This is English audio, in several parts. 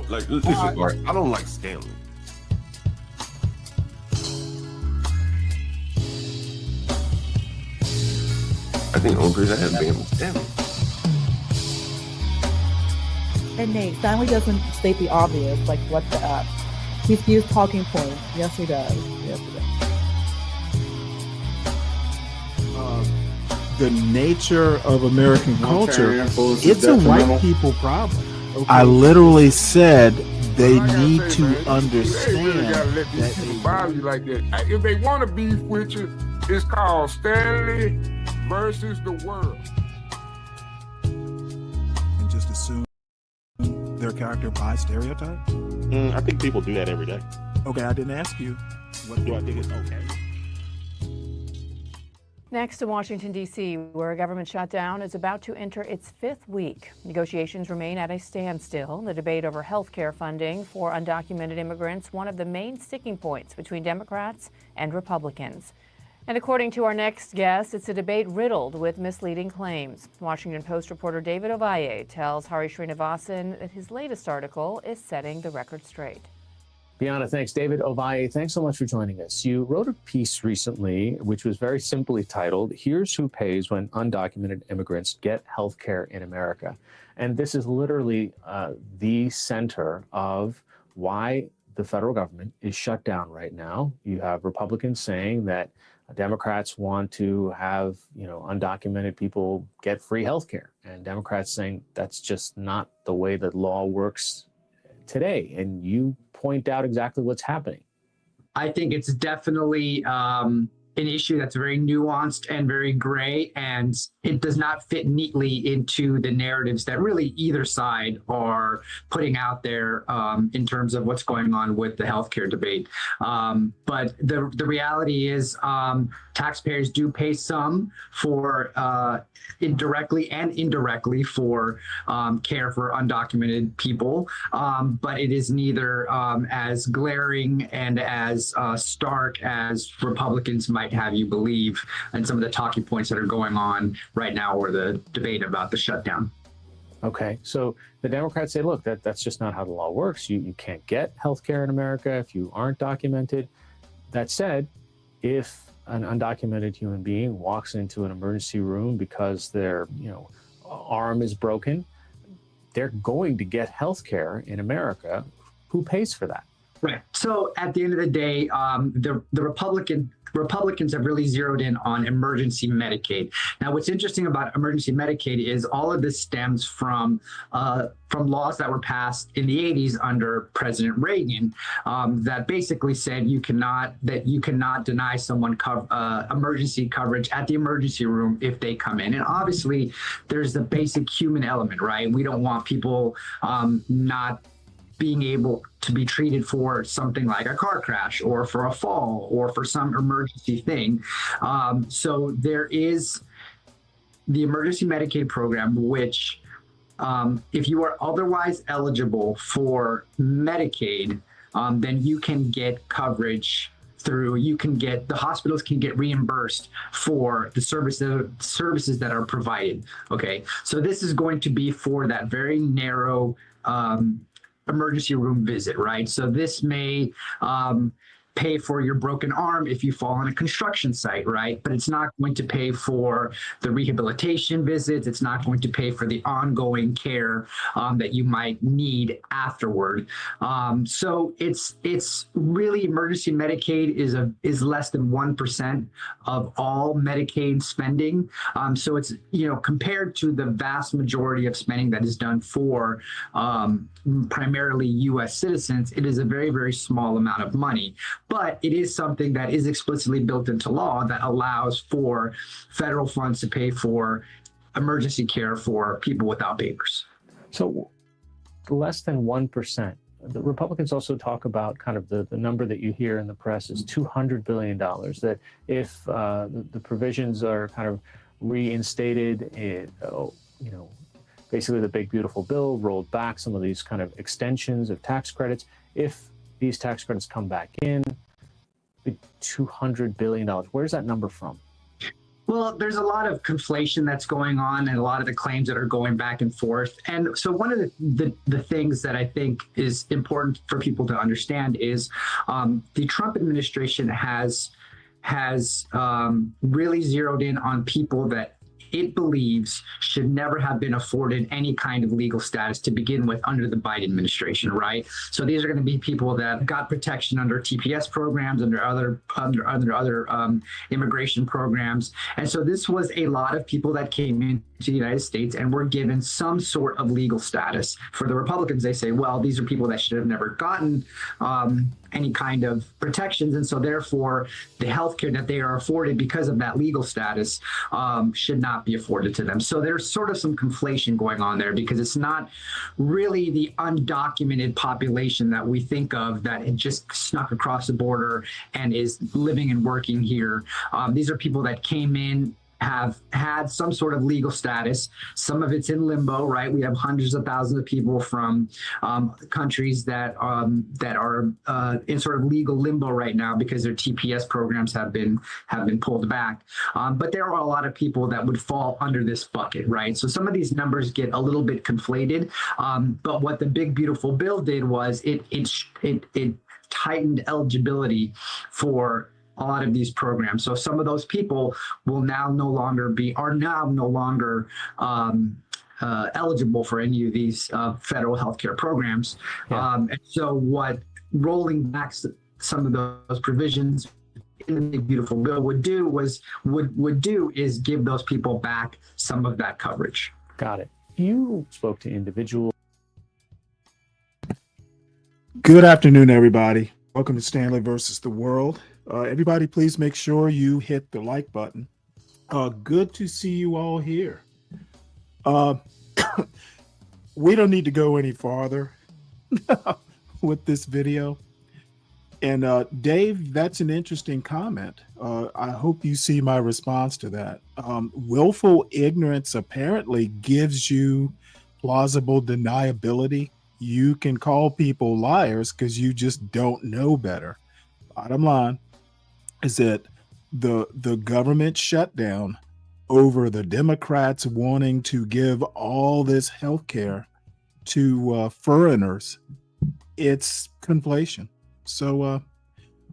bro. Like, listen, right? I don't like Stanley. I think the only person I have been was Stanley. And Nate, Stanley doesn't state the obvious, like what the up. He's used talking points. Yes, he does. Yes, he does. The nature of American culture, it's a white people problem. Okay. I literally said they need to understand You gotta let these people bother you like that. If they want to beef with you, it's called Stanley versus the world. And just assume their character by stereotype? I think people do that every day. Okay, I didn't ask you. What do I think it's okay? Next to Washington, D.C., where a government shutdown is about to enter its fifth week. Negotiations remain at a standstill. The debate over health care funding for undocumented immigrants, one of the main sticking points between Democrats and Republicans. And according to our next guest, it's a debate riddled with misleading claims. Washington Post reporter David Ovalle tells Hari Srinivasan that his latest article is setting the record straight. Bianna, thanks. David Ovalle, thanks so much for joining us. You wrote a piece recently, which was very simply titled, "Here's Who Pays When Undocumented Immigrants Get Health Care in America." And this is literally the center of why the federal government is shut down right now. You have Republicans saying that Democrats want to have, undocumented people get free health care. And Democrats saying that's just not the way that law works today. And you point out exactly what's happening. I think it's definitely an issue that's very nuanced and very gray, and it does not fit neatly into the narratives that really either side are putting out there in terms of what's going on with the healthcare debate. But the reality is taxpayers do pay some for directly and indirectly for care for undocumented people, but it is neither as glaring and as stark as Republicans might have you believe, and some of the talking points that are going on right now, or the debate about the shutdown. Okay, so the Democrats say, look, that's just not how the law works. You can't get health care in America if you aren't documented. That said, if an undocumented human being walks into an emergency room because their arm is broken, they're going to get health care in America. Who pays for that? Right. So at the end of the day, the Republicans have really zeroed in on emergency Medicaid. Now, what's interesting about emergency Medicaid is all of this stems from laws that were passed in the 80s under President Reagan that basically said you cannot deny someone emergency coverage at the emergency room if they come in. And obviously, there's the basic human element, right? We don't want people not being able to be treated for something like a car crash or for a fall or for some emergency thing. So there is the emergency Medicaid program, which if you are otherwise eligible for Medicaid, then you can get coverage the hospitals can get reimbursed for the services that are provided. Okay, so this is going to be for that very narrow emergency room visit, right? So this may pay for your broken arm if you fall on a construction site, right? But it's not going to pay for the rehabilitation visits. It's not going to pay for the ongoing care that you might need afterward. So it's really emergency Medicaid is less than 1% of all Medicaid spending. So it's compared to the vast majority of spending that is done for primarily U.S. citizens, it is a very, very small amount of money. But it is something that is explicitly built into law that allows for federal funds to pay for emergency care for people without papers. So less than 1%. The Republicans also talk about kind of the number that you hear in the press is $200 billion, that if the provisions are kind of reinstated, basically the big beautiful bill rolled back some of these kind of extensions of tax credits. If these tax credits come back in, $200 billion. Where's that number from? Well, there's a lot of conflation that's going on and a lot of the claims that are going back and forth. And so one of the things that I think is important for people to understand is the Trump administration has really zeroed in on people that it believes should never have been afforded any kind of legal status to begin with under the Biden administration, right? So these are going to be people that got protection under TPS programs, under other immigration programs. And so this was a lot of people that came into the United States and were given some sort of legal status. For the Republicans, they say, well, these are people that should have never gotten any kind of protections. And so therefore, the health care that they are afforded because of that legal status should not be afforded to them. So there's sort of some conflation going on there, because it's not really the undocumented population that we think of that had just snuck across the border and is living and working here. These are people that came in, have had some sort of legal status. Some of it's in limbo, right? We have hundreds of thousands of people from countries that are in sort of legal limbo right now because their TPS programs have been pulled back. But there are a lot of people that would fall under this bucket, right? So some of these numbers get a little bit conflated. But what the big beautiful bill did was it tightened eligibility for a lot of these programs. So some of those people are now no longer eligible for any of these federal healthcare programs. Yeah. And so what rolling back some of those provisions in the big beautiful bill would do is give those people back some of that coverage. Got it. You spoke to individuals. Good afternoon, everybody. Welcome to Stanley versus the World. Everybody, please make sure you hit the like button. Good to see you all here. We don't need to go any farther with this video. And Dave, that's an interesting comment. I hope you see my response to that. Willful ignorance apparently gives you plausible deniability. You can call people liars because you just don't know better. Bottom line is that the government shutdown over the Democrats wanting to give all this health care to foreigners, it's conflation. So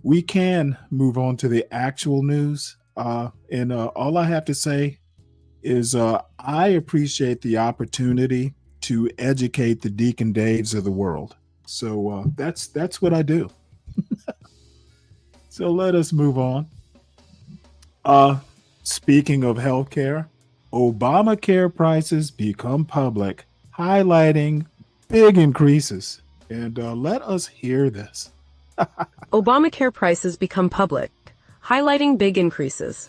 we can move on to the actual news. And all I have to say is I appreciate the opportunity to educate the Deacon Daves of the world. So that's what I do. So let us move on. Speaking of healthcare, Obamacare prices become public, highlighting big increases. And let us hear this. Obamacare prices become public, highlighting big increases.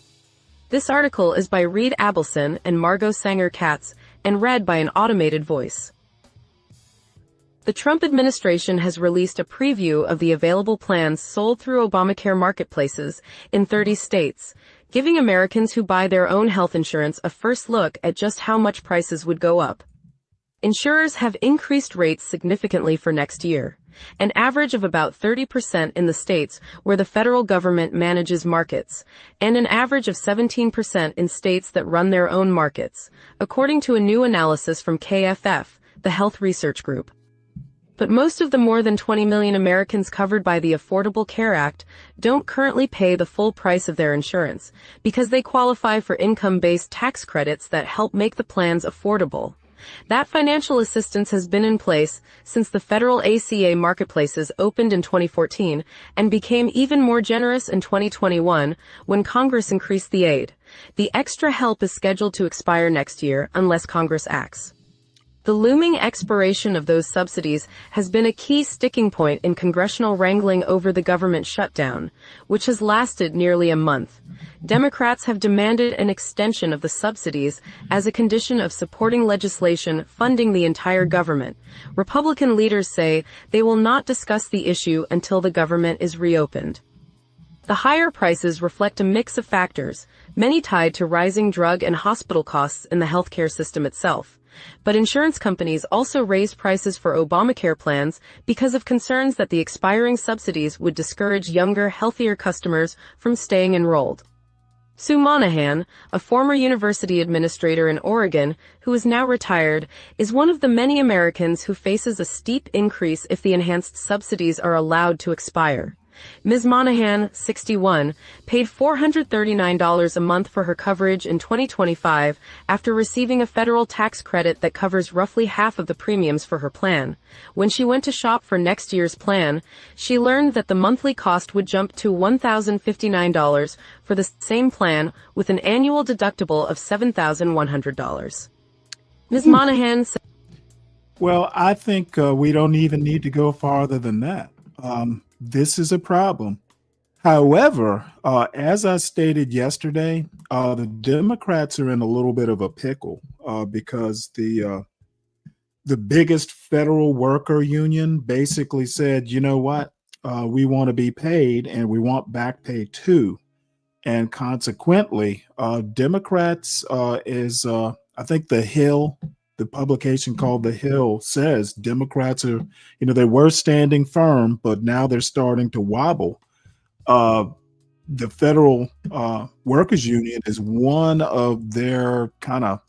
This article is by Reed Abelson and Margot Sanger-Katz and read by an automated voice. The Trump administration has released a preview of the available plans sold through Obamacare marketplaces in 30 states, giving Americans who buy their own health insurance a first look at just how much prices would go up. Insurers have increased rates significantly for next year, an average of about 30% in the states where the federal government manages markets, and an average of 17% in states that run their own markets, according to a new analysis from KFF, the Health Research Group. But most of the more than 20 million Americans covered by the Affordable Care Act don't currently pay the full price of their insurance because they qualify for income-based tax credits that help make the plans affordable. That financial assistance has been in place since the federal ACA marketplaces opened in 2014 and became even more generous in 2021 when Congress increased the aid. The extra help is scheduled to expire next year unless Congress acts. The looming expiration of those subsidies has been a key sticking point in congressional wrangling over the government shutdown, which has lasted nearly a month. Democrats have demanded an extension of the subsidies as a condition of supporting legislation funding the entire government. Republican leaders say they will not discuss the issue until the government is reopened. The higher prices reflect a mix of factors, many tied to rising drug and hospital costs in the healthcare system itself. But insurance companies also raised prices for Obamacare plans because of concerns that the expiring subsidies would discourage younger, healthier customers from staying enrolled. Sue Monahan, a former university administrator in Oregon who is now retired, is one of the many Americans who faces a steep increase if the enhanced subsidies are allowed to expire. Ms. Monahan, 61, paid $439 a month for her coverage in 2025 after receiving a federal tax credit that covers roughly half of the premiums for her plan. When she went to shop for next year's plan, she learned that the monthly cost would jump to $1,059 for the same plan with an annual deductible of $7,100. Ms. Monahan said, Well, I think we don't even need to go farther than that. This is a problem. However, as I stated yesterday, the Democrats are in a little bit of a pickle because the biggest federal worker union basically said, you know what, we want to be paid and we want back pay too. And consequently, Democrats I think the Hill, the publication called The Hill, says Democrats are, they were standing firm, but now they're starting to wobble. The federal workers union is one of their kind of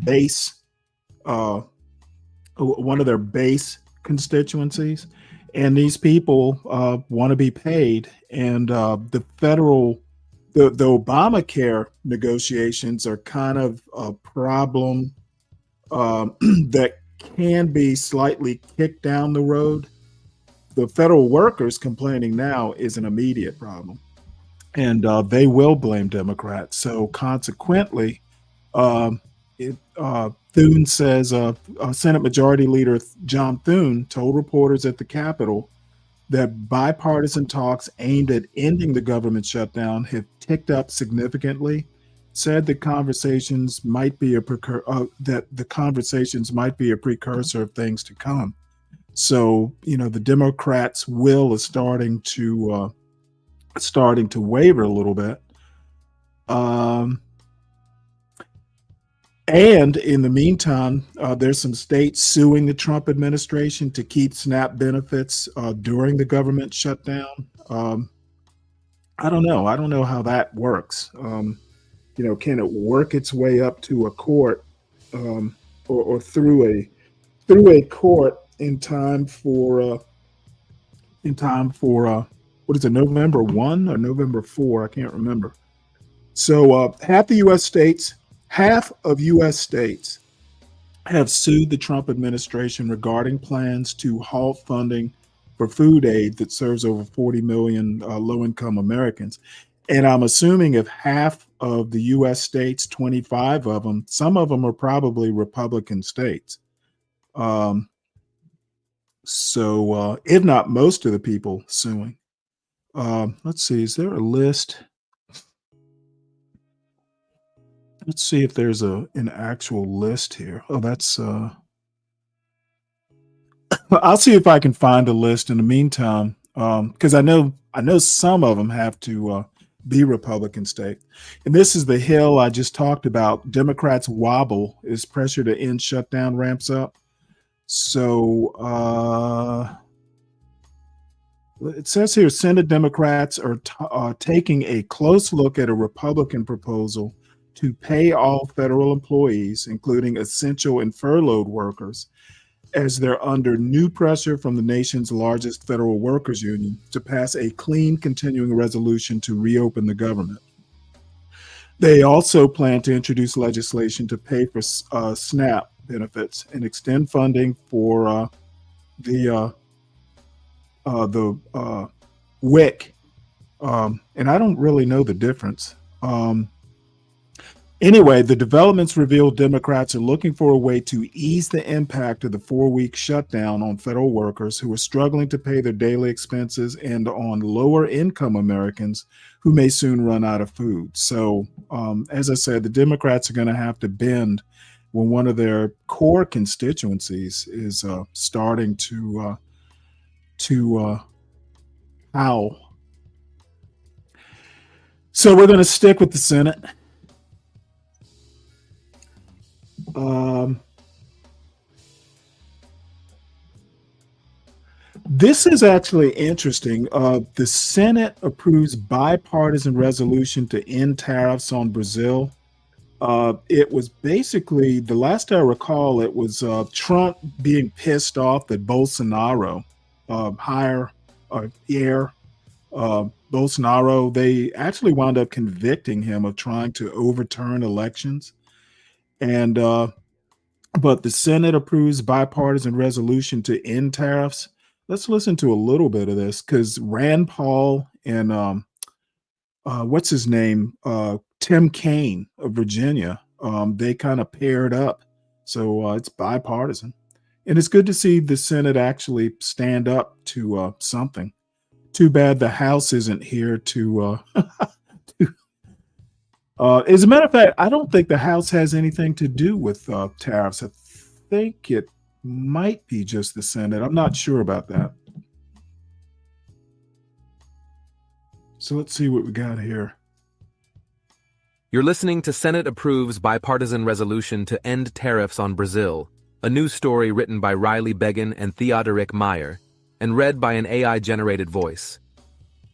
base, one of their base constituencies. And these people want to be paid. And the Obamacare negotiations are kind of a problem that can be slightly kicked down the road. The federal workers complaining now is an immediate problem, and they will blame Democrats. So consequently, Thune says Senate Majority Leader John Thune told reporters at the Capitol that bipartisan talks aimed at ending the government shutdown have ticked up significantly. Said the conversations might be a precursor of things to come. So, the Democrats' will is starting to waver a little bit. And in the meantime, there's some states suing the Trump administration to keep SNAP benefits during the government shutdown. I don't know. I don't know how that works. Can it work its way up to a court or through a court in time for what is it, November 1 or November 4? I can't remember. So half of U.S. states have sued the Trump administration regarding plans to halt funding for food aid that serves over 40 million low-income Americans. And I'm assuming if half of the U.S. states, 25 of them, some of them are probably Republican states. So if not most of the people suing. Let's see, is there a list? Let's see if there's an actual list here. Oh, that's I'll see if I can find a list in the meantime, because I know some of them have to be Republican state. And this is the Hill I just talked about. Democrats wobble as pressure to end shutdown ramps up. So it says here, Senate Democrats are taking a close look at a Republican proposal to pay all federal employees, including essential and furloughed workers, as they're under new pressure from the nation's largest federal workers union to pass a clean continuing resolution to reopen the government. They also plan to introduce legislation to pay for SNAP benefits and extend funding for the WIC. And I don't really know the difference. Anyway, the developments reveal Democrats are looking for a way to ease the impact of the 4-week shutdown on federal workers who are struggling to pay their daily expenses and on lower income Americans who may soon run out of food. So, as I said, the Democrats are going to have to bend when one of their core constituencies is starting to howl. So we're going to stick with the Senate. This is actually interesting. The Senate approves bipartisan resolution to end tariffs on Brazil. It was basically, the last I recall, it was Trump being pissed off that Bolsonaro, Bolsonaro, they actually wound up convicting him of trying to overturn elections. And but the Senate approves bipartisan resolution to end tariffs. Let's listen to a little bit of this because Rand Paul and what's his name, Tim Kaine of Virginia, they kind of paired up. So it's bipartisan, and it's good to see the Senate actually stand up to something. Too bad the House isn't here to. As a matter of fact, I don't think the House has anything to do with tariffs. I think it might be just the Senate. I'm not sure about that. So let's see what we got here. You're listening to Senate Approves Bipartisan Resolution to End Tariffs on Brazil, a news story written by Riley Beggin and Theodoric Meyer, and read by an AI-generated voice.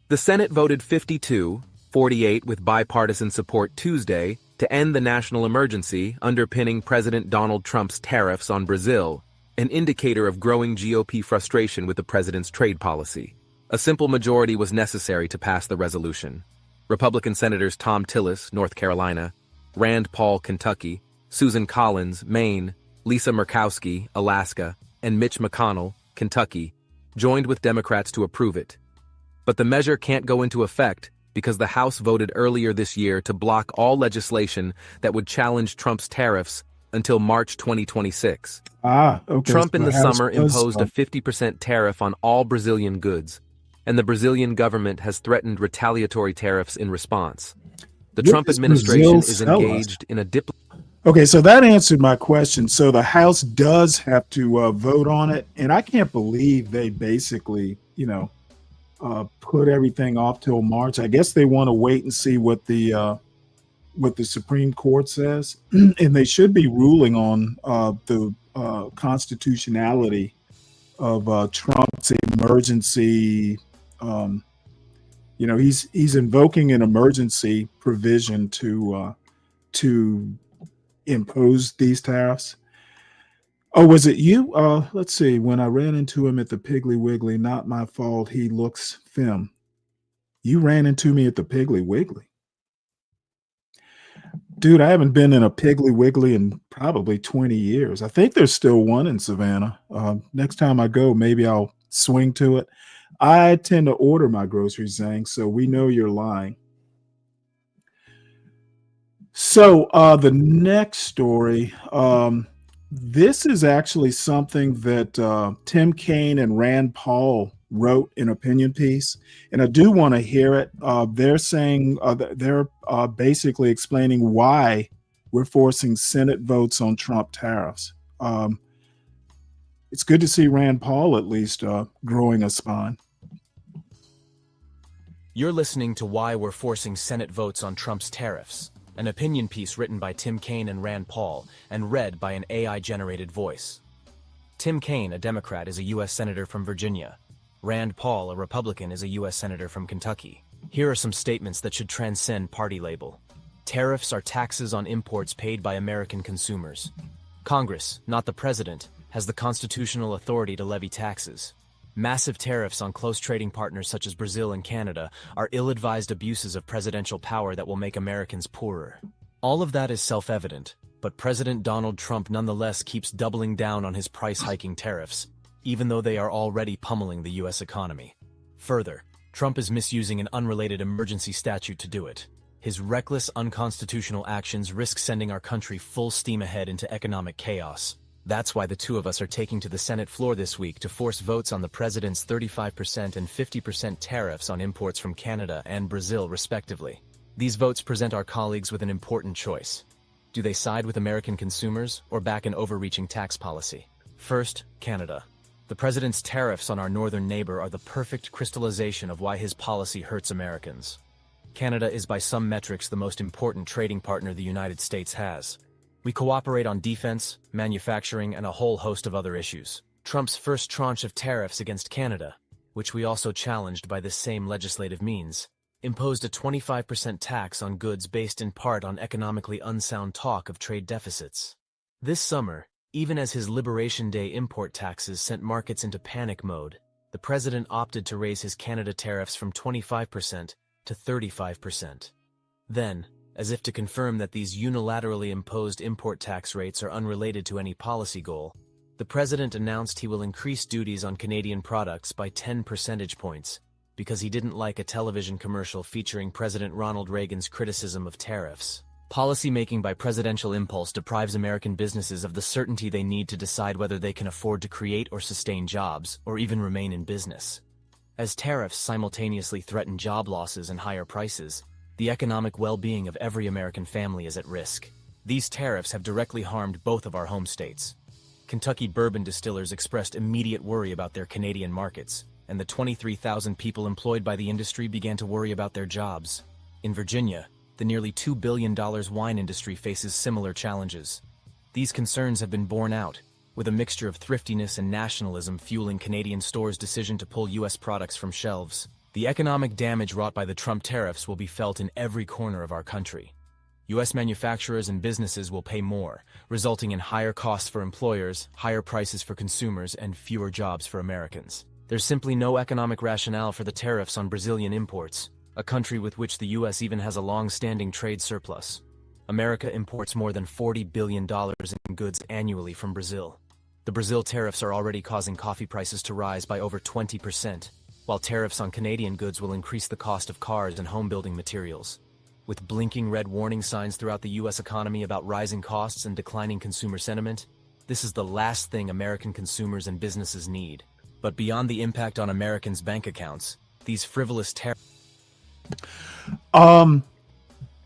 The Senate voted 52-48 with bipartisan support Tuesday to end the national emergency underpinning President Donald Trump's tariffs on Brazil, an indicator of growing GOP frustration with the president's trade policy. A simple majority was necessary to pass the resolution. Republican Senators Tom Tillis, North Carolina, Rand Paul, Kentucky, Susan Collins, Maine, Lisa Murkowski, Alaska, and Mitch McConnell, Kentucky, joined with Democrats to approve it. But the measure can't go into effect because the House voted earlier this year to block all legislation that would challenge Trump's tariffs until March 2026. Okay. Trump in So the House summer does, imposed a 50% tariff on all Brazilian goods, and the Brazilian government has threatened retaliatory tariffs in response. The What Trump does administration Brazil is sell us? engaged in a Okay, so that answered my question. So the House does have to vote on it, and I can't believe they basically, put everything off till March. I guess they want to wait and see what the Supreme Court says, and they should be ruling on the constitutionality of Trump's emergency. He's invoking an emergency provision to impose these tariffs. Oh, was it you? Let's see. When I ran into him at the Piggly Wiggly, not my fault. He looks femme. You ran into me at the Piggly Wiggly. Dude, I haven't been in a Piggly Wiggly in probably 20 years. I think there's still one in Savannah. Next time I go, maybe I'll swing to it. I tend to order my groceries, Zhang, so we know you're lying. So the next story, this is actually something that Tim Kaine and Rand Paul wrote an opinion piece, and I do want to hear it. They're saying they're basically explaining why we're forcing Senate votes on Trump tariffs. It's good to see Rand Paul at least growing a spine. You're listening to Why We're Forcing Senate Votes on Trump's Tariffs, an opinion piece written by Tim Kaine and Rand Paul and read by an AI-generated voice. Tim Kaine, a Democrat, is a U.S. Senator from Virginia. Rand Paul, a Republican, is a U.S. Senator from Kentucky. Here are some statements that should transcend party label. Tariffs are taxes on imports paid by American consumers. Congress, not the president, has the constitutional authority to levy taxes. Massive tariffs on close trading partners such as Brazil and Canada are ill-advised abuses of presidential power that will make Americans poorer. All of that is self-evident, but President Donald Trump nonetheless keeps doubling down on his price-hiking tariffs, even though they are already pummeling the U.S. economy. Further, Trump is misusing an unrelated emergency statute to do it. His reckless, unconstitutional actions risk sending our country full steam ahead into economic chaos. That's why the two of us are taking to the Senate floor this week to force votes on the president's 35% and 50% tariffs on imports from Canada and Brazil, respectively. These votes present our colleagues with an important choice. Do they side with American consumers or back an overreaching tax policy? First, Canada. The president's tariffs on our northern neighbor are the perfect crystallization of why his policy hurts Americans. Canada is by some metrics the most important trading partner the United States has. We cooperate on defense, manufacturing, and a whole host of other issues. Trump's first tranche of tariffs against Canada, which we also challenged by this same legislative means, imposed a 25% tax on goods based in part on economically unsound talk of trade deficits. This summer, even as his Liberation Day import taxes sent markets into panic mode, the president opted to raise his Canada tariffs from 25% to 35%. Then, as if to confirm that these unilaterally imposed import tax rates are unrelated to any policy goal, the president announced he will increase duties on Canadian products by 10 percentage points because he didn't like a television commercial featuring President Ronald Reagan's criticism of tariffs. Policymaking by presidential impulse deprives American businesses of the certainty they need to decide whether they can afford to create or sustain jobs, or even remain in business. As tariffs simultaneously threaten job losses and higher prices, the economic well-being of every American family is at risk. These tariffs have directly harmed both of our home states. Kentucky bourbon distillers expressed immediate worry about their Canadian markets, and the 23,000 people employed by the industry began to worry about their jobs. In Virginia, the nearly $2 billion wine industry faces similar challenges. These concerns have been borne out, with a mixture of thriftiness and nationalism fueling Canadian stores' decision to pull U.S. products from shelves. The economic damage wrought by the Trump tariffs will be felt in every corner of our country. U.S. manufacturers and businesses will pay more, resulting in higher costs for employers, higher prices for consumers, and fewer jobs for Americans. There's simply no economic rationale for the tariffs on Brazilian imports, a country with which the U.S. even has a long-standing trade surplus. America imports more than $40 billion in goods annually from Brazil. The Brazil tariffs are already causing coffee prices to rise by over 20%, while tariffs on Canadian goods will increase the cost of cars and home-building materials. With blinking red warning signs throughout the U.S. economy about rising costs and declining consumer sentiment, this is the last thing American consumers and businesses need. But beyond the impact on Americans' bank accounts, these frivolous tariffs...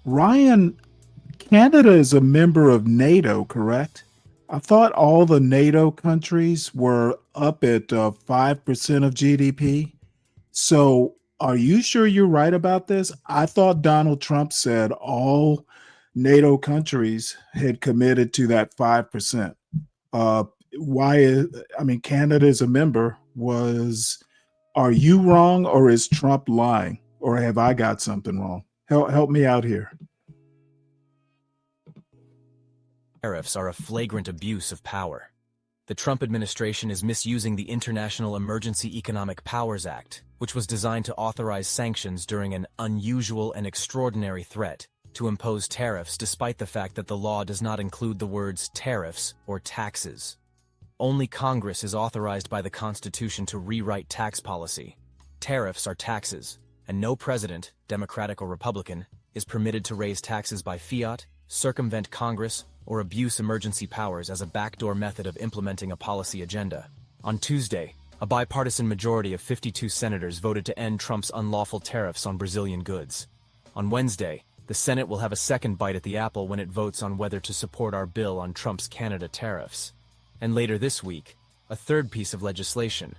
Ryan, Canada is a member of NATO, correct? I thought all the NATO countries were up at 5% of GDP. So are you sure you're right about this? I thought Donald Trump said all NATO countries had committed to that 5%. Canada is a member. Are you wrong, or is Trump lying? Or have I got something wrong? Help me out here. Tariffs are a flagrant abuse of power. The Trump administration is misusing the International Emergency Economic Powers Act, which was designed to authorize sanctions during an unusual and extraordinary threat, to impose tariffs despite the fact that the law does not include the words tariffs or taxes. Only Congress is authorized by the Constitution to rewrite tax policy. Tariffs are taxes, and no president, Democratic or Republican, is permitted to raise taxes by fiat, circumvent Congress, or abuse emergency powers as a backdoor method of implementing a policy agenda. On Tuesday, a bipartisan majority of 52 senators voted to end Trump's unlawful tariffs on Brazilian goods. On Wednesday, the Senate will have a second bite at the apple when it votes on whether to support our bill on Trump's Canada tariffs. And later this week, a third piece of legislation,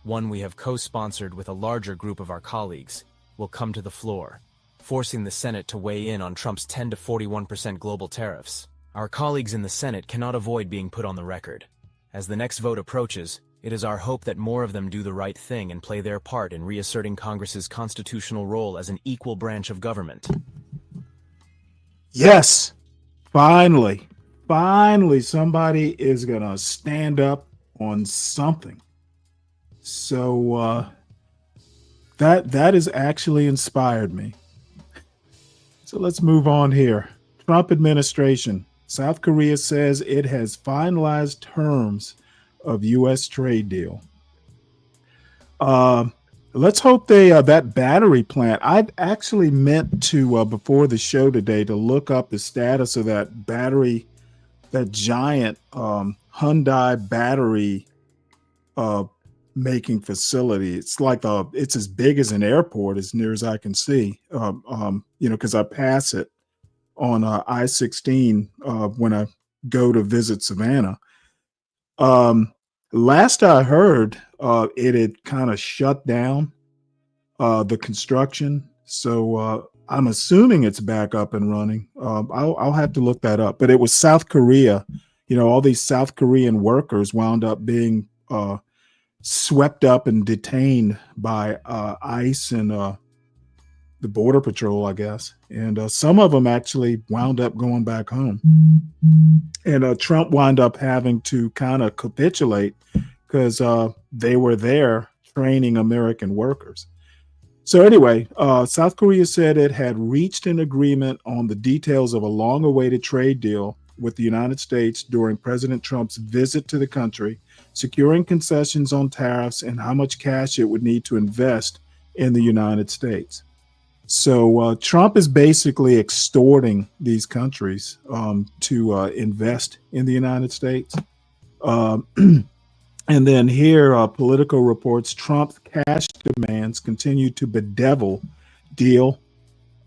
one we have co-sponsored with a larger group of our colleagues, will come to the floor, forcing the Senate to weigh in on Trump's 10 to 41% global tariffs. Our colleagues in the Senate cannot avoid being put on the record. As the next vote approaches, it is our hope that more of them do the right thing and play their part in reasserting Congress's constitutional role as an equal branch of government. Yes, finally somebody is going to stand up on something. So that has actually inspired me. So let's move on here. Trump administration. South Korea says it has finalized terms of U.S. trade deal. Let's hope that battery plant. I actually meant to, before the show today, to look up the status of that battery, that giant Hyundai battery making facility. It's like it's as big as an airport, as near as I can see. Because I pass it on I-16 when I go to visit Savannah. Last I heard, it had kind of shut down the construction. So I'm assuming it's back up and running. I'll have to look that up. But it was South Korea. All these South Korean workers wound up being swept up and detained by ICE and the Border Patrol, I guess. And some of them actually wound up going back home. And Trump wound up having to kind of capitulate because they were there training American workers. So anyway, South Korea said it had reached an agreement on the details of a long-awaited trade deal with the United States during President Trump's visit to the country, securing concessions on tariffs and how much cash it would need to invest in the United States. So Trump is basically extorting these countries to invest in the United States. And then here, Politico reports Trump's cash demands continue to bedevil deal,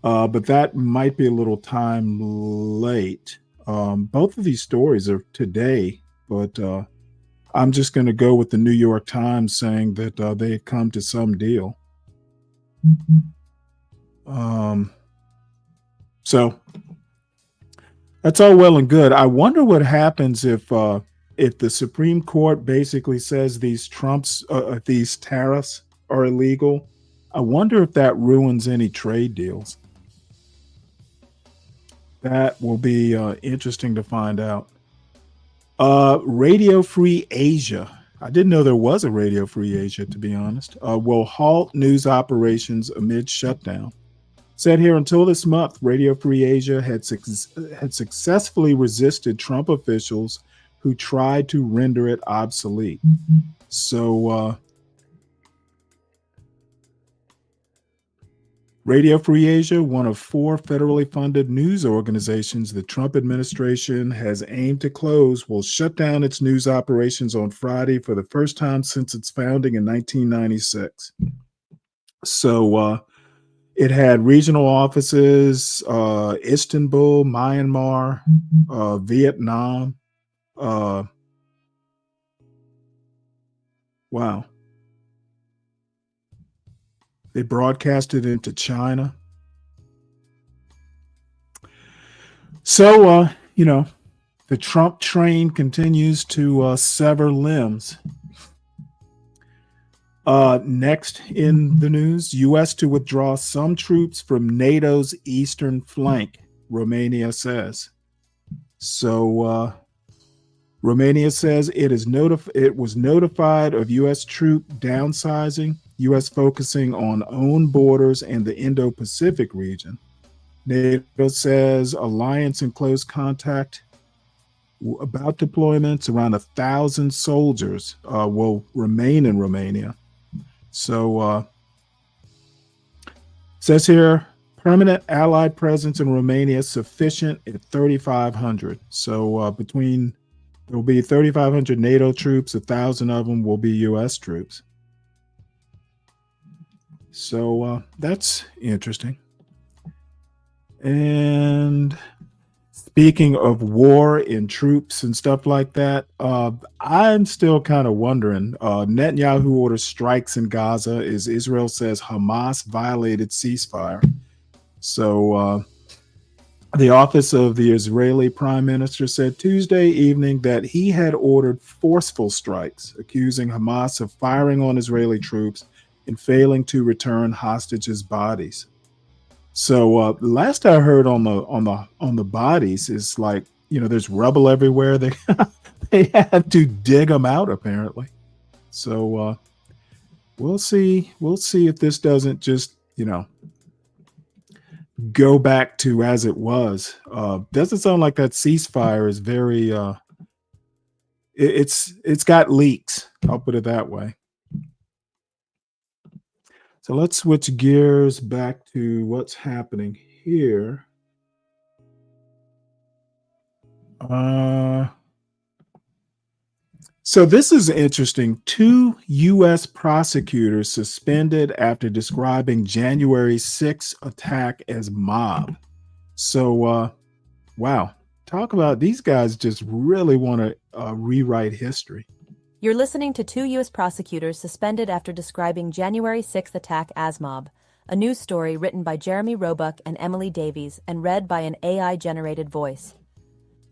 but that might be a little time late. Both of these stories are today, but I'm just going to go with the New York Times saying that they had come to some deal. So that's all well and good. I wonder what happens if the Supreme Court basically says these tariffs are illegal. I wonder if that ruins any trade deals. That will be interesting to find out. Radio Free Asia. I didn't know there was a Radio Free Asia, to be honest. Will halt news operations amid shutdown. Said here, until this month, Radio Free Asia had successfully resisted Trump officials who tried to render it obsolete. So Radio Free Asia, one of 4 federally funded news organizations the Trump administration has aimed to close, will shut down its news operations on Friday for the first time since its founding in 1996. So it had regional offices, Istanbul, Myanmar, Vietnam. Wow. They broadcasted into China. So, the Trump train continues to sever limbs. Next in the news, U.S. to withdraw some troops from NATO's eastern flank, Romania says. So, Romania says it was notified of U.S. troop downsizing, U.S. focusing on own borders and the Indo-Pacific region. NATO says alliance in close contact about deployments. Around 1,000 soldiers will remain in Romania. So, says here, permanent Allied presence in Romania sufficient at 3,500. So there will be 3,500 NATO troops. 1,000 of them will be U.S. troops. So that's interesting. And speaking of war and troops and stuff like that, I'm still kind of wondering. Netanyahu orders strikes in Gaza as Israel says Hamas violated ceasefire. So the office of the Israeli prime minister said Tuesday evening that he had ordered forceful strikes, accusing Hamas of firing on Israeli troops and failing to return hostages' bodies. So last I heard on the bodies is like, there's rubble everywhere. They had to dig them out apparently. So we'll see if this doesn't just go back to as it was. Doesn't sound like that ceasefire is very. It's got leaks. I'll put it that way. So let's switch gears back to what's happening here. So this is interesting. 2 U.S. prosecutors suspended after describing January 6th attack as mob. So, wow. Talk about these guys just really want to rewrite history. You're listening to 2 U.S. prosecutors suspended after describing January 6th attack as mob, a news story written by Jeremy Roebuck and Emily Davies and read by an AI-generated voice.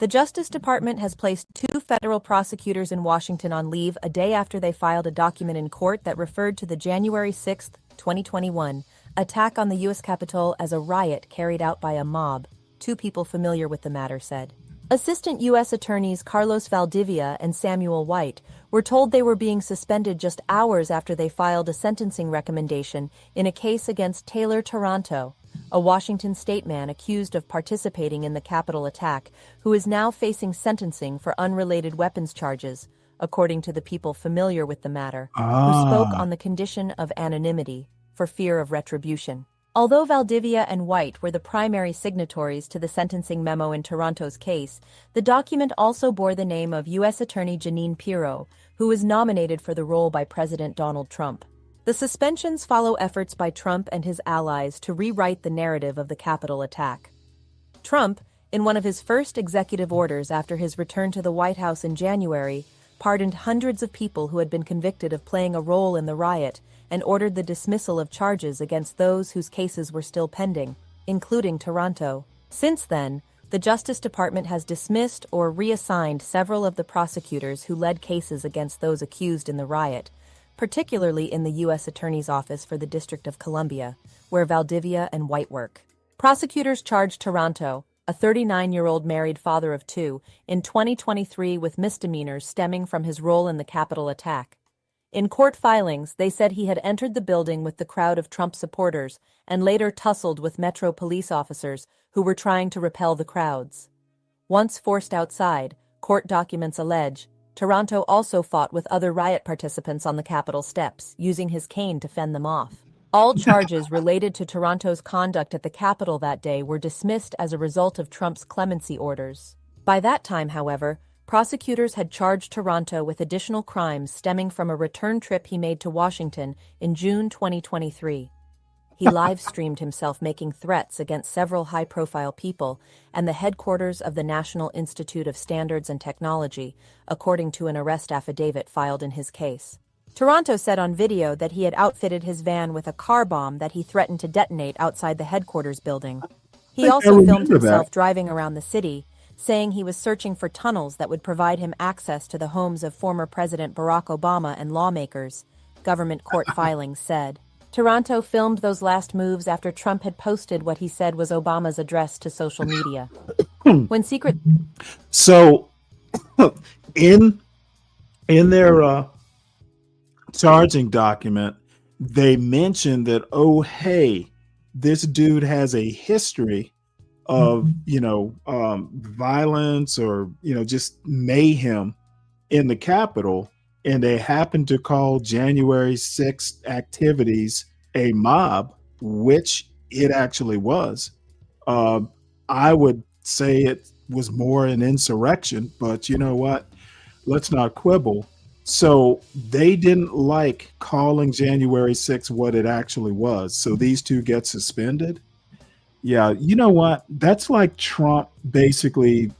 The Justice Department has placed 2 federal prosecutors in Washington on leave a day after they filed a document in court that referred to the January 6, 2021, attack on the U.S. Capitol as a riot carried out by a mob, 2 people familiar with the matter said. Assistant U.S. Attorneys Carlos Valdivia and Samuel White were told they were being suspended just hours after they filed a sentencing recommendation in a case against Taylor Taranto, a Washington state man accused of participating in the Capitol attack, who is now facing sentencing for unrelated weapons charges, according to the people familiar with the matter, who spoke on the condition of anonymity for fear of retribution. Although Valdivia and White were the primary signatories to the sentencing memo in Taranto's case, the document also bore the name of U.S. Attorney Jeanine Pirro, who was nominated for the role by President Donald Trump. The suspensions follow efforts by Trump and his allies to rewrite the narrative of the Capitol attack. Trump, in one of his first executive orders after his return to the White House in January, pardoned hundreds of people who had been convicted of playing a role in the riot and ordered the dismissal of charges against those whose cases were still pending, including Taranto. Since then, the Justice Department has dismissed or reassigned several of the prosecutors who led cases against those accused in the riot, particularly in the U.S. Attorney's Office for the District of Columbia, where Valdivia and White work. Prosecutors charged Taranto, a 39-year-old married father of 2, in 2023 with misdemeanors stemming from his role in the Capitol attack. In court filings, they said he had entered the building with the crowd of Trump supporters and later tussled with Metro police officers who were trying to repel the crowds. Once forced outside, court documents allege, Taranto also fought with other riot participants on the Capitol steps, using his cane to fend them off. All charges related to Taranto's conduct at the Capitol that day were dismissed as a result of Trump's clemency orders. By that time, however, prosecutors had charged Taranto with additional crimes stemming from a return trip he made to Washington in June 2023. He live-streamed himself making threats against several high-profile people and the headquarters of the National Institute of Standards and Technology, according to an arrest affidavit filed in his case. Taranto said on video that he had outfitted his van with a car bomb that he threatened to detonate outside the headquarters building. He also filmed himself driving around the city, saying he was searching for tunnels that would provide him access to the homes of former President Barack Obama and lawmakers, government court filings said. Taranto filmed those last moves after Trump had posted what he said was Obama's address to social media. When secret... So, in their charging document, they mentioned that, oh, hey, this dude has a history of, violence or, just mayhem in the Capitol. And they happened to call January 6th activities a mob, which it actually was. I would say it was more an insurrection, but you know what? Let's not quibble. So they didn't like calling January 6th what it actually was. So these two get suspended. Yeah, you know what? That's like Trump basically,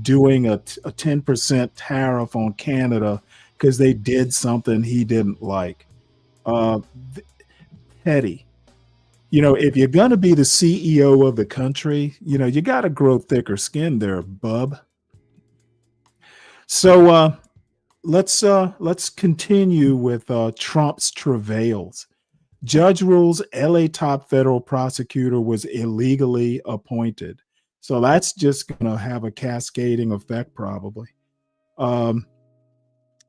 doing a 10% tariff on Canada because they did something he didn't like. Petty. If you're going to be the CEO of the country, you got to grow thicker skin there, bub. So let's continue with Trump's travails. Judge rules LA top federal prosecutor was illegally appointed. So that's just going to have a cascading effect probably.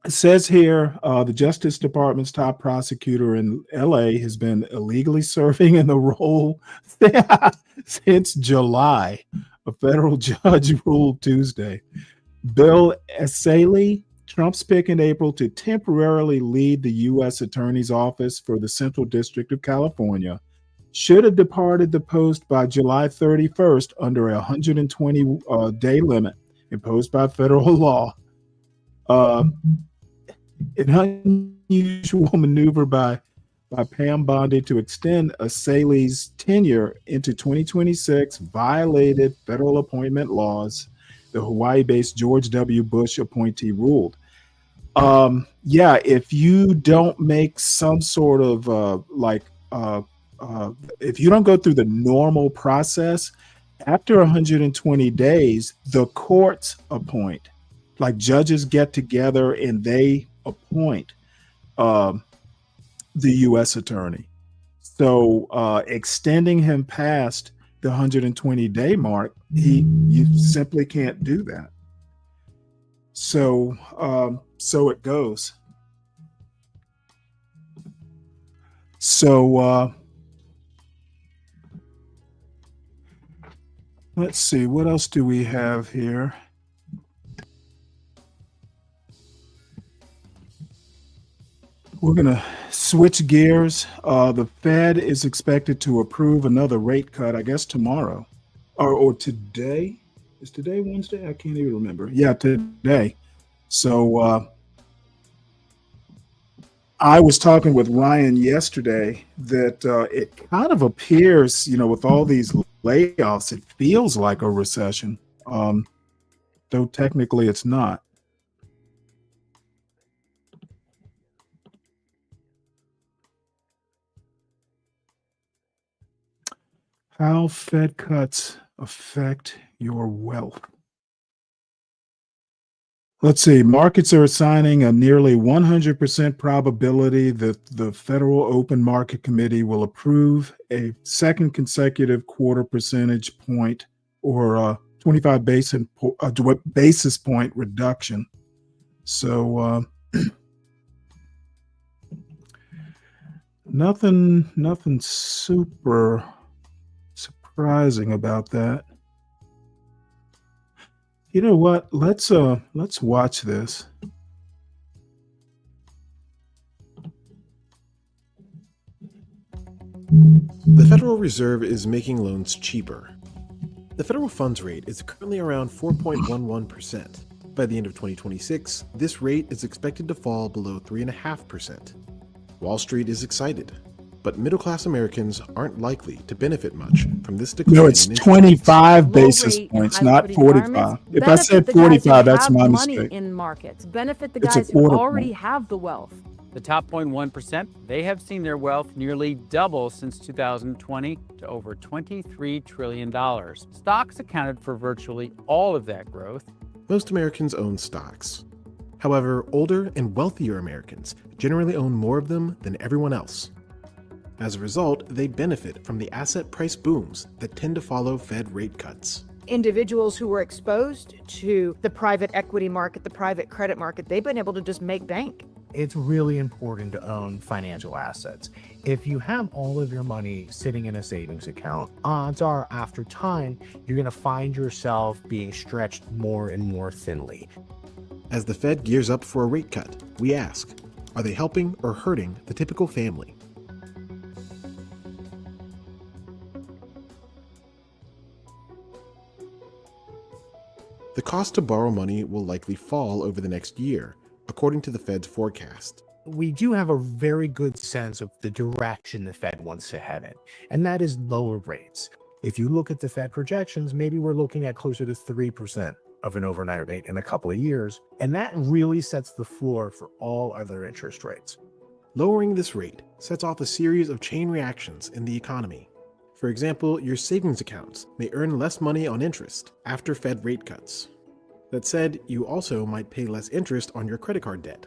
It says here, the Justice Department's top prosecutor in LA has been illegally serving in the role since July. A federal judge ruled Tuesday. Bill Stanley, Trump's pick in April to temporarily lead the U.S. Attorney's Office for the Central District of California, should have departed the post by July 31st under a 120-day limit imposed by federal law. An unusual maneuver by Pam Bondi to extend Stanley's tenure into 2026 violated federal appointment laws, the Hawaii-based George W. Bush appointee ruled. If you don't make some sort of if you don't go through the normal process, After 120 days, the courts appoint, like judges get together and they appoint the U.S. attorney. So extending him past the 120-day mark, you simply can't do that. So it goes. So let's see, what else do we have here? We're going to switch gears. The Fed is expected to approve another rate cut, I guess tomorrow or today. Is today Wednesday? I can't even remember. Yeah, today. So I was talking with Ryan yesterday that it kind of appears, with all these layoffs, it feels like a recession, though technically it's not. How Fed cuts affect your wealth. Let's see. Markets are assigning a nearly 100% probability that the Federal Open Market Committee will approve a second consecutive quarter percentage point or 25 basis point reduction. So nothing super surprising about that. You know what? Let's watch this. The Federal Reserve is making loans cheaper. The federal funds rate is currently around 4.11%. By the end of 2026, this rate is expected to fall below 3.5%. Wall Street is excited, but middle-class Americans aren't likely to benefit much from this decline. No, it's 25 basis points, not 45. If I said 45, that's my mistake. In markets, benefit the guys who already have the wealth. The top 0.1%, they have seen their wealth nearly double since 2020 to over $23 trillion. Stocks accounted for virtually all of that growth. Most Americans own stocks. However, older and wealthier Americans generally own more of them than everyone else. As a result, they benefit from the asset price booms that tend to follow Fed rate cuts. Individuals who were exposed to the private equity market, the private credit market, they've been able to just make bank. It's really important to own financial assets. If you have all of your money sitting in a savings account, odds are after time, you're going to find yourself being stretched more and more thinly. As the Fed gears up for a rate cut, we ask, are they helping or hurting the typical family? The cost to borrow money will likely fall over the next year, according to the Fed's forecast. We do have a very good sense of the direction the Fed wants to head in, and that is lower rates. If you look at the Fed projections, maybe we're looking at closer to 3% of an overnight rate in a couple of years, and that really sets the floor for all other interest rates. Lowering this rate sets off a series of chain reactions in the economy. For example, your savings accounts may earn less money on interest after Fed rate cuts. That said, you also might pay less interest on your credit card debt.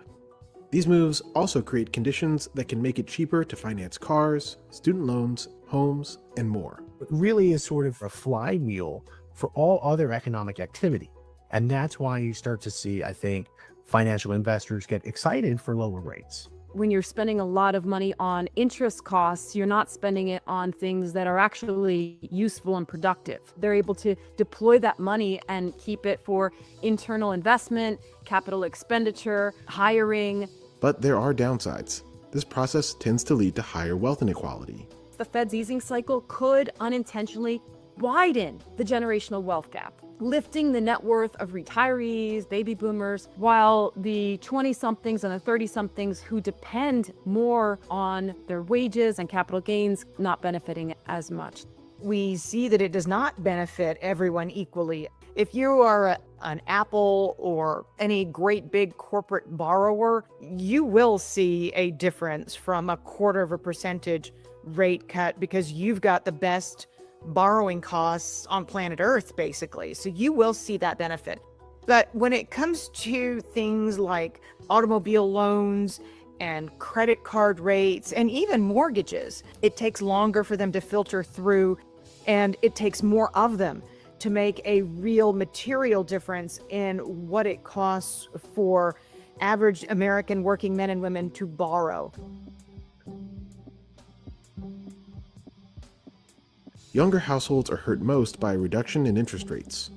These moves also create conditions that can make it cheaper to finance cars, student loans, homes, and more. It really is sort of a flywheel for all other economic activity. And that's why you start to see, I think, financial investors get excited for lower rates. When you're spending a lot of money on interest costs, you're not spending it on things that are actually useful and productive. They're able to deploy that money and keep it for internal investment, capital expenditure, hiring. But there are downsides. This process tends to lead to higher wealth inequality. The Fed's easing cycle could unintentionally widen the generational wealth gap, lifting the net worth of retirees, baby boomers, while the 20-somethings and the 30-somethings who depend more on their wages and capital gains not benefiting as much. We see that it does not benefit everyone equally. If you are an Apple or any great big corporate borrower, you will see a difference from a 0.25% rate cut because you've got the best borrowing costs on planet Earth, basically. So you will see that benefit. But when it comes to things like automobile loans and credit card rates and even mortgages, it takes longer for them to filter through, and it takes more of them to make a real material difference in what it costs for average American working men and women to borrow. Younger households are hurt most by a reduction in interest rates.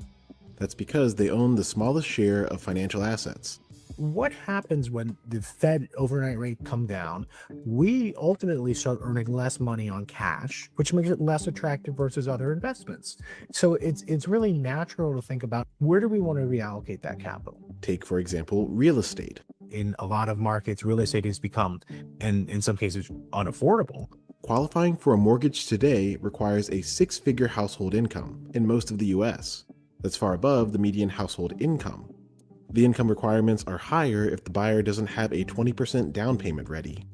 That's because they own the smallest share of financial assets. What happens when the Fed overnight rate come down? We ultimately start earning less money on cash, which makes it less attractive versus other investments. So it's really natural to think about, where do we want to reallocate that capital? Take, for example, real estate. In a lot of markets, real estate has become, and in some cases, unaffordable. Qualifying for a mortgage today requires a six-figure household income in most of the US. That's far above the median household income. The income requirements are higher if the buyer doesn't have a 20% down payment ready.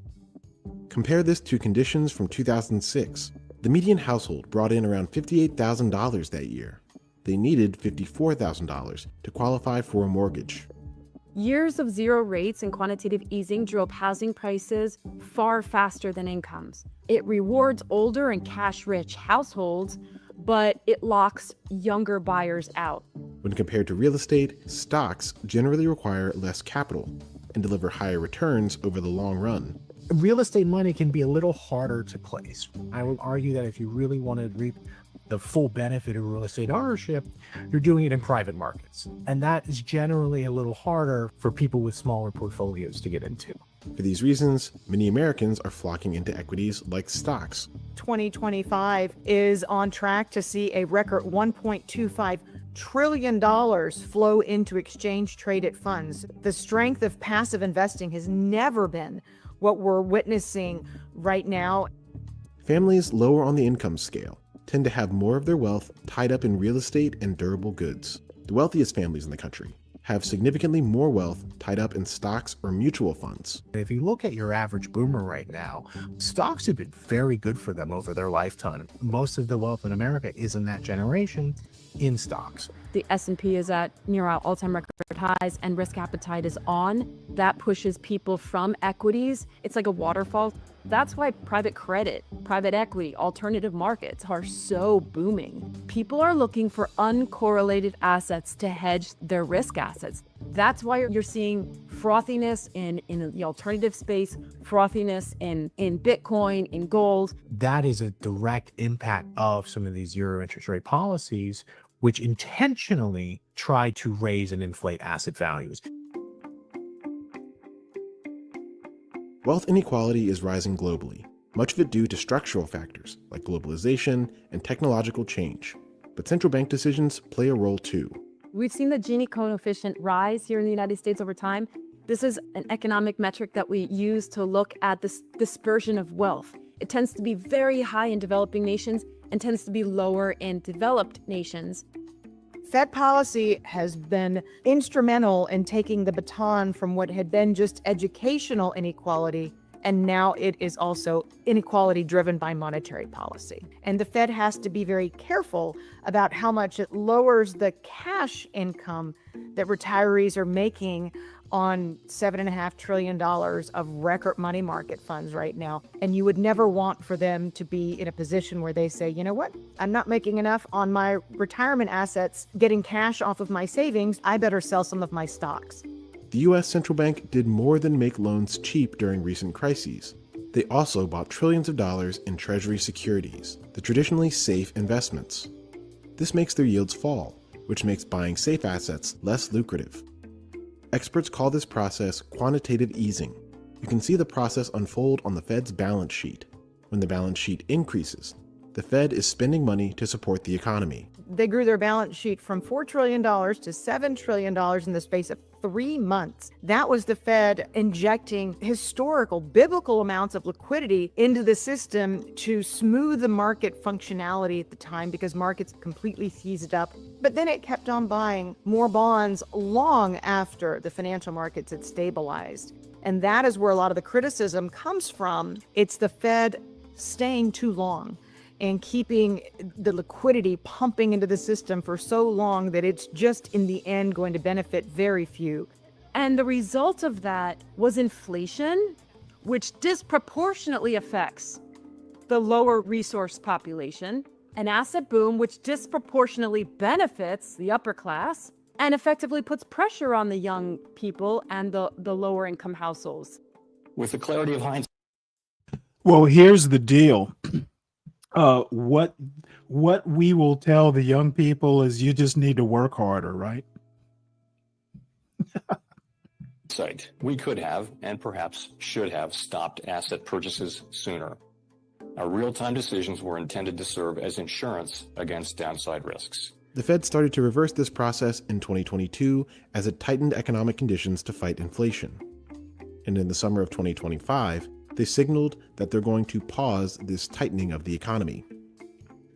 Compare this to conditions from 2006. The median household brought in around $58,000 that year. They needed $54,000 to qualify for a mortgage. Years of zero rates and quantitative easing drove housing prices far faster than incomes. It rewards older and cash-rich households, but it locks younger buyers out. When compared to real estate, stocks generally require less capital and deliver higher returns over the long run. Real estate money can be a little harder to place. I would argue that if you really want to reap the full benefit of real estate ownership, you're doing it in private markets. And that is generally a little harder for people with smaller portfolios to get into. For these reasons, many Americans are flocking into equities like stocks. 2025 is on track to see a record $1.25 trillion flow into exchange-traded funds. The strength of passive investing has never been what we're witnessing right now. Families lower on the income scale tend to have more of their wealth tied up in real estate and durable goods. The wealthiest families in the country have significantly more wealth tied up in stocks or mutual funds. If you look at your average boomer right now, stocks have been very good for them over their lifetime. Most of the wealth in America is in that generation in stocks. The S&P is at near all-time record highs and risk appetite is on. That pushes people from equities. It's like a waterfall. That's why private credit, private equity, alternative markets are so booming. People are looking for uncorrelated assets to hedge their risk assets. That's why you're seeing frothiness in the alternative space, frothiness in Bitcoin, in gold. That is a direct impact of some of these zero interest rate policies, which intentionally try to raise and inflate asset values. Wealth inequality is rising globally, much of it due to structural factors like globalization and technological change. But central bank decisions play a role too. We've seen the Gini coefficient rise here in the United States over time. This is an economic metric that we use to look at this dispersion of wealth. It tends to be very high in developing nations and tends to be lower in developed nations. Fed policy has been instrumental in taking the baton from what had been just educational inequality, and now it is also inequality driven by monetary policy. And the Fed has to be very careful about how much it lowers the cash income that retirees are making on $7.5 trillion of record money market funds right now. And you would never want for them to be in a position where they say, you know what, I'm not making enough on my retirement assets, getting cash off of my savings, I better sell some of my stocks. The US Central Bank did more than make loans cheap during recent crises. They also bought trillions of dollars in Treasury securities, the traditionally safe investments. This makes their yields fall, which makes buying safe assets less lucrative. Experts call this process quantitative easing. You can see the process unfold on the Fed's balance sheet. When the balance sheet increases, the Fed is spending money to support the economy. They grew their balance sheet from $4 trillion to $7 trillion in the space of 3 months. That was the Fed injecting historical, biblical amounts of liquidity into the system to smooth the market functionality at the time because markets completely seized up. But then it kept on buying more bonds long after the financial markets had stabilized. And that is where a lot of the criticism comes from. It's the Fed staying too long. and keeping the liquidity pumping into the system for so long that it's just in the end going to benefit very few. And the result of that was inflation, which disproportionately affects the lower resource population, an asset boom, which disproportionately benefits the upper class and effectively puts pressure on the young people and the lower income households. With the clarity of hindsight. Well, here's the deal. What we will tell the young people is you just need to work harder, right? We could have, and perhaps should have, stopped asset purchases sooner. Our real-time decisions were intended to serve as insurance against downside risks. The Fed started to reverse this process in 2022 as it tightened economic conditions to fight inflation. And in the summer of 2025, they signaled that they're going to pause this tightening of the economy.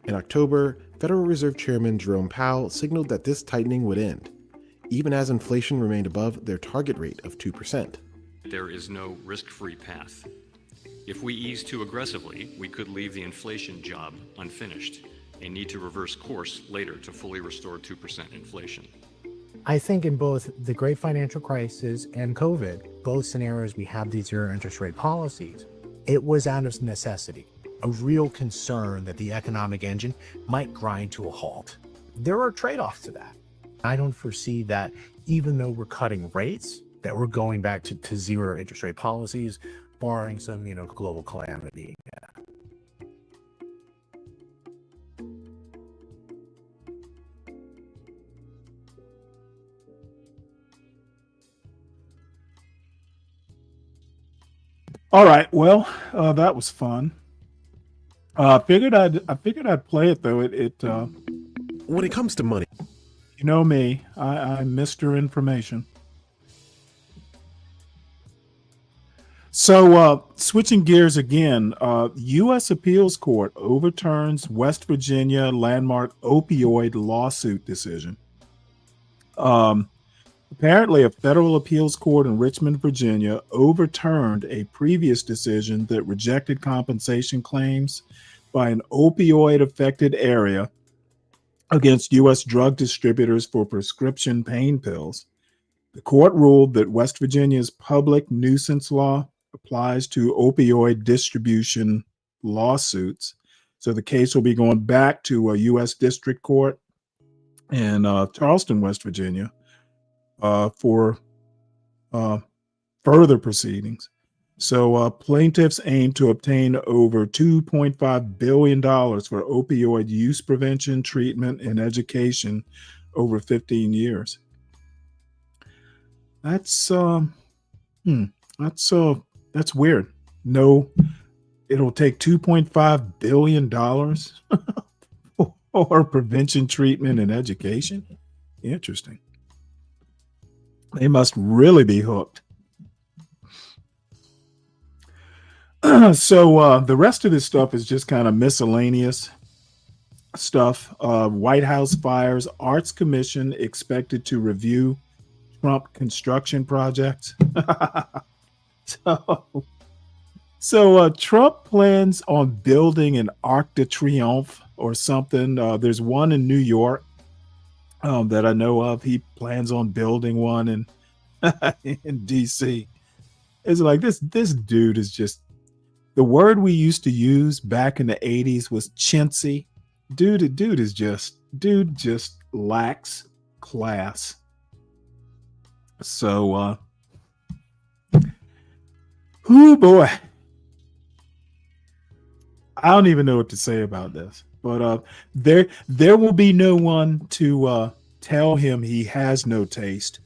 In October, Federal Reserve Chairman Jerome Powell signaled that this tightening would end, even as inflation remained above their target rate of 2%. There is no risk-free path. If we ease too aggressively, we could leave the inflation job unfinished and need to reverse course later to fully restore 2% inflation. I think in both the great financial crisis and COVID, both scenarios we have these zero interest rate policies, it was out of necessity, a real concern that the economic engine might grind to a halt. There are trade-offs to that. I don't foresee that even though we're cutting rates, that we're going back to zero interest rate policies, barring some, global calamity. All right. Well, that was fun. I figured I'd play it though. When it comes to money, you know me, I'm Mr. Information. So, switching gears again, U.S. Appeals Court overturns West Virginia landmark opioid lawsuit decision. Apparently, a federal appeals court in Richmond, Virginia, overturned a previous decision that rejected compensation claims by an opioid-affected area against U.S. drug distributors for prescription pain pills. The court ruled that West Virginia's public nuisance law applies to opioid distribution lawsuits. So the case will be going back to a U.S. District Court in Charleston, West Virginia, for further proceedings. So plaintiffs aim to obtain over $2.5 billion for opioid use prevention, treatment, and education over 15 years. That's weird. No, it'll take $2.5 billion for prevention, treatment, and education. Interesting. They must really be hooked. So the rest of this stuff is just kind of miscellaneous stuff. White House fires Arts Commission expected to review Trump construction projects. So Trump plans on building an Arc de Triomphe or something. There's one in New York that I know of. He plans on building one in DC. It's like this dude is just, the word we used to use back in the 80s was chintzy. Dude just lacks class. So oh boy. I don't even know what to say about this. But there will be no one to tell him he has no taste.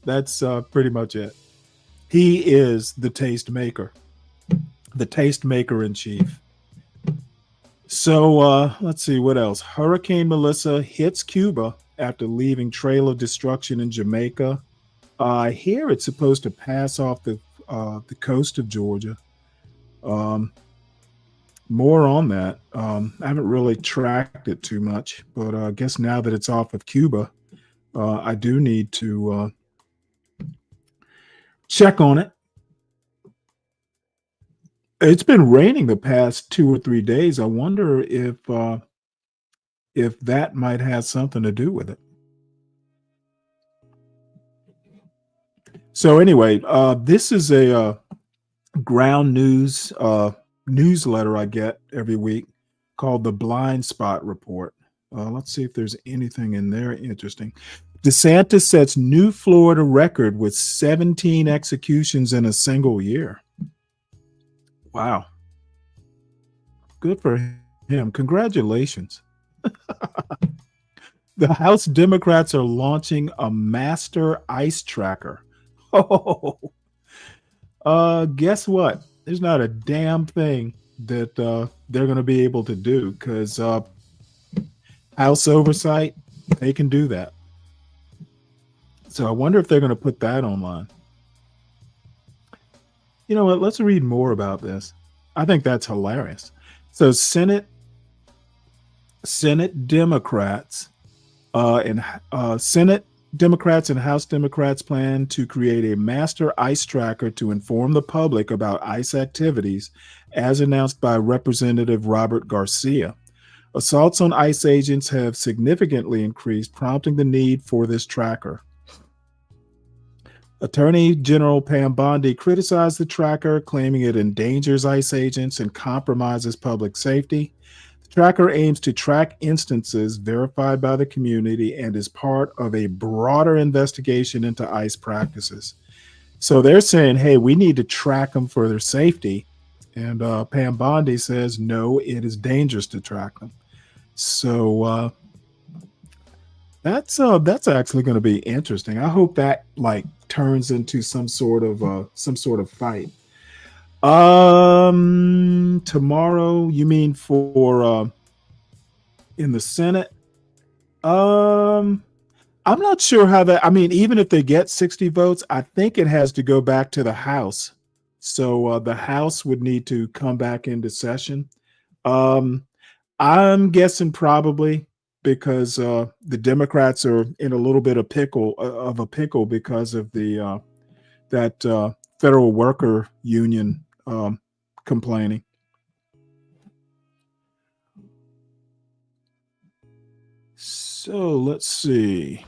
That's pretty much it. He is the taste maker in chief. So let's see what else. Hurricane Melissa hits Cuba after leaving trail of destruction in Jamaica. I hear it's supposed to pass off the coast of Georgia. More on that. I haven't really tracked it too much, but I guess now that it's off of Cuba, I do need to check on it. It's been raining the past 2 or 3 days. I wonder if that might have something to do with it. So anyway, this is a ground news newsletter I get every week called the Blind Spot Report. Let's see if there's anything in there interesting. DeSantis sets new Florida record with 17 executions in a single year. Wow. Good for him. Congratulations. The House Democrats are launching a master ICE tracker. Oh, guess what? There's not a damn thing that they're going to be able to do because House oversight, they can do that. So I wonder if they're going to put that online. You know what? Let's read more about this. I think that's hilarious. So Senate Democrats Senate Democrats and House Democrats plan to create a master ICE tracker to inform the public about ICE activities, as announced by Representative Robert Garcia. Assaults on ICE agents have significantly increased, prompting the need for this tracker. Attorney General Pam Bondi criticized the tracker, claiming it endangers ICE agents and compromises public safety. The tracker aims to track instances verified by the community and is part of a broader investigation into ICE practices. So they're saying, hey, we need to track them for their safety. And Pam Bondi says, no, it is dangerous to track them. So that's actually going to be interesting. I hope that turns into some sort of fight. Tomorrow, you mean for in the Senate? I'm not sure how that. I mean, even if they get 60 votes, I think it has to go back to the House. So the House would need to come back into session. I'm guessing probably because the Democrats are in a little bit of a pickle because of the that federal worker union complaining. So let's see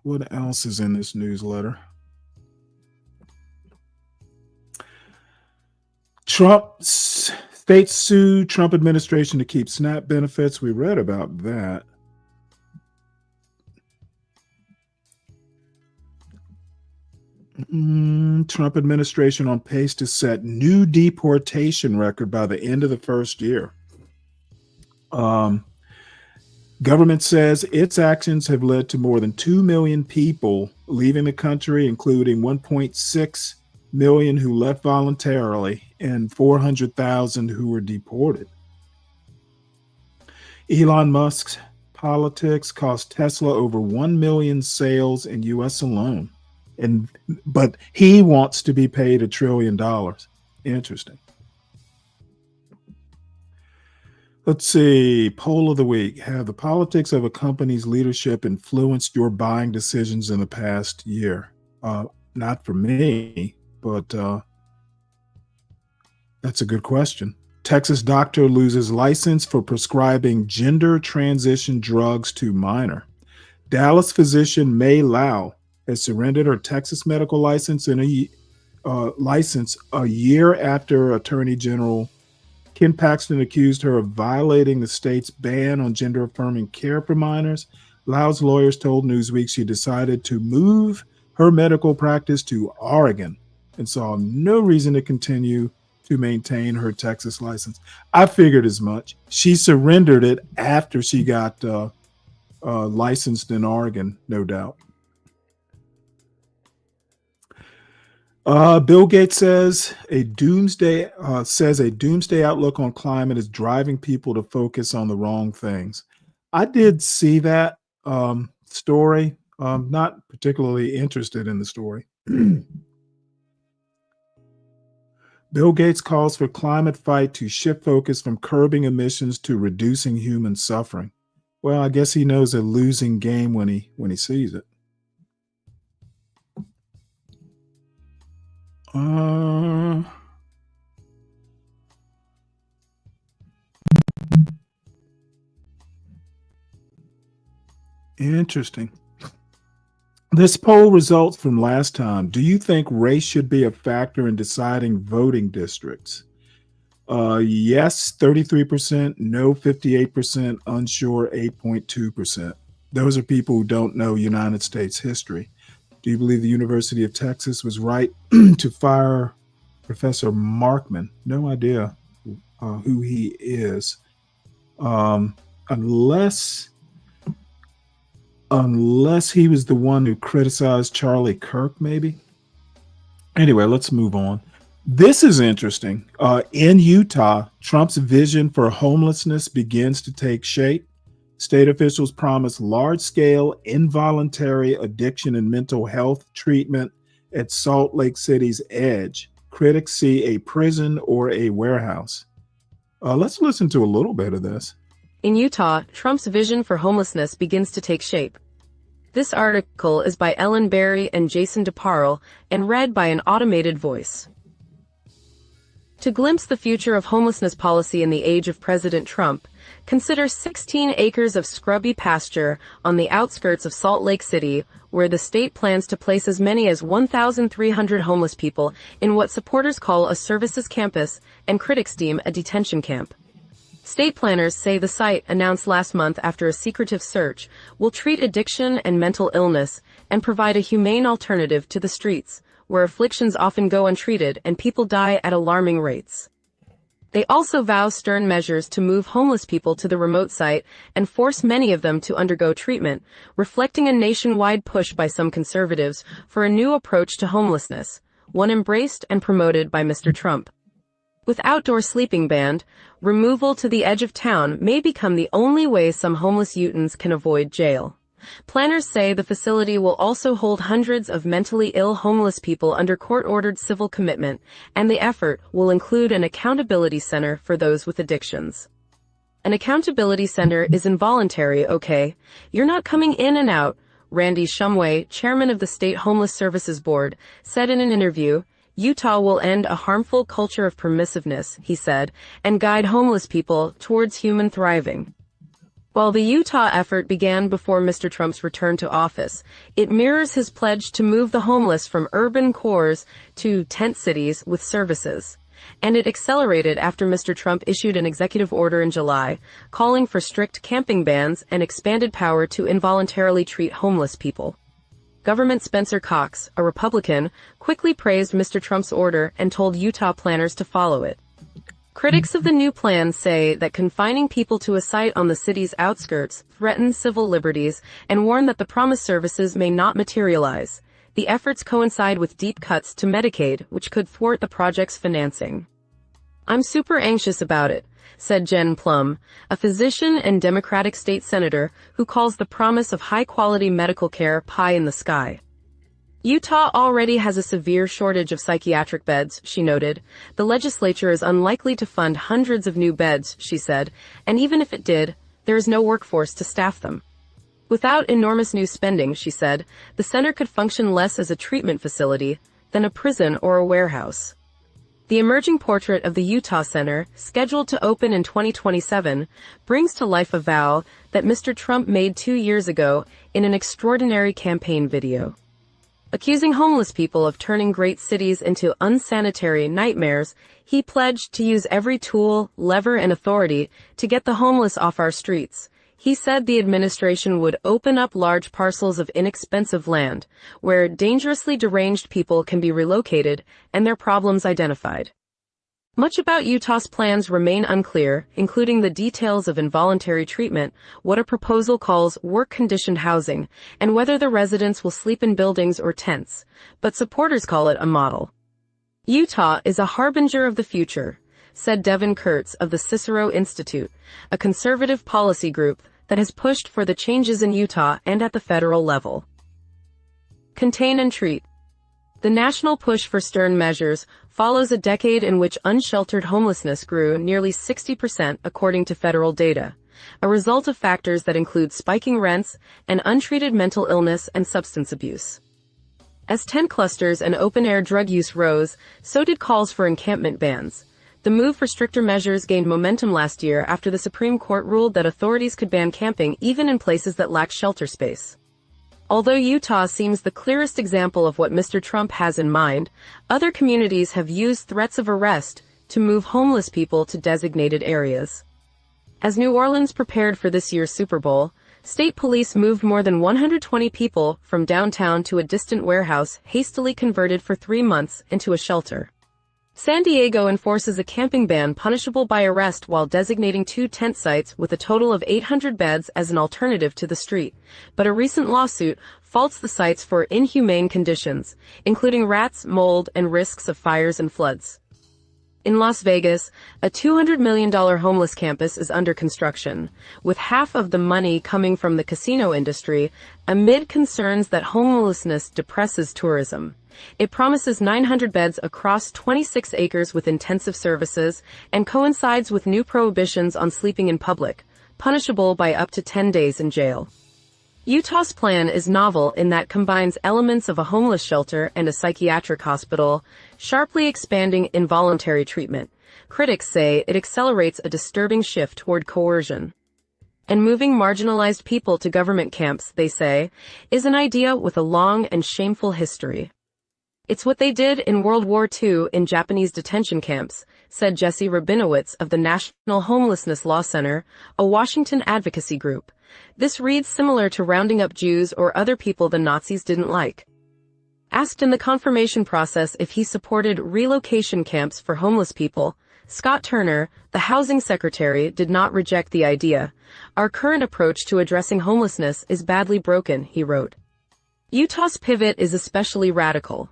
what else is in this newsletter. States sue Trump administration to keep SNAP benefits. We read about that. Trump administration on pace to set new deportation record by the end of the first year. Government says its actions have led to more than 2 million people leaving the country, including 1.6 million who left voluntarily and 400,000 who were deported. Elon Musk's politics cost Tesla over 1 million sales in U.S. alone. But he wants to be paid $1 trillion. Interesting. Let's see. Poll of the week. Have the politics of a company's leadership influenced your buying decisions in the past year? Not for me, but that's a good question. Texas doctor loses license for prescribing gender transition drugs to minor. Dallas physician May Lau has surrendered her Texas medical license a year after Attorney General Ken Paxton accused her of violating the state's ban on gender-affirming care for minors. Lau's lawyers told Newsweek she decided to move her medical practice to Oregon and saw no reason to continue to maintain her Texas license. I figured as much. She surrendered it after she got licensed in Oregon, no doubt. Bill Gates says a doomsday outlook on climate is driving people to focus on the wrong things. I did see that story. Not particularly interested in the story. Bill Gates calls for climate fight to shift focus from curbing emissions to reducing human suffering. Well, I guess he knows a losing game when he sees it. Interesting. This poll results from last time. Do you think race should be a factor in deciding voting districts? Yes, 33%, no, 58%, unsure, 8.2%. Those are people who don't know United States history. Do you believe the University of Texas was right to fire Professor Markman? No idea who he is. Unless he was the one who criticized Charlie Kirk, maybe. Anyway, let's move on. This is interesting. In Utah, Trump's vision for homelessness begins to take shape. State officials promise large-scale involuntary addiction and mental health treatment at Salt Lake City's edge. Critics see a prison or a warehouse. Let's listen to a little bit of this. In Utah, Trump's vision for homelessness begins to take shape. This article is by Ellen Berry and Jason DeParle and read by an automated voice. To glimpse the future of homelessness policy in the age of President Trump, consider 16 acres of scrubby pasture on the outskirts of Salt Lake City, where the state plans to place as many as 1,300 homeless people in what supporters call a services campus and critics deem a detention camp. State planners say the site, announced last month after a secretive search, will treat addiction and mental illness and provide a humane alternative to the streets, where afflictions often go untreated and people die at alarming rates. They also vow stern measures to move homeless people to the remote site and force many of them to undergo treatment, reflecting a nationwide push by some conservatives for a new approach to homelessness, one embraced and promoted by Mr. Trump. With outdoor sleeping ban, removal to the edge of town may become the only way some homeless Utahns can avoid jail. Planners say the facility will also hold hundreds of mentally ill homeless people under court-ordered civil commitment, and the effort will include an accountability center for those with addictions. An accountability center is involuntary, okay? You're not coming in and out, Randy Shumway, chairman of the State Homeless Services Board, said in an interview. Utah will end a harmful culture of permissiveness, he said, and guide homeless people towards human thriving. While the Utah effort began before Mr. Trump's return to office, it mirrors his pledge to move the homeless from urban cores to tent cities with services. And it accelerated after Mr. Trump issued an executive order in July, calling for strict camping bans and expanded power to involuntarily treat homeless people. Government Spencer Cox, a Republican, quickly praised Mr. Trump's order and told Utah planners to follow it. Critics of the new plan say that confining people to a site on the city's outskirts threatens civil liberties and warn that the promised services may not materialize. The efforts coincide with deep cuts to Medicaid, which could thwart the project's financing. "I'm super anxious about it," said Jen Plum, a physician and Democratic state senator who calls the promise of high-quality medical care pie in the sky. Utah already has a severe shortage of psychiatric beds, she noted. The legislature is unlikely to fund hundreds of new beds, she said, and even if it did, there is no workforce to staff them. Without enormous new spending, she said, the center could function less as a treatment facility than a prison or a warehouse. The emerging portrait of the Utah Center, scheduled to open in 2027, brings to life a vow that Mr. Trump made 2 years ago in an extraordinary campaign video. Accusing homeless people of turning great cities into unsanitary nightmares, he pledged to use every tool, lever, and authority to get the homeless off our streets. He said the administration would open up large parcels of inexpensive land, where dangerously deranged people can be relocated and their problems identified. Much about Utah's plans remain unclear, including the details of involuntary treatment, what a proposal calls work-conditioned housing, and whether the residents will sleep in buildings or tents, but supporters call it a model. Utah is a harbinger of the future, said Devin Kurtz of the Cicero Institute, a conservative policy group that has pushed for the changes in Utah and at the federal level. Contain and treat. The national push for stern measures follows a decade in which unsheltered homelessness grew nearly 60% according to federal data, a result of factors that include spiking rents and untreated mental illness and substance abuse. As tent clusters and open-air drug use rose, so did calls for encampment bans. The move for stricter measures gained momentum last year after the Supreme Court ruled that authorities could ban camping even in places that lack shelter space. Although Utah seems the clearest example of what Mr. Trump has in mind, other communities have used threats of arrest to move homeless people to designated areas. As New Orleans prepared for this year's Super Bowl, state police moved more than 120 people from downtown to a distant warehouse hastily converted for 3 months into a shelter. San Diego enforces a camping ban punishable by arrest while designating 2 tent sites with a total of 800 beds as an alternative to the street, but a recent lawsuit faults the sites for inhumane conditions, including rats, mold, and risks of fires and floods. In Las Vegas, a $200 million homeless campus is under construction, with half of the money coming from the casino industry, amid concerns that homelessness depresses tourism. It promises 900 beds across 26 acres with intensive services and coincides with new prohibitions on sleeping in public, punishable by up to 10 days in jail. Utah's plan is novel in that combines elements of a homeless shelter and a psychiatric hospital, sharply expanding involuntary treatment. Critics say it accelerates a disturbing shift toward coercion. And moving marginalized people to government camps, they say, is an idea with a long and shameful history. It's what they did in World War II in Japanese detention camps, said Jesse Rabinowitz of the National Homelessness Law Center, a Washington advocacy group. This reads similar to rounding up Jews or other people the Nazis didn't like. Asked in the confirmation process if he supported relocation camps for homeless people, Scott Turner, the housing secretary, did not reject the idea. Our current approach to addressing homelessness is badly broken, he wrote. Utah's pivot is especially radical.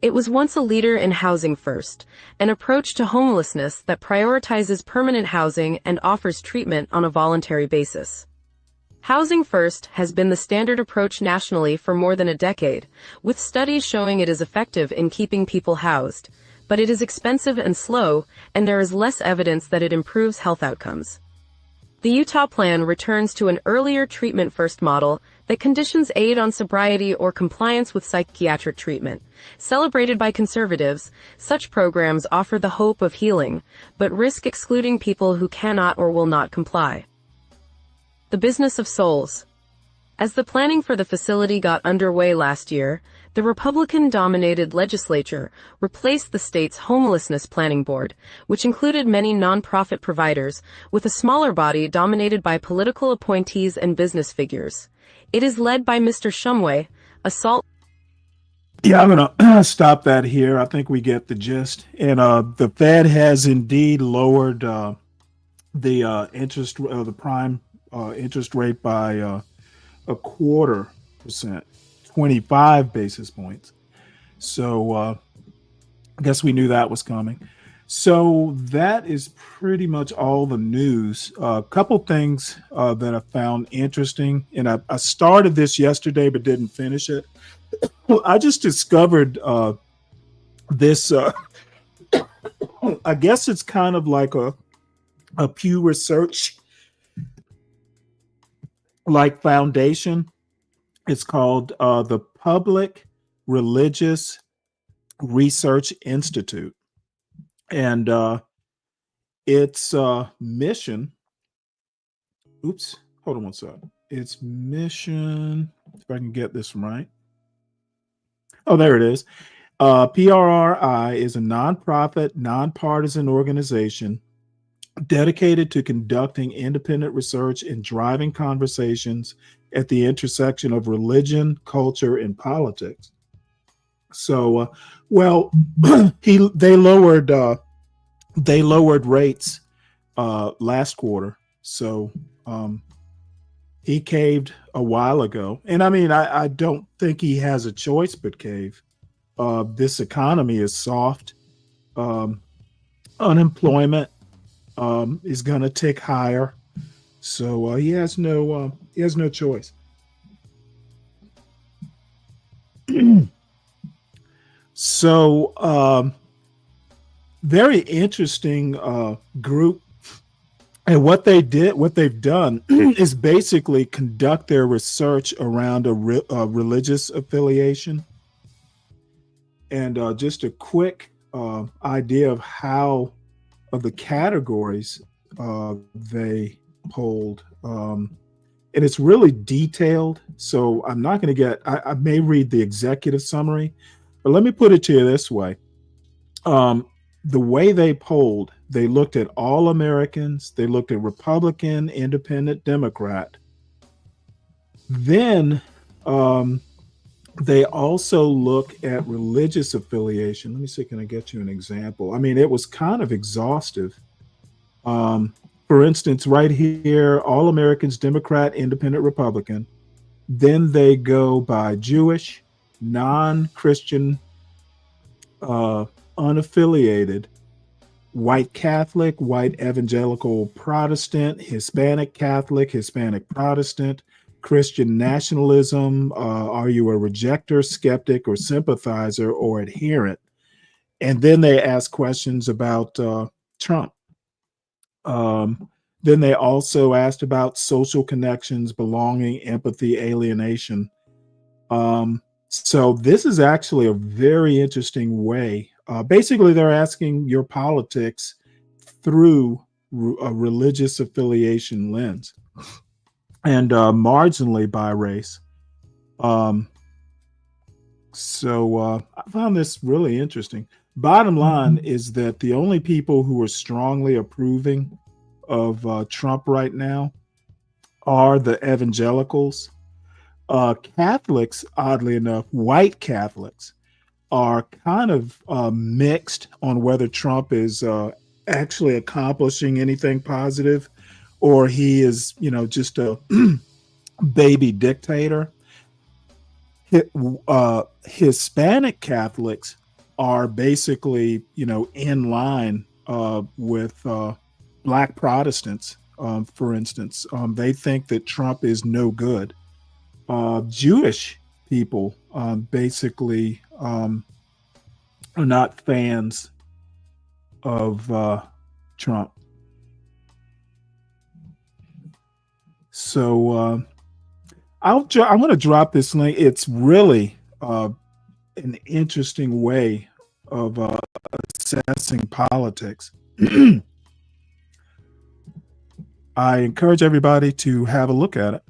It was once a leader in housing first, an approach to homelessness that prioritizes permanent housing and offers treatment on a voluntary basis. Housing first has been the standard approach nationally for more than a decade, with studies showing it is effective in keeping people housed, but it is expensive and slow, and there is less evidence that it improves health outcomes. The Utah plan returns to an earlier treatment-first model that conditions aid on sobriety or compliance with psychiatric treatment. Celebrated by conservatives, such programs offer the hope of healing, but risk excluding people who cannot or will not comply. The business of souls. As the planning for the facility got underway last year, the Republican-dominated legislature replaced the state's homelessness planning board, which included many nonprofit providers, with a smaller body dominated by political appointees and business figures. It is led by Mr. Shumway, a salt. Yeah, I'm gonna stop that here. I think we get the gist. And the Fed has indeed lowered the interest, the prime interest rate by 0.25%. 25 basis points. So I guess we knew that was coming. So that is pretty much all the news. A couple things that I found interesting, and I started this yesterday but didn't finish it. I just discovered this. I guess it's kind of like a Pew Research like foundation. It's called the Public Religious Research Institute. And its mission, oops, hold on one second. Its mission, if I can get this right. Oh, there it is. PRRI is a nonprofit, nonpartisan organization dedicated to conducting independent research and driving conversations at the intersection of religion, culture, and politics. So, well, they lowered rates last quarter. So he caved a while ago, and I mean, I don't think he has a choice but cave. This economy is soft. Unemployment is going to tick higher. So he has no choice. So very interesting group, and what they've done is basically conduct their research around a religious affiliation. And just a quick idea of how of the categories they polled. And it's really detailed. So I'm not going to I may read the executive summary, but let me put it to you this way. The way they polled, they looked at all Americans, they looked at Republican, Independent, Democrat. Then they also look at religious affiliation. Let me see, can I get you an example? I mean, it was kind of exhaustive. For instance, right here, all Americans, Democrat, Independent, Republican. Then they go by Jewish, non-Christian, unaffiliated, white Catholic, white evangelical Protestant, Hispanic Catholic, Hispanic Protestant, Christian nationalism. Are you a rejecter, skeptic, or sympathizer or adherent? And then they ask questions about Trump. Then they also asked about social connections, belonging, empathy, alienation. So this is actually a very interesting way. Basically, they're asking your politics through a religious affiliation lens and marginally by race. So I found this really interesting. Bottom line is that the only people who are strongly approving of Trump right now are the evangelicals. Catholics, oddly enough, white Catholics, are kind of mixed on whether Trump is actually accomplishing anything positive or he is, just a baby dictator. Hispanic Catholics are basically, in line with Black Protestants, for instance. They think that Trump is no good. Jewish people basically are not fans of Trump. So I'm going to drop this link. It's really an interesting way of assessing politics. I encourage everybody to have a look at it.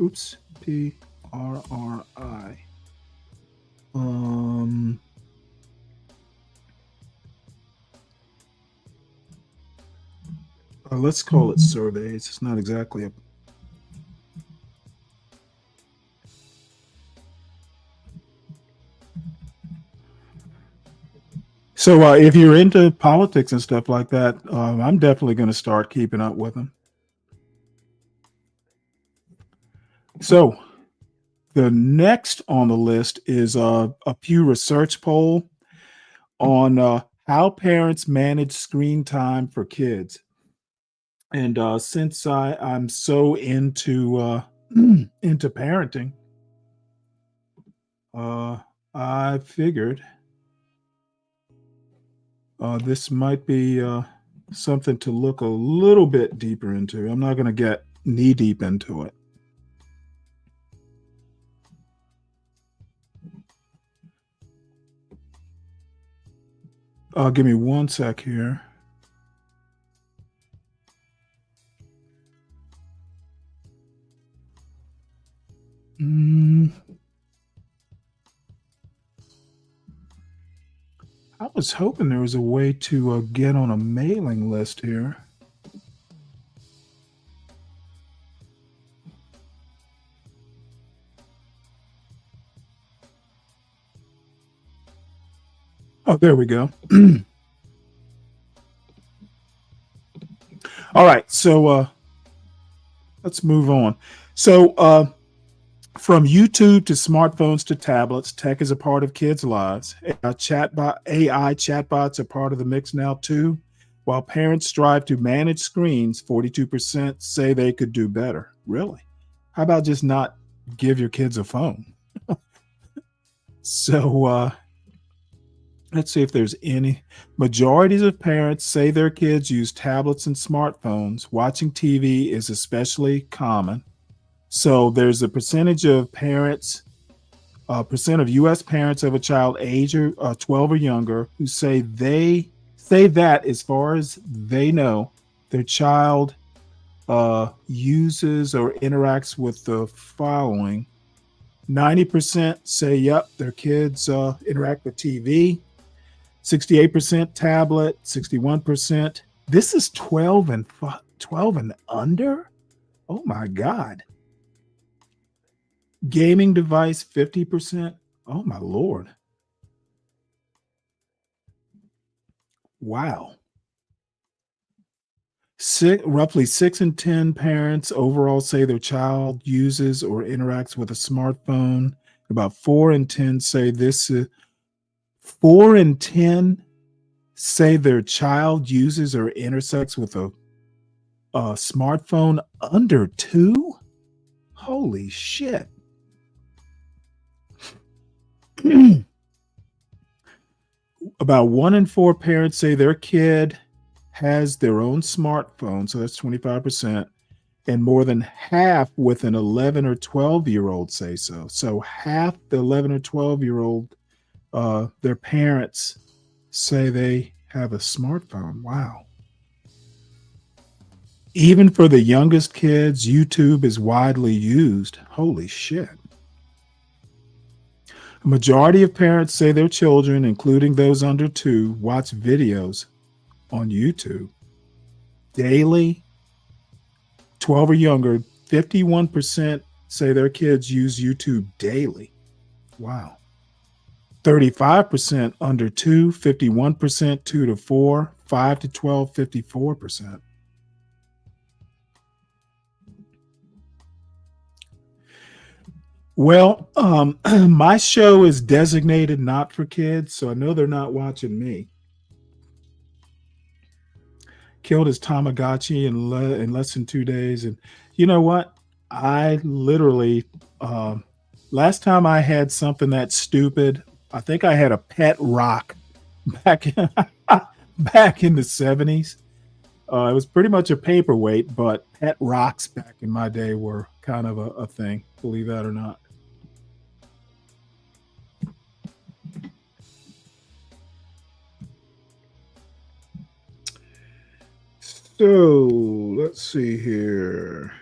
Oops, PRRI. Let's call it surveys. It's not exactly a. So if you're into politics and stuff like that, I'm definitely going to start keeping up with them. So the next on the list is a Pew Research poll on how parents manage screen time for kids. And since I'm so into into parenting, I figured this might be something to look a little bit deeper into. I'm not going to get knee deep into it. Give me one sec here. I was hoping there was a way to get on a mailing list here. Oh, there we go. All right, so let's move on. So from YouTube to smartphones to tablets, tech is a part of kids' lives. AI chatbots are part of the mix now too. While parents strive to manage screens, 42% say they could do better. Really? How about just not give your kids a phone? So let's see if there's any. Majorities of parents say their kids use tablets and smartphones. Watching TV is especially common. So there's a percentage of parents percent of U.S. parents of a child age 12 or younger who say that, as far as they know, their child uses or interacts with the following. 90% say, yep, their kids interact with TV. 68% tablet. 61%. This is 12 and under? Oh my God. Gaming device, 50%. Oh my Lord. Wow. Roughly 6 in 10 parents overall say their child uses or interacts with a smartphone. About 4 in 10 say 4 in 10 say their child uses or intersects with a smartphone. Under 2? Holy shit. About 1 in 4 parents say their kid has their own smartphone, so that's 25%, and more than half with an 11 or 12-year-old say so. So half the 11 or 12-year-old, their parents say they have a smartphone. Wow. Even for the youngest kids, YouTube is widely used. Holy shit. A majority of parents say their children, including those under 2, watch videos on YouTube daily. 12 or younger, 51% say their kids use YouTube daily. Wow. 35% under 2, 51% 2 to 4, 5 to 12, 54%. Well, my show is designated not for kids, so I know they're not watching me. Killed his Tamagotchi in less than 2 days. And you know what? I literally, last time I had something that stupid, I think I had a pet rock back in, back in the 70s. It was pretty much a paperweight, but pet rocks back in my day were kind of a thing, believe that or not. So let's see here.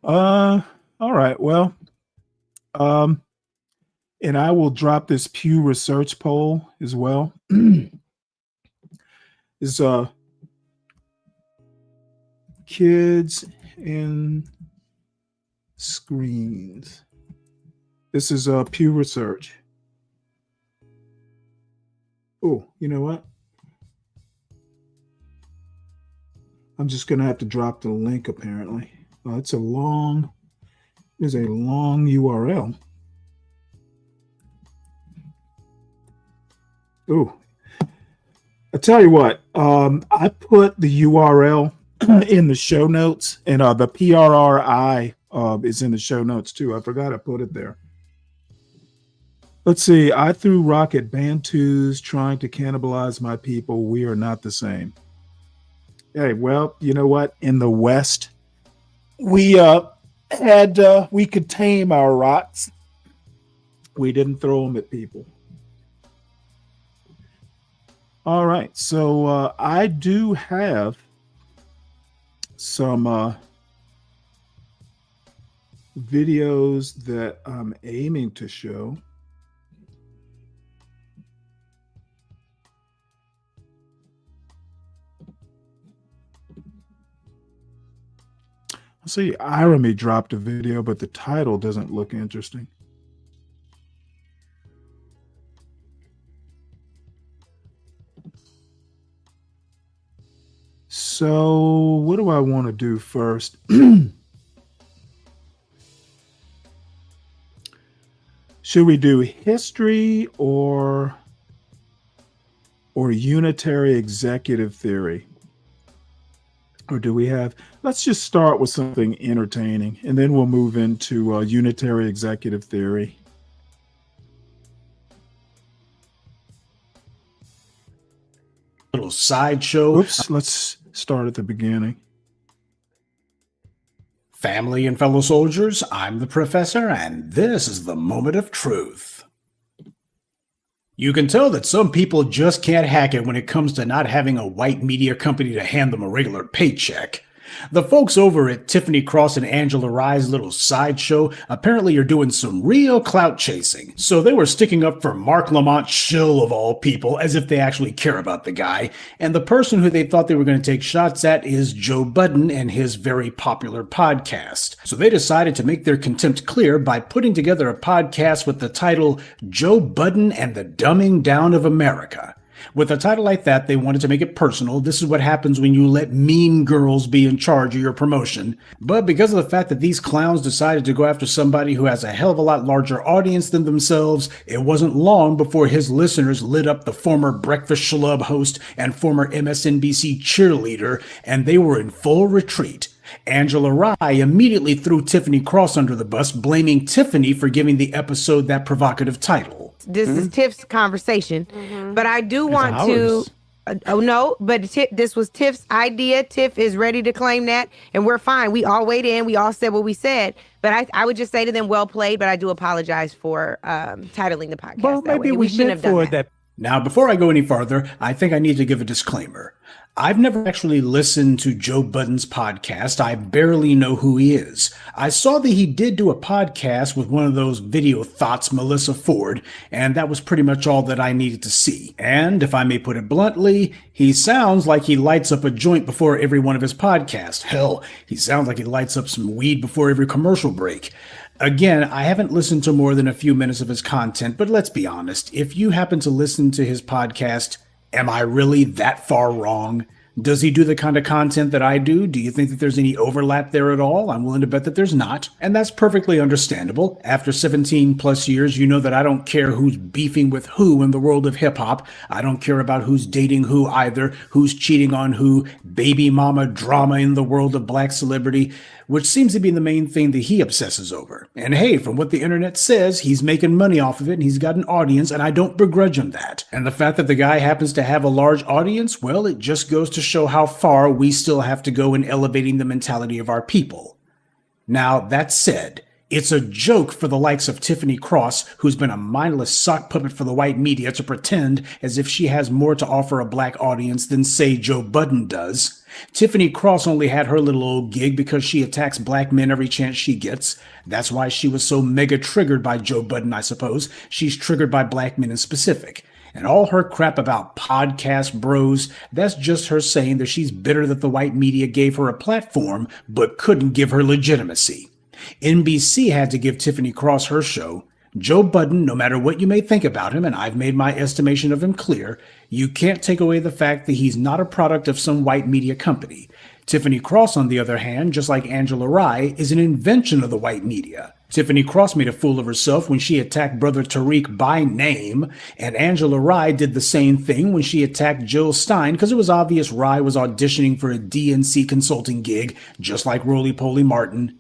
All right. Well, and I will drop this Pew Research poll as well. Is kids and screens. This is Pew Research. Oh, you know what? I'm just going to have to drop the link apparently. There's a long URL. Oh, I tell you what, I put the URL in the show notes, and the PRRI is in the show notes too. I forgot I put it there. Let's see. I threw rock at Bantus trying to cannibalize my people. We are not the same. Hey, well, you know what? In the West, we could tame our rocks. We didn't throw them at people. All right. So I do have some videos that I'm aiming to show. See, Irony dropped a video, but the title doesn't look interesting. So what do I want to do first? Should we do history or unitary executive theory? Or do we have, let's just start with something entertaining, and then we'll move into unitary executive theory. Little sideshow. Oops, let's start at the beginning. Family and fellow soldiers, I'm the professor, and this is the moment of truth. You can tell that some people just can't hack it when it comes to not having a white media company to hand them a regular paycheck. The folks over at Tiffany Cross and Angela Rye's little sideshow apparently are doing some real clout chasing, so they were sticking up for Mark Lamont Schill of all people, as if they actually care about the guy, and the person who they thought they were going to take shots at is Joe Budden and his very popular podcast. So they decided to make their contempt clear by putting together a podcast with the title Joe Budden and the Dumbing Down of America. With a title like that, they wanted to make it personal. This is what happens when you let meme girls be in charge of your promotion. But because of the fact that these clowns decided to go after somebody who has a hell of a lot larger audience than themselves, it wasn't long before his listeners lit up the former Breakfast Schlub host and former MSNBC cheerleader, and they were in full retreat. Angela Rye immediately threw Tiffany Cross under the bus, blaming Tiffany for giving the episode that provocative title. This is Tiff's conversation, but I do want to. Oh no, but this was Tiff's idea. Tiff is ready to claim that, and we're fine. We all weighed in. We all said what we said. But I would just say to them, well played. But I do apologize for titling the podcast. Well, that maybe way. we shouldn't have done that. Now, before I go any farther, I think I need to give a disclaimer. I've never actually listened to Joe Budden's podcast. I barely know who he is. I saw that he did do a podcast with one of those video thoughts, Melissa Ford, and that was pretty much all that I needed to see. And if I may put it bluntly, he sounds like he lights up a joint before every one of his podcasts. Hell, he sounds like he lights up some weed before every commercial break. Again, I haven't listened to more than a few minutes of his content, but let's be honest. If you happen to listen to his podcast, am I really that far wrong? Does he do the kind of content that I do? Do you think that there's any overlap there at all? I'm willing to bet that there's not. And that's perfectly understandable. After 17 plus years, you know that I don't care who's beefing with who in the world of hip hop. I don't care about who's dating who either, who's cheating on who, baby mama drama in the world of black celebrity, which seems to be the main thing that he obsesses over. And hey, from what the internet says, he's making money off of it and he's got an audience, and I don't begrudge him that. And the fact that the guy happens to have a large audience, well, it just goes to show how far we still have to go in elevating the mentality of our people. Now, that said, it's a joke for the likes of Tiffany Cross, who's been a mindless sock puppet for the white media, to pretend as if she has more to offer a black audience than, say, Joe Budden does. Tiffany Cross only had her little old gig because she attacks black men every chance she gets. That's why she was so mega triggered by Joe Budden, I suppose. She's triggered by black men in specific. And all her crap about podcast bros, that's just her saying that she's bitter that the white media gave her a platform but couldn't give her legitimacy. NBC had to give Tiffany Cross her show. Joe Budden, no matter what you may think about him, and I've made my estimation of him clear, you can't take away the fact that he's not a product of some white media company. Tiffany Cross, on the other hand, just like Angela Rye, is an invention of the white media. Tiffany Cross made a fool of herself when she attacked Brother Tariq by name, and Angela Rye did the same thing when she attacked Jill Stein because it was obvious Rye was auditioning for a DNC consulting gig, just like Roly-Poly Martin.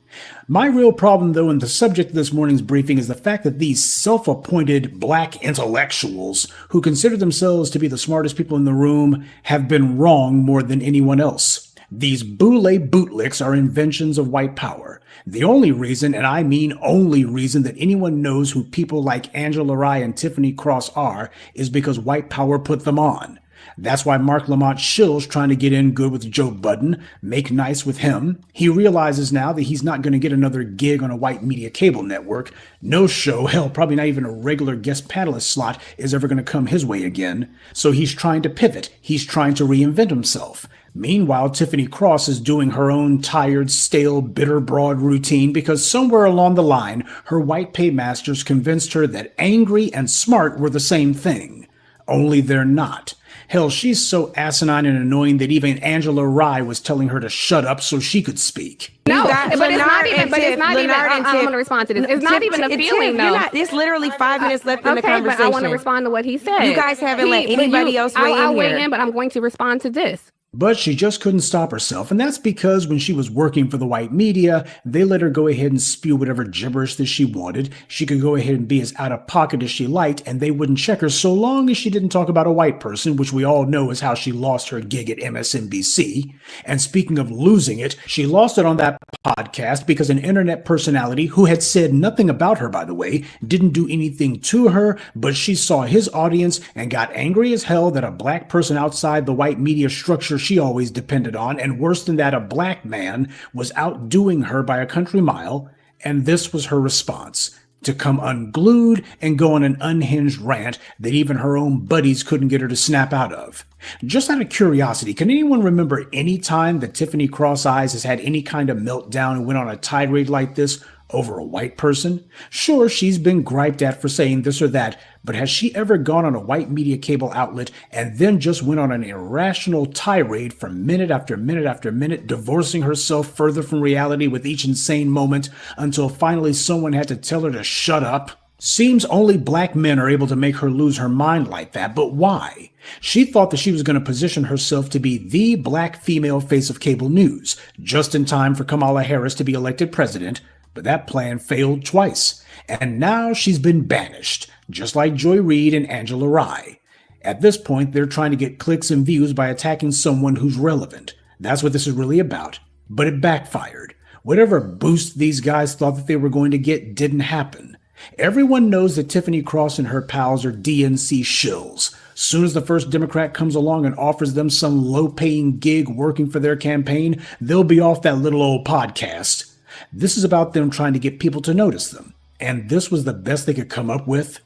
My real problem, though, in the subject of this morning's briefing is the fact that these self-appointed black intellectuals who consider themselves to be the smartest people in the room have been wrong more than anyone else. These boule bootlicks are inventions of white power. The only reason, and I mean only reason, that anyone knows who people like Angela Rye and Tiffany Cross are is because white power put them on. That's why Mark Lamont Schill's trying to get in good with Joe Budden, make nice with him. He realizes now that he's not going to get another gig on a white media cable network. No show, hell, probably not even a regular guest panelist slot is ever going to come his way again. So he's trying to pivot. He's trying to reinvent himself. Meanwhile, Tiffany Cross is doing her own tired, stale, bitter, broad routine because somewhere along the line, her white paymasters convinced her that angry and smart were the same thing. Only they're not. Hell, she's so asinine and annoying that even Angela Rye was telling her to shut up so she could speak. No, but it's not even, I'm going to respond to this. It's not even a feeling, though. It's literally 5 minutes left in the conversation. Okay, but I want to respond to what he said. You guys haven't let anybody else weigh in here. I'll weigh in, but I'm going to respond to this. But she just couldn't stop herself, and that's because when she was working for the white media, they let her go ahead and spew whatever gibberish that she wanted. She could go ahead and be as out of pocket as she liked, and they wouldn't check her so long as she didn't talk about a white person, which we all know is how she lost her gig at MSNBC. And speaking of losing it, she lost it on that podcast because an internet personality who had said nothing about her, by the way, didn't do anything to her, but she saw his audience and got angry as hell that a black person outside the white media structure she always depended on, and worse than that, a black man, was outdoing her by a country mile, and this was her response: to come unglued and go on an unhinged rant that even her own buddies couldn't get her to snap out of. Just out of curiosity, can anyone remember any time that Tiffany Cross Eyes has had any kind of meltdown and went on a tirade like this over a white person? Sure, she's been griped at for saying this or that, but has she ever gone on a white media cable outlet and then just went on an irrational tirade for minute after minute after minute, divorcing herself further from reality with each insane moment until finally someone had to tell her to shut up? Seems only black men are able to make her lose her mind like that, but why? She thought that she was going to position herself to be the black female face of cable news, just in time for Kamala Harris to be elected president, but that plan failed twice, and now she's been banished, just like Joy Reid and Angela Rye. At this point, they're trying to get clicks and views by attacking someone who's relevant. That's what this is really about, but it backfired. Whatever boost these guys thought that they were going to get didn't happen. Everyone knows that Tiffany Cross and her pals are DNC shills. Soon as the first Democrat comes along and offers them some low-paying gig working for their campaign, they'll be off that little old podcast. This is about them trying to get people to notice them, and this was the best they could come up with.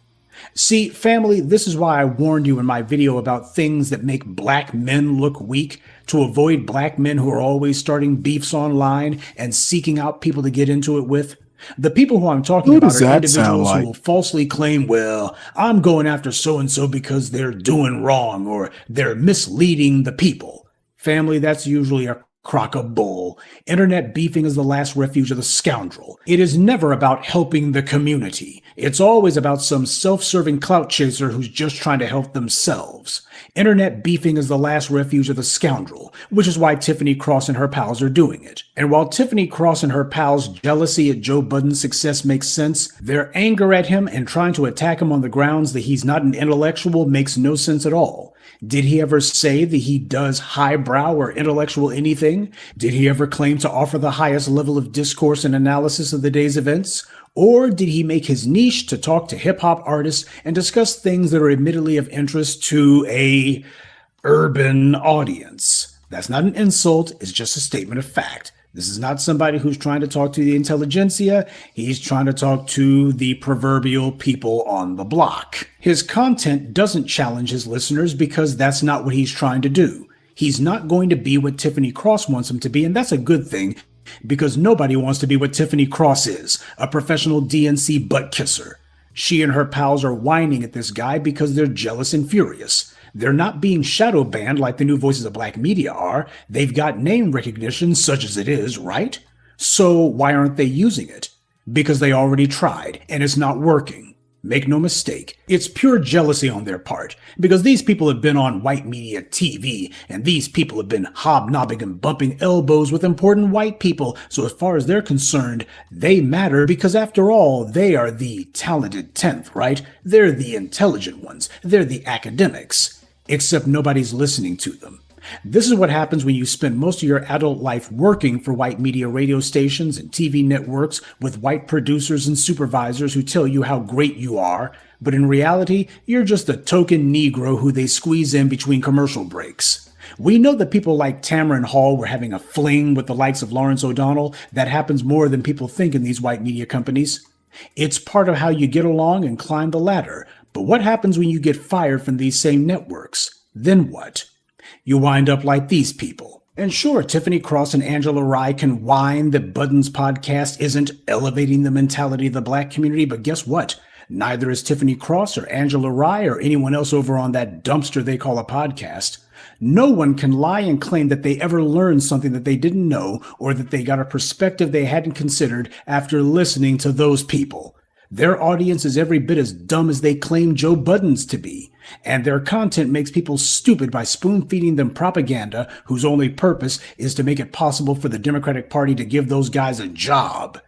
See, family, this is why I warned you in my video about things that make black men look weak, to avoid black men who are always starting beefs online and seeking out people to get into it with. The people who I'm talking about are individuals who will falsely claim, well, I'm going after so-and-so because they're doing wrong or they're misleading the people. Family, that's usually a crock of bull. Internet beefing is the last refuge of the scoundrel. It is never about helping the community. It's always about some self-serving clout chaser who's just trying to help themselves. Internet beefing is the last refuge of the scoundrel, which is why Tiffany Cross and her pals are doing it. And while Tiffany Cross and her pals' jealousy at Joe Budden's success makes sense, their anger at him and trying to attack him on the grounds that he's not an intellectual makes no sense at all. Did he ever say that he does highbrow or intellectual anything? Did he ever claim to offer the highest level of discourse and analysis of the day's events? Or did he make his niche to talk to hip-hop artists and discuss things that are admittedly of interest to a urban audience? That's not an insult, it's just a statement of fact. This is not somebody who's trying to talk to the intelligentsia. He's trying to talk to the proverbial people on the block. His content doesn't challenge his listeners because that's not what he's trying to do. He's not going to be what Tiffany Cross wants him to be, and that's a good thing because nobody wants to be what Tiffany Cross is, a professional DNC butt kisser. She and her pals are whining at this guy because they're jealous and furious. They're not being shadow banned like the new voices of black media are. They've got name recognition, such as it is, right? So why aren't they using it? Because they already tried, and it's not working. Make no mistake, it's pure jealousy on their part, because these people have been on white media TV, and these people have been hobnobbing and bumping elbows with important white people, so as far as they're concerned, they matter because after all, they are the talented 10th, right? They're the intelligent ones. They're the academics. Except nobody's listening to them. This is what happens when you spend most of your adult life working for white media radio stations and TV networks with white producers and supervisors who tell you how great you are, but in reality, you're just a token Negro who they squeeze in between commercial breaks. We know that people like Tamron Hall were having a fling with the likes of Lawrence O'Donnell. That happens more than people think in these white media companies. It's part of how you get along and climb the ladder. But what happens when you get fired from these same networks? Then what? You wind up like these people. And sure, Tiffany Cross and Angela Rye can whine that Budden's podcast isn't elevating the mentality of the black community, but guess what? Neither is Tiffany Cross or Angela Rye or anyone else over on that dumpster they call a podcast. No one can lie and claim that they ever learned something that they didn't know or that they got a perspective they hadn't considered after listening to those people. Their audience is every bit as dumb as they claim Joe Budden's to be, and their content makes people stupid by spoon-feeding them propaganda whose only purpose is to make it possible for the Democratic Party to give those guys a job.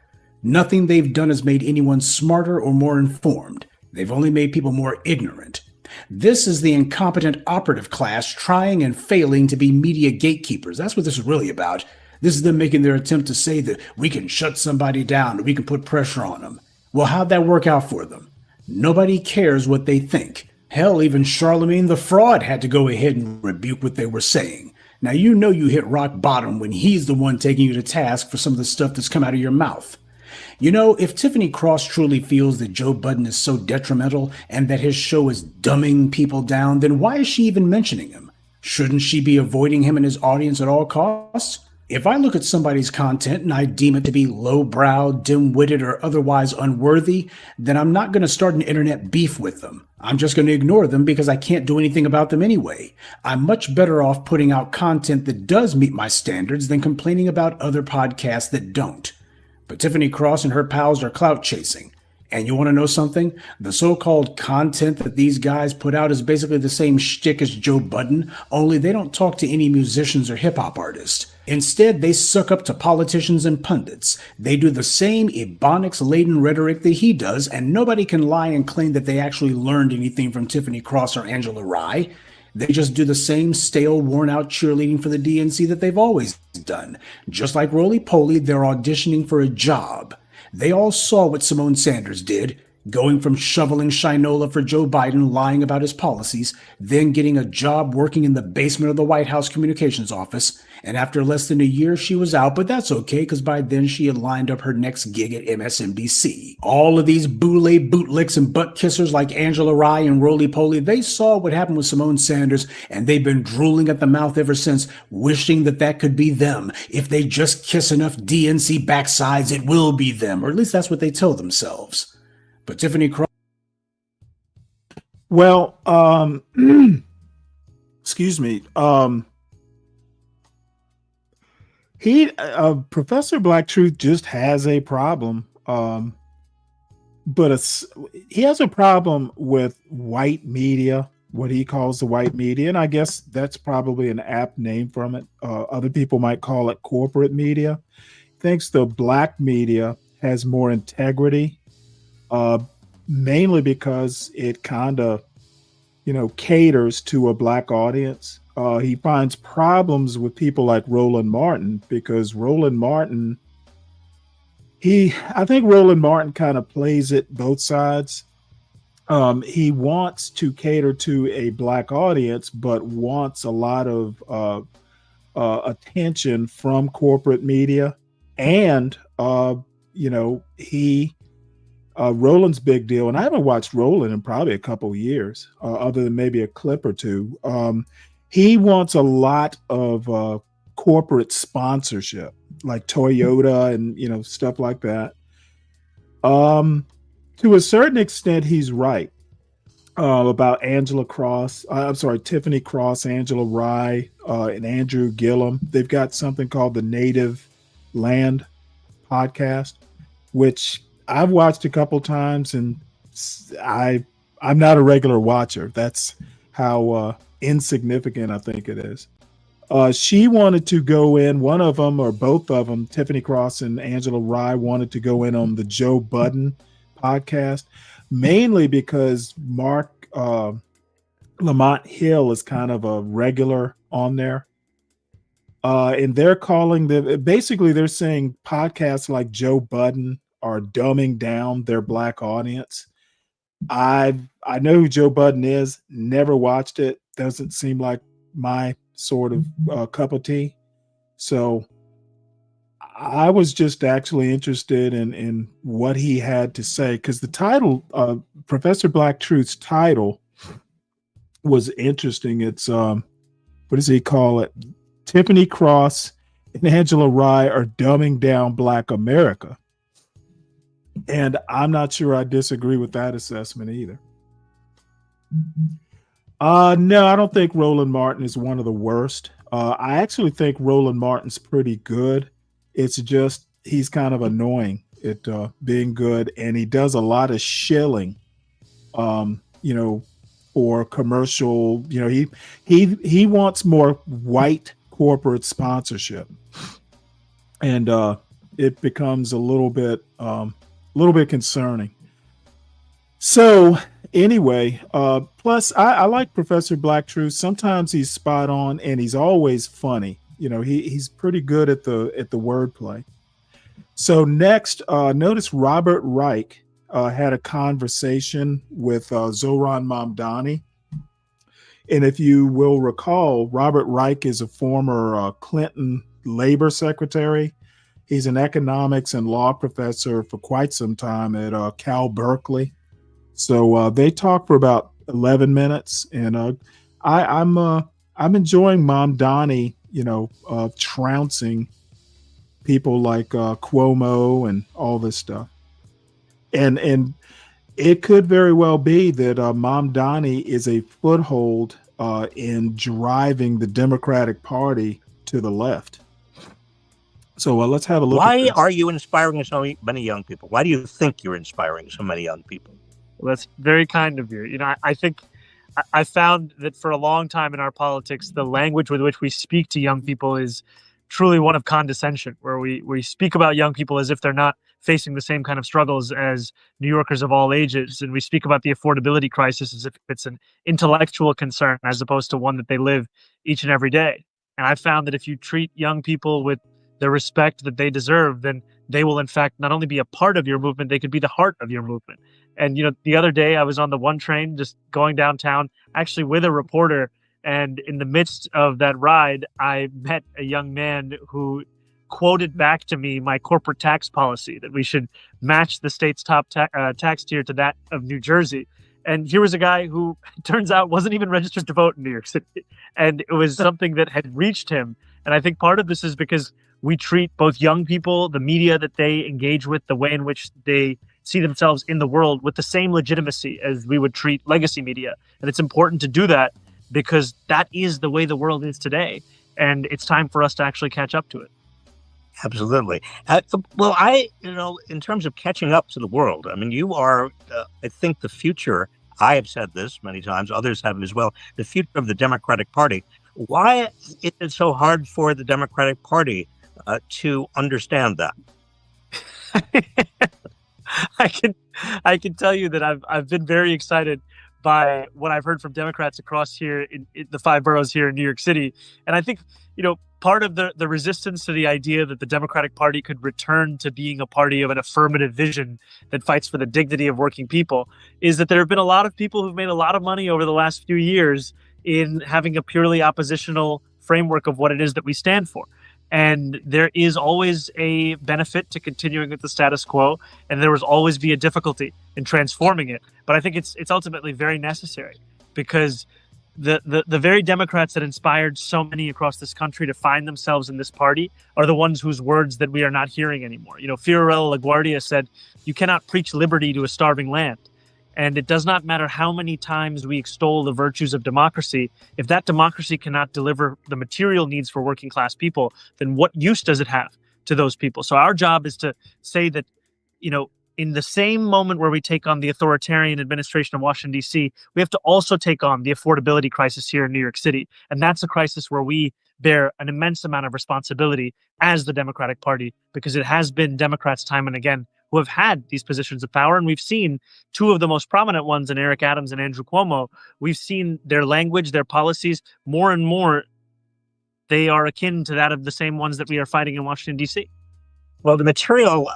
Nothing they've done has made anyone smarter or more informed. They've only made people more ignorant. This is the incompetent operative class trying and failing to be media gatekeepers. That's what this is really about. This is them making their attempt to say that we can shut somebody down, or we can put pressure on them. Well, how'd that work out for them? Nobody cares what they think. Hell, even Charlemagne the Fraud had to go ahead and rebuke what they were saying. Now, you know you hit rock bottom when he's the one taking you to task for some of the stuff that's come out of your mouth. You know, if Tiffany Cross truly feels that Joe Budden is so detrimental and that his show is dumbing people down, then why is she even mentioning him? Shouldn't she be avoiding him and his audience at all costs? If I look at somebody's content and I deem it to be lowbrow, dim-witted, or otherwise unworthy, then I'm not going to start an internet beef with them. I'm just going to ignore them because I can't do anything about them anyway. I'm much better off putting out content that does meet my standards than complaining about other podcasts that don't. But Tiffany Cross and her pals are clout chasing. And you want to know something? The so-called content that these guys put out is basically the same shtick as Joe Budden, only they don't talk to any musicians or hip-hop artists. Instead, they suck up to politicians and pundits. They do the same ebonics-laden rhetoric that he does, and nobody can lie and claim that they actually learned anything from Tiffany Cross or Angela Rye. They just do the same stale, worn-out cheerleading for the DNC that they've always done. Just like roly-poly, they're auditioning for a job. They all saw what Simone Sanders did, going from shoveling shinola for Joe Biden, lying about his policies, then getting a job working in the basement of the White House communications office. And after less than a year, she was out, but that's okay, because by then she had lined up her next gig at MSNBC. All of these boule, bootlicks, and butt kissers like Angela Rye and roly-poly, they saw what happened with Simone Sanders, and they've been drooling at the mouth ever since, wishing that that could be them. If they just kiss enough DNC backsides, it will be them, or at least that's what they tell themselves. But Tiffany Cross... Well, excuse me. Professor Black Truth just has a problem. But he has a problem with white media, what he calls the white media. And I guess that's probably an apt name from it. Other people might call it corporate media. He thinks the black media has more integrity, mainly because it kind of, caters to a black audience. He finds problems with people like Roland Martin because Roland Martin, I think Roland Martin kind of plays it both sides. He wants to cater to a black audience, but wants a lot of attention from corporate media. And, Roland's big deal, and I haven't watched Roland in probably a couple of years, other than maybe a clip or two. He wants a lot of corporate sponsorship, like Toyota and stuff like that. To a certain extent, he's right about Tiffany Cross, Angela Rye, and Andrew Gillum. They've got something called the Native Land podcast, which I've watched a couple times, and I'm not a regular watcher. That's how insignificant I think it is. She wanted to go in, one of them or both of them, Tiffany Cross and Angela Rye, wanted to go in on the Joe Budden podcast, mainly because Mark Lamont Hill is kind of a regular on there. And they're calling they're saying podcasts like Joe Budden are dumbing down their black audience. I know who Joe Budden is, never watched it. Doesn't seem like my sort of cup of tea. So I was just actually interested in what he had to say, because the title, Professor Black Truth's title, was interesting. It's what does he call it? Tiffany Cross and Angela Rye are dumbing down Black America. And I'm not sure I disagree with that assessment either. No, I don't think Roland Martin is one of the worst. I actually think Roland Martin's pretty good. It's just he's kind of annoying. it being good, and he does a lot of shilling, for commercial. He wants more white corporate sponsorship, and it becomes a little bit concerning. So anyway, plus I like Professor Black Truth. Sometimes he's spot on, and he's always funny. He's pretty good at the wordplay. So next, notice Robert Reich had a conversation with Zohran Mamdani. And if you will recall, Robert Reich is a former Clinton labor secretary. He's an economics and law professor for quite some time at Cal Berkeley. So they talked for about 11 minutes, and I'm enjoying Mamdani, trouncing people like Cuomo and all this stuff. And it could very well be that Mamdani is a foothold in driving the Democratic Party to the left. So let's have a look. Why are you inspiring so many young people? Why do you think you're inspiring so many young people? Well, that's very kind of you. I think I found that for a long time in our politics, the language with which we speak to young people is truly one of condescension, where we speak about young people as if they're not facing the same kind of struggles as New Yorkers of all ages. And we speak about the affordability crisis as if it's an intellectual concern as opposed to one that they live each and every day. And I found that if you treat young people with the respect that they deserve, then they will in fact not only be a part of your movement, they could be the heart of your movement. And the other day I was on the one train just going downtown, actually with a reporter, and in the midst of that ride, I met a young man who quoted back to me my corporate tax policy, that we should match the state's top tax tier to that of New Jersey. And here was a guy who, it turns out, wasn't even registered to vote in New York City. And it was something that had reached him. And I think part of this is because we treat both young people, the media that they engage with, the way in which they see themselves in the world, with the same legitimacy as we would treat legacy media. And it's important to do that because that is the way the world is today. And it's time for us to actually catch up to it. Absolutely. Well, in terms of catching up to the world, I mean, you are, I think, the future. I have said this many times, others have as well, the future of the Democratic Party. Why is it so hard for the Democratic Party to understand that? I can tell you that I've been very excited by what I've heard from Democrats across here in the 5 boroughs here in New York City. And I think, part of the resistance to the idea that the Democratic Party could return to being a party of an affirmative vision that fights for the dignity of working people is that there have been a lot of people who've made a lot of money over the last few years in having a purely oppositional framework of what it is that we stand for. And there is always a benefit to continuing with the status quo, and there will always be a difficulty in transforming it. But I think it's ultimately very necessary, because the very Democrats that inspired so many across this country to find themselves in this party are the ones whose words that we are not hearing anymore. Fiorello LaGuardia said, "You cannot preach liberty to a starving land." And it does not matter how many times we extol the virtues of democracy. If that democracy cannot deliver the material needs for working class people, then what use does it have to those people? So our job is to say that, in the same moment where we take on the authoritarian administration of Washington, D.C., we have to also take on the affordability crisis here in New York City. And that's a crisis where we bear an immense amount of responsibility as the Democratic Party, because it has been Democrats time and again who have had these positions of power. And we've seen two of the most prominent ones in Eric Adams and Andrew Cuomo. We've seen their language, their policies, more and more, they are akin to that of the same ones that we are fighting in Washington, D.C. Well, the material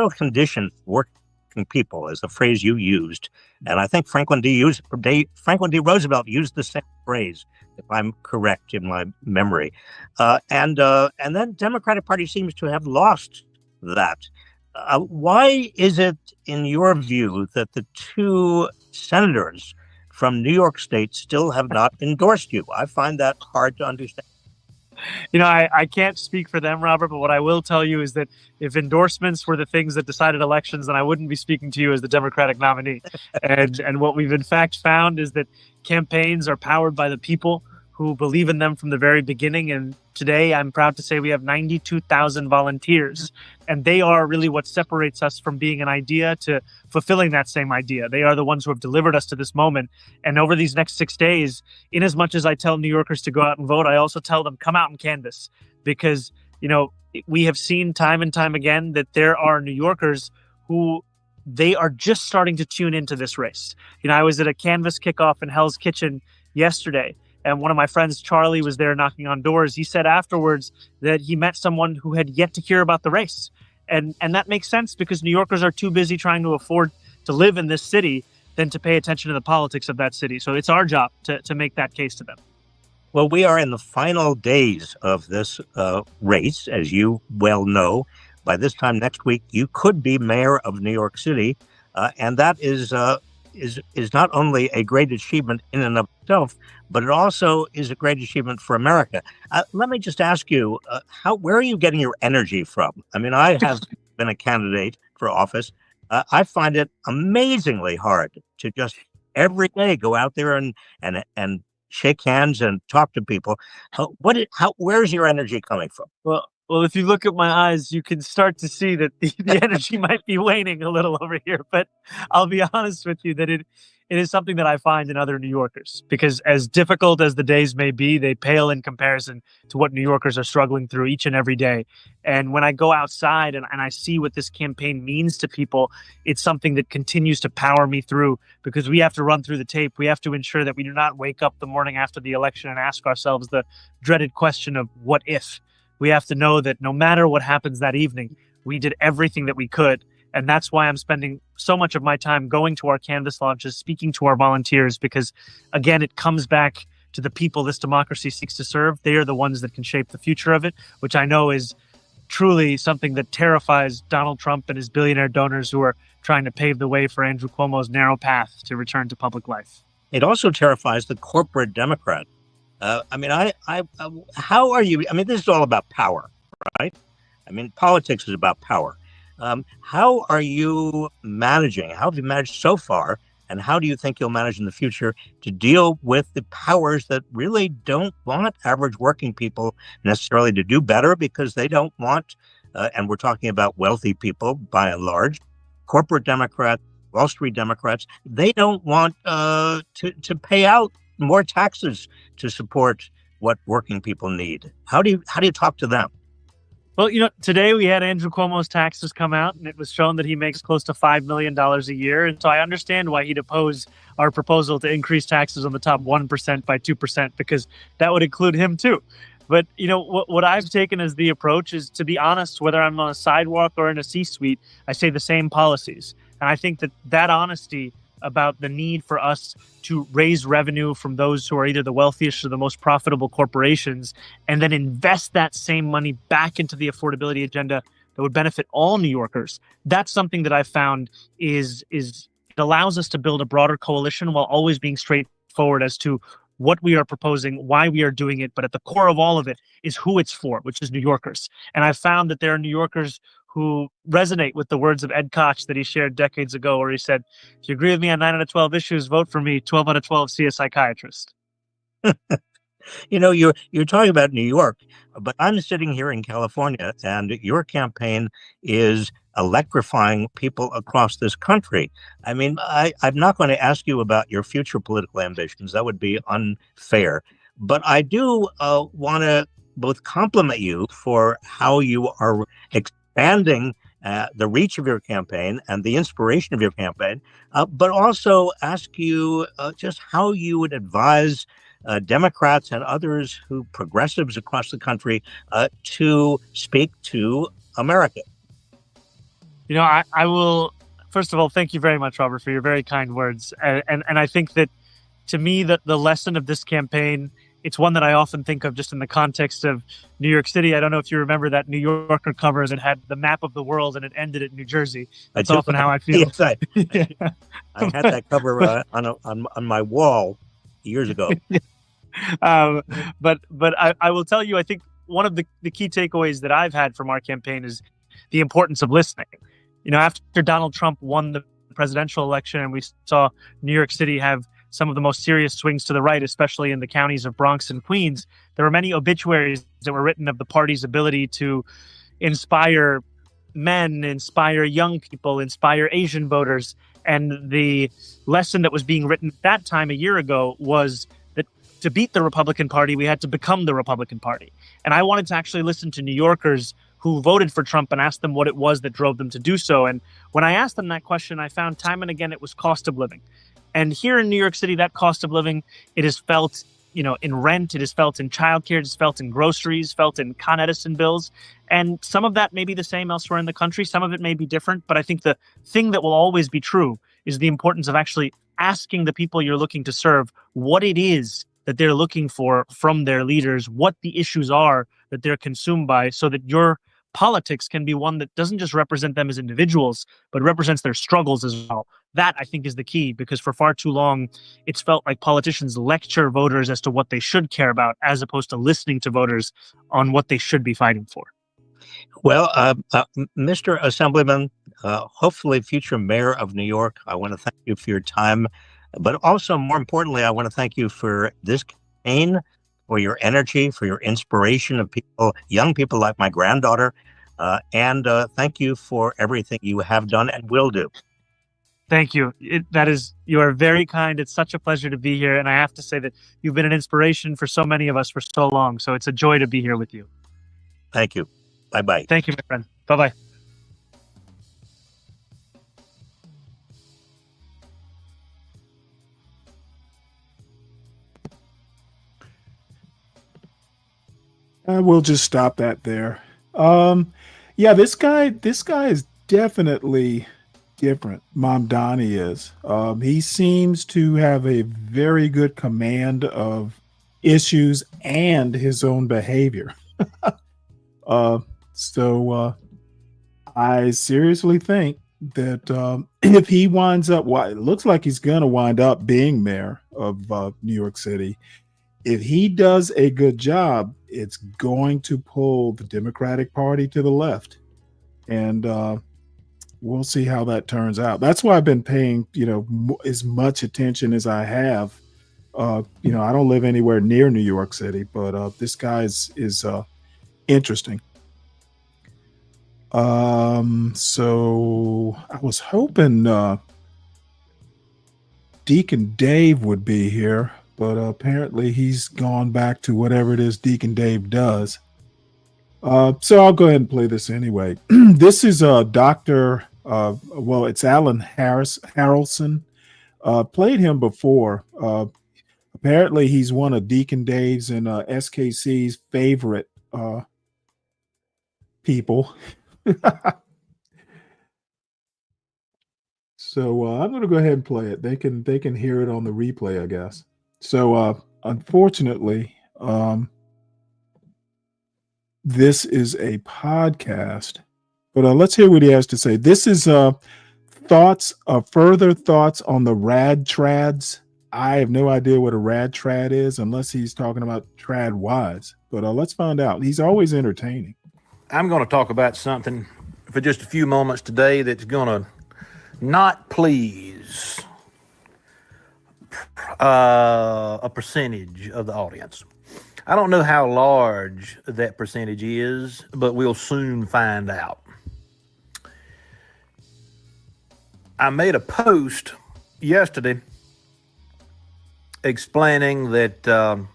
condition for working people is the phrase you used. And I think Franklin D. Roosevelt used the same phrase, if I'm correct in my memory. And then Democratic Party seems to have lost that. Why is it, in your view, that the two senators from New York State still have not endorsed you? I find that hard to understand. I can't speak for them, Robert, but what I will tell you is that if endorsements were the things that decided elections, then I wouldn't be speaking to you as the Democratic nominee. And what we've in fact found is that campaigns are powered by the people who believe in them from the very beginning. And today I'm proud to say we have 92,000 volunteers, and they are really what separates us from being an idea to fulfilling that same idea. They are the ones who have delivered us to this moment. And over these next 6 days, in as much as I tell New Yorkers to go out and vote, I also tell them come out and canvass, because, we have seen time and time again that there are New Yorkers who they are just starting to tune into this race. I was at a canvas kickoff in Hell's Kitchen yesterday, and one of my friends, Charlie, was there knocking on doors. He said afterwards that he met someone who had yet to hear about the race. And that makes sense, because New Yorkers are too busy trying to afford to live in this city than to pay attention to the politics of that city. So it's our job to make that case to them. Well, we are in the final days of this race, as you well know. By this time next week, you could be mayor of New York City, and that is not only a great achievement in and of itself, but it also is a great achievement for America. Let me just ask you, where are you getting your energy from? I mean, I have been a candidate for office. I find it amazingly hard to just every day go out there and shake hands and talk to people. Where's your energy coming from? Well, if you look at my eyes, you can start to see that the energy might be waning a little over here. But I'll be honest with you that it is something that I find in other New Yorkers, because as difficult as the days may be, they pale in comparison to what New Yorkers are struggling through each and every day. And when I go outside and I see what this campaign means to people, it's something that continues to power me through, because we have to run through the tape. We have to ensure that we do not wake up the morning after the election and ask ourselves the dreaded question of what if. We have to know that no matter what happens that evening, we did everything that we could. And that's why I'm spending so much of my time going to our canvas launches, speaking to our volunteers, because, again, it comes back to the people this democracy seeks to serve. They are the ones that can shape the future of it, which I know is truly something that terrifies Donald Trump and his billionaire donors who are trying to pave the way for Andrew Cuomo's narrow path to return to public life. It also terrifies the corporate Democrat. How are you? I mean, this is all about power, right? I mean, politics is about power. How are you managing? How have you managed so far? And how do you think you'll manage in the future to deal with the powers that really don't want average working people necessarily to do better, because they don't want, and we're talking about wealthy people by and large, corporate Democrats, Wall Street Democrats, they don't want to pay out more taxes to support what working people need. How do you talk to them? Well, today we had Andrew Cuomo's taxes come out, and it was shown that he makes close to $5 million a year. And so I understand why he'd oppose our proposal to increase taxes on the top 1% by 2%, because that would include him too. But, what I've taken as the approach is, to be honest, whether I'm on a sidewalk or in a C-suite, I say the same policies. And I think that honesty about the need for us to raise revenue from those who are either the wealthiest or the most profitable corporations, and then invest that same money back into the affordability agenda that would benefit all New Yorkers. That's something that I've found is it allows us to build a broader coalition while always being straightforward as to what we are proposing, why we are doing it. But at the core of all of it is who it's for, which is New Yorkers. And I've found that there are New Yorkers who resonate with the words of Ed Koch that he shared decades ago, where he said, if you agree with me on 9 out of 12 issues, vote for me. 12 out of 12, see a psychiatrist. You're talking about New York, but I'm sitting here in California, and your campaign is electrifying people across this country. I mean, I'm not going to ask you about your future political ambitions. That would be unfair. But I do want to both compliment you for how you are expanding the reach of your campaign and the inspiration of your campaign, but also ask you just how you would advise Democrats and others progressives across the country to speak to America. I will, first of all, thank you very much, Robert, for your very kind words. And I think that, to me, the lesson of this campaign, it's one that I often think of just in the context of New York City. I don't know if you remember that New Yorker cover that had the map of the world and it ended at New Jersey. That's often how I feel. Yes, I had that cover on my wall years ago. But I will tell you, I think one of the key takeaways that I've had from our campaign is the importance of listening. After Donald Trump won the presidential election and we saw New York City have some of the most serious swings to the right, especially in the counties of Bronx and Queens, there were many obituaries that were written of the party's ability to inspire men, inspire young people, inspire Asian voters. And the lesson that was being written at that time a year ago was that to beat the Republican Party, we had to become the Republican Party. And I wanted to actually listen to New Yorkers who voted for Trump and ask them what it was that drove them to do so. And when I asked them that question, I found time and again it was cost of living. And here in New York City, that cost of living, it is felt, in rent, it is felt in childcare, it is felt in groceries, felt in Con Edison bills. And some of that may be the same elsewhere in the country. Some of it may be different. But I think the thing that will always be true is the importance of actually asking the people you're looking to serve what it is that they're looking for from their leaders, what the issues are that they're consumed by, so that your politics can be one that doesn't just represent them as individuals, but represents their struggles as well. That, I think, is the key, because for far too long, it's felt like politicians lecture voters as to what they should care about, as opposed to listening to voters on what they should be fighting for. Well, Mr. Assemblyman, hopefully future mayor of New York, I want to thank you for your time. But also, more importantly, I want to thank you for this campaign, for your energy, for your inspiration of people, young people like my granddaughter. And thank you for everything you have done and will do. Thank you. You are very kind. It's such a pleasure to be here. And I have to say that you've been an inspiration for so many of us for so long. So it's a joy to be here with you. Thank you. Bye-bye. Thank you, my friend. Bye-bye. We'll just stop that there. Yeah, this guy is definitely different. Mamdani is. He seems to have a very good command of issues and his own behavior. So I seriously think that if he winds up, it looks like he's going to wind up being mayor of New York City. If he does a good job, it's going to pull the Democratic Party to the left. And we'll see how that turns out. That's why I've been paying, as much attention as I have. I don't live anywhere near New York City, but this guy is interesting. So I was hoping Deacon Dave would be here, but apparently he's gone back to whatever it is Deacon Dave does. So I'll go ahead and play this anyway. This is Dr. It's Alan Harrelson. Played him before. Apparently he's one of Deacon Dave's and SKC's favorite people. So I'm going to go ahead and play it. They can hear it on the replay, I guess. So unfortunately, this is a podcast, but let's hear what he has to say. This is further thoughts on the rad trads. I have no idea what a rad trad is unless he's talking about trad wives, but let's find out. He's always entertaining. I'm going to talk about something for just a few moments today that's going to not please a percentage of the audience. I don't know how large that percentage is, but we'll soon find out. I made a post yesterday explaining that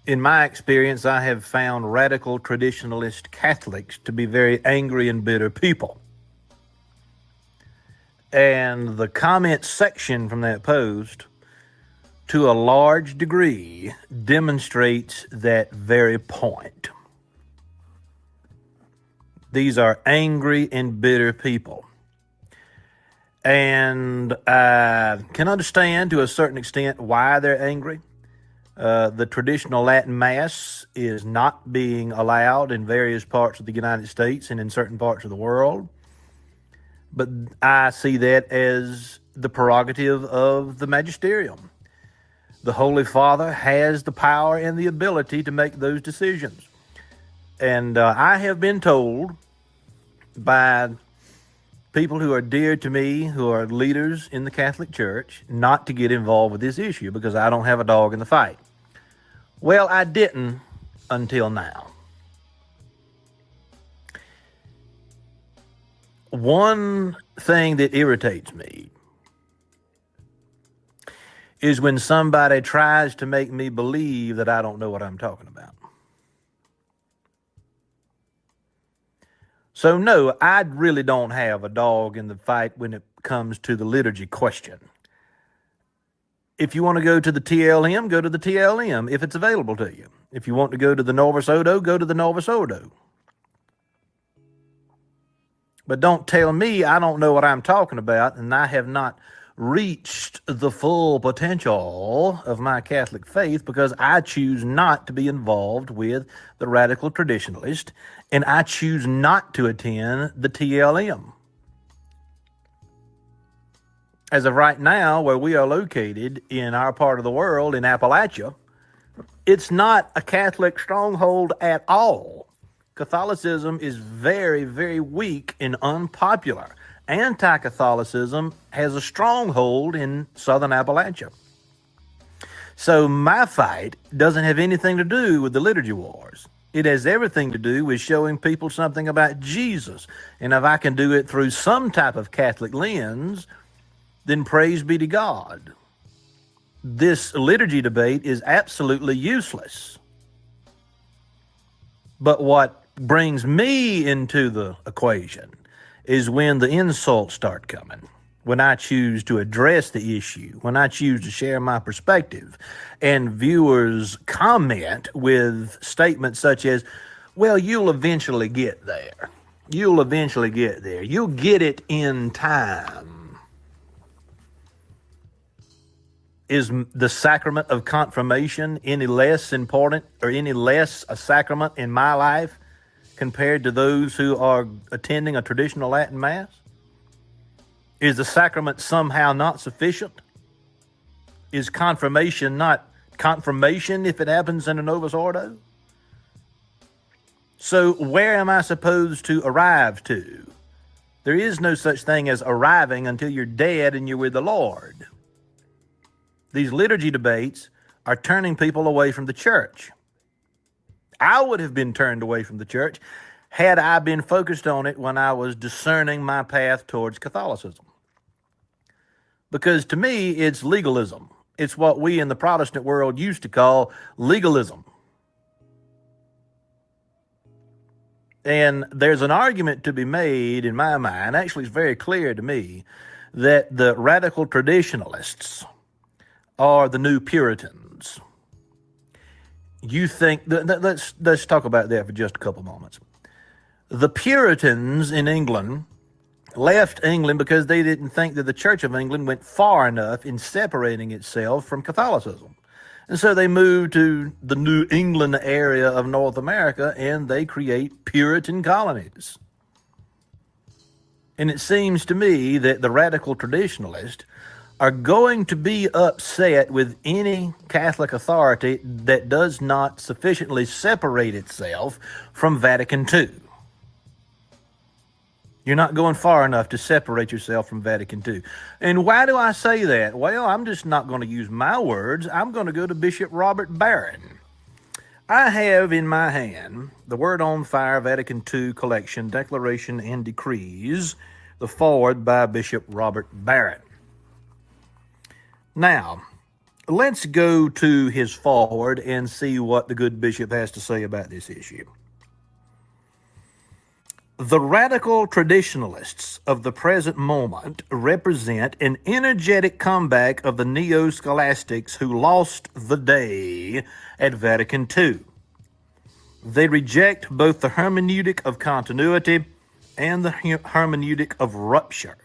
in my experience, I have found radical traditionalist Catholics to be very angry and bitter people. And the comment section from that post, to a large degree, demonstrates that very point. These are angry and bitter people. And I can understand to a certain extent why they're angry. The traditional Latin Mass is not being allowed in various parts of the United States and in certain parts of the world. But I see that as the prerogative of the magisterium. The Holy Father has the power and the ability to make those decisions. And I have been told by people who are dear to me, who are leaders in the Catholic Church, not to get involved with this issue because I don't have a dog in the fight. Well, I didn't until now. One thing that irritates me is when somebody tries to make me believe that I don't know what I'm talking about. So no, I really don't have a dog in the fight when it comes to the liturgy question. If you want to go to the TLM, go to the TLM if it's available to you. If you want to go to the Novus Ordo, go to the Novus Ordo. But don't tell me I don't know what I'm talking about and I have not reached the full potential of my Catholic faith because I choose not to be involved with the radical traditionalist and I choose not to attend the TLM. As of right now, where we are located in our part of the world, in Appalachia, it's not a Catholic stronghold at all. Catholicism is very, very weak and unpopular. Anti-Catholicism has a stronghold in southern Appalachia. So my fight doesn't have anything to do with the liturgy wars. It has everything to do with showing people something about Jesus. And if I can do it through some type of Catholic lens, then praise be to God. This liturgy debate is absolutely useless. But what brings me into the equation is when the insults start coming, when I choose to address the issue, when I choose to share my perspective, and viewers comment with statements such as, well, you'll eventually get there. You'll eventually get there. You'll get it in time. Is the sacrament of confirmation any less important or any less a sacrament in my life compared to those who are attending a traditional Latin Mass? Is the sacrament somehow not sufficient? Is confirmation not confirmation if it happens in a Novus Ordo? So where am I supposed to arrive to? There is no such thing as arriving until you're dead and you're with the Lord. These liturgy debates are turning people away from the church. I would have been turned away from the church had I been focused on it when I was discerning my path towards Catholicism. Because to me, it's legalism. It's what we in the Protestant world used to call legalism. And there's an argument to be made in my mind, actually it's very clear to me, that the radical traditionalists are the new Puritans. You think, let's talk about that for just a couple moments. The Puritans in England left England because they didn't think that the Church of England went far enough in separating itself from Catholicism. And so they moved to the New England area of North America and they create Puritan colonies. And it seems to me that the radical traditionalists are going to be upset with any Catholic authority that does not sufficiently separate itself from Vatican II. You're not going far enough to separate yourself from Vatican II. And why do I say that? Well, I'm just not going to use my words. I'm going to go to Bishop Robert Barron. I have in my hand the Word on Fire Vatican II Collection, Declaration and Decrees, the foreword by Bishop Robert Barron. Now, let's go to his foreword and see what the good bishop has to say about this issue. The radical traditionalists of the present moment represent an energetic comeback of the neo-scholastics who lost the day at Vatican II. They reject both the hermeneutic of continuity and the hermeneutic of rupture,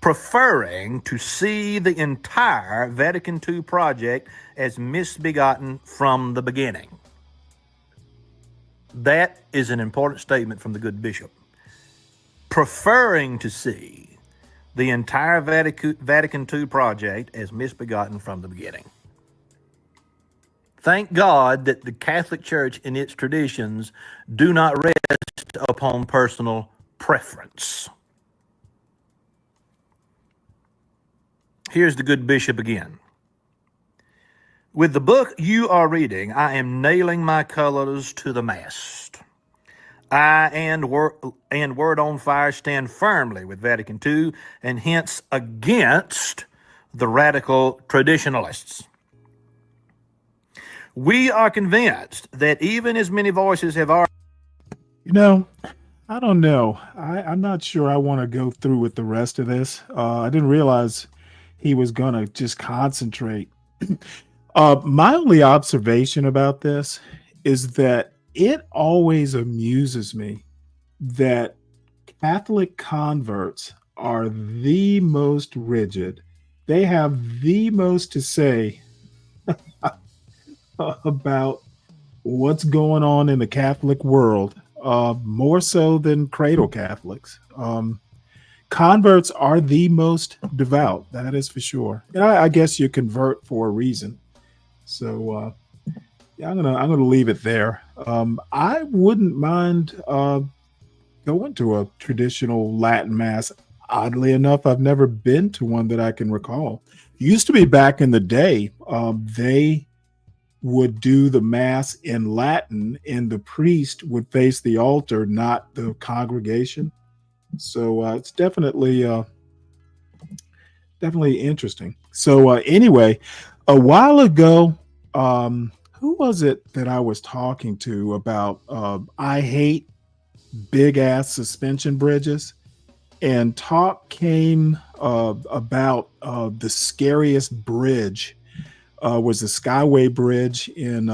preferring to see the entire Vatican II project as misbegotten from the beginning. That is an important statement from the good bishop. Preferring to see the entire Vatican II project as misbegotten from the beginning. Thank God that the Catholic Church and its traditions do not rest upon personal preference. Here's the good bishop again. With the book you are reading, I am nailing my colors to the mast. I and Word on Fire stand firmly with Vatican II and hence against the radical traditionalists. We are convinced that even as many voices have already... You know, I don't know. I'm not sure I want to go through with the rest of this. I didn't realize he was going to just concentrate. My only observation about this is that it always amuses me that Catholic converts are the most rigid. They have the most to say about what's going on in the Catholic world, more so than cradle Catholics. Converts are the most devout, that is for sure. And I guess you convert for a reason. So yeah, I'm gonna leave it there. I wouldn't mind going to a traditional Latin mass. Oddly enough, I've never been to one that I can recall. Used to be back in the day, they would do the mass in Latin and the priest would face the altar, not the congregation. So it's definitely interesting. So anyway, a while ago, who was it that I was talking to about I hate big ass suspension bridges? And talk came about the scariest bridge was the Skyway Bridge in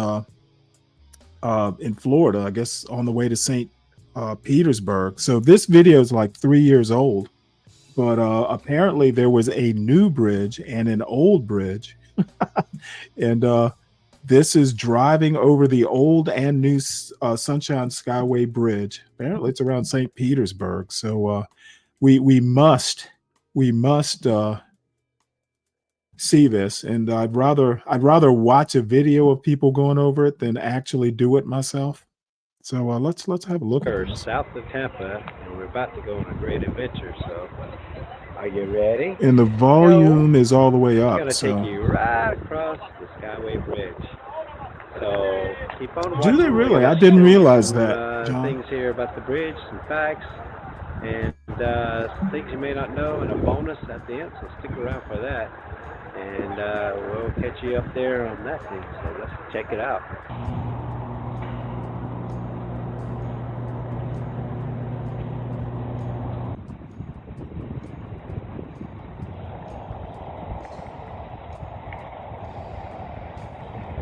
Florida, I guess on the way to St. Petersburg. So this video is like 3 years old, but apparently there was a new bridge and an old bridge. And this is driving over the old and new Sunshine Skyway Bridge. Apparently it's around St. Petersburg. So we must see this, and I'd rather watch a video of people going over it than actually do it myself. So let's have a look at this. South of Tampa, and we're about to go on a great adventure. So, are you ready? And the volume is all the way I'm up. gonna So take you right across the Skyway Bridge. So keep on do they watching. really? I didn't realize that, Some John. things here about the bridge, some facts, and some things you may not know, and a bonus at the end. So stick around for that. And we'll catch you up there on that thing. So let's check it out.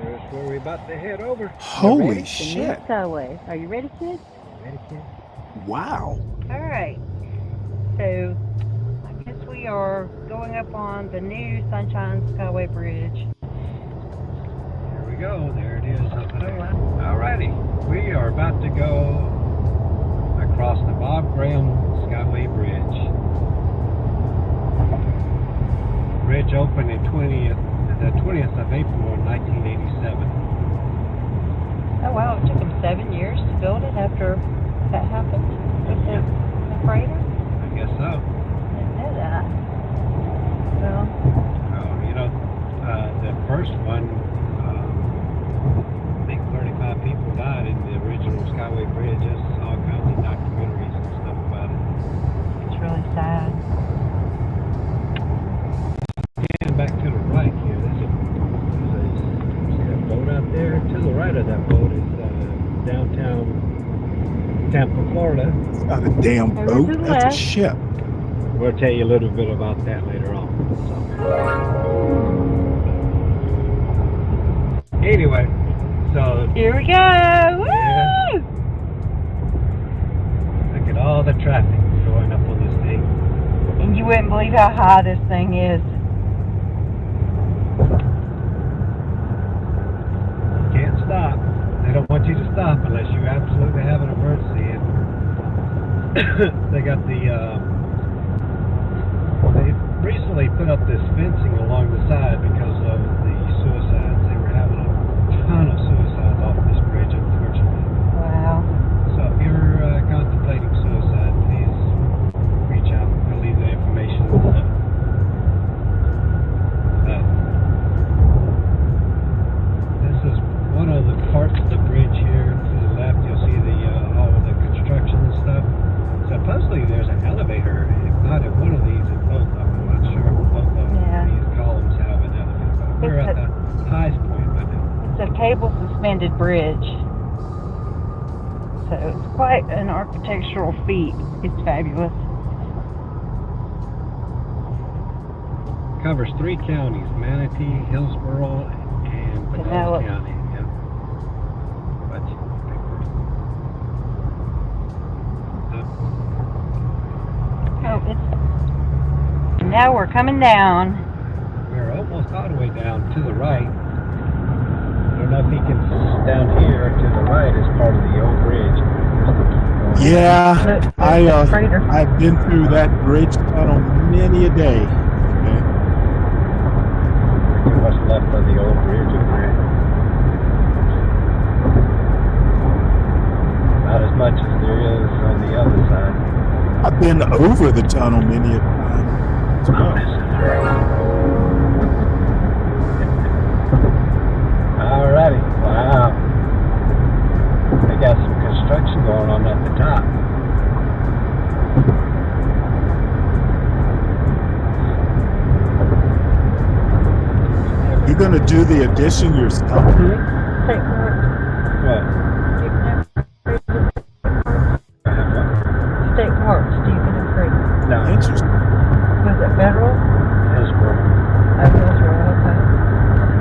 Here's where we're about to head over. Holy shit. Skyway. Are you ready, kid? Ready, kid? Wow. All right. So, I guess we are going up on the new Sunshine Skyway Bridge. Here we go. There it is up there. Alrighty. We are about to go across the Bob Graham Skyway Bridge. The bridge opened in the 20th of April 1987. Oh wow, it took them 7 years to build it after that happened with the freighter? I guess so. Didn't know that. Well, the first one, I think 35 people died in the original Skyway Bridge. There's all kinds of documentaries and stuff about it. it's really sad. And back to the right here, see that boat out there? To the right of that boat is downtown Tampa, Florida. It's not a damn boat. That's a ship. We'll tell you a little bit about that later on. So. Anyway, so here we go. Woo! Yeah. Look at all the traffic going up on this thing. And you wouldn't believe how high this thing is. Can't stop. They don't want you to stop unless you absolutely have an emergency. And they got they recently put up this fencing along the side because of the suicides. They were having a ton of suicides off this bridge, unfortunately. Wow. So if you're contemplating suicide, please reach out. We'll leave the information parts of the bridge here to the left. You'll see all of the construction and stuff. Supposedly there's an elevator, if not at one of these, at both of them. I'm not sure if both of these columns have an elevator. But we're at the highest point right now. It's a cable suspended bridge. So it's quite an architectural feat. It's fabulous. Covers 3 counties, Manatee, Hillsborough, and Pinellas County. Yeah. But now we're coming down. We're almost all the way down to the right. I don't know if he can, down here to the right is part of the old bridge. Yeah, I've been through that bridge tunnel many a day. What's left of the old bridge over there. Not as much as there is on the other side. I've been over the tunnel many a time as well. Alrighty, wow. They got some construction going on at the top. You're gonna do the addition yourself? What? State parks, do you get them free? No. Interesting. Was it federal? Hillsborough. Oh, Hillsborough, okay.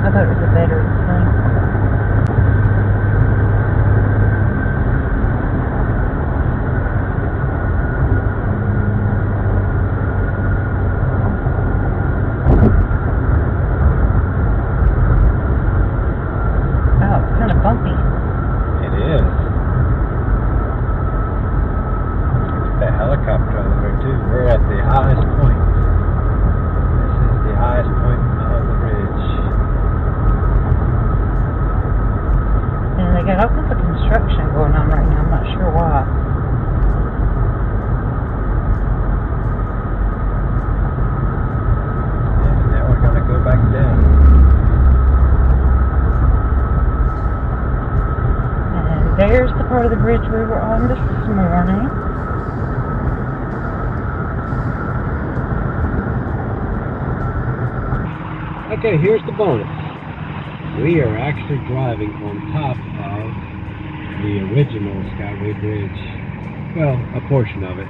I thought it was a veterans thing. There's the part of the bridge we were on this morning. Okay, here's the bonus. We are actually driving on top of the original Skyway Bridge. Well, a portion of it.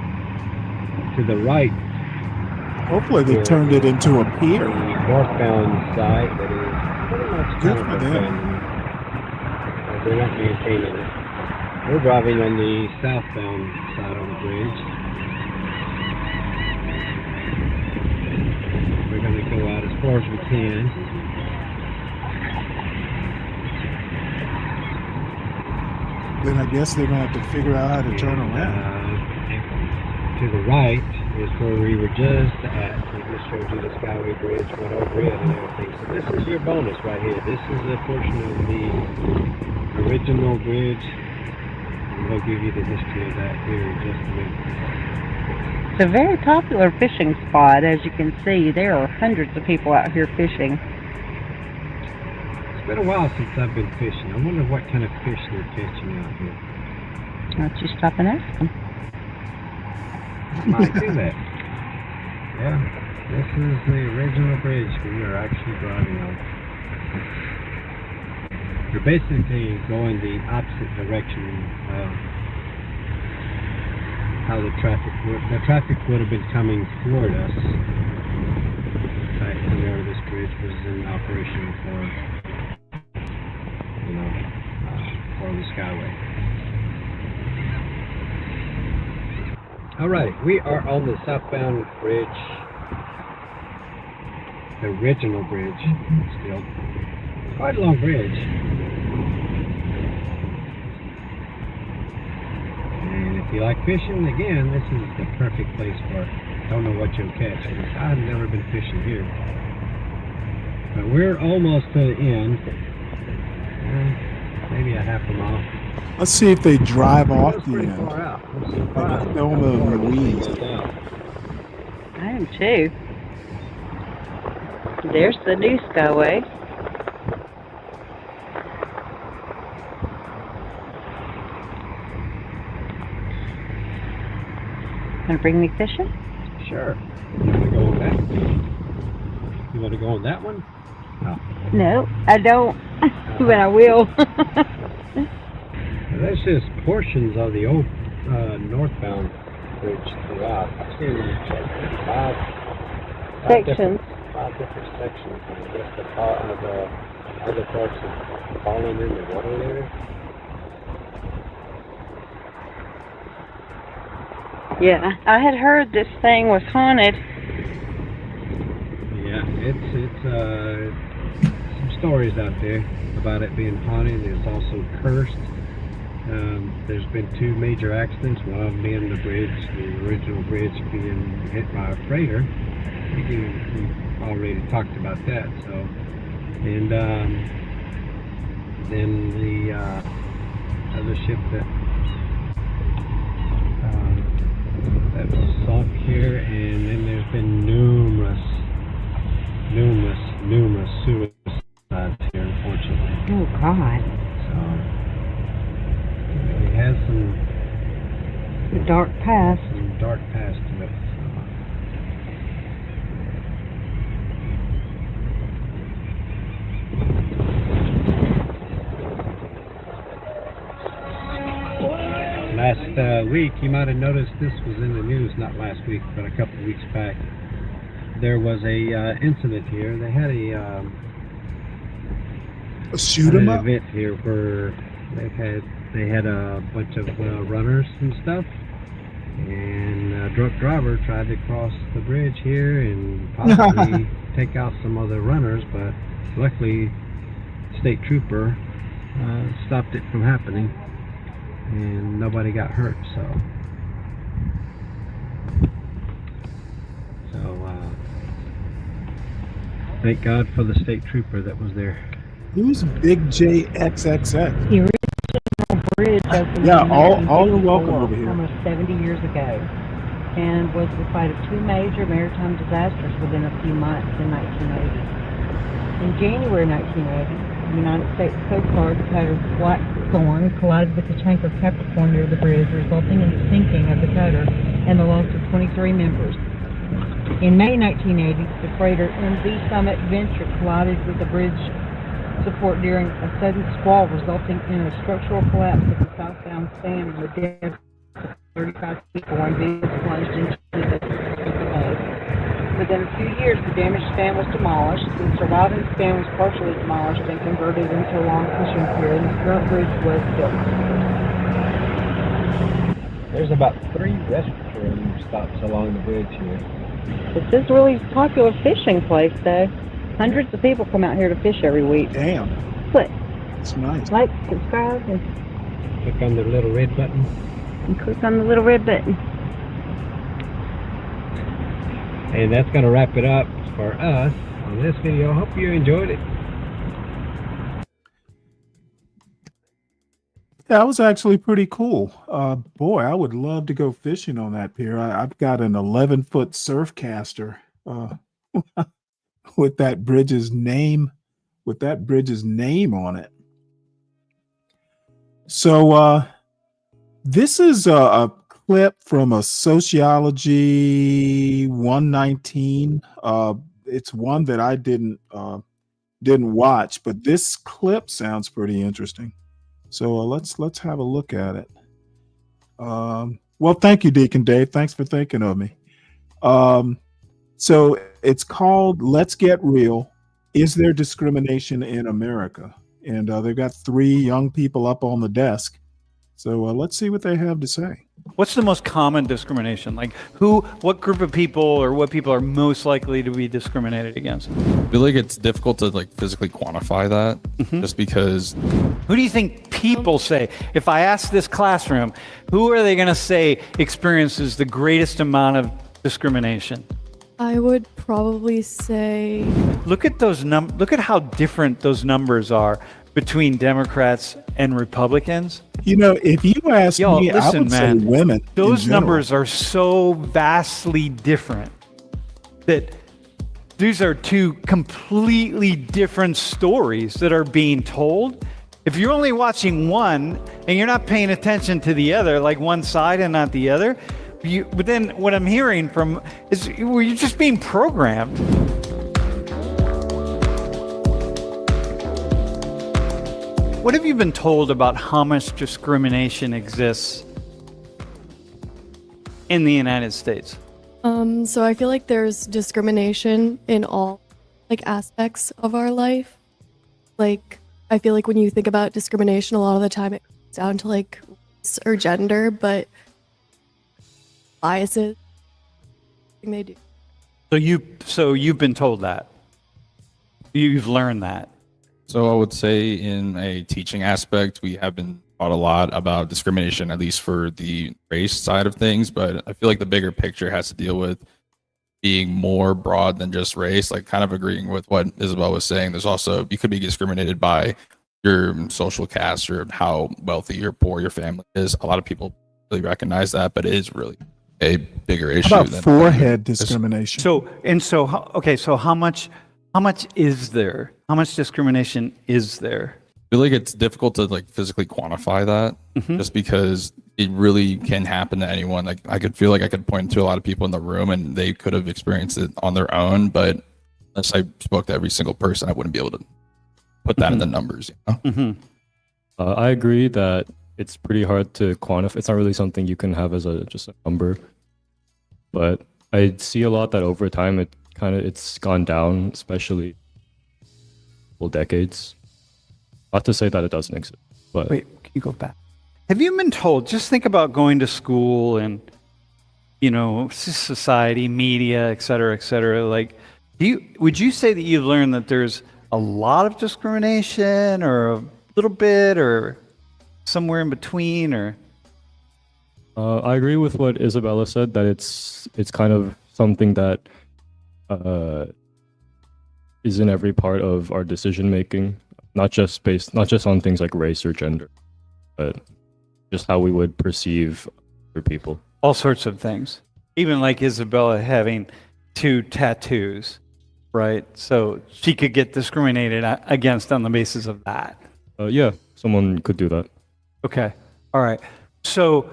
To the right. Hopefully they turned it into a pier. The northbound side that is pretty much Good kind for of them. abandoned. They're not maintaining it. We're driving on the southbound side of the bridge. We're going to go out as far as we can. Then I guess they're gonna have to figure out how to turn around. To the right is where we were just at. We just showed you the Skyway Bridge, went over it and everything. So this is your bonus right here. This is a portion of the original bridge. And we'll give you the history of that here in just a minute. It's a very popular fishing spot. As you can see, there are hundreds of people out here fishing. It's been a while since I've been fishing. I wonder what kind of fish they're catching out here. Why don't you stop and ask them? I might do that. Yeah, this is the original bridge we are actually driving on. We're basically going the opposite direction of how the traffic would have been coming toward us back whenever this bridge was in operation for the Skyway. Alright, we are on the southbound bridge, the original bridge still. Quite a long bridge. And if you like fishing, again, this is the perfect place for it. Don't know what you'll catch. I've never been fishing here. But we're almost to the end. Maybe a half a mile. Let's see if they drive off the Pretty end. far out. Film the weeds. I am too. There's the new Skyway. Gonna bring me fishing? Sure. You want to go on that? You want to go on that one? No, I don't, but I will. That's just portions of the old northbound bridge throughout. I've seen five Sections. Five different sections. I guess the other parts have fallen in the water there. Yeah, I had heard this thing was haunted. Yeah, it's some stories out there about it being haunted. It's also cursed. There's been two major accidents, one of them being the original bridge being hit by a freighter. We've already talked about that. So, and then the other ship that was sunk here, and then there's been numerous suicides here, unfortunately. Oh God. So it has some dark past. Some dark past to it. Last week, you might have noticed this was in the news, not last week, but a couple of weeks back. There was a incident here. They had a shoot 'em up event here where they had a bunch of runners and stuff, and a drunk driver tried to cross the bridge here and possibly take out some other runners, but luckily, state trooper stopped it from happening. And nobody got hurt, so thank God for the state trooper that was there. Who's Big JXXX? The original bridge opened Yeah, in all are 1984, welcome over here. almost 70 years ago, and was the site of two major maritime disasters within a few months in 1980. In January 1980, the United States Coast Guard cutter Blackthorn collided with the tanker Capricorn near the bridge, resulting in the sinking of the cutter and the loss of 23 members. In May 1980, the freighter MV Summit Venture collided with the bridge support during a sudden squall, resulting in a structural collapse of the southbound span and the death of 35 people and vehicles plunged into the bay. Within a few years, the damaged span was demolished. The surviving span was partially demolished and converted into a long fishing pier, and the current bridge was built. There's about 3 restroom stops along the bridge here. This is a really popular fishing place, though. Hundreds of people come out here to fish every week. Damn. Click. It's nice. Like, subscribe, and Click on the little red button. click on the little red button. And that's going to wrap it up for us on this video. Hope you enjoyed it. That was actually pretty cool. Boy, I would love to go fishing on that pier. I've got an 11-foot surf caster with that bridge's name on it. So this is a clip from a Sociology 119. It's one that I didn't watch, but this clip sounds pretty interesting. So let's have a look at it. Well, thank you, Deacon Dave. Thanks for thinking of me. So it's called "Let's Get Real: Is There Discrimination in America?" And they've got 3 young people up on the desk. So let's see what they have to say. What's the most common discrimination? Like what group of people or what people are most likely to be discriminated against? I feel like it's difficult to physically quantify that just because. Who do you think people say? If I ask this classroom, who are they going to say experiences the greatest amount of discrimination? I would probably say. Look at those look at how different those numbers are between Democrats and Republicans. You know, if you ask me, I would say women. Those numbers are so vastly different that these are 2 completely different stories that are being told. If you're only watching one and you're not paying attention to the other, like one side and not the other, But then what I'm hearing from is you're just being programmed. What have you been told about how much discrimination exists in the United States? So I feel like there's discrimination in all aspects of our life. Like, I feel like when you think about discrimination, a lot of the time it comes down to race or gender, but biases they do. So you've been told that. You've learned that. So I would say in a teaching aspect, we have been taught a lot about discrimination, at least for the race side of things. But I feel like the bigger picture has to deal with being more broad than just race, like kind of agreeing with what Isabel was saying. There's also, you could be discriminated by your social caste or how wealthy or poor your family is. A lot of people really recognize that, but it is really a bigger issue. How about than forehead discrimination? So how much is there? How much discrimination is there? I feel like it's difficult to physically quantify that, just because it really can happen to anyone. Like I could feel like I could point to a lot of people in the room and they could have experienced it on their own, but unless I spoke to every single person, I wouldn't be able to put that in the numbers. I agree that it's pretty hard to quantify. It's not really something you can have as just a number, but I see a lot that over time it's gone down, especially decades. Not to say that it doesn't exist, but wait, can you go back? Have you been told? Just think about going to school and society, media, et cetera. Would you say that you've learned that there's a lot of discrimination, or a little bit, or somewhere in between, or? I agree with what Isabella said, that it's kind of something that is in every part of our decision making, not just on things like race or gender, but just how we would perceive other people. All sorts of things. Even like Isabella having 2 tattoos, right? So she could get discriminated against on the basis of that. Yeah, someone could do that. Okay. All right. So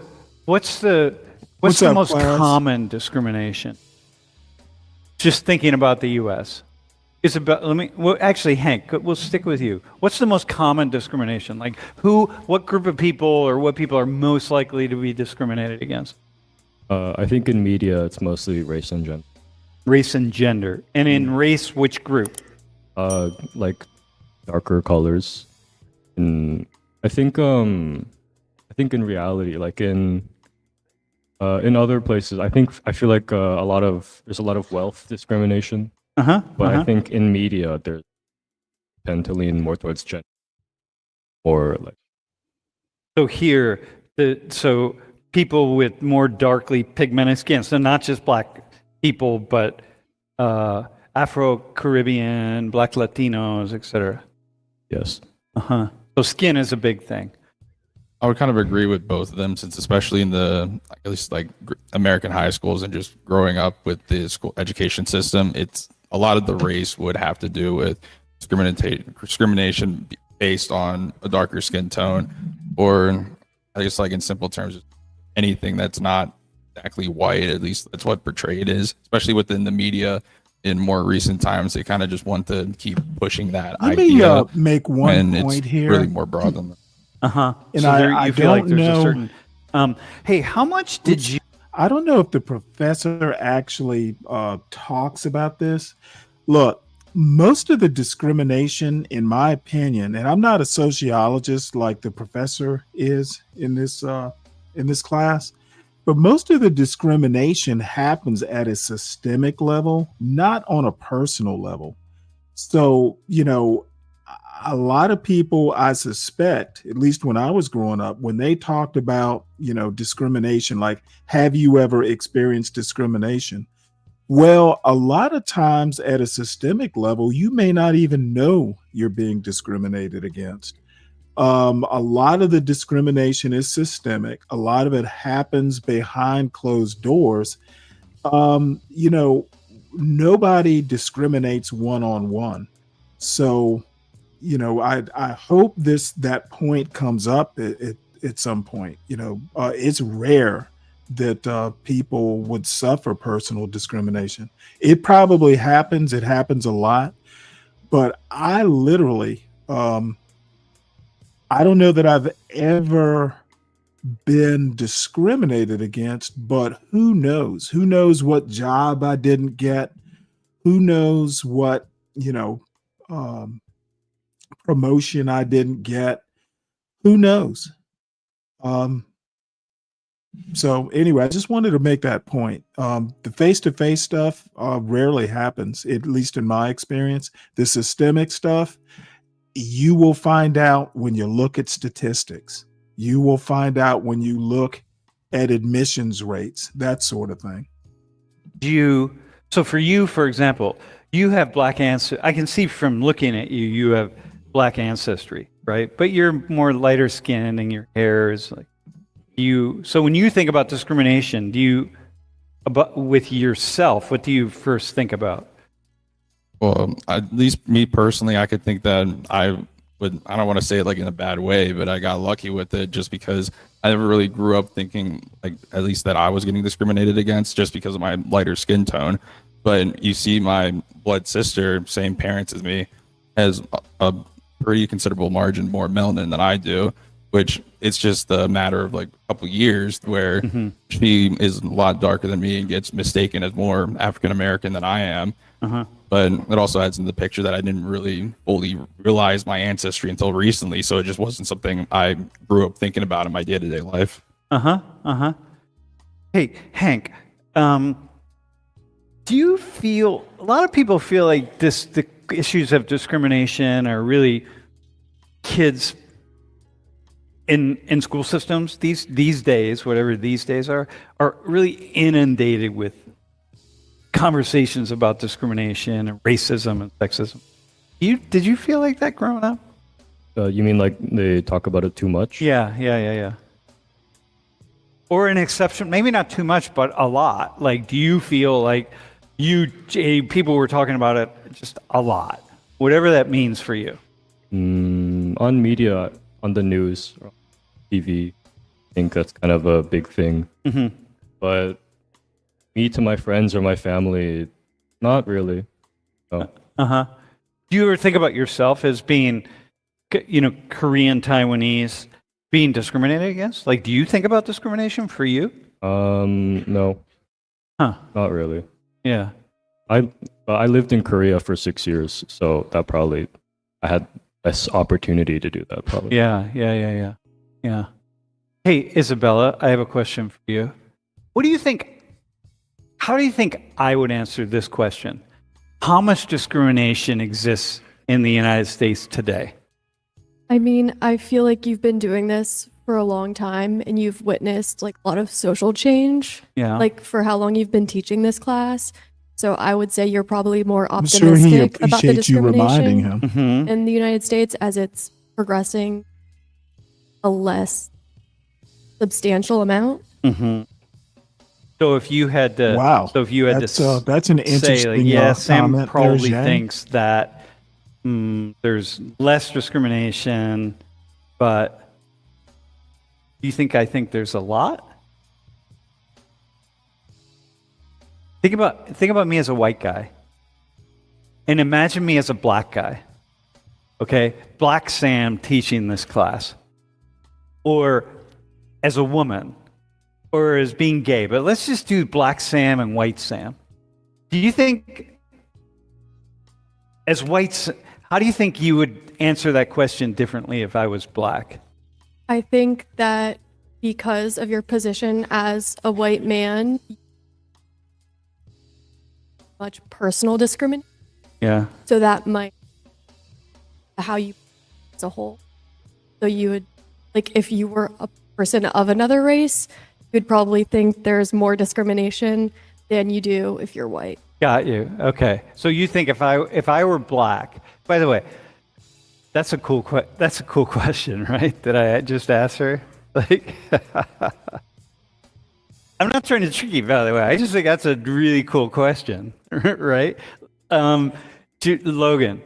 what's the most common discrimination? Just thinking about the U.S. Actually, Hank, we'll stick with you. What's the most common discrimination? What group of people or what people are most likely to be discriminated against? I think in media, it's mostly race and gender. Race and gender. And in race, which group? Darker colors. I think in reality, in other places, I feel like there's a lot of wealth discrimination. But I think in media, they tend to lean more towards gender. So here, so people with more darkly pigmented skin, so not just black people, but Afro-Caribbean, black Latinos, etc. Yes. So skin is a big thing. I would kind of agree with both of them, since especially in at least American high schools and just growing up with the school education system, it's a lot of the race would have to do with discrimination based on a darker skin tone, or I guess in simple terms, anything that's not exactly white. At least that's what portrayed is, especially within the media in more recent times. They kind of just want to keep pushing that idea. Let me make one point it's here. Really more broad than that. And so I feel like don't there's know. a certain. Hey, how much did you? I don't know if the professor actually talks about this. Look, most of the discrimination, in my opinion, and I'm not a sociologist like the professor is in this class, but most of the discrimination happens at a systemic level, not on a personal level. So, a lot of people, I suspect, at least when I was growing up, when they talked about, discrimination, like, have you ever experienced discrimination? Well, a lot of times at a systemic level, you may not even know you're being discriminated against. A lot of the discrimination is systemic. A lot of it happens behind closed doors. Nobody discriminates one-on-one. So, I hope that point comes up at some point. It's rare that people would suffer personal discrimination. It probably happens. It happens a lot. But I literally, I don't know that I've ever been discriminated against, but who knows? Who knows what job I didn't get? Who knows what, promotion I didn't get? Who knows? So anyway, I just wanted to make that point. The face-to-face stuff rarely happens, at least in my experience. The systemic stuff, you will find out when you look at statistics. You will find out when you look at admissions rates, that sort of thing. So for you, for example, you have black ancestry. I can see from looking at you, you have black ancestry, right? But you're more lighter skinned and your hair is like so when you think about discrimination, with yourself, what do you first think about? Well, at least me personally, I could think that I don't want to say it like in a bad way, but I got lucky with it just because I never really grew up thinking like at least that I was getting discriminated against just because of my lighter skin tone. But you see my blood sister, same parents as me, has a pretty considerable margin more melanin than I do, which it's just a matter of like a couple years where she is a lot darker than me and gets mistaken as more African American than I am. But it also adds in the picture that I didn't really fully realize my ancestry until recently, so it just wasn't something I grew up thinking about in my day-to-day life. Hey, Hank, do you feel, a lot of people feel like the issues of discrimination are really kids in school systems these days, whatever these days are really inundated with conversations about discrimination and racism and sexism. Did you feel like that growing up? You mean like they talk about it too much? Yeah. Or an exception, maybe not too much, but a lot. Like, do you feel like people were talking about it just a lot? Whatever that means for you. On media, on the news, or TV, I think that's kind of a big thing. But me to my friends or my family, not really. No. Do you ever think about yourself as being, Korean, Taiwanese, being discriminated against? Like, do you think about discrimination for you? No. Not really. Yeah. I lived in Korea for 6 years, so that probably I had less opportunity to do that. Probably. Yeah. Hey, Isabella, I have a question for you. What do you think? How do you think I would answer this question? How much discrimination exists in the United States today? I mean, I feel like you've been doing this for a long time and you've witnessed like a lot of social change. Yeah. Like for how long you've been teaching this class. So I would say you're probably more I'm sure he optimistic about the appreciates you reminding discrimination him. in the United States as it's progressing a less substantial amount. So if you had to, that's an interesting say, like, Sam comment probably there, Jen. thinks that there's less discrimination, but do you think I think there's a lot? Think about me as a white guy, and imagine me as a black guy. Okay, Black Sam teaching this class, or as a woman, or as being gay. But let's just do Black Sam and White Sam. Do you think, as whites, how do you think you would answer that question differently if I was black? I think that because of your position as a white man, much personal discrimination. Yeah. So that might how you as a whole. So you would, like, if you were a person of another race, you'd probably think there's more discrimination than you do if you're white. Got you. Okay. So you think if I were black, by the way, that's a cool question, right? That I just asked her. Like, I'm not trying to trick you, by the way. I just think that's a really cool question, right? Logan,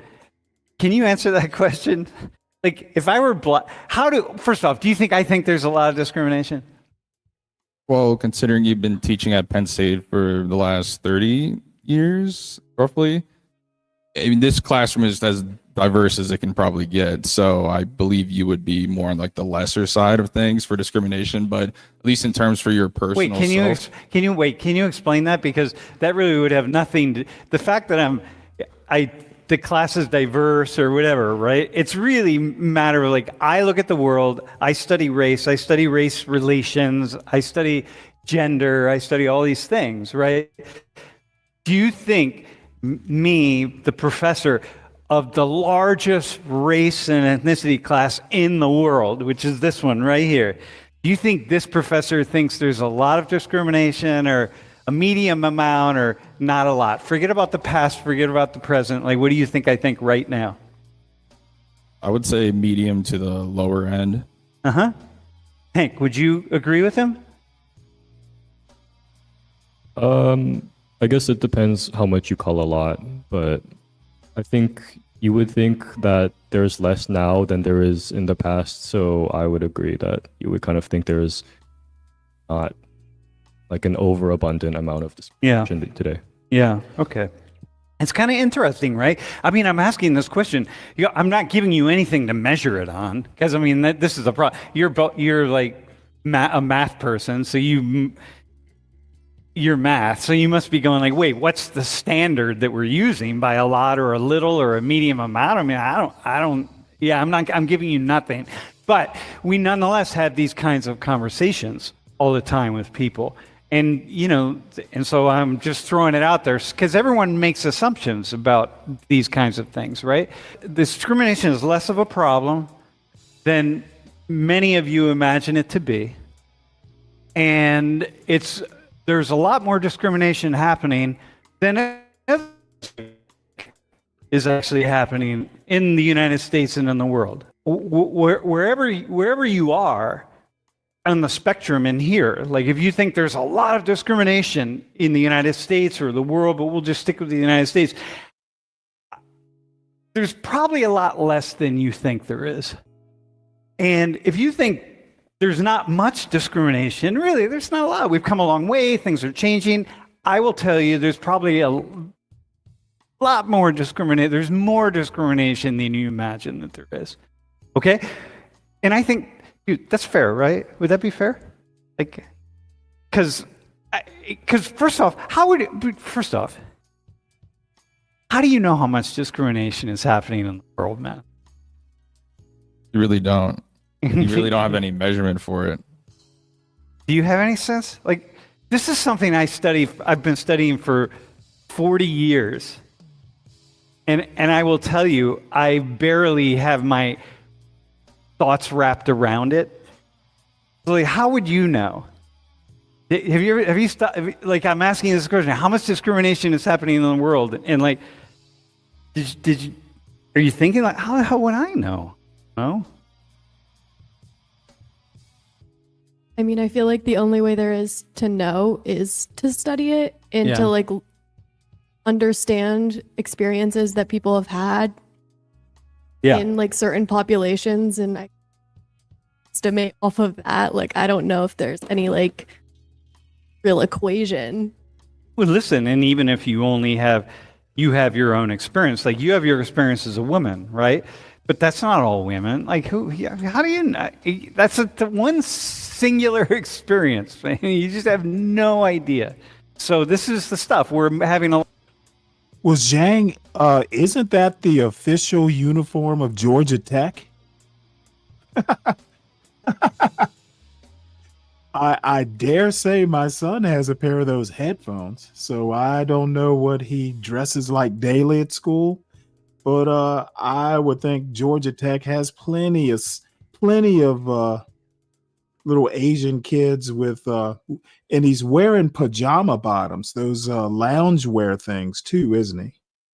can you answer that question? Like, if I were black, first off, do you think I think there's a lot of discrimination? Well, considering you've been teaching at Penn State for the last 30 years, roughly, I mean, this classroom is as diverse as it can probably get. So I believe you would be more on like the lesser side of things for discrimination, but at least in terms for your personal Wait, can you explain that? Because that really would have nothing to, the fact that the class is diverse or whatever, right? It's really a matter of like, I look at the world, I study race relations, I study gender, I study all these things, right? Do you think me, the professor of the largest race and ethnicity class in the world, which is this one right here, do you think this professor thinks there's a lot of discrimination or a medium amount or not a lot? Forget about the past, forget about the present. Like, what do you think I think right now? I would say medium to the lower end. Uh-huh. Hank, would you agree with him? I guess it depends how much you call a lot, but I think you would think that there's less now than there is in the past. So I would agree that you would kind of think there's not like an overabundant amount of discrimination today. Yeah. Okay. It's kind of interesting, right? I mean, I'm asking this question. I'm not giving you anything to measure it on, because I mean, this is a problem. You're like a math person, so you're math, so you must be going like, wait, what's the standard that we're using by a lot or a little or a medium amount? I mean, I don't. Yeah, I'm giving you nothing, but we nonetheless have these kinds of conversations all the time with people. And, and so I'm just throwing it out there because everyone makes assumptions about these kinds of things, right? Discrimination is less of a problem than many of you imagine it to be. And there's a lot more discrimination happening than is actually happening in the United States and in the world. Wherever you are on the spectrum in here, like if you think there's a lot of discrimination in the United States or the world, but we'll just stick with the United States, there's probably a lot less than you think there is. And if you think there's not much discrimination, really, there's not a lot. We've come a long way, things are changing. I will tell you, there's probably a lot more discrimination. There's more discrimination than you imagine that there is. Okay? And I think, dude, that's fair, right? Would that be fair? Like, because first off, how do you know how much discrimination is happening in the world, man? You really don't. You really don't have any measurement for it. Do you have any sense? Like, this is something I've been studying for 40 years. And I will tell you, I barely have my thoughts wrapped around it. So like, how would you know? I'm asking you this question, how much discrimination is happening in the world? And like, are you thinking like, how the hell would I know? No? I mean, I feel like the only way there is to know is to study it and to like understand experiences that people have had in like certain populations, and I estimate off of that. Like, I don't know if there's any like real equation. Well, listen, and even if you only have your own experience, like you have your experience as a woman, right? But that's not all women. Like, how do you know? That's one singular experience. You just have no idea. So this is the stuff we're having a. Well, Zhang, isn't that the official uniform of Georgia Tech? I dare say my son has a pair of those headphones, so I don't know what he dresses like daily at school. But I would think Georgia Tech has plenty of little Asian kids with, and he's wearing pajama bottoms, those loungewear things too, isn't he?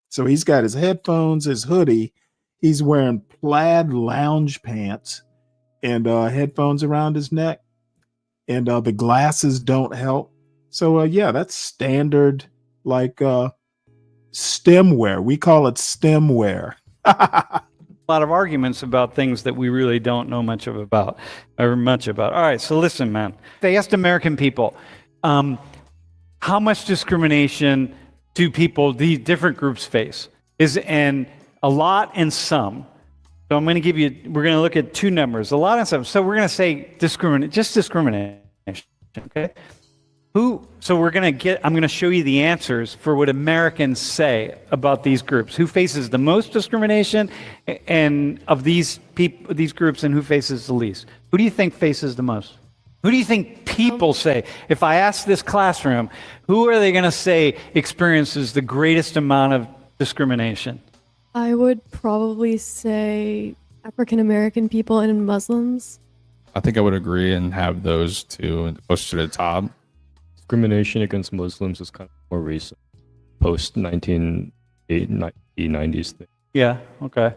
So he's got his headphones, his hoodie, he's wearing plaid lounge pants and headphones around his neck, and the glasses don't help. So that's standard, like STEM wear. We call it STEM wear. lot of arguments about things that we really don't know much about. All right, so listen, man. They asked American people, how much discrimination do people, these different groups face? And a lot and some. So we're going to look at two numbers, a lot and some. So we're going to say discrimination, okay? I'm going to show you the answers for what Americans say about these groups. Who faces the most discrimination and of these groups, and who faces the least? Who do you think faces the most? Who do you think people say? If I ask this classroom, who are they going to say experiences the greatest amount of discrimination? I would probably say African American people and Muslims. I think I would agree and have those two close to the top. Discrimination against Muslims is kind of more recent, post 1990s thing. Yeah. Okay.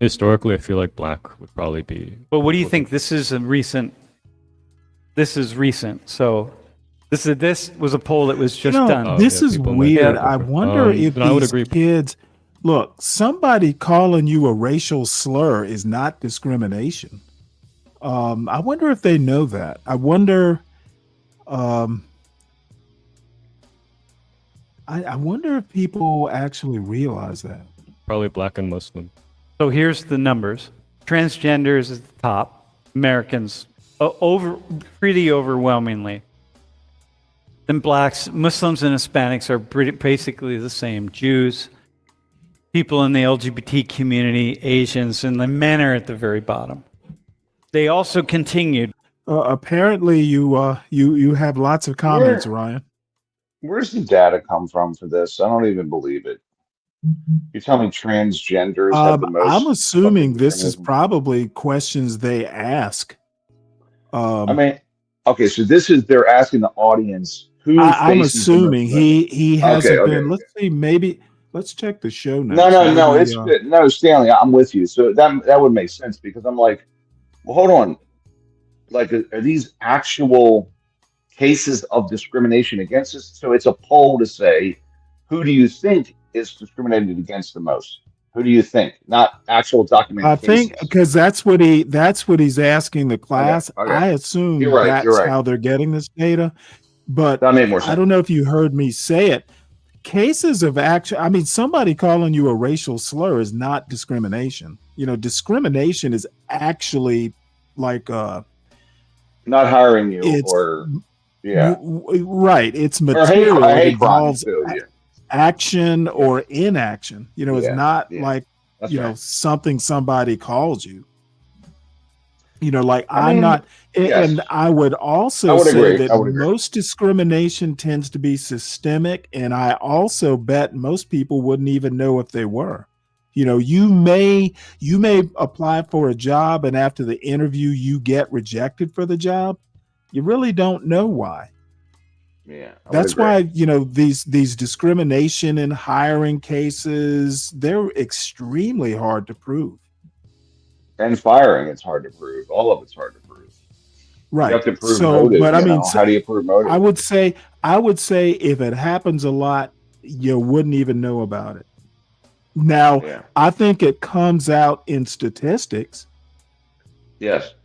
Historically, I feel like black would probably be. But what do you think? This is recent. So this was a poll that was just done. This is weird. I wonder if these kids. Look, somebody calling you a racial slur is not discrimination. I wonder if they know that. I wonder. I wonder if people actually realize that. Probably black and Muslim. So here's the numbers. Transgenders is the top. Americans pretty overwhelmingly. Then blacks, Muslims, and Hispanics are basically the same. Jews, people in the LGBT community, Asians, and the men are at the very bottom. They also continued. Apparently, you have lots of comments, Ryan. Where's the data come from for this? I don't even believe it. You tell me transgenders have the most. I'm assuming this is probably questions they ask. I mean, okay, so they're asking the audience who. I'm assuming he hasn't been. Let's see, maybe. Let's check the show notes. No, Stanley, I'm with you. So that would make sense because I'm like, well, hold on. Like, are these actual cases of discrimination against us? So it's a poll to say, who do you think is discriminated against the most? Who do you think? Not actual documented I think cases. because that's what he's asking the class. Okay. I assume You're right. how they're getting this data. But that made more sense. I don't know if you heard me say it. Cases of action. I mean, somebody calling you a racial slur is not discrimination. Discrimination is actually like not hiring you right. It's material. It involves action or inaction. It's not like something somebody calls you. I'm not. And I would also say that most discrimination tends to be systemic, and I also bet most people wouldn't even know if they were. You may apply for a job, and after the interview, you get rejected for the job. You really don't know why. Yeah, that's why these discrimination in hiring cases, they're extremely hard to prove. And firing, it's hard to prove. All of it's hard to prove. Right. You have to prove motive. But how do you prove motive? I would say if it happens a lot, you wouldn't even know about it. Now, I think it comes out in statistics. Yes.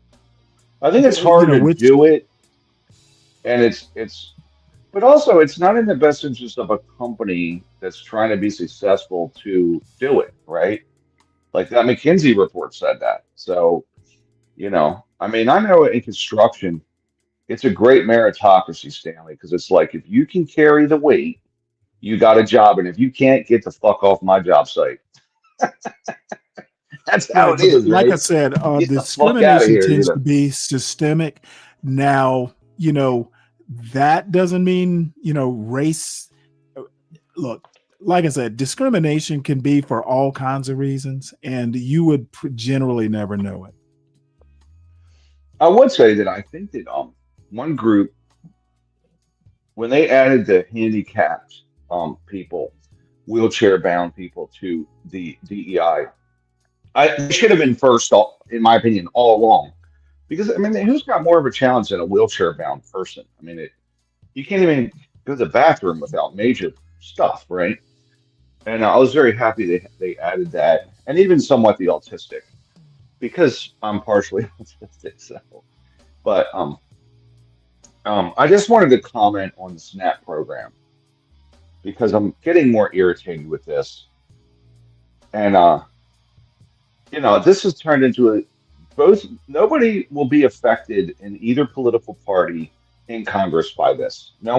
I think it's hard to do it. And it's but also it's not in the best interest of a company that's trying to be successful to do it, right? Like that McKinsey report said that. So, I mean, I know in construction, it's a great meritocracy, Stanley, because it's like if you can carry the weight, you got a job, and if you can't, get the fuck off my job site. That's how it is. Like right? I said, discrimination tends to be systemic. Now, that doesn't mean race. Look, like I said, discrimination can be for all kinds of reasons, and you would generally never know it. I would say that I think that one group, when they added the handicapped people, wheelchair-bound people to the DEI, they should have been first, in my opinion, all along. Because, I mean, who's got more of a challenge than a wheelchair-bound person? I mean, you can't even go to the bathroom without major stuff, right? And I was very happy they added that, and even somewhat the autistic, because I'm partially autistic. So, but I just wanted to comment on the SNAP program because I'm getting more irritated with this, and this has turned into a both. Nobody will be affected in either political party in Congress by this. No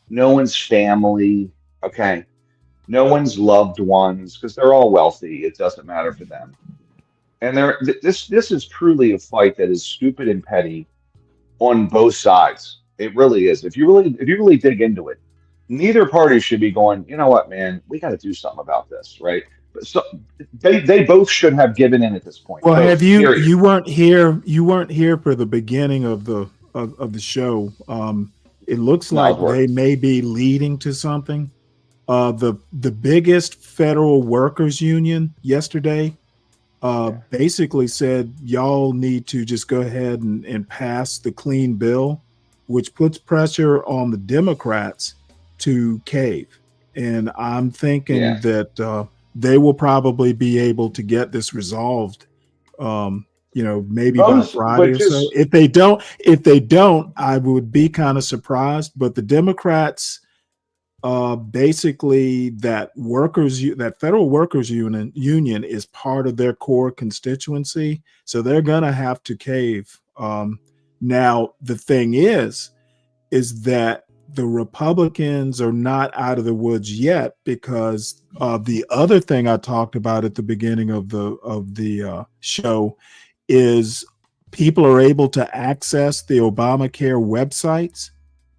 one's family. Okay, no one's loved ones because they're all wealthy. It doesn't matter for them. And this is truly a fight that is stupid and petty on both sides. It really is. If you really dig into it, neither party should be going, you know what, man, we got to do something about this, right? But so they both should have given in at this point. Well, Both, have you period. you weren't here for the beginning of the show. It looks like they may be leading to something. The biggest federal workers union yesterday basically said y'all need to just go ahead and pass the clean bill, which puts pressure on the Democrats to cave. And I'm thinking that they will probably be able to get this resolved, maybe by Friday or so. If they don't, I would be kind of surprised. But the Democrats, basically, that federal workers union is part of their core constituency, so they're gonna have to cave. Now the thing is that the Republicans are not out of the woods yet, because the other thing I talked about at the beginning of the show is people are able to access the Obamacare websites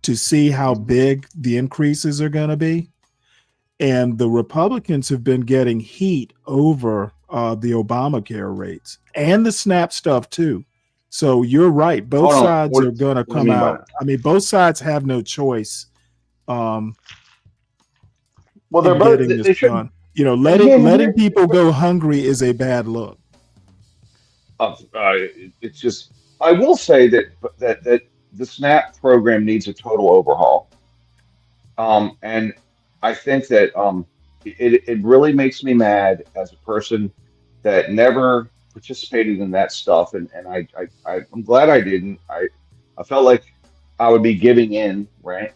to see how big the increases are going to be. And the Republicans have been getting heat over the Obamacare rates and the SNAP stuff too. So you're right. Both sides are going to come out. I mean, both sides have no choice. Well, they're both getting this done. Letting people go hungry is a bad look. It's just, I will say that the SNAP program needs a total overhaul. And I think that it really makes me mad as a person that never participated in that stuff. And I'm glad I didn't. I felt like I would be giving in, right?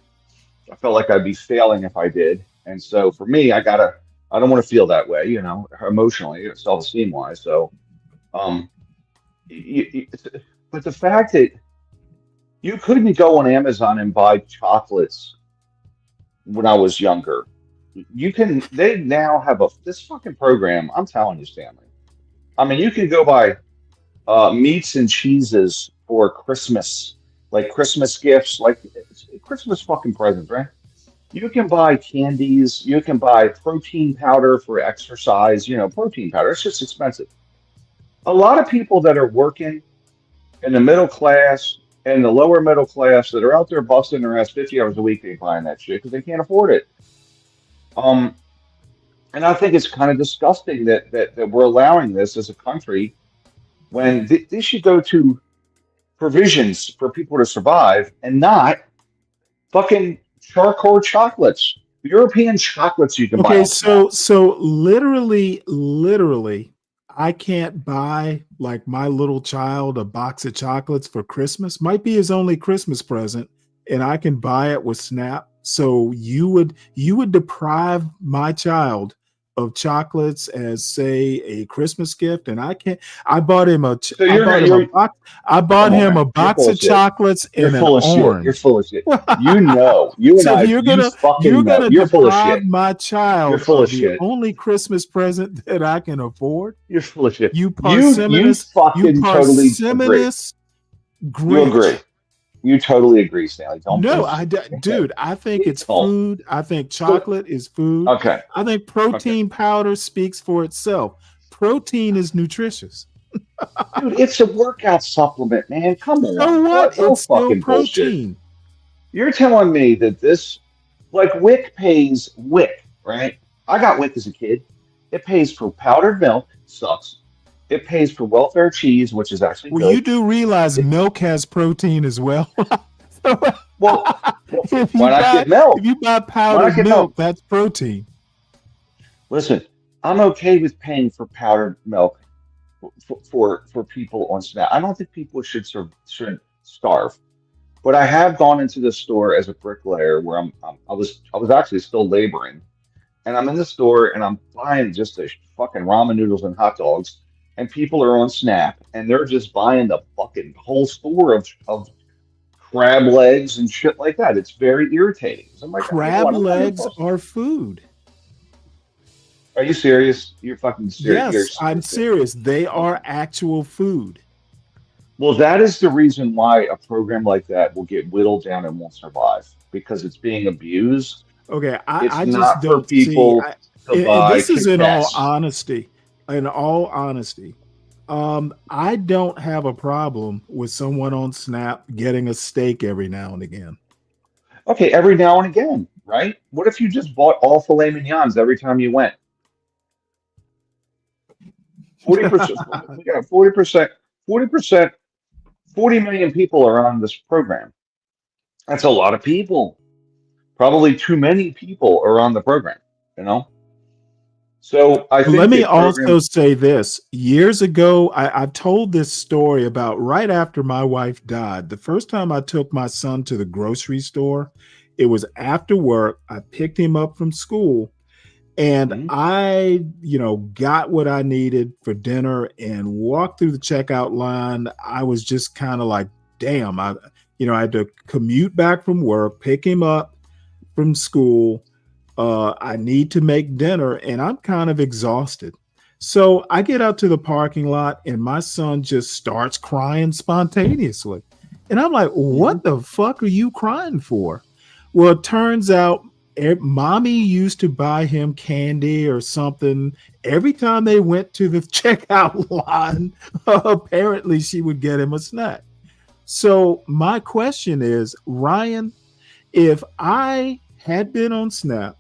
I felt like I'd be failing if I did. And so for me, I don't want to feel that way, emotionally, self-esteem wise. So, but the fact that you couldn't go on Amazon and buy chocolates when I was younger. They now have this fucking program. I'm telling you, Stanley. I mean, you can go buy meats and cheeses for Christmas, like Christmas gifts, like Christmas fucking presents, right? You can buy candies. You can buy protein powder for exercise. Protein powder. It's just expensive. A lot of people that are working in the middle class and the lower middle class that are out there busting their ass 50 hours a week, they buying that shit because they can't afford it. And I think it's kind of disgusting that we're allowing this as a country when they should go to provisions for people to survive and not fucking charcoal chocolates, European chocolates you can buy. Okay, so literally, I can't buy like my little child a box of chocolates for Christmas. Might be his only Christmas present, and I can buy it with SNAP. So you would deprive my child of chocolates as, say, a Christmas gift, and I can't. I bought him a box of chocolates and an orange. You're full of shit. You're full of shit. My child You're full of the shit. Only Christmas present that I can afford. You're full of shit. You parsimonious, totally agree. Grinch. You agree. You totally agree, Stanley. Dude, I think it's food. I think chocolate is food. Okay. I think protein powder speaks for itself. Protein is nutritious. Dude, it's a workout supplement, man. Come on. So what? It's still protein. Bullshit. You're telling me that this, like WIC pays WIC, right? I got WIC as a kid. It pays for powdered milk. Sucks. It pays for welfare cheese, which is actually good. You do realize milk has protein as well. Why not get milk? If you buy powdered milk, that's protein. Listen, I'm okay with paying for powdered milk for people on SNAP. I don't think people should starve. But I have gone into the store as a bricklayer where I was actually still laboring, and I'm in the store and I'm buying just a fucking ramen noodles and hot dogs, and people are on SNAP and they're just buying the fucking whole store of crab legs and shit like that. It's very irritating. I'm like, crab legs are food. Are you serious? You're fucking serious. Yes, I'm serious. They are actual food. Well, that is the reason why a program like that will get whittled down and won't survive, because it's being abused. Okay, I just not don't for people see. to buy This is in all Kit Kats. honesty. In all honesty, I don't have a problem with someone on SNAP getting a steak every now and again. Okay, every now and again, right? What if you just bought all filet mignons every time you went? 40%, yeah, 40%, 40 million people are on this program. That's a lot of people. Probably too many people are on the program, you know? So I think Let me the program, also say this. Years ago, I've told this story about right after my wife died. The first time I took my son to the grocery store, it was after work. I picked him up from school and I, got what I needed for dinner and walked through the checkout line. I was just kind of like, damn, I had to commute back from work, pick him up from school. I need to make dinner and I'm kind of exhausted. So I get out to the parking lot and my son just starts crying spontaneously. And I'm like, what the fuck are you crying for? Well, it turns out mommy used to buy him candy or something every time they went to the checkout line. Apparently she would get him a snack. So my question is, Ryan, if I had been on SNAP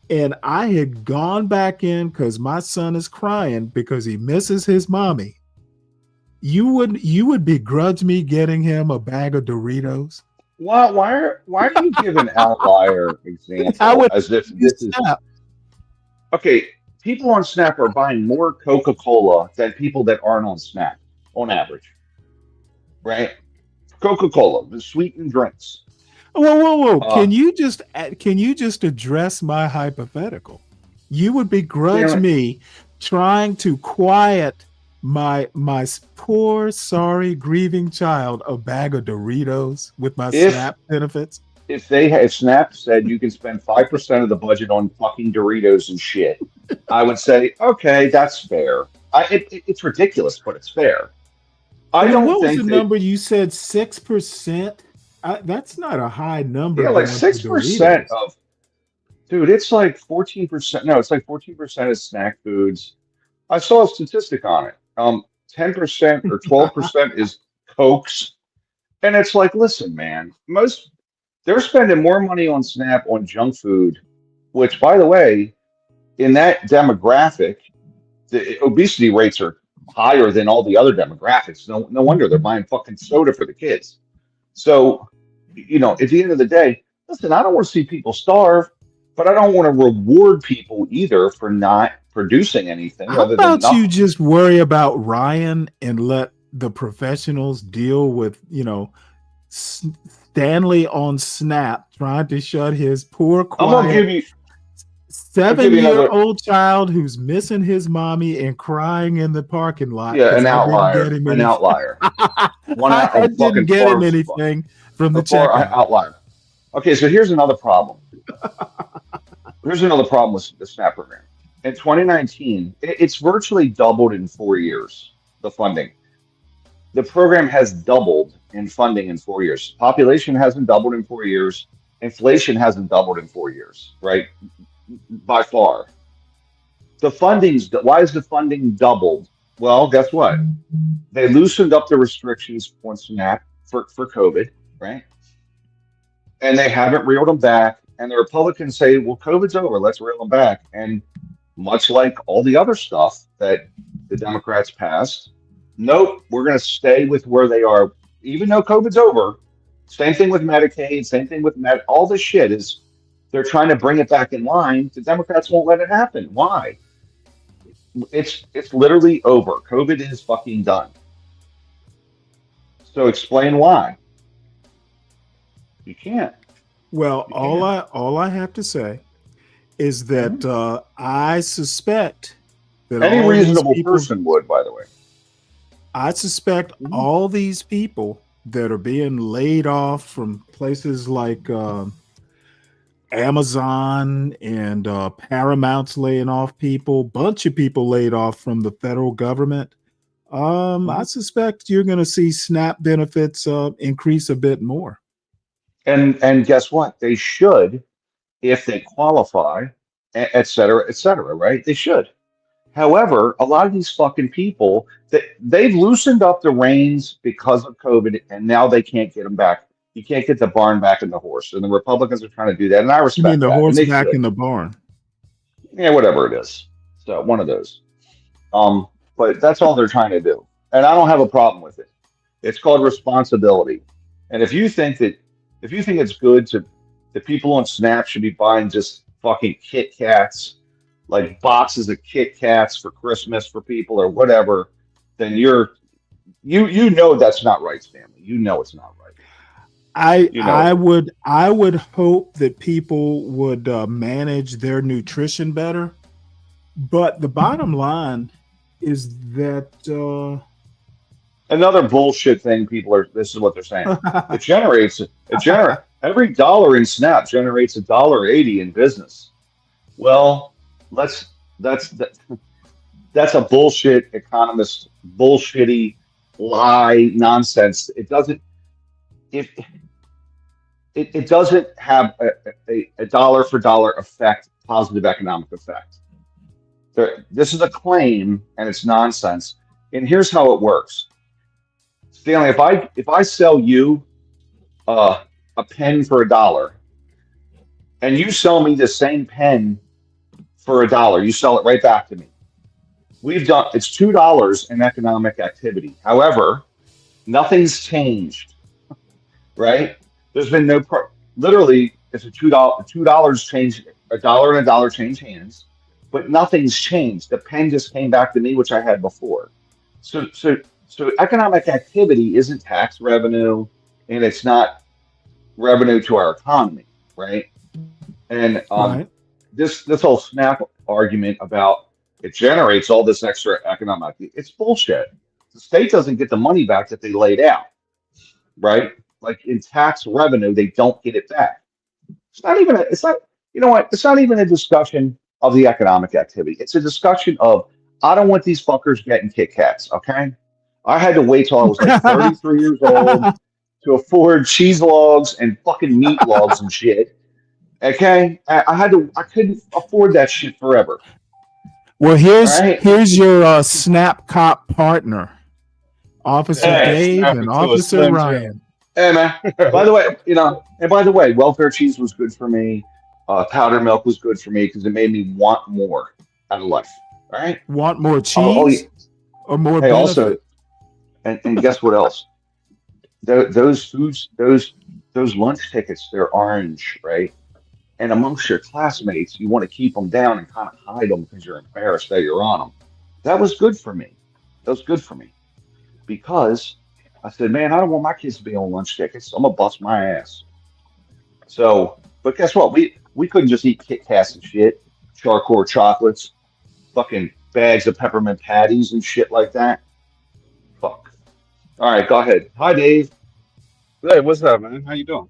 and I had gone back in because my son is crying because he misses his mommy, you would begrudge me getting him a bag of Doritos? why do you give an outlier example as if this is okay? People on SNAP are buying more Coca-Cola than people that aren't on SNAP on average, right? Coca-Cola, the sweetened drinks. Whoa! Can you just address my hypothetical? You would begrudge me trying to quiet my poor, sorry, grieving child a bag of Doritos with my SNAP benefits? If SNAP said you can spend 5% of the budget on fucking Doritos and shit, I would say, okay, that's fair. It's ridiculous, but it's fair. I don't what think was the number you said? 6%? That's not a high number. Yeah, like 6% of, dude, it's like 14%. No, it's like 14% is snack foods. I saw a statistic on it. 10% or 12% is Cokes. And it's like, listen, man, they're spending more money on SNAP on junk food, which, by the way, in that demographic, the obesity rates are higher than all the other demographics. No wonder they're buying fucking soda for the kids. So, at the end of the day, listen, I don't want to see people starve, but I don't want to reward people either for not producing anything. How about you just worry about Ryan and let the professionals deal with, Stanley on SNAP trying to shut his poor, quiet, I'm gonna give you 7-year-old child who's missing his mommy and crying in the parking lot. Yeah, an outlier. An outlier. I didn't get him anything from the checkout. Outlier. Okay, so here's another problem. Here's another problem with the SNAP program. In 2019, it's virtually doubled in 4 years, the funding. The program has doubled in funding in 4 years. Population hasn't doubled in 4 years. Inflation hasn't doubled in 4 years, right? By far. Why is the funding doubled? Well, guess what? They loosened up the restrictions on SNAP for COVID, right? And they haven't reeled them back. And the Republicans say, well, COVID's over, let's reel them back. And much like all the other stuff that the Democrats passed, nope, we're going to stay with where they are, even though COVID's over. Same thing with Medicaid, same thing with all this shit is They're trying to bring it back in line. The Democrats won't let it happen. Why? It's literally over. COVID is fucking done. So explain why. You can't. Well, all I have to say is that I suspect that Any all reasonable these people, person would, by the way. I suspect all these people that are being laid off from places like Amazon and Paramount's laying off people, bunch of people laid off from the federal government. I suspect you're going to see SNAP benefits increase a bit more. And guess what? They should, if they qualify, et cetera, right? They should. However, a lot of these fucking people, they've loosened up the reins because of COVID, and now they can't get them back. You can't get the barn back in the horse, and the Republicans are trying to do that, and I respect You mean the that. horse And they back should. in the barn? Yeah, whatever it is. So one of those. But that's all they're trying to do, and I don't have a problem with it. It's called responsibility, and if you think it's good that people on Snap should be buying just fucking Kit Kats, like boxes of Kit Kats for Christmas for people or whatever, then you know that's not right, Stanley. You know it's not right. I would hope that people would manage their nutrition better, but the bottom line is that another bullshit thing. This is what they're saying. It generates every dollar in Snap generates $1.80 in business. Well, that's a bullshit economist, bullshitty lie nonsense. It doesn't have a dollar for dollar effect, positive economic effect. This is a claim and it's nonsense. And here's how it works. Stanley, if I sell you a pen for $1 and you sell me the same pen for $1, you sell it right back to me. It's $2 in economic activity. However, nothing's changed, right? There's been literally it's a $2 change, $1 and $1 change hands, but nothing's changed. The pen just came back to me, which I had before. So economic activity isn't tax revenue, and it's not revenue to our economy, right? And right. This whole SNAP argument about it generates all this extra economic activity, it's bullshit. The state doesn't get the money back that they laid out, right? Like in tax revenue, they don't get it back. It's not even a discussion of the economic activity. It's a discussion of, I don't want these fuckers getting Kit Kats, okay? I had to wait till I was like 33 years old to afford cheese logs and fucking meat logs and shit. Okay? I couldn't afford that shit forever. Well, here's your Snap Cop partner, Officer Dave and Officer Ryan. Hey man. By the way, welfare cheese was good for me. Powdered milk was good for me because it made me want more out of life. All right? Want more cheese or more benefit? Also, and guess what else? Those lunch tickets, they're orange, right? And amongst your classmates, you want to keep them down and kind of hide them because you're embarrassed that you're on them. That was good for me. Because I said, man, I don't want my kids to be on lunch tickets. I'm gonna bust my ass. So, but guess what? We couldn't just eat Kit Kats and shit, charcoal chocolates, fucking bags of peppermint patties and shit like that. Fuck. All right, go ahead. Hi, Dave. Hey, what's up, man? How you doing?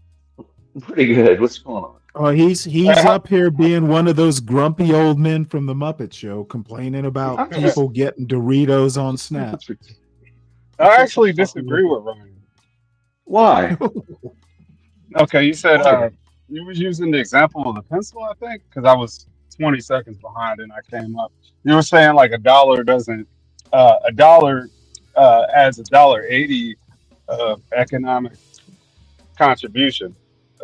Pretty good. What's going on? Oh, he's up here being one of those grumpy old men from the Muppet Show, complaining about people getting Doritos on Snap. I actually disagree with Ryan. Why? Okay, you said you was using the example of the pencil, I think, because I was 20 seconds behind and I came up. You were saying like $1 doesn't $1 adds $1.80 of economic contribution.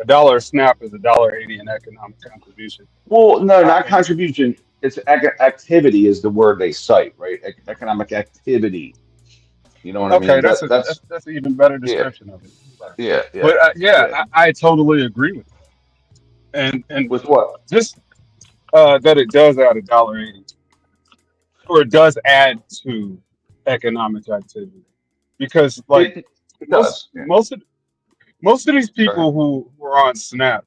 $1 SNAP is $1.80 in economic contribution. Well, no, not contribution. It's activity is the word they cite, right? Economic activity. You know what I mean? Okay, that's an even better description of it. Yeah. But I totally agree with you. And with what? just that it does add $1.80, or it does add to economic activity, because like It most does. Yeah. most of these Go ahead. people who are on Snap,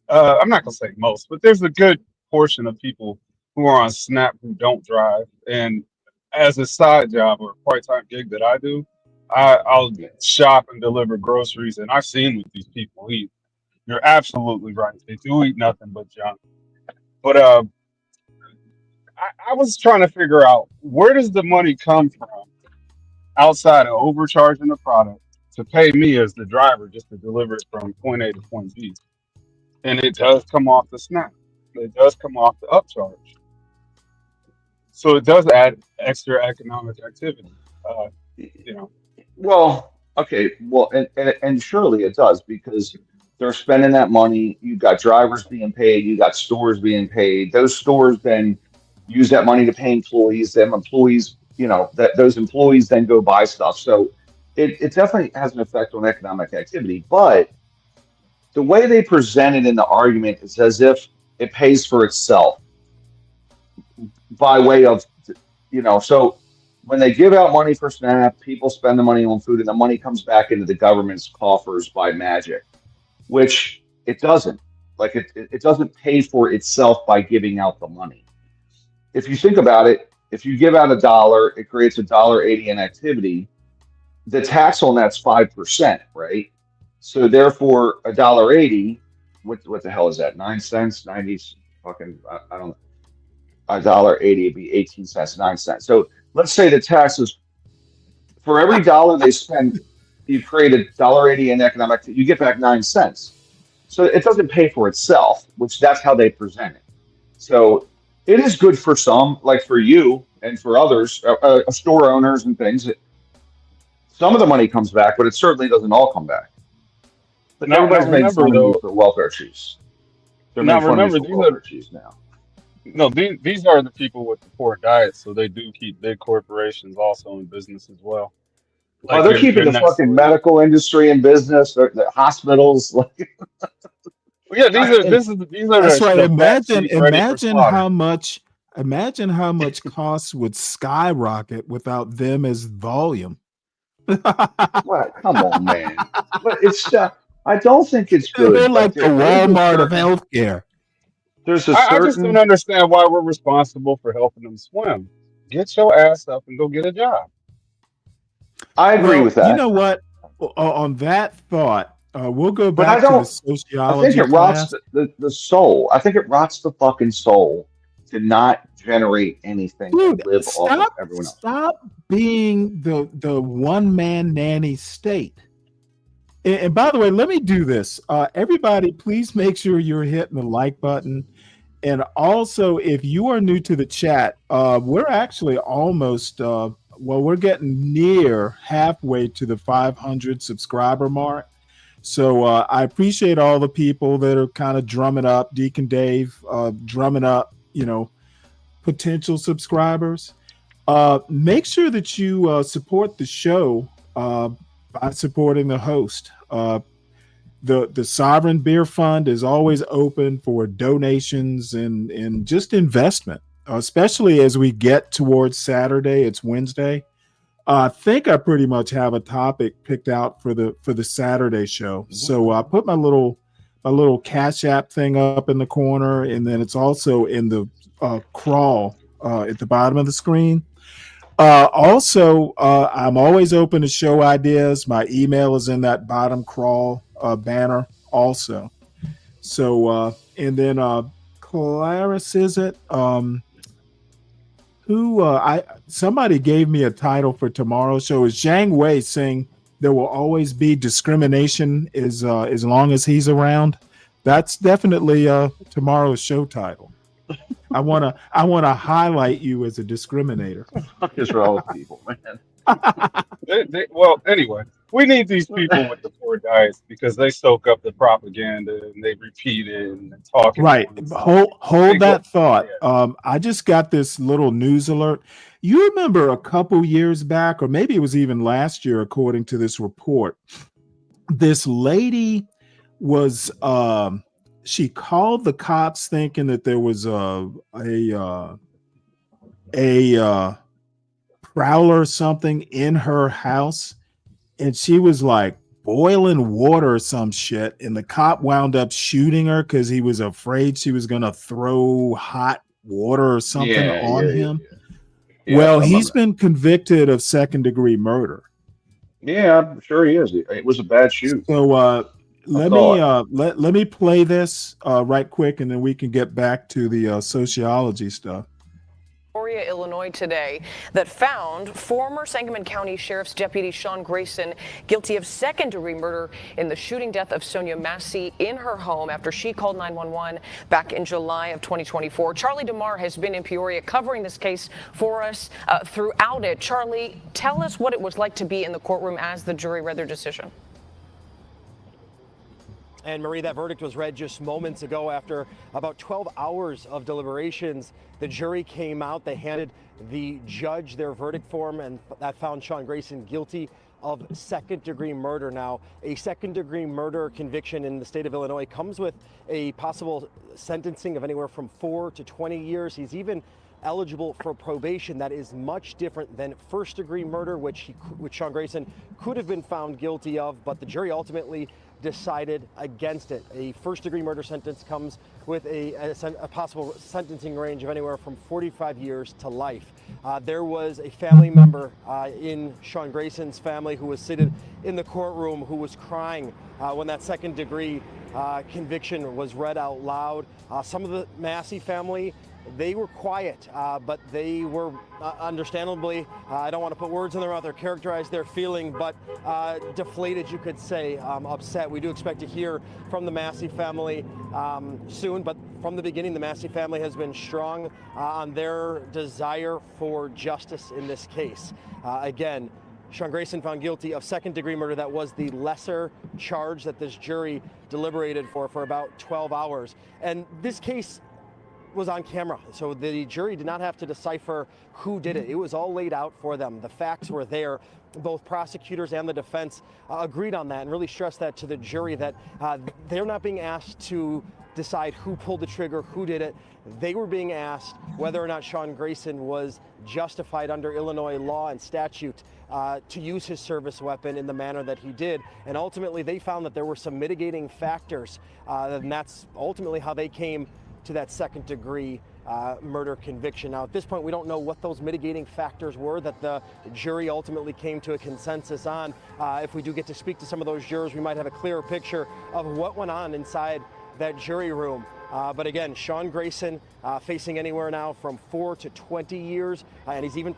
I'm not gonna say most, but there's a good portion of people who are on Snap who don't drive. And as a side job or a part-time gig that I do, I'll shop and deliver groceries, and I've seen what these people eat. You're absolutely right. They do eat nothing but junk. But I was trying to figure out, where does the money come from outside of overcharging the product to pay me as the driver just to deliver it from point A to point B. And it does come off the snap. It does come off the upcharge. So it does add extra economic activity. You know, Well, okay. Well, and surely it does, because they're spending that money. You got drivers being paid. You got stores being paid. Those stores then use that money to pay employees. Them employees, that those employees then go buy stuff. So it definitely has an effect on economic activity. But the way they present it in the argument is as if it pays for itself by way of, so when they give out money for SNAP, people spend the money on food, and the money comes back into the government's coffers by magic, which it doesn't. Like it doesn't pay for itself by giving out the money. If you think about it, if you give out $1, it creates $1.80 in activity. The tax on that's 5%, right? So therefore, $1.80, what the hell is that? 9 cents, 90 fucking, I don't know. $1.80 would be 18 cents, 9 cents. So let's say the tax is, for every dollar they spend, you create $1.80 in economic, you get back 9 cents. So it doesn't pay for itself, which that's how they present it. So it is good for some, like for you and for others, store owners and things. Some of the money comes back, but it certainly doesn't all come back. But everybody's making fun of you for welfare cheese. They're making fun of you for welfare cheese now. No, these are the people with the poor diet, so they do keep big corporations also in business as well. Like they're keeping the fucking medical industry in business, the hospitals. Like, yeah, these are. That's right. Imagine how much costs would skyrocket without them as volume. What? Come on, man. But it's I don't think it's good. They're like the Walmart of healthcare. I just don't understand why we're responsible for helping them swim. Get your ass up and go get a job. I agree with that. You know what? On that thought, we'll go back to the sociology. I think it rots the soul. I think it rots the fucking soul to not generate anything and live off of everyone else. Stop being the one-man nanny state. And by the way, let me do this. Everybody, please make sure you're hitting the like button. And also, if you are new to the chat, we're actually almost, we're getting near halfway to the 500 subscriber mark. So I appreciate all the people that are kind of drumming up, Deacon Dave, drumming up, potential subscribers. Make sure that you support the show by supporting the host. The Sovereign Beer Fund is always open for donations and just investment, especially as we get towards Saturday. It's Wednesday. I think I pretty much have a topic picked out for the Saturday show. So I put my little Cash App thing up in the corner, and then it's also in the crawl at the bottom of the screen. Also, I'm always open to show ideas. My email is in that bottom crawl banner also. So, and then Clarice, is it? Somebody gave me a title for tomorrow's show. Is Zhang Wei saying there will always be discrimination as long as he's around? That's definitely tomorrow's show title. I wanna highlight you as a discriminator. What is wrong with people, man? Well, anyway, we need these people with the poor diets because they soak up the propaganda and they repeat it and talk. Right. Hold that thought. I just got this little news alert. You remember a couple years back, or maybe it was even last year, according to this report, this lady was she called the cops thinking that there was a prowler or something in her house, and she was like boiling water or some shit, and the cop wound up shooting her because he was afraid she was gonna throw hot water or something on him. Well, he's been convicted of second-degree murder. Yeah, I'm sure he is. It was a bad shoot. So let me play this right quick, and then we can get back to the sociology stuff. Illinois today that found former Sangamon County Sheriff's Deputy Sean Grayson guilty of second-degree murder in the shooting death of Sonia Massey in her home after she called 911 back in July of 2024. Charlie DeMar has been in Peoria covering this case for us throughout it. Charlie, tell us what it was like to be in the courtroom as the jury read their decision. And Marie, that verdict was read just moments ago after about 12 hours of deliberations. The jury came out. They handed the judge their verdict form, and that found Sean Grayson guilty of second-degree murder. Now, a second-degree murder conviction in the state of Illinois comes with a possible sentencing of anywhere from 4 to 20 years. He's even eligible for probation. That is much different than first-degree murder, which Sean Grayson could have been found guilty of, but the jury ultimately decided against it. A first-degree murder sentence comes with a possible sentencing range of anywhere from 45 years to life. There was a family member in Sean Grayson's family who was seated in the courtroom who was crying when that second-degree conviction was read out loud. Some of the Massey family, they were quiet, but they were understandably, I don't want to put words in their mouth or characterize their feeling, but deflated, you could say, upset. We do expect to hear from the Massey family soon, but from the beginning, the Massey family has been strong on their desire for justice in this case. Again, Sean Grayson found guilty of second-degree murder. That was the lesser charge that this jury deliberated for about 12 hours. And this case was on camera, so the jury did not have to decipher who did it. It was all laid out for them. The facts were there. Both prosecutors and the defense agreed on that and really stressed that to the jury, that they're not being asked to decide who pulled the trigger, who did it. They were being asked whether or not Sean Grayson was justified under Illinois law and statute to use his service weapon in the manner that he did. And ultimately, they found that there were some mitigating factors, and that's ultimately how they came to that second-degree murder conviction. Now, at this point, we don't know what those mitigating factors were that the jury ultimately came to a consensus on. If we do get to speak to some of those jurors, we might have a clearer picture of what went on inside that jury room. But again, Sean Grayson facing anywhere now from 4 to 20 years, and he's even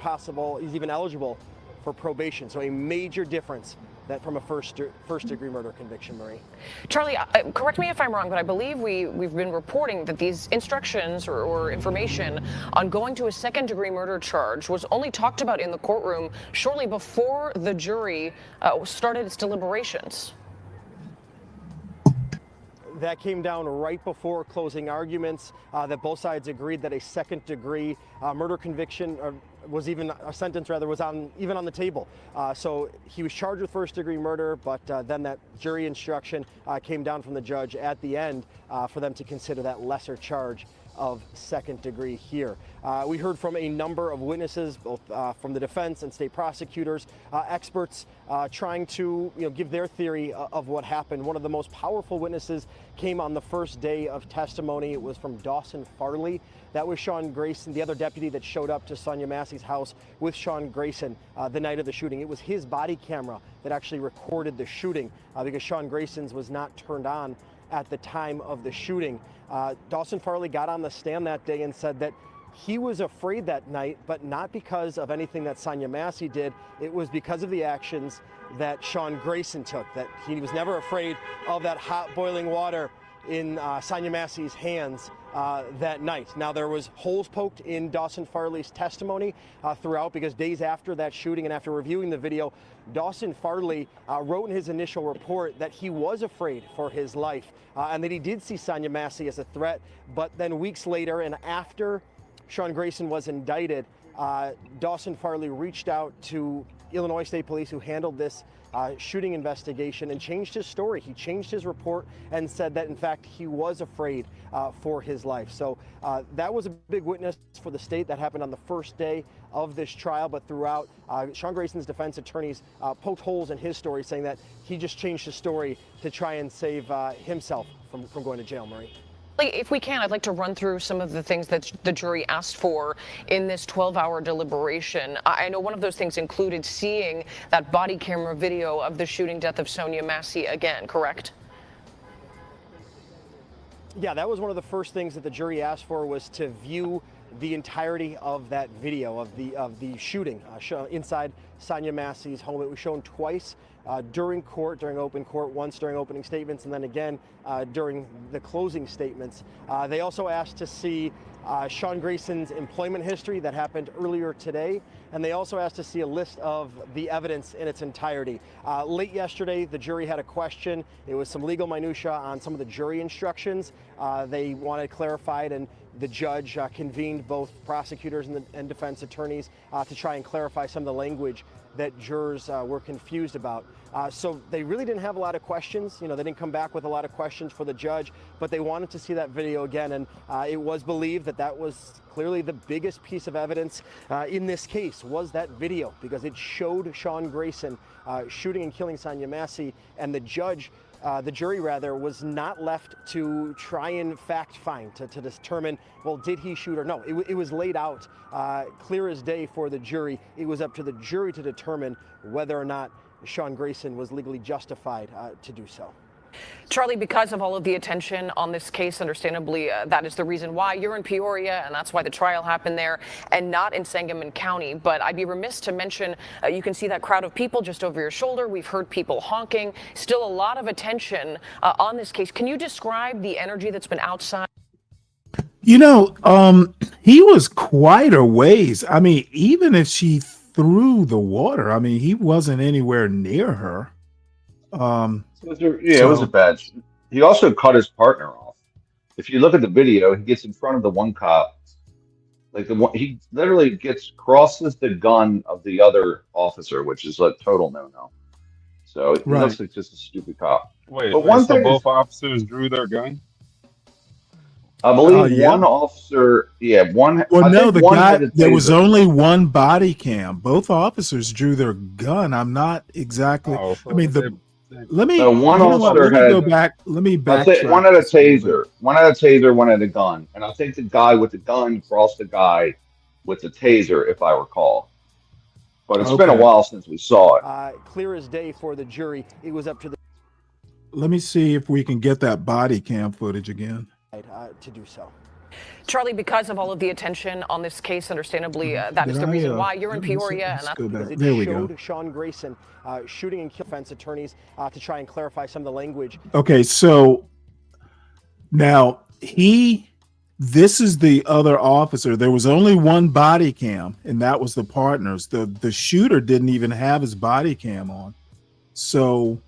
eligible for probation. So a major difference that from a first-degree murder conviction, Marie. Charlie, correct me if I'm wrong, but I believe we've been reporting that these instructions or information on going to a second-degree murder charge was only talked about in the courtroom shortly before the jury started its deliberations. That came down right before closing arguments, that both sides agreed that a second-degree murder conviction was even a sentence rather was even on the table. So he was charged with first-degree murder, but then that jury instruction came down from the judge at the end for them to consider that lesser charge of second degree here. We heard from a number of witnesses, both from the defense and state prosecutors, experts trying to give their theory of what happened. One of the most powerful witnesses came on the first day of testimony. It was from Dawson Farley. That was Sean Grayson, the other deputy that showed up to Sonia Massey's house with Sean Grayson the night of the shooting. It was his body camera that actually recorded the shooting because Sean Grayson's was not turned on at the time of the shooting. Dawson Farley got on the stand that day and said that he was afraid that night, but not because of anything that Sonia Massey did. It was because of the actions that Sean Grayson took, that he was never afraid of that hot boiling water in Sonia Massey's hands that night. Now, there was holes poked in Dawson Farley's testimony throughout, because days after that shooting and after reviewing the video, Dawson Farley wrote in his initial report that he was afraid for his life and that he did see Sonia Massey as a threat. But then weeks later, and after Sean Grayson was indicted, Dawson Farley reached out to Illinois State Police who handled this shooting investigation and changed his story. He changed his report and said that, in fact, he was afraid for his life. So that was a big witness for the state. That happened on the first day of this trial, but throughout, Sean Grayson's defense attorneys poked holes in his story, saying that he just changed his story to try and save himself from going to jail, Marie. If we can, I'd like to run through some of the things that the jury asked for in this 12-hour deliberation. I know one of those things included seeing that body camera video of the shooting death of Sonia Massey again, correct? Yeah, that was one of the first things that the jury asked for, was to view the entirety of that video of the shooting inside Sonia Massey's home. It was shown twice during open court, once during opening statements, and then again during the closing statements. They also asked to see Sean Grayson's employment history that happened earlier today, and they also asked to see a list of the evidence in its entirety. Late yesterday, the jury had a question. It was some legal minutia on some of the jury instructions. They wanted clarified, and the judge convened both prosecutors and defense attorneys to try and clarify some of the language that jurors were confused about. So they really didn't have a lot of questions. They didn't come back with a lot of questions for the judge, but they wanted to see that video again. And it was believed that that was clearly the biggest piece of evidence in this case, was that video, because it showed Sean Grayson shooting and killing Sonia Massey, and the jury was not left to try and fact find, to determine, well, did he shoot or no. It was laid out clear as day for the jury. It was up to the jury to determine whether or not Sean Grayson was legally justified to do so. Charlie, because of all of the attention on this case, understandably, that is the reason why you're in Peoria, and that's why the trial happened there and not in Sangamon County. But I'd be remiss to mention, you can see that crowd of people just over your shoulder. We've heard people honking. Still a lot of attention on this case. Can you describe the energy that's been outside? He was quite a ways. I mean, even if she threw the water, I mean, he wasn't anywhere near her. It was a bad. He also cut his partner off. If you look at the video, he gets in front of the one cop, he literally crosses the gun of the other officer, which is a total no-no. So he looks like just a stupid cop. Wait, but both officers drew their gun? I believe one officer, one. Well, no, there was only one body cam. Both officers drew their gun. I'm not exactly. Let me go back. Let me back. One had a taser. One had a taser. One had a gun. And I think the guy with the gun crossed the guy with the taser, if I recall. But it's been a while since we saw it. Clear as day for the jury. It was up to the. Let me see if we can get that body cam footage again. To do so. Charlie, because of all of the attention on this case, understandably, that is the reason why you're in Peoria. And that's there we go. Sean Grayson shooting and killing defense attorneys to try and clarify some of the language. Okay, so now this is the other officer. There was only one body cam, and that was the partner's. The shooter didn't even have his body cam on. So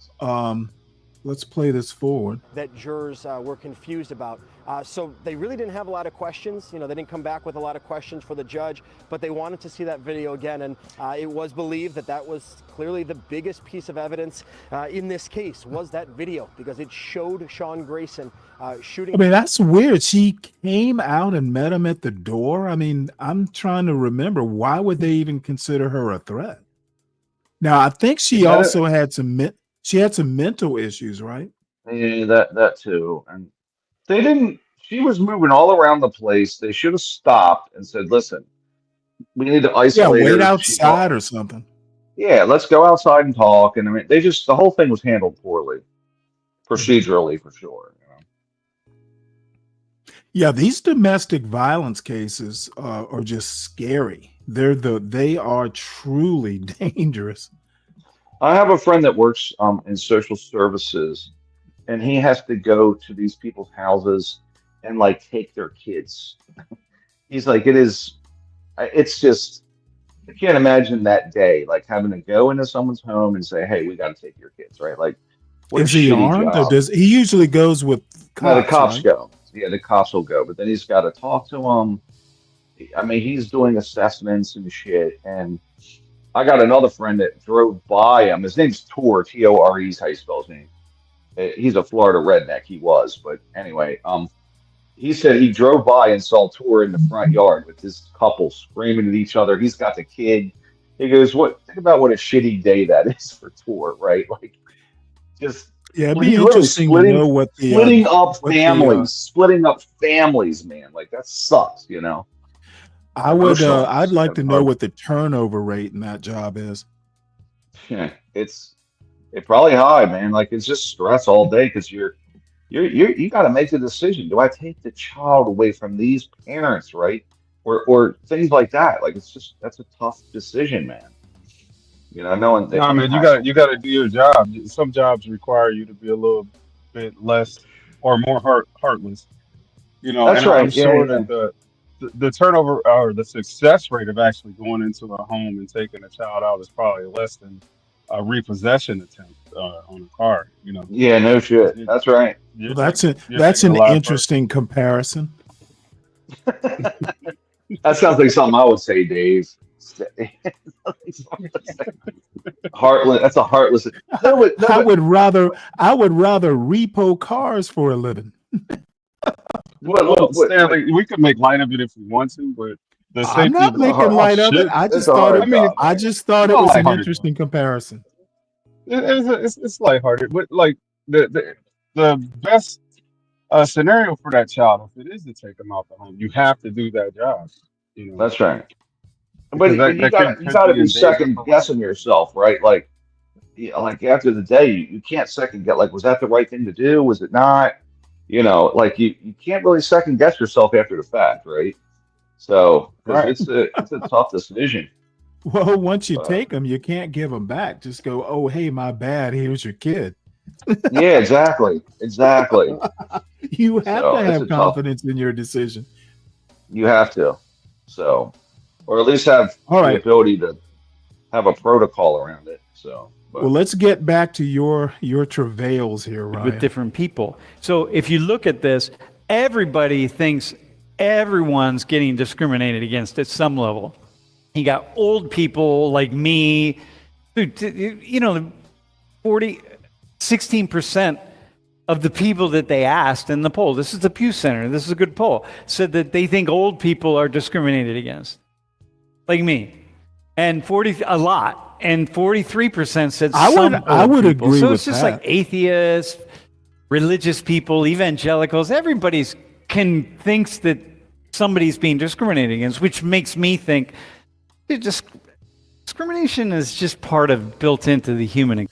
let's play this forward. That jurors were confused about. So they really didn't have a lot of questions. They didn't come back with a lot of questions for the judge, but they wanted to see that video again. And it was believed that that was clearly the biggest piece of evidence in this case, was that video, because it showed Sean Grayson shooting. I mean, that's weird. She came out and met him at the door. I mean, I'm trying to remember, why would they even consider her a threat? Now, I think she also had some mental issues, right? Yeah, that too. And she was moving all around the place. They should have stopped and said, listen, we need to isolate her. Wait outside or something. Yeah, let's go outside and talk. And I mean, the whole thing was handled poorly, procedurally for sure. Yeah, these domestic violence cases are just scary. They are truly dangerous. I have a friend that works in social services, and he has to go to these people's houses and take their kids. He's like, it's just, I can't imagine that day, having to go into someone's home and say, hey, we got to take your kids, right? Is he armed, or does he usually goes with cops? No, the cops right? go. Yeah, the cops will go, but then he's got to talk to them. I mean, he's doing assessments and shit, and I got another friend that drove by him. His name's Tor, Tore, is how you spell his name. He's a Florida redneck. He was, but anyway, he said he drove by and saw Tor in the front yard with this couple screaming at each other. He's got the kid. He goes, "What? Think about what a shitty day that is for Tor, right? Like, just Yeah, it'd well, be he's literally interesting to know what the splitting up families, man. Like that sucks, you know." I'd like to know what the turnover rate in that job is. Yeah, it's probably high, man. Like it's just stress all day because you got to make the decision. Do I take the child away from these parents, right? Or things like that. Like that's a tough decision, man. You know, knowing that. No, man, you got to do your job. Some jobs require you to be a little bit less or more heartless. You know, That's and right. I'm sure that the turnover or the success rate of actually going into a home and taking a child out is probably less than a repossession attempt on a car. You know. Yeah, no shit. That's right. Well, that's an interesting comparison. That sounds like something I would say, Dave. Heartless. That's a heartless. I would rather repo cars for a living. Well, Stanley, we could make light of it if we want to, but the safety. I'm not making light of it. I just thought it was an interesting comparison. It's lighthearted, but like the best scenario for that child, if it is to take them out the home, you have to do that job. You know, that's right. But you got to be second guessing yourself, right? Like, like after the day, you can't second guess. Like, was that the right thing to do? Was it not? You know, like you can't really second guess yourself after the fact, right? So it's a tough decision. Well, once you take them, you can't give them back. Just go, oh, hey, my bad. Here's your kid. Yeah, exactly. You have to have confidence in your decision. You have to. So, or at least have the ability to have a protocol around it. So, well, let's get back to your travails here, Ryan. With different people. So if you look at this, everybody thinks everyone's getting discriminated against at some level. You got old people like me, you know, 16% of the people that they asked in the poll, this is the Pew Center, this is a good poll, said that they think old people are discriminated against, like me. And a lot. And 43% said I would agree with that. So it's just like atheists, religious people, evangelicals, everybody thinks that somebody's being discriminated against, which makes me think discrimination is just built into the human.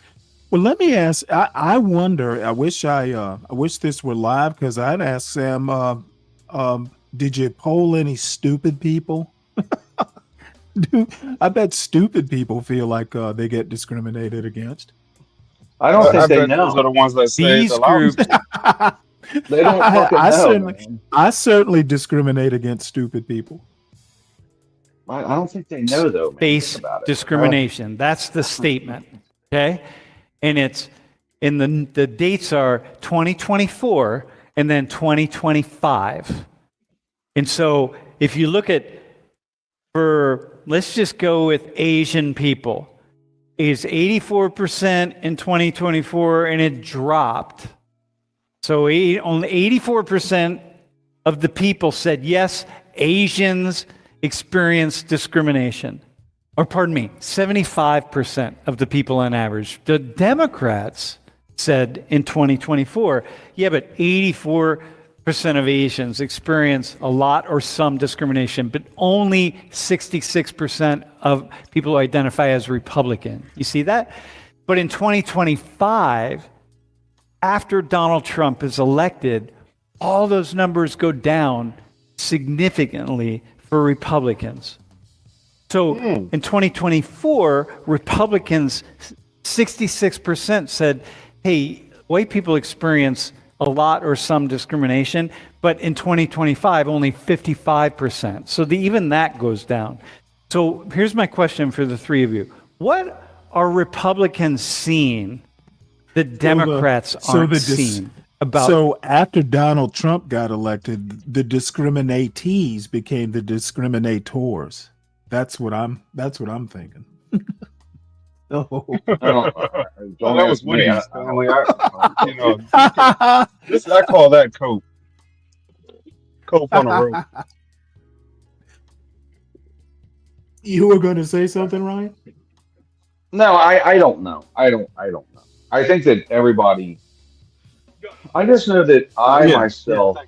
Well, let me ask. I wonder. I wish this were live because I'd ask Sam. Did you poll any stupid people? I bet stupid people feel like they get discriminated against. I don't think they know. Those are the ones that say these groups. They don't fucking know. I certainly discriminate against stupid people. I don't think they know though. Face discrimination. That's the statement. Okay, and the dates are 2024 and then 2025. And so if you look at let's just go with Asian people. It's 84% in 2024 and it dropped. So only 84% of the people said, yes, Asians experience discrimination. Or pardon me, 75% of the people on average. The Democrats said in 2024, yeah, but 84% of Asians experience a lot or some discrimination, but only 66% of people who identify as Republican. You see that? But in 2025, after Donald Trump is elected, all those numbers go down significantly for Republicans. So in 2024, Republicans, 66% said, hey, white people experience a lot or some discrimination, but in 2025, only 55%. So even that goes down. So here's my question for the three of you. What are Republicans seeing that Democrats aren't seeing about? So after Donald Trump got elected, the discriminatees became the discriminators. That's what I'm thinking. Oh, Well, that was Woody, Stanley. I call that cope. Cope on a rope. You were going to say something, Ryan? No, I don't know. I don't know. I think that everybody. I just know that myself,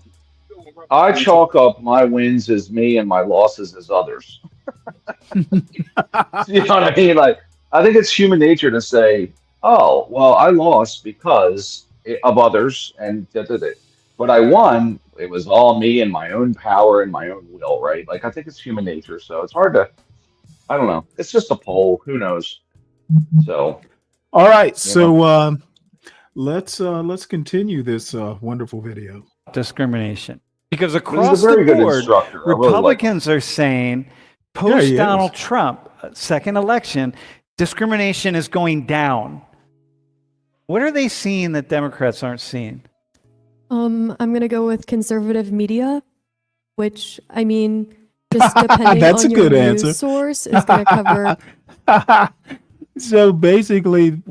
I chalk up my wins as me and my losses as others. You know what I mean? Like, I think it's human nature to say, "Oh, well, I lost because of others," and but I won. It was all me and my own power and my own will, right? Like, I think it's human nature, so it's hard to. I don't know. It's just a poll. Who knows? So, all right. So let's continue this wonderful video. Discrimination, because across the board, Republicans are saying post Donald Trump second election, discrimination is going down. What are they seeing that Democrats aren't seeing? I'm gonna go with conservative media, which I mean, just depending That's on a your good news answer. source is gonna cover. So basically,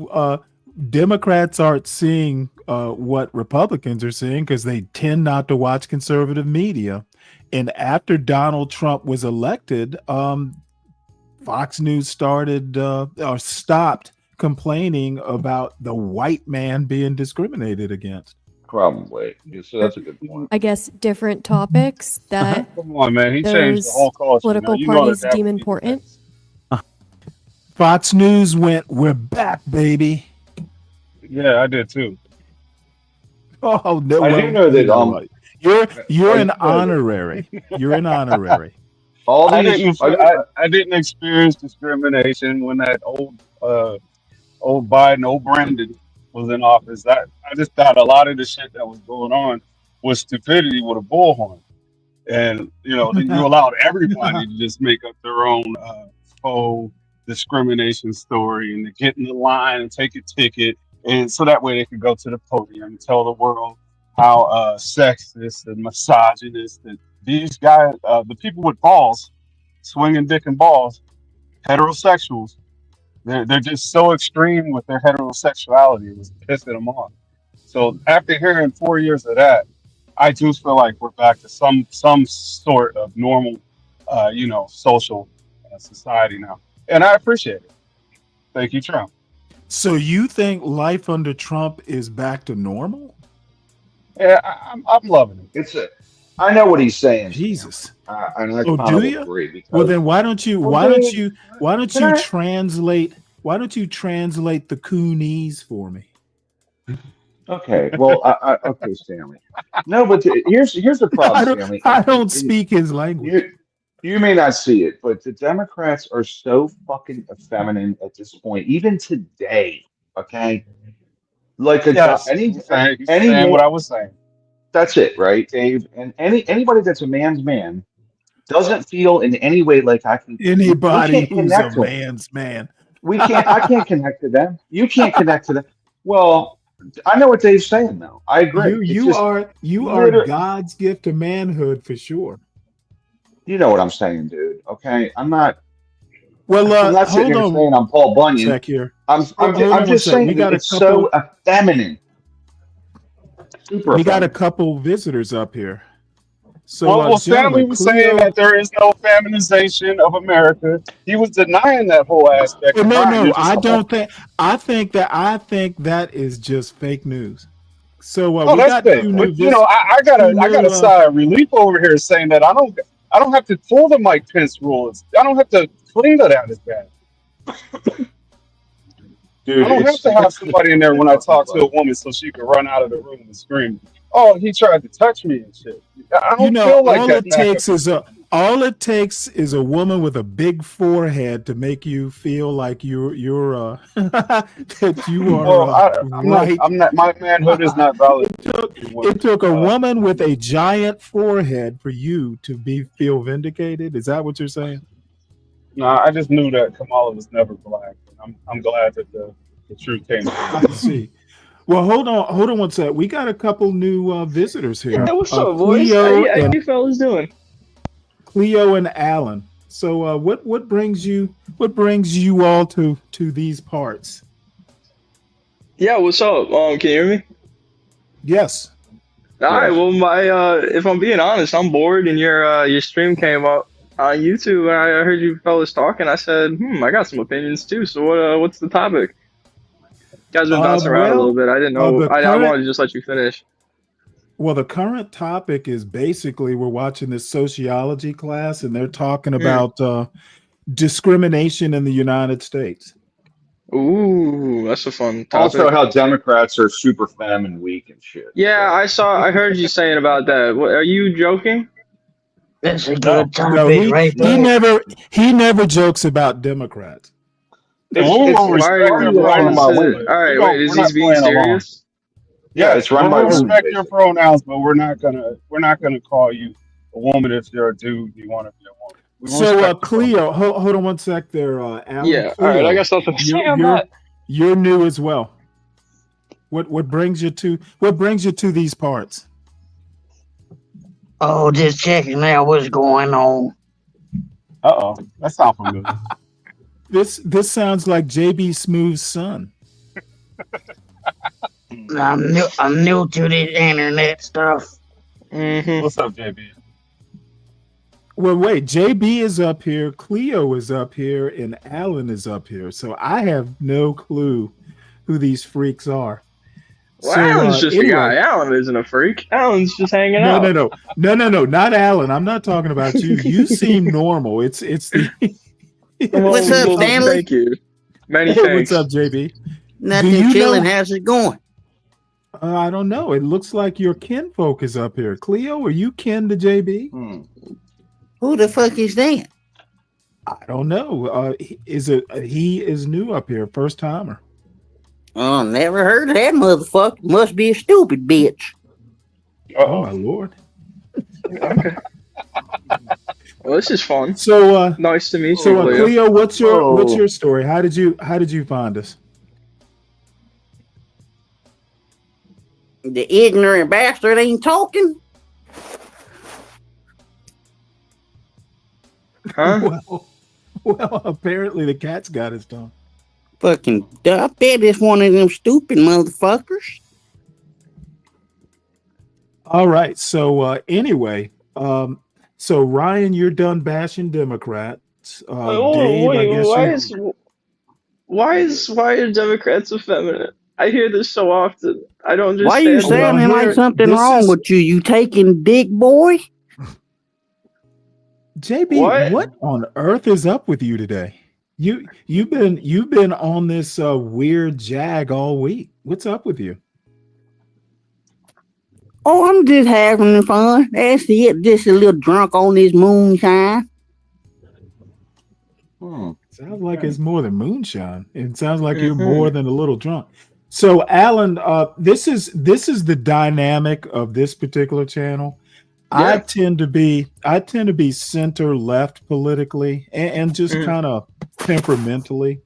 Democrats aren't seeing what Republicans are seeing because they tend not to watch conservative media. And after Donald Trump was elected, Fox News started or stopped complaining about the white man being discriminated against. Probably. So that's a good point. I guess different topics that Come on, man. He changed the whole culture. political parties deem important. Fox News went, "We're back, baby." Yeah, I did too. Oh no! I do know that you're an honorary. You're an honorary. I didn't experience discrimination when that old Biden, old Brandon was in office. I just thought a lot of the shit that was going on was stupidity with a bullhorn, and you allowed everybody to just make up their own faux discrimination story and to get in the line and take a ticket, and so that way they could go to the podium and tell the world how sexist and misogynist that these guys, the people with balls, swinging dick and balls, heterosexuals, they're just so extreme with their heterosexuality. It was pissing them off. So after hearing 4 years of that, I do feel like we're back to some sort of normal, social society now, and I appreciate it. Thank you, Trump. So you think life under Trump is back to normal? Yeah, I'm loving it. I know what he's saying. Jesus. And I do you? agree. Well, then why don't you translate the Coonese for me? Okay. Well, okay, Stanley. No, but here's the problem, Stanley. I don't speak his language. You may not see it, but the Democrats are so fucking effeminate at this point, even today. Okay. Like saying what I was saying. That's it, right, Dave? And anybody that's a man's man doesn't feel in any way like I can. Anybody who's a man's man. I can't connect to them. You can't connect to them. Well, I know what Dave's saying, though. I agree. You are God's gift to manhood for sure. You know what I'm saying, dude. Okay, I'm not. Well, I'm not sitting here saying I'm Paul Bunyan. Check here. I'm just saying it's so feminine. We got a couple visitors up here. So, well, Stanley was saying that there is no feminization of America. He was denying that whole aspect. No, I don't think. I think that is just fake news. So we got two new. I got a sigh of relief over here saying that I don't have to pull the Mike Pence rules. I don't have to clean it out as bad. Dude, I don't have to have somebody in there when I talk to a woman so she can run out of the room and scream, "Oh, he tried to touch me and shit." I don't feel like all that. All it takes is a woman with a big forehead to make you feel like you're that you are. Well, I'm not. My manhood is not valid. It took a woman with a giant forehead for you to feel vindicated. Is that what you're saying? No, I just knew that Kamala was never black. I'm glad that the truth came out. I see. Well, hold on one sec. We got a couple new visitors here. Hey, what's up, boys? How you fellas doing? Cleo and Alan. So what brings you all to these parts? Yeah, what's up? Can you hear me? Yes. All right. Well, if I'm being honest, I'm bored, and your stream came up on YouTube, and I heard you fellas talking. I said, I got some opinions too. So what's the topic? You guys been bouncing around a little bit. I didn't know. I wanted to just let you finish. Well, the current topic is basically we're watching this sociology class, and they're talking about discrimination in the United States. Ooh, that's a fun topic. Also, how Democrats are super femme and weak and shit. Yeah, I heard you saying about that. What, are you joking? That's a No, good topic he never jokes about Democrats. All right, wait, is he being serious? Yeah, it's run by women, respect your pronouns, but we're not gonna call you a woman if you're a dude. You want to be a woman. So, Cleo, hold on one sec there, Alan. Yeah, Cleo, all right, I got something to say on that. You're new as well. What brings you to these parts? Oh, just checking out what's going on. Uh-oh, that sounds familiar. This sounds like JB Smooth's son. I'm new to this internet stuff. What's up, JB? Well, wait, JB is up here, Cleo is up here, and Alan is up here. So I have no clue who these freaks are. Well, Alan's just a guy. Alan isn't a freak. Alan's just hanging out. No, not Alan. I'm not talking about you. You seem normal. It's the. What's up, Stanley? Thank you. Many thanks. thanks. What's up, JB? Nothing, chilling. How's it going? I don't know. It looks like your kinfolk is up here. Cleo, are you kin to JB? Who the fuck is that? I don't know. He is new up here, first timer. Oh, never heard of that motherfucker. Must be a stupid bitch. Oh my lord. Okay. Well, this is fun. So nice to meet you. So Cleo, what's your story? How did you find us? The ignorant bastard ain't talking. Huh? Well, apparently the cat's got his tongue. Fucking, I bet it's one of them stupid motherfuckers. All right. So anyway, so Ryan, you're done bashing Democrats. Dave, why are Democrats effeminate? I hear this so often. I don't just. Why are you sounding like something wrong with you? You taking dick, boy? JB, what on earth is up with you today? You've been on this weird jag all week. What's up with you? Oh, I'm just having fun. That's it. Just a little drunk on this moonshine. Sounds like it's more than moonshine. It sounds like you're more than a little drunk. So, Alan, this is the dynamic of this particular channel. Yeah. I tend to be center left politically and just kind of temperamentally,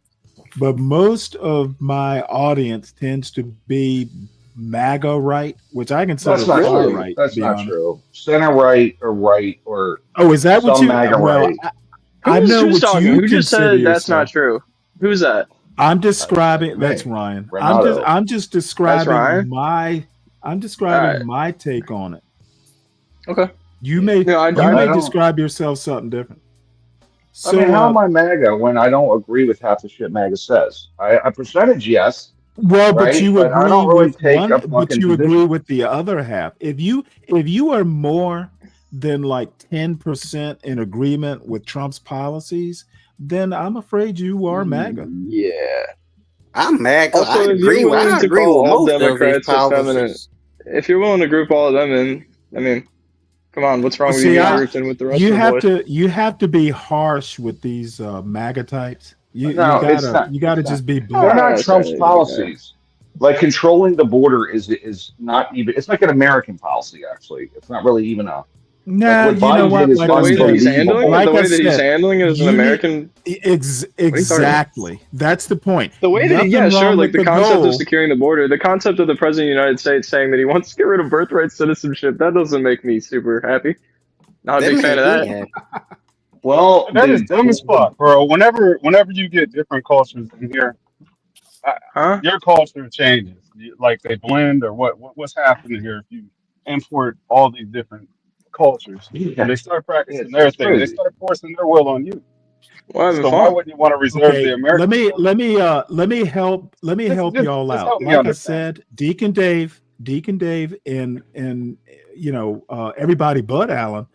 but most of my audience tends to be MAGA right, which I consider that's not far true. right. That's not true. Center right or oh, is that what you? MAGA well, right. I know who's what talking? you Who just said consider that's not true? Who's that? I'm describing. That's Ryan. I'm just describing my take on it. Okay. You may describe yourself something different. So how am I MAGA when I don't agree with half the shit MAGA says? I percentage yes. Well, but right? you agree I don't really with take one, a but fucking you agree position. with the other half. If you are more than like 10% in agreement with Trump's policies, then I'm afraid you are MAGA. Yeah. I'm MAGA. Also, I if agree you're with willing to call most all of his Democrats effeminate, policies. if you're willing to group all of them in, I mean, come on, what's wrong with you getting grouped in with the rest of the boys? You have to be harsh with these MAGA types. You gotta just be blunt. They're not Trump's policies. Like controlling the border is not even. It's like an American policy. Actually, it's not really even a. No, like what Biden did is the way that he's handling, like the way I that he's said, handling it as an American. Exactly. That's the point. The way that, Nothing yeah, sure, wrong like with the concept goal. of securing the border, the concept of the president of the United States saying that he wants to get rid of birthright citizenship, that doesn't make me super happy. Not a big fan of that. Well, that is dumb as fuck, bro. Whenever you get different cultures in here, your culture changes. Like they blend, or what's happening here if you import all these different cultures and they start practicing their it's thing, they crazy. start forcing their will on you. Well, having So why fun. wouldn't you want to reserve Okay, the American? let me help y'all Just out. help me Like I understand. said, Deacon Dave, and everybody but Alan.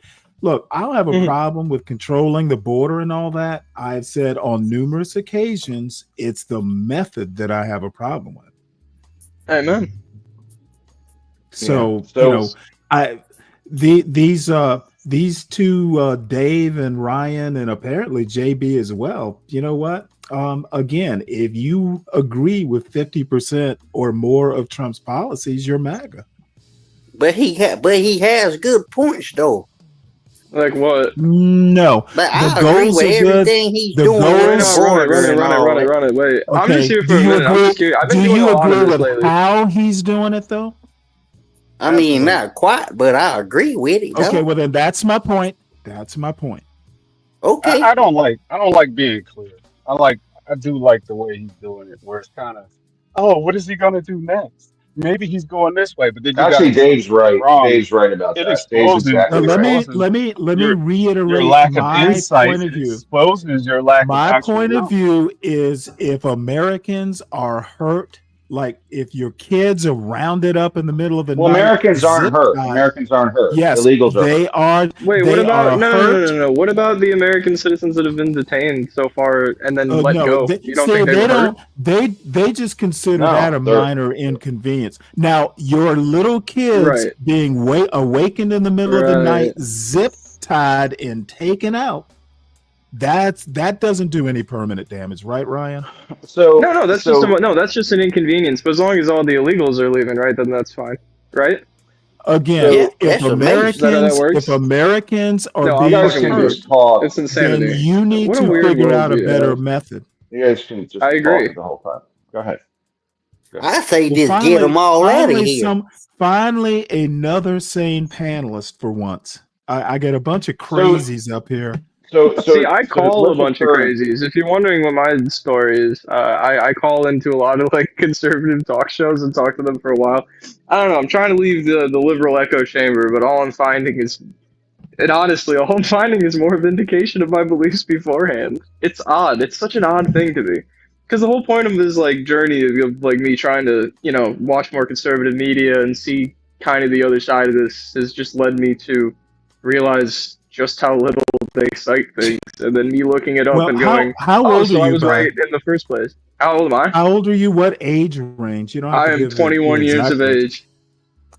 Look, I don't have a problem with controlling the border and all that. I've said on numerous occasions, it's the method that I have a problem with. Amen. So, So- these two, Dave and Ryan, and apparently JB as well. You know what? Again, if you agree with 50% or more of Trump's policies, you're MAGA. But he has good points though. Like what? No, But the I agree goals with are good. everything he's The doing with goals. the border and all that. Run it. Wait, I'm Okay, just here for do a you minute. I'm agree? just curious. I've been Do doing you a lot of agree this with lately. how he's doing it, though? I mean, not quite, but I agree with it. Okay, though. well then that's my point. That's my point. Okay. I don't like being clear. I do like the way he's doing it, where it's kind of, oh, what is he gonna do next? Maybe he's going this way, but then you Actually, got Dave's right. wrong. Dave's right about It that. Dave's exposes. exactly It right. Let me your reiterate lack of my insight. point of It view. exposes your lack of My actual point of knowledge. view is if Americans are hurt, like if your kids are rounded up in the middle of the Well, night, Americans aren't zip hurt. tied- Americans aren't hurt. Yes, Illegals are they hurt. are. Wait, they what about are no? hurt. What about the American citizens that have been detained so far and then let No, go? You don't see, think they were hurt? they just consider No, that a they're- minor inconvenience. Now, your little kids Right. being awakened in the middle of the night, zip tied and taken out. That doesn't do any permanent damage, right, Ryan? So No, that's just an inconvenience. But as long as all the illegals are leaving, right, then that's fine, right? Again, Yeah, if that's amazing. Works? Americans are No, I'm being fucking with hurt, you. talk. It's insanity. then you need What a to weird figure world out a we better have. method. You guys can just I agree. talk the whole time. Go ahead. I say Well, just get them all out of here. Finally, another sane panelist for once. I get a bunch of crazies up here. See, I call a let's bunch of refer- crazies. If you're wondering what my story is, I call into a lot of like conservative talk shows and talk to them for a while. I don't know. I'm trying to leave the liberal echo chamber, but all I'm finding is, all I'm finding is more vindication of my beliefs beforehand. It's odd. It's such an odd thing to me, because the whole point of this like journey of like me trying to watch more conservative media and see kind of the other side of this has just led me to realize just how little they cite things, and then me looking it up Well, and how- going, how "Oh, old so are I you, was Brian? right in the first place." How old am I? How old are you? What age range? You don't have I to am give the 21 years of exact age.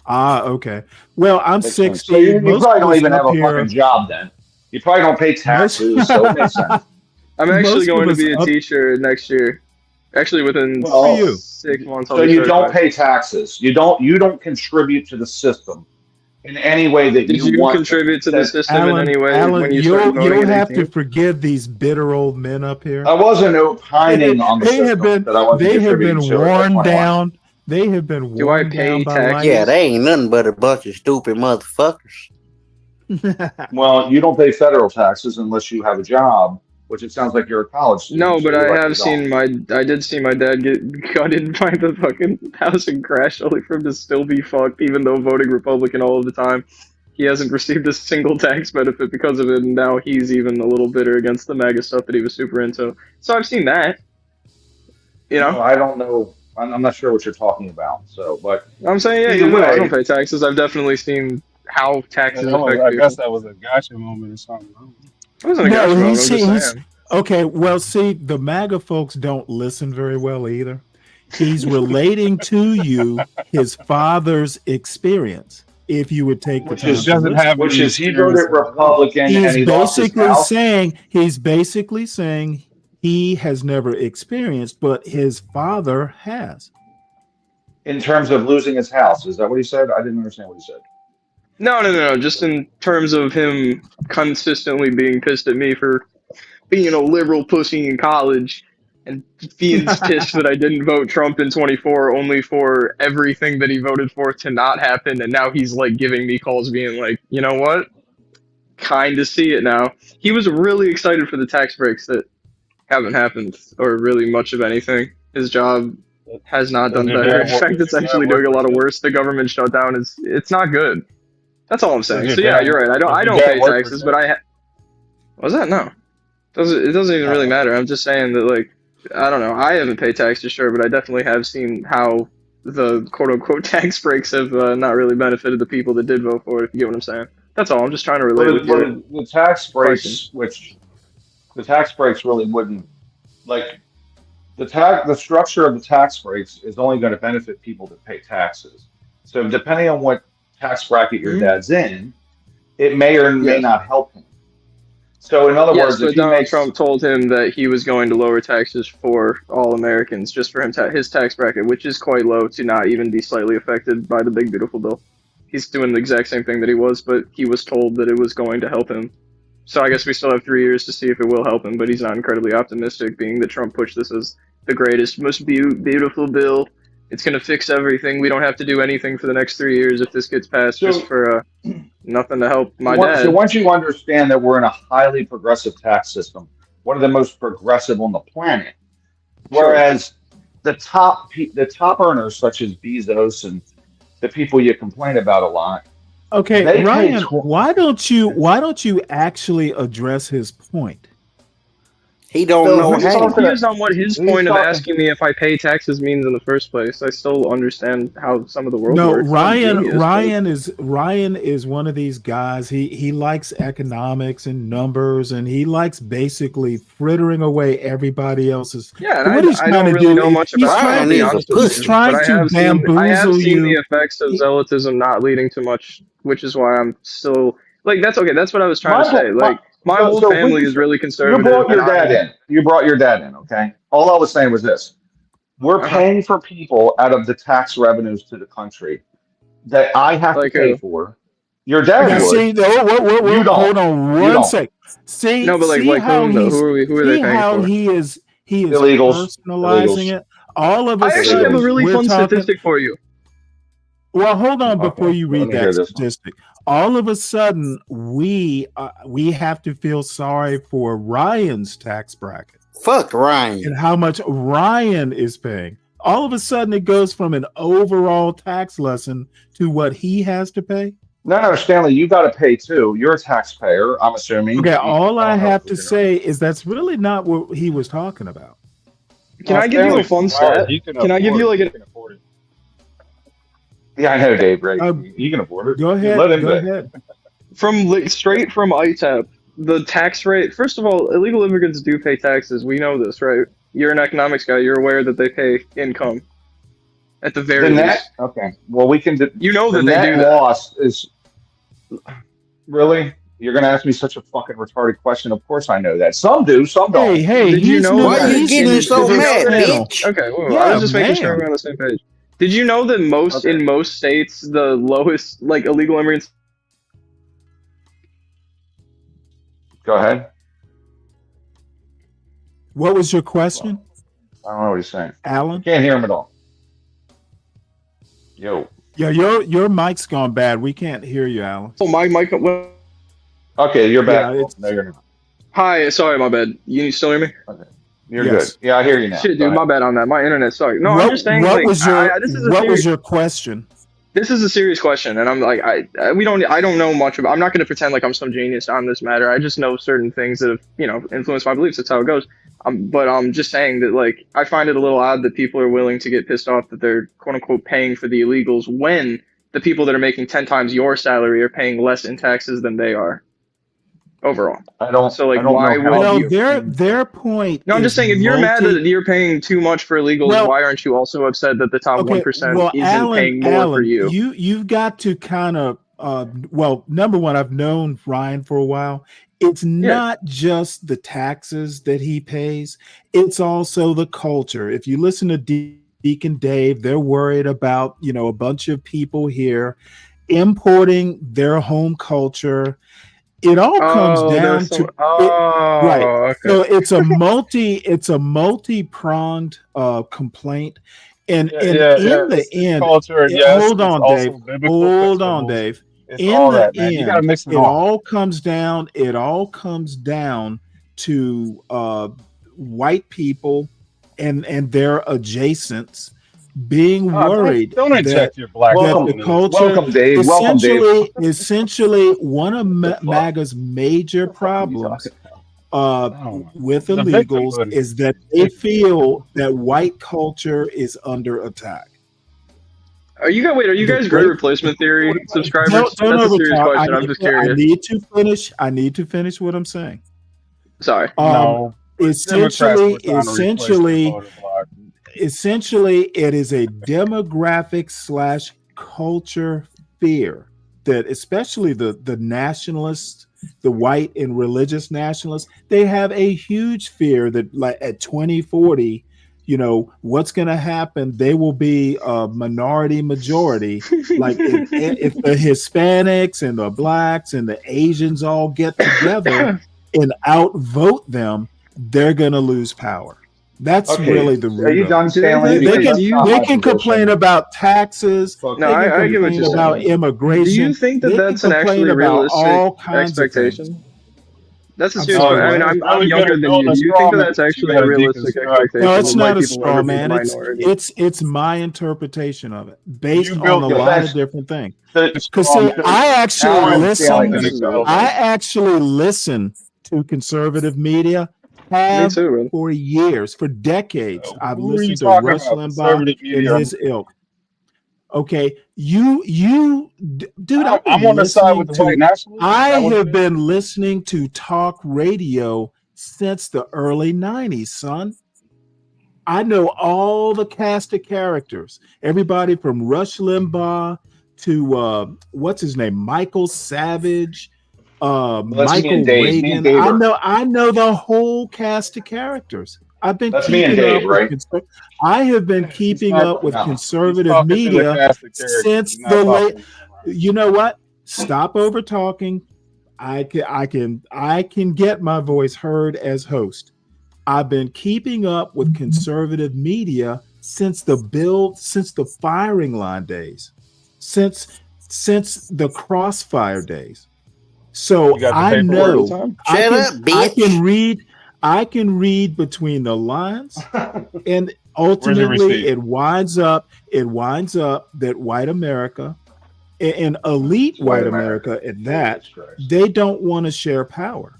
Ah, okay. Well, I'm Makes sense. 60. So you Most probably of don't us even have up a here- fucking job then. You probably don't pay taxes, so it makes sense. I'm actually Most of going to us be a up- teacher next year. Actually, within Well, 6 months, I'll So be you don't certified. pay taxes. You don't contribute to the system in any way that Did you want contribute to the system in Alan, any way Alan, when you started you'll voting at have 18? to forgive these bitter old men up here. I wasn't opining on the They have system been that I wasn't they have been contributing to it at worn 21. down. They have been Do I worn pay down by taxes? life. Yeah, they ain't nothing but a bunch of stupid motherfuckers. Well, you don't pay federal taxes unless you have a job, which it sounds like you're a college student. No, so but you're I lucky have you seen don't. I did see my dad get gutted by the fucking housing crash only for him to still be fucked, even though voting Republican all of the time. He hasn't received a single tax benefit because of it, and now he's even a little bitter against the MAGA stuff that he was super into. So I've seen that. You know? No, I don't know. I'm not sure what you're talking about. So, but I'm saying, yeah, either you know, I way- don't pay taxes. I've definitely seen how taxes affect I people. guess that was a gotcha moment or something. It wasn't a gotcha moment, I'm just saying. Okay, well, see, the MAGA folks don't listen very well either. He's relating to you his father's experience. If you would take the time, which is he voted Republican and He's he lost his basically house. saying he has never experienced, but his father has. In terms of losing his house, is that what he said? I didn't understand what he said. No. Just in terms of him consistently being pissed at me for being a liberal pussy in college and being pissed that I didn't vote Trump in 24 only for everything that he voted for to not happen. And now he's like giving me calls being like, you know what? kind of see it now. He was really excited for the tax breaks that haven't happened, or really much of anything. His job has not done better. In fact, it's actually doing a lot of worse. The government shutdown it's not good. That's all I'm saying. So yeah, you're right. I don't pay taxes, but was that? No. It doesn't even really matter. I'm just saying that, like, I don't know. I haven't paid taxes, sure, but I definitely have seen how the quote-unquote tax breaks have not really benefited the people that did vote for it, if you get what I'm saying. That's all. I'm just trying to relate with you. The tax breaks, the tax breaks really wouldn't, like, the structure of the tax breaks is only going to benefit people that pay taxes. So depending on what tax bracket your dad's in, it may or may not help him. So in other words, but Donald Trump told him that he was going to lower taxes for all Americans, just for his tax bracket, which is quite low, to not even be slightly affected by the big beautiful bill. He's doing the exact same thing that he was, but he was told that it was going to help him. So I guess we still have 3 years to see if it will help him, but he's not incredibly optimistic, being that Trump pushed this as the greatest, most beautiful bill. It's going to fix everything. We don't have to do anything for the next 3 years if this gets passed, just for nothing to help my dad. So once you understand that we're in a highly progressive tax system, one of the most progressive on the planet, whereas the top earners, such as Bezos and the people you complain about a lot. Okay, Ryan, why don't you actually address his point? He don't know I'm confused on what his point of asking me if I pay taxes means in the first place. I still understand how some of the world works. Ryan is one of these guys. He likes economics and numbers, and he likes basically frittering away everybody else's. Yeah, and I don't really know much about it. He's trying to bamboozle I have seen you. the effects of zealotism not leading to much, which is why I'm still like, that's okay. That's what I was trying to say. Like, my whole family is really conservative. You brought your dad in. You brought your dad in, okay? All I was saying was this. We're paying for people out of the tax revenues to the country that I have to pay for. Your dad would. See, you don't. Hold on one sec. See, no, but like how whom, who are they paying how for? he is illegals, personalizing it. All of us. I actually have a really fun statistic for you. Well, hold on before you read that statistic. All of a sudden, we have to feel sorry for Ryan's tax bracket. Fuck Ryan. And how much Ryan is paying. All of a sudden, it goes from an overall tax lesson to what he has to pay. No, Stanley, you got to pay too. You're a taxpayer, I'm assuming. Okay, all I have to say is that's really not what he was talking about. Can I give you a fun stat? Can I give you like an... Yeah, I know, Dave. Right? You can afford it. Go ahead. Let him go ahead. Straight from ITAP, the tax rate. First of all, illegal immigrants do pay taxes. We know this, right? You're an economics guy. You're aware that they pay income. At the very least. Okay. Well, we can. You know that the they net do loss is really. You're going to ask me such a fucking retarded question. Of course, I know that. Some do. Some don't. Hey, did you know? Why are you getting so mad, bitch? Okay, I was just making sure we're on the same page. Did you know that in most states, the lowest, like, illegal immigrants... Go ahead. What was your question? I don't know what he's saying. Alan? Can't hear him at all. Yo. Yeah, your mic's gone bad. We can't hear you, Alan. Oh, my mic... Okay, you're back. Yeah, no, you're not. Hi, sorry, my bad. You still hear me? Okay. You're good. Yeah, I hear you now. Shit, dude, my bad on that. My internet sucked. No, I'm just saying. What was your question? This is a serious question, and I'm like, I don't know much about. I'm not going to pretend like I'm some genius on this matter. I just know certain things that have, influenced my beliefs. That's how it goes. But I'm just saying that, like, I find it a little odd that people are willing to get pissed off that they're quote unquote paying for the illegals when the people that are making 10 times your salary are paying less in taxes than they are. Overall, why would their point? No, I'm just saying, if you're mad that you're paying too much for illegals, why aren't you also upset that the top 1% isn't paying more for you? You've got to kind of number one, I've known Ryan for a while. It's not just the taxes that he pays; it's also the culture. If you listen to Deacon Dave, they're worried about a bunch of people here importing their home culture. It all comes down to right. Okay. So it's a multi-pronged complaint, and in the end, culture, hold on, Dave. Hold on, Dave. in all the that, man. You got to end, mix it it all. all comes down. It all comes down to white people and their adjacents being worried Don't inject your black that people the into this. culture, Welcome, Dave. Welcome, Dave. essentially, one of MAGA's major problems with The illegals victimhood. is that they feel that white culture is under attack. Are you guys great replacement theory subscribers? Don't That's a serious overtalk. question. I'm just curious. I need to finish what I'm saying. Sorry. No. Essentially, essentially, it is a demographic / culture fear that especially the nationalists, the white and religious nationalists, they have a huge fear that like at 2040, what's going to happen? They will be a minority majority. Like if the Hispanics and the blacks and the Asians all get together and outvote them, they're going to lose power. That's really the root. Are you done, Stanley? They can complain about taxes. No, they can I get what complain you're about saying. immigration. Do you think that They that's can an complain actually about all realistic kinds of things. expectation? That's a I'm serious sorry, question. I mean, I'm younger than you. Do you think that that's actually a realistic expectation? No, it's that not white a people straw are man. the minority? It's my interpretation of it based You on built a your lot best- of different things. Because Because I actually Alan listen to conservative media. Me too, man. For years, for decades, I've who are you listened to talking Rush about? Limbaugh Conservative and media? his ilk. Okay, dude, I'm on the side with the white nationalists. I have been listening to talk radio since the early 90s, son. I know all the cast of characters, everybody from Rush Limbaugh to what's his name, Michael Savage, Michael Reagan. I know the whole cast of characters. I've been keeping up with I have been keeping up with conservative media since the late. You know what? Stop over talking. I can get my voice heard as host. I've been keeping up with conservative media since the firing line days, since the crossfire days. So I know I can read between the lines, and ultimately it winds up that white America and elite white America at that, they don't want to share power.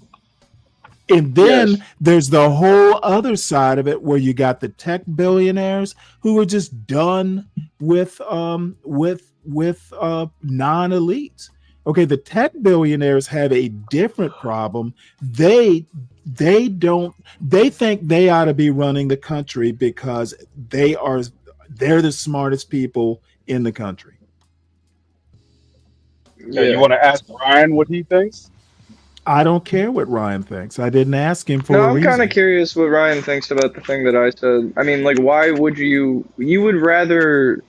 And then there's the whole other side of it where you got the tech billionaires who are just done with non-elites. Okay, the tech billionaires have a different problem. They think they ought to be running the country because they're the smartest people in the country. Yeah, you want to ask Ryan what he thinks? I don't care what Ryan thinks. I didn't ask him for No, a I'm reason. kind of curious what Ryan thinks about the thing that I said. I mean, like, why would you would rather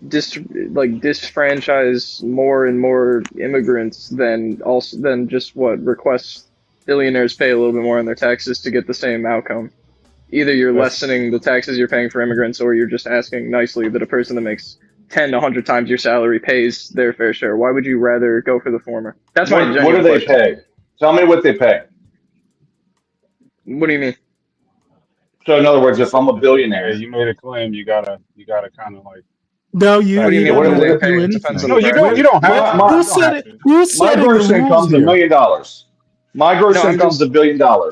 disfranchise more and more immigrants than just request billionaires pay a little bit more on their taxes to get the same outcome? Either you're lessening the taxes you're paying for immigrants, or you're just asking nicely that a person that makes 10 to 100 times your salary pays their fair share. Why would you rather go for the former? That's my genuine What do they question. pay? Tell me what they pay. What do you mean? So in other words, if I'm a billionaire, you made a claim, you gotta kind of like. No, you What do you mean? don't What have do they to pay? do It depends on anything. the You don't have to. Who said it? Who's my setting gross the income's rules $1 here? million. My gross income's $1 billion for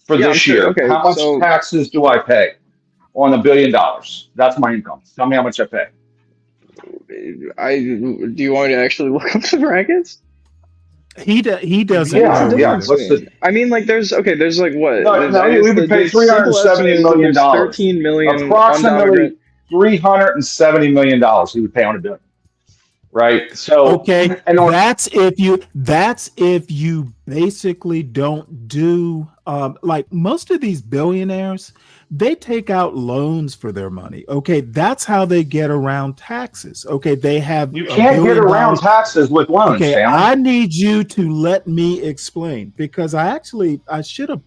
Yeah, I'm this sure. year. Okay, How much so- taxes do I pay on $1 billion? That's my income. Tell me how much I pay. Do you want me to actually look up the brackets? He doesn't. Yeah. What's the? I mean, like, there's like what? No, we would pay $370 million. 13 million Approximately $370 million he would pay on $1 billion. Right. So okay, that's if you basically don't do like most of these billionaires, they take out loans for their money. Okay, that's how they get around taxes. Okay, they have you can't get around taxes with loans. Okay, Sam. I need you to let me explain because I should have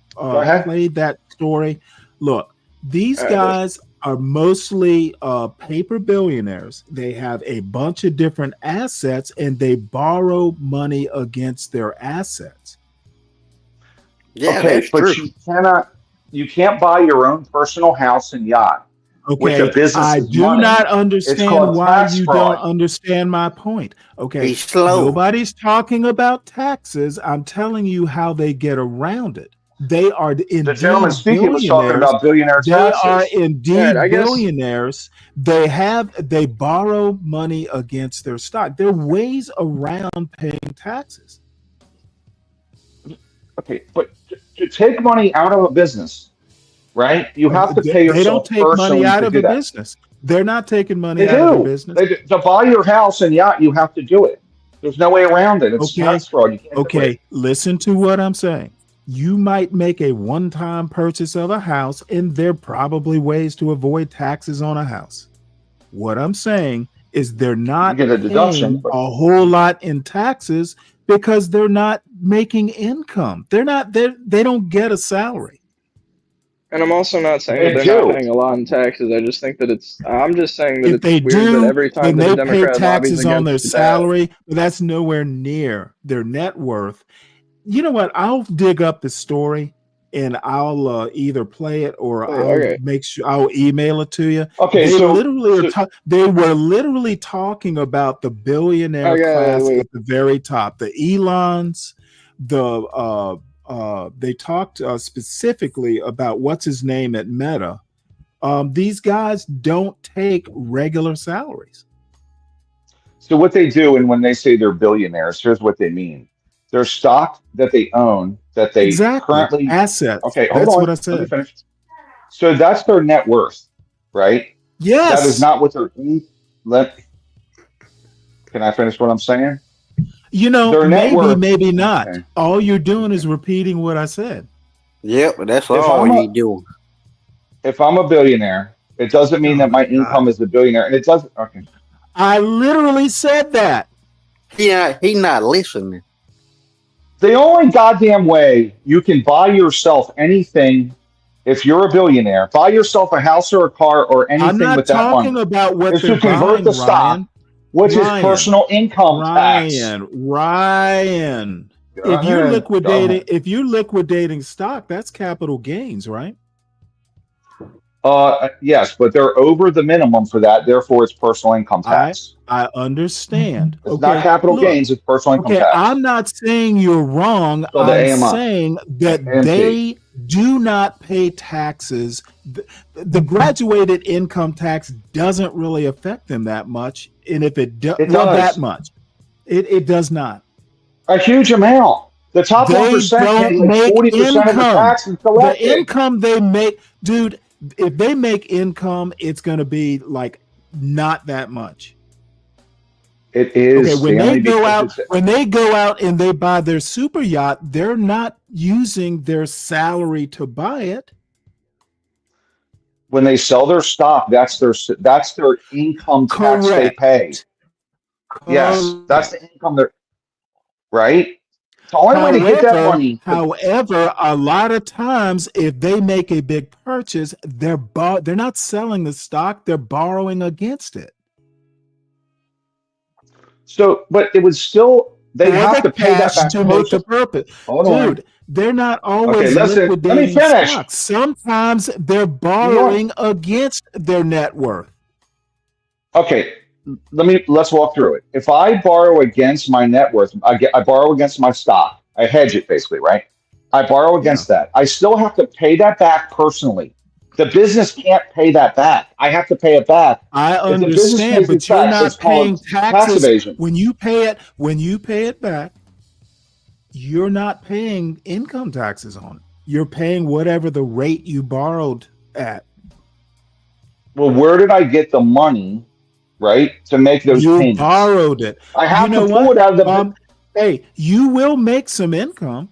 played that story. Look, these guys are mostly paper billionaires. They have a bunch of different assets and they borrow money against their assets. Yeah, okay, but true. You can't buy your own personal house and yacht. Okay, with the I do money. not understand why you don't understand my point. Okay, nobody's talking about taxes. I'm telling you how they get around it. They are indeed the gentleman speaking was talking about billionaire taxes. They are indeed billionaires. They borrow money against their stock. There are ways around paying taxes. Okay, but to take money out of a business, right? You have to pay yourself. They don't take money out of a business. They're not taking money out of a business. To buy your house and yacht, you have to do it. There's no way around it. It's tax fraud. You can't do it. Listen to what I'm saying. You might make a one-time purchase of a house, and there are probably ways to avoid taxes on a house. What I'm saying is they're not paying a whole lot in taxes because they're not making income. They don't get a salary. And I'm also not saying that they're not paying a lot in taxes. I just think that I'm just saying that it's weird that every time they the Democrat pay taxes on their against salary, but that's nowhere near their net worth. You know what? I'll dig up the story and I'll either play it or I'll make sure I'll email it to you. Okay, they were literally talking about the billionaire class at the very top, the Elons, they talked specifically about what's his name at Meta. These guys don't take regular salaries. So what they do, and when they say they're billionaires, here's what they mean. Their stock that they own, that they currently assets. Okay, that's hold on. What I said. Let me finish. So that's their net worth, right? Yes. That is not what they're. Can I finish what I'm saying? You know, maybe not. Okay. All you're doing is repeating what I said. Yep, that's all you're doing. If I'm a billionaire, it doesn't mean that my income is a billionaire, and it doesn't. Okay. I literally said that. Yeah, he's not listening. The only goddamn way you can buy yourself anything, if you're a billionaire, buy yourself a house or a car or anything with that money. I'm not talking about what is to convert the stock, which is personal income tax. Ryan, if you're liquidating stock, that's capital gains, right? Yes, but they're over the minimum for that. Therefore, it's personal income tax. I understand. It's not capital gains. It's personal income tax. I'm not saying you're wrong. So I'm saying that they do not pay taxes. The graduated income tax doesn't really affect them that much. And if it does, that much, it does not. A huge amount. The top 1% pay like 40% of the tax and collect the income they make, dude. If they make income, it's going to be like not that much. It is. Okay, when they go out and they buy their super yacht, they're not using their salary to buy it. When they sell their stock, that's their income tax they pay. Yes, that's the income right? The only way to get that money. However, a lot of times, if they make a big purchase, they're not selling the stock; they're borrowing against it. So, but it would still have to pay that back to make the purpose. Dude, they're not always liquidating let me finish. Stock. Sometimes they're borrowing against their net worth. Okay. Let's walk through it. If I borrow against my net worth, I borrow against my stock. I hedge it basically, right? I borrow against that. I still have to pay that back personally. The business can't pay that back. I have to pay it back. I understand, but you're not paying taxes when you pay it back. You're not paying income taxes on it. You're paying whatever the rate you borrowed at. Well, where did I get the money? Right, to make those payments. You borrowed it. I have to pull it out of the. Hey, you will make some income.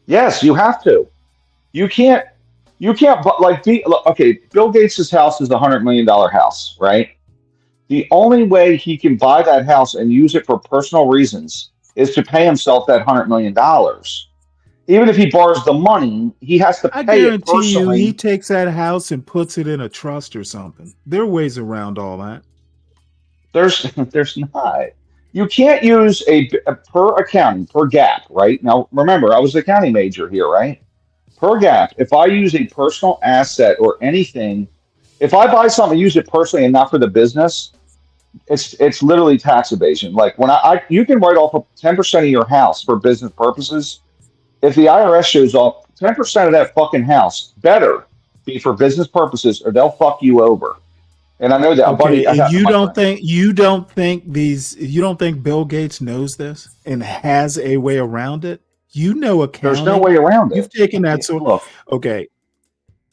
Yes, you have to. You can't. Okay, Bill Gates' house is $100 million house, right? The only way he can buy that house and use it for personal reasons is to pay himself that $100 million. even if he borrows the money, he has to I pay it guarantee you, personally. he takes that house and puts it in a trust or something. There are ways around all that. There's not. You can't use a per accounting, per gap, right? Now, remember, I was an accounting major here, right? Per gap, if I use a personal asset or anything, if I buy something, use it personally and not for the business, it's literally tax evasion. Like when you can write off 10% of your house for business purposes. If the IRS shows up, 10% of that fucking house better be for business purposes, or they'll fuck you over. And I know that, Okay, buddy. and you don't think Bill Gates knows this and has a way around it? You know accounting. There's no way around it. You've taken that Look, okay.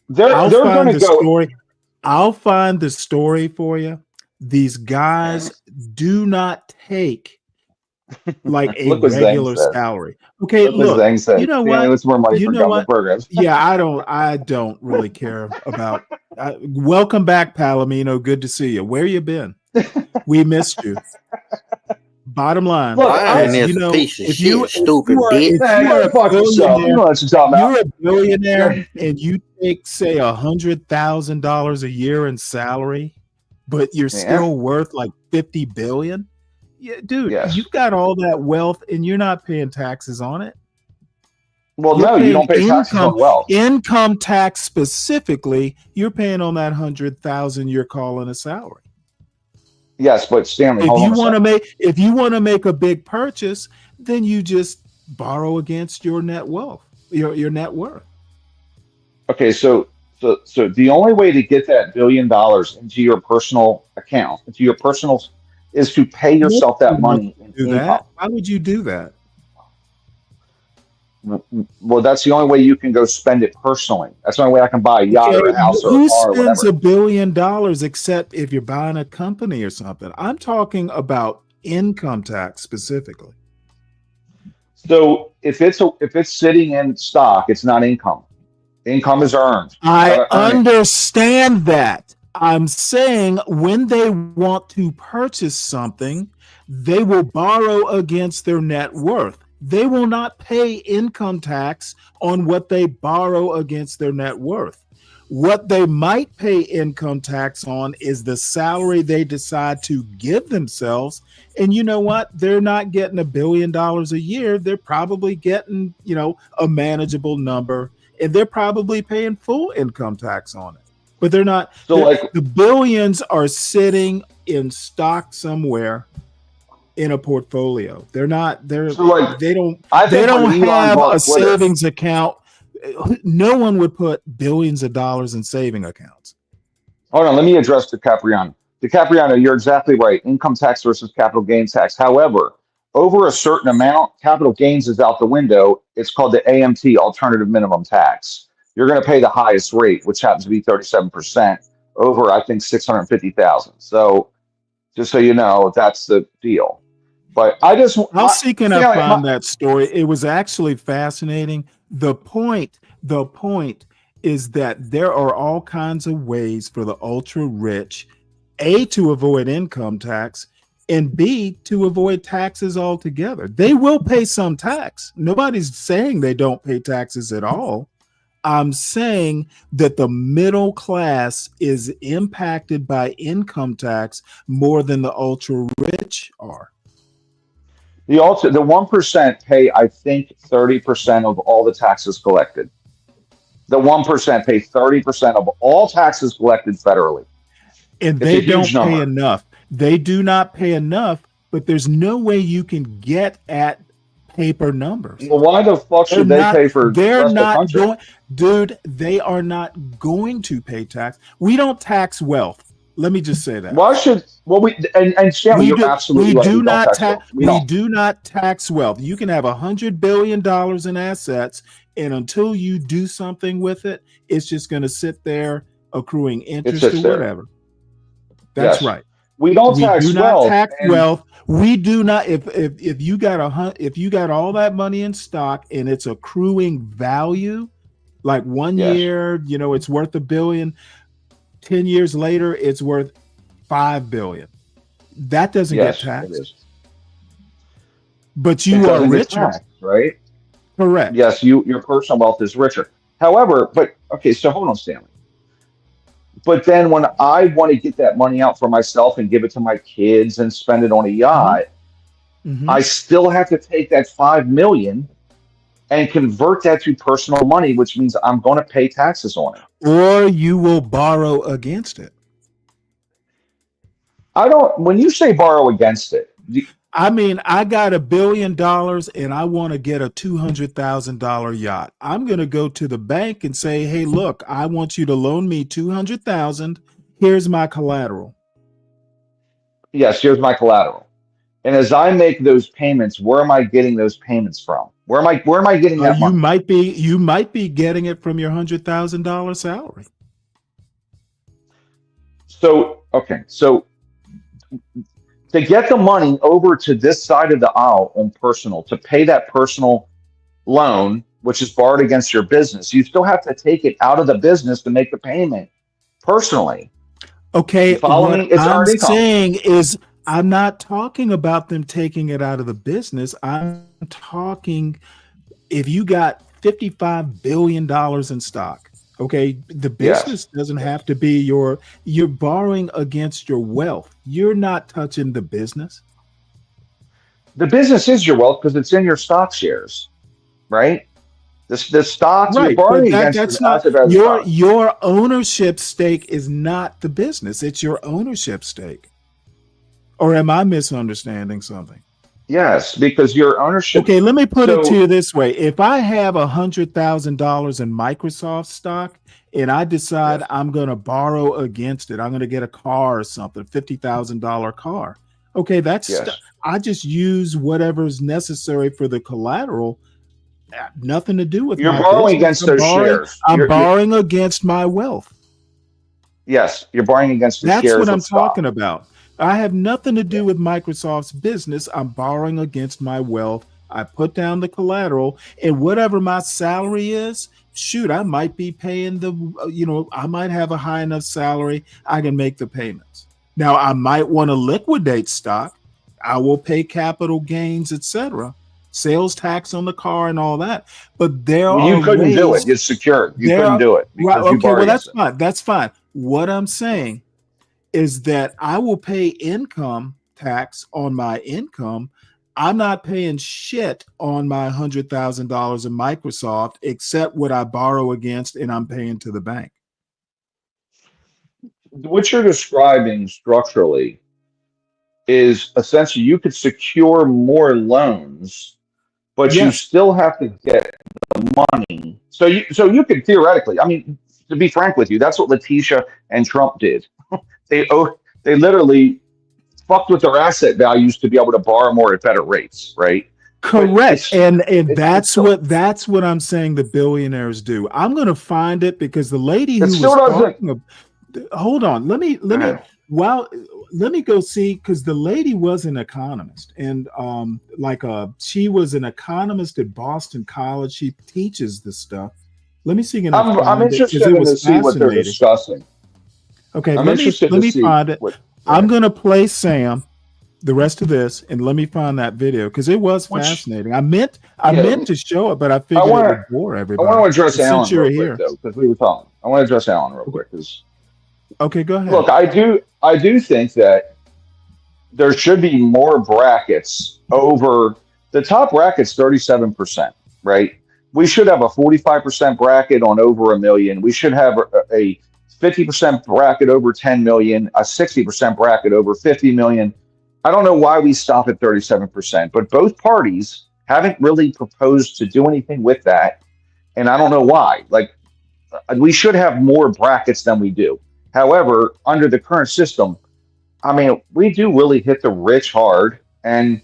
they're I'll going find to the go. story. I'll find the story for you. These guys do not take like a Look what Zhang regular said. salary. Okay, Look what look. Zhang said. You know Stanley, what? what's more money You for know government what? programs? Yeah, I don't really care about. Welcome back, Palomino. Good to see you. Where you been? We missed you. Bottom line, Look, you know, if you go fuck yourself. You know what you're talking about. you're a billionaire and you take, say, $100,000 a year in salary, but you're still worth like 50 billion. Yeah, dude, you've got all that wealth and you're not paying taxes on it. Well, You're no, you paying don't pay taxes on wealth. Income tax specifically, you're paying on that 100,000 you're calling a salary. Yes, but Stanley, If you want to make a big purchase, then you just borrow against your net wealth, your net worth. Okay, so the only way to get that $1 billion into your personal account, into your personal, is to pay yourself that money in income. Why would you do that? Well, that's the only way you can go spend it personally. That's the only way I can buy a yacht or a house or a Who car or spends whatever. $1 billion except if you're buying a company or something? I'm talking about income tax specifically. So if it's sitting in stock, it's not income. Income is earned. I understand that. I'm saying when they want to purchase something, they will borrow against their net worth. They will not pay income tax on what they borrow against their net worth. What they might pay income tax on is the salary they decide to give themselves. And you know what? They're not getting $1 billion a year. They're probably getting, a manageable number, and they're probably paying full income tax on it. But they're not. The billions are sitting in stock somewhere in a portfolio. They don't have a savings account. No one would put billions of dollars in saving accounts. Hold on, let me address DiCapriano. DiCapriano, you're exactly right. Income tax versus capital gains tax. However, over a certain amount, capital gains is out the window. It's called the AMT, alternative minimum tax. You're going to pay the highest rate, which happens to be 37% over, I think, 650,000. So just so you know, that's the deal. But I'll see can I find that story. It was actually fascinating. The point is that there are all kinds of ways for the ultra rich, A, to avoid income tax, and B, to avoid taxes altogether. They will pay some tax. Nobody's saying they don't pay taxes at all. I'm saying that the middle class is impacted by income tax more than the ultra rich are. The 1% pay, I think, 30% of all the taxes collected. The 1% pay 30% of all taxes collected federally. And they don't pay enough. They do not pay enough, but there's no way you can get at paper numbers. Well, why the fuck should they pay for the rest of the country? Dude, they are not going to pay tax. We don't tax wealth. Let me just say that. Stanley, you're absolutely right. We do not tax wealth. You can have $100 billion in assets, and until you do something with it, it's just going to sit there accruing interest or whatever. That's right. We don't tax wealth. We do not. If you got all that money in stock and it's accruing value, like 1 year, it's worth $1 billion. 10 years later, it's worth $5 billion. That doesn't get taxed. But you are richer, right? Correct. Yes, your personal wealth is richer. However, so hold on, Stanley. But then when I want to get that money out for myself and give it to my kids and spend it on a yacht, I still have to take that 5 million and convert that to personal money, which means I'm going to pay taxes on it. Or you will borrow against it. When you say borrow against it, I mean, I got $1 billion and I want to get a $200,000 yacht. I'm going to go to the bank and say, hey, look, I want you to loan me $200,000. Here's my collateral. Yes, here's my collateral. And as I make those payments, where am I getting those payments from? Where am I getting that money? You might be getting it from your $100,000 salary. So to get the money over to this side of the aisle on personal, to pay that personal loan, which is borrowed against your business, you still have to take it out of the business to make the payment personally. Okay, follow me? It's I'm earned income. saying is I'm not talking about them taking it out of the business. I'm talking if you got $55 billion in stock. Okay, the business doesn't have to be you're borrowing against your wealth. You're not touching the business. The business is your wealth because it's in your stock shares, right? The stocks you're borrowing against that's is not asset as stock. your ownership stake is not the business. It's your ownership stake. Or am I misunderstanding something? Yes, because your ownership. Okay, let me put it to you this way. If I have $100,000 in Microsoft stock and I decide I'm going to borrow against it, I'm going to get a car or something, $50,000 car. Okay, I just use whatever's necessary for the collateral. Nothing to do with you're borrowing against those shares. I'm borrowing against my wealth. Yes, you're borrowing against the shares. That's what I'm talking about. I have nothing to do with Microsoft's business. I'm borrowing against my wealth. I put down the collateral, and whatever my salary is, shoot, I might be paying I might have a high enough salary I can make the payments. Now, I might want to liquidate stock. I will pay capital gains, etc., sales tax on the car and all that. But you couldn't do it. It's secured. You couldn't do it. That's fine. What I'm saying is that I will pay income tax on my income. I'm not paying shit on my $100,000 in Microsoft except what I borrow against and I'm paying to the bank. What you're describing structurally is essentially you could secure more loans, but you still have to get the money. So you could theoretically, I mean, to be frank with you, that's what Letitia and Trump did. They literally fucked with their asset values to be able to borrow more at better rates, right? Correct. And that's what I'm saying the billionaires do. I'm going to find it because the lady who was talking hold on. Let me go see, because the lady was an economist and she was an economist at Boston College. She teaches this stuff. Let me see. I'm interested to see what they're discussing. Okay, let me find it. I'm going to play Sam the rest of this and let me find that video because it was fascinating. I meant to show it, but I figured it would bore everybody. I want to address Alan real quick, though, because we were talking. I want to address Alan real quick. Okay, go ahead. Look, I do think that there should be more brackets over the top bracket's 37%, right? We should have a 45% bracket on over $1 million. We should have a 50% bracket over 10 million, a 60% bracket over 50 million. I don't know why we stop at 37%, but both parties haven't really proposed to do anything with that. And I don't know why. Like, we should have more brackets than we do. However, under the current system, I mean, we do really hit the rich hard and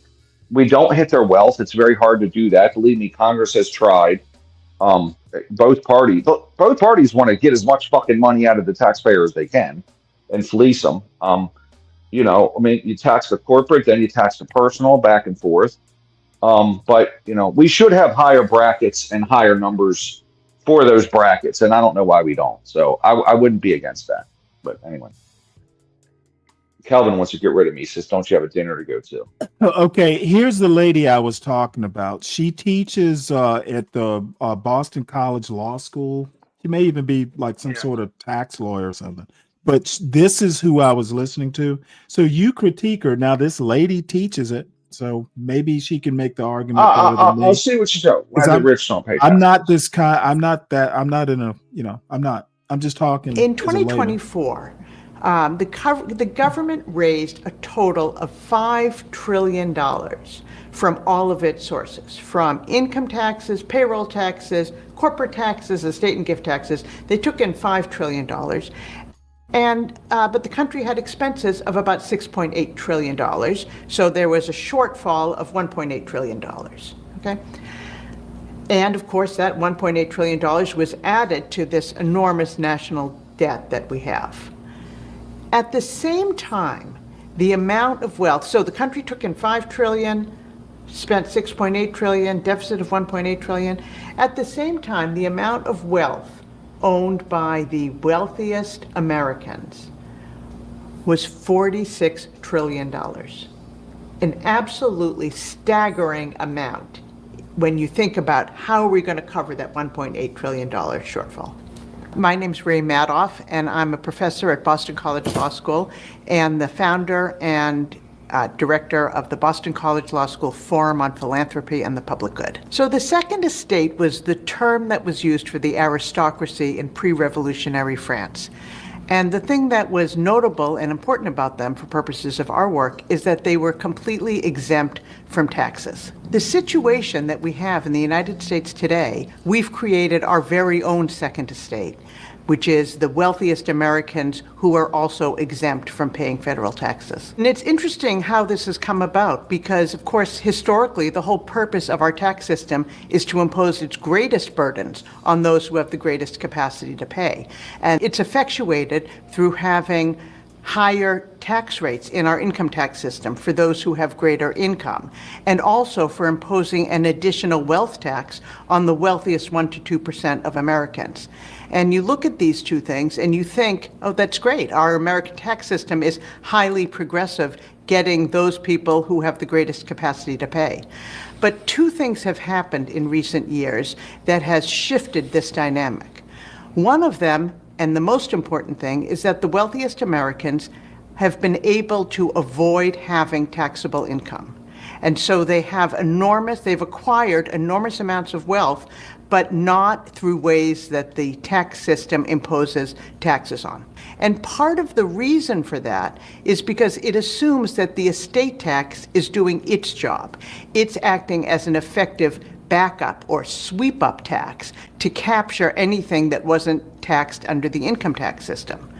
we don't hit their wealth. It's very hard to do that. Believe me, Congress has tried. Both parties want to get as much fucking money out of the taxpayer as they can and fleece them. You tax the corporate, then you tax the personal, back and forth. But we should have higher brackets and higher numbers for those brackets, and I don't know why we don't. So I wouldn't be against that. But anyway. Kelvin wants to get rid of me. He says, "Don't you have a dinner to go to?" Okay, here's the lady I was talking about. She teaches at the Boston College Law School. She may even be like some sort of tax lawyer or something. But this is who I was listening to. So you critique her. Now this lady teaches it. So maybe she can make the argument better than me. I'll see what you do. Why the rich don't pay taxes. I'm not this kind. I'm not that. I'm not in a. I'm not. I'm just talking. In 2024, the government raised a total of $5 trillion from all of its sources, from income taxes, payroll taxes, corporate taxes, estate and gift taxes. They took in $5 trillion. But the country had expenses of about $6.8 trillion. So there was a shortfall of $1.8 trillion. Okay. And of course, that $1.8 trillion was added to this enormous national debt that we have. At the same time, the amount of wealth, so the country took in $5 trillion, spent $6.8 trillion, deficit of $1.8 trillion. At the same time, the amount of wealth owned by the wealthiest Americans was $46 trillion. An absolutely staggering amount when you think about how are we going to cover that $1.8 trillion shortfall. My name's Ray Madoff, and I'm a professor at Boston College Law School and the founder and director of the Boston College Law School Forum on Philanthropy and the Public Good. So the Second Estate was the term that was used for the aristocracy in pre-revolutionary France. And the thing that was notable and important about them for purposes of our work is that they were completely exempt from taxes. The situation that we have in the United States today, we've created our very own Second Estate, which is the wealthiest Americans who are also exempt from paying federal taxes. And it's interesting how this has come about because, of course, historically, the whole purpose of our tax system is to impose its greatest burdens on those who have the greatest capacity to pay. And it's effectuated through having higher tax rates in our income tax system for those who have greater income, and also for imposing an additional wealth tax on the wealthiest 1% to 2% of Americans. And you look at these two things and you think, oh, that's great. Our American tax system is highly progressive, getting those people who have the greatest capacity to pay. But two things have happened in recent years that has shifted this dynamic. One of them, and the most important thing, is that the wealthiest Americans have been able to avoid having taxable income. And so they've acquired enormous amounts of wealth, but not through ways that the tax system imposes taxes on. And part of the reason for that is because it assumes that the estate tax is doing its job. It's acting as an effective backup or sweep up tax to capture anything that wasn't taxed under the income tax system.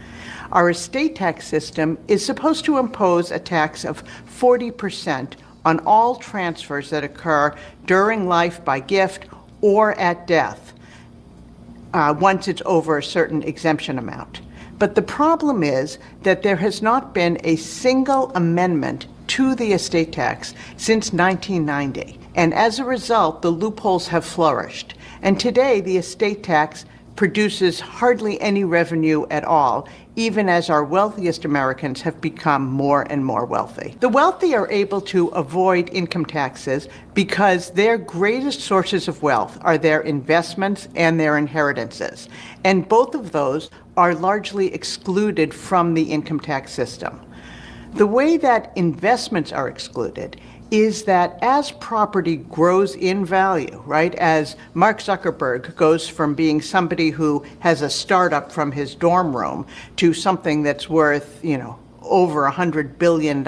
Our estate tax system is supposed to impose a tax of 40% on all transfers that occur during life by gift or at death, once it's over a certain exemption amount. But the problem is that there has not been a single amendment to the estate tax since 1990. And as a result, the loopholes have flourished. And today, the estate tax produces hardly any revenue at all, even as our wealthiest Americans have become more and more wealthy. The wealthy are able to avoid income taxes because their greatest sources of wealth are their investments and their inheritances. And both of those are largely excluded from the income tax system. The way that investments are excluded is that as property grows in value, right, as Mark Zuckerberg goes from being somebody who has a startup from his dorm room to something that's worth, over $100 billion,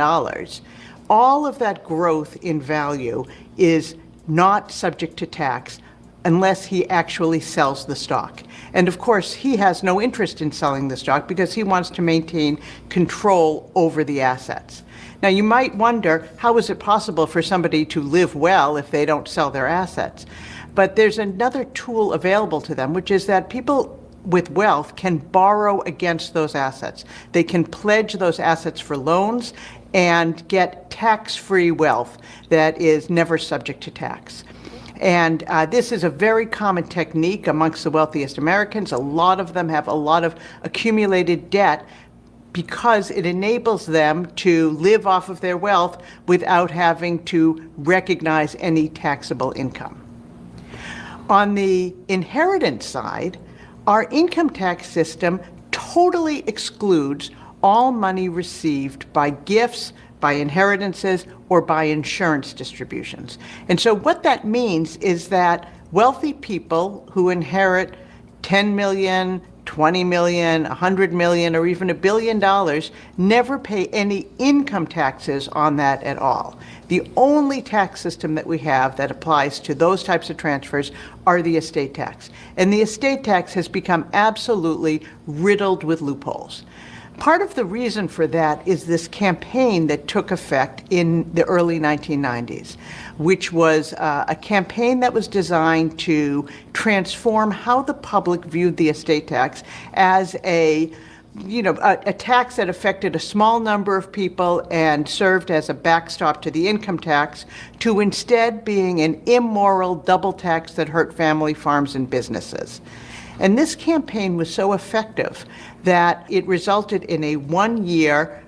all of that growth in value is not subject to tax unless he actually sells the stock. And of course, he has no interest in selling the stock because he wants to maintain control over the assets. Now, you might wonder, how is it possible for somebody to live well if they don't sell their assets? But there's another tool available to them, which is that people with wealth can borrow against those assets. They can pledge those assets for loans and get tax-free wealth that is never subject to tax. And this is a very common technique amongst the wealthiest Americans. A lot of them have a lot of accumulated debt because it enables them to live off of their wealth without having to recognize any taxable income. On the inheritance side, our income tax system totally excludes all money received by gifts, by inheritances, or by insurance distributions. And so what that means is that wealthy people who inherit 10 million, 20 million, 100 million, or even $1 billion never pay any income taxes on that at all. The only tax system that we have that applies to those types of transfers are the estate tax. And the estate tax has become absolutely riddled with loopholes. Part of the reason for that is this campaign that took effect in the early 1990s, which was a campaign that was designed to transform how the public viewed the estate tax as a tax that affected a small number of people and served as a backstop to the income tax, to instead being an immoral double tax that hurt family farms and businesses. And this campaign was so effective that it resulted in a 1 year,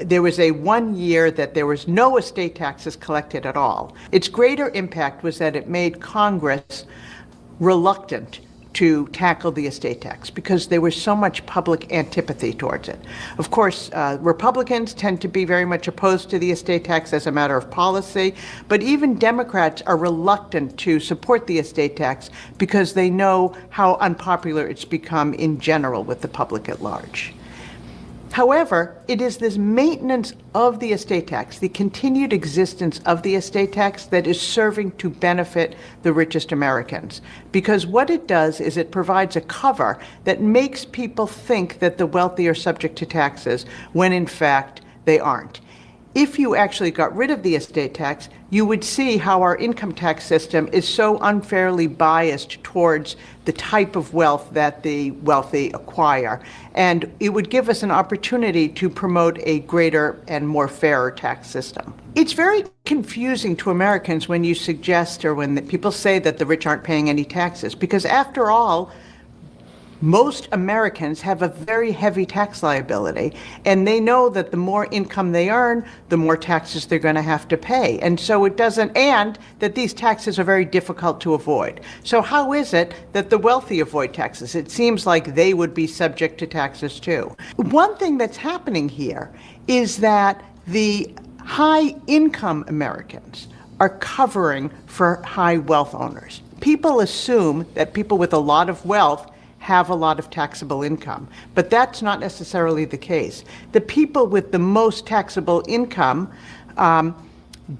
there was a 1 year that there was no estate taxes collected at all. Its greater impact was that it made Congress reluctant to tackle the estate tax because there was so much public antipathy towards it. Of course, Republicans tend to be very much opposed to the estate tax as a matter of policy, but even Democrats are reluctant to support the estate tax because they know how unpopular it's become in general with the public at large. However, it is this maintenance of the estate tax, the continued existence of the estate tax, that is serving to benefit the richest Americans. Because what it does is it provides a cover that makes people think that the wealthy are subject to taxes when in fact they aren't. If you actually got rid of the estate tax, you would see how our income tax system is so unfairly biased towards the type of wealth that the wealthy acquire. And it would give us an opportunity to promote a greater and more fairer tax system. It's very confusing to Americans when you suggest, or when people say that the rich aren't paying any taxes, because after all, most Americans have a very heavy tax liability, and they know that the more income they earn, the more taxes they're going to have to pay. And so it doesn't, and that these taxes are very difficult to avoid. So how is it that the wealthy avoid taxes? It seems like they would be subject to taxes too. One thing that's happening here is that the high income Americans are covering for high wealth owners. People assume that people with a lot of wealth have a lot of taxable income, but that's not necessarily the case. The people with the most taxable income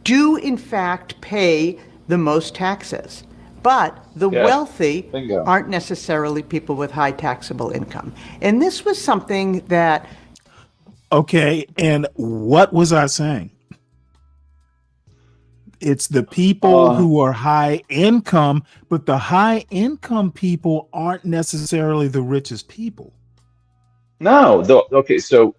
do in fact pay the most taxes, but the wealthy aren't necessarily people with high taxable income. And this was something that... Okay, and what was I saying? It's the people who are high income, but the high income people aren't necessarily the richest people. No, okay, so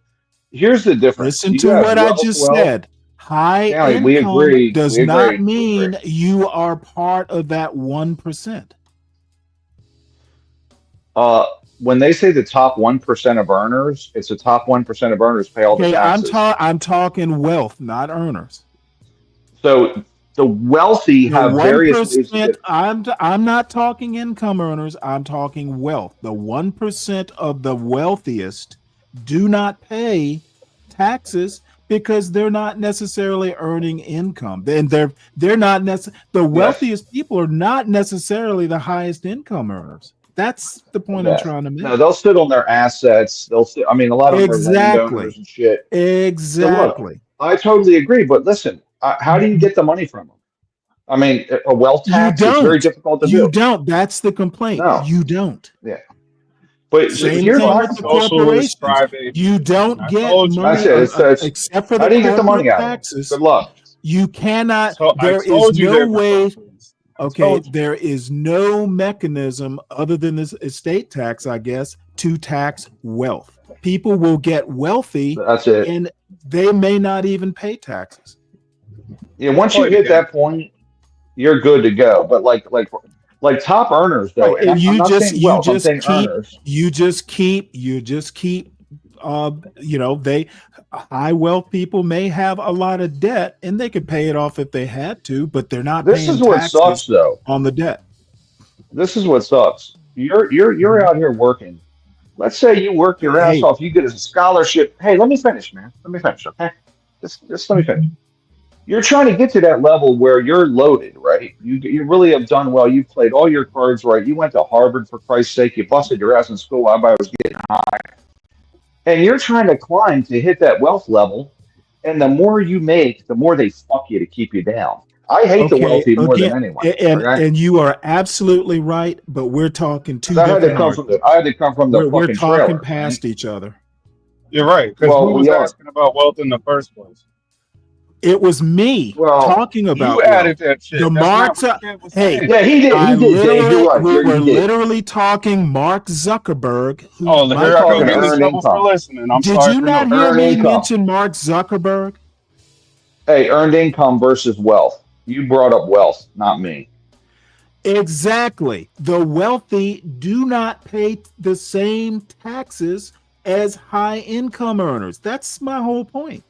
here's the difference. Listen to what I just said. High income we agree, does not mean you are part of that 1%. When they say the top 1% of earners, it's the top 1% of earners pay all the taxes. I'm talking wealth, not earners. So the wealthy have various ways. I'm not talking income earners. I'm talking wealth. The 1% of the wealthiest do not pay taxes because they're not necessarily earning income. And they're not the wealthiest people are not necessarily the highest income earners. That's the point I'm trying to make. No, they'll sit on their assets. They'll sit. I mean, a lot of them are landowners and shit. Exactly. So look, I totally agree. But listen, how do you get the money from them? I mean, a wealth tax is very difficult to do. You don't. That's the complaint. No. You don't. Yeah. But same thing with the corporations. You don't get money except for the corporate taxes. Good luck. You cannot. There is no way. Okay, there is no mechanism other than this estate tax, I guess, to tax wealth. People will get wealthy, and they may not even pay taxes. Yeah, once you hit that point, you're good to go. But like top earners, though, and you just keep high wealth people may have a lot of debt and they could pay it off if they had to, but they're not This paying is what taxes sucks, though. on the debt. This is what sucks. You're out here working. Let's say you work your ass off. You get a scholarship. Hey, let me finish, man. Let me finish, okay? Just let me finish. You're trying to get to that level where you're loaded, right? You really have done well. You played all your cards right. You went to Harvard, for Christ's sake. You busted your ass in school while everybody was getting high. And you're trying to climb to hit that wealth level. And the more you make, the more they fuck you to keep you down. I hate the wealthy more than anyone. And you are absolutely right, but we're talking two I different I had to come from the We're fucking talking trailer, past each other. You're right, because who was asking about wealth in the first place? It was me talking about you added wealth. that shit. The That's Mark, not what Ken was hey, saying. Yeah, he did. He did, Dave. You're right. We You're- were you did. literally talking Mark Zuckerberg. Who Oh, might here I go. be- Give me trouble for listening. I'm Did sorry you for not no- hear Earned me income. mention Mark Zuckerberg? Hey, earned income versus wealth. You brought up wealth, not me. Exactly. The wealthy do not pay the same taxes as high income earners. That's my whole point.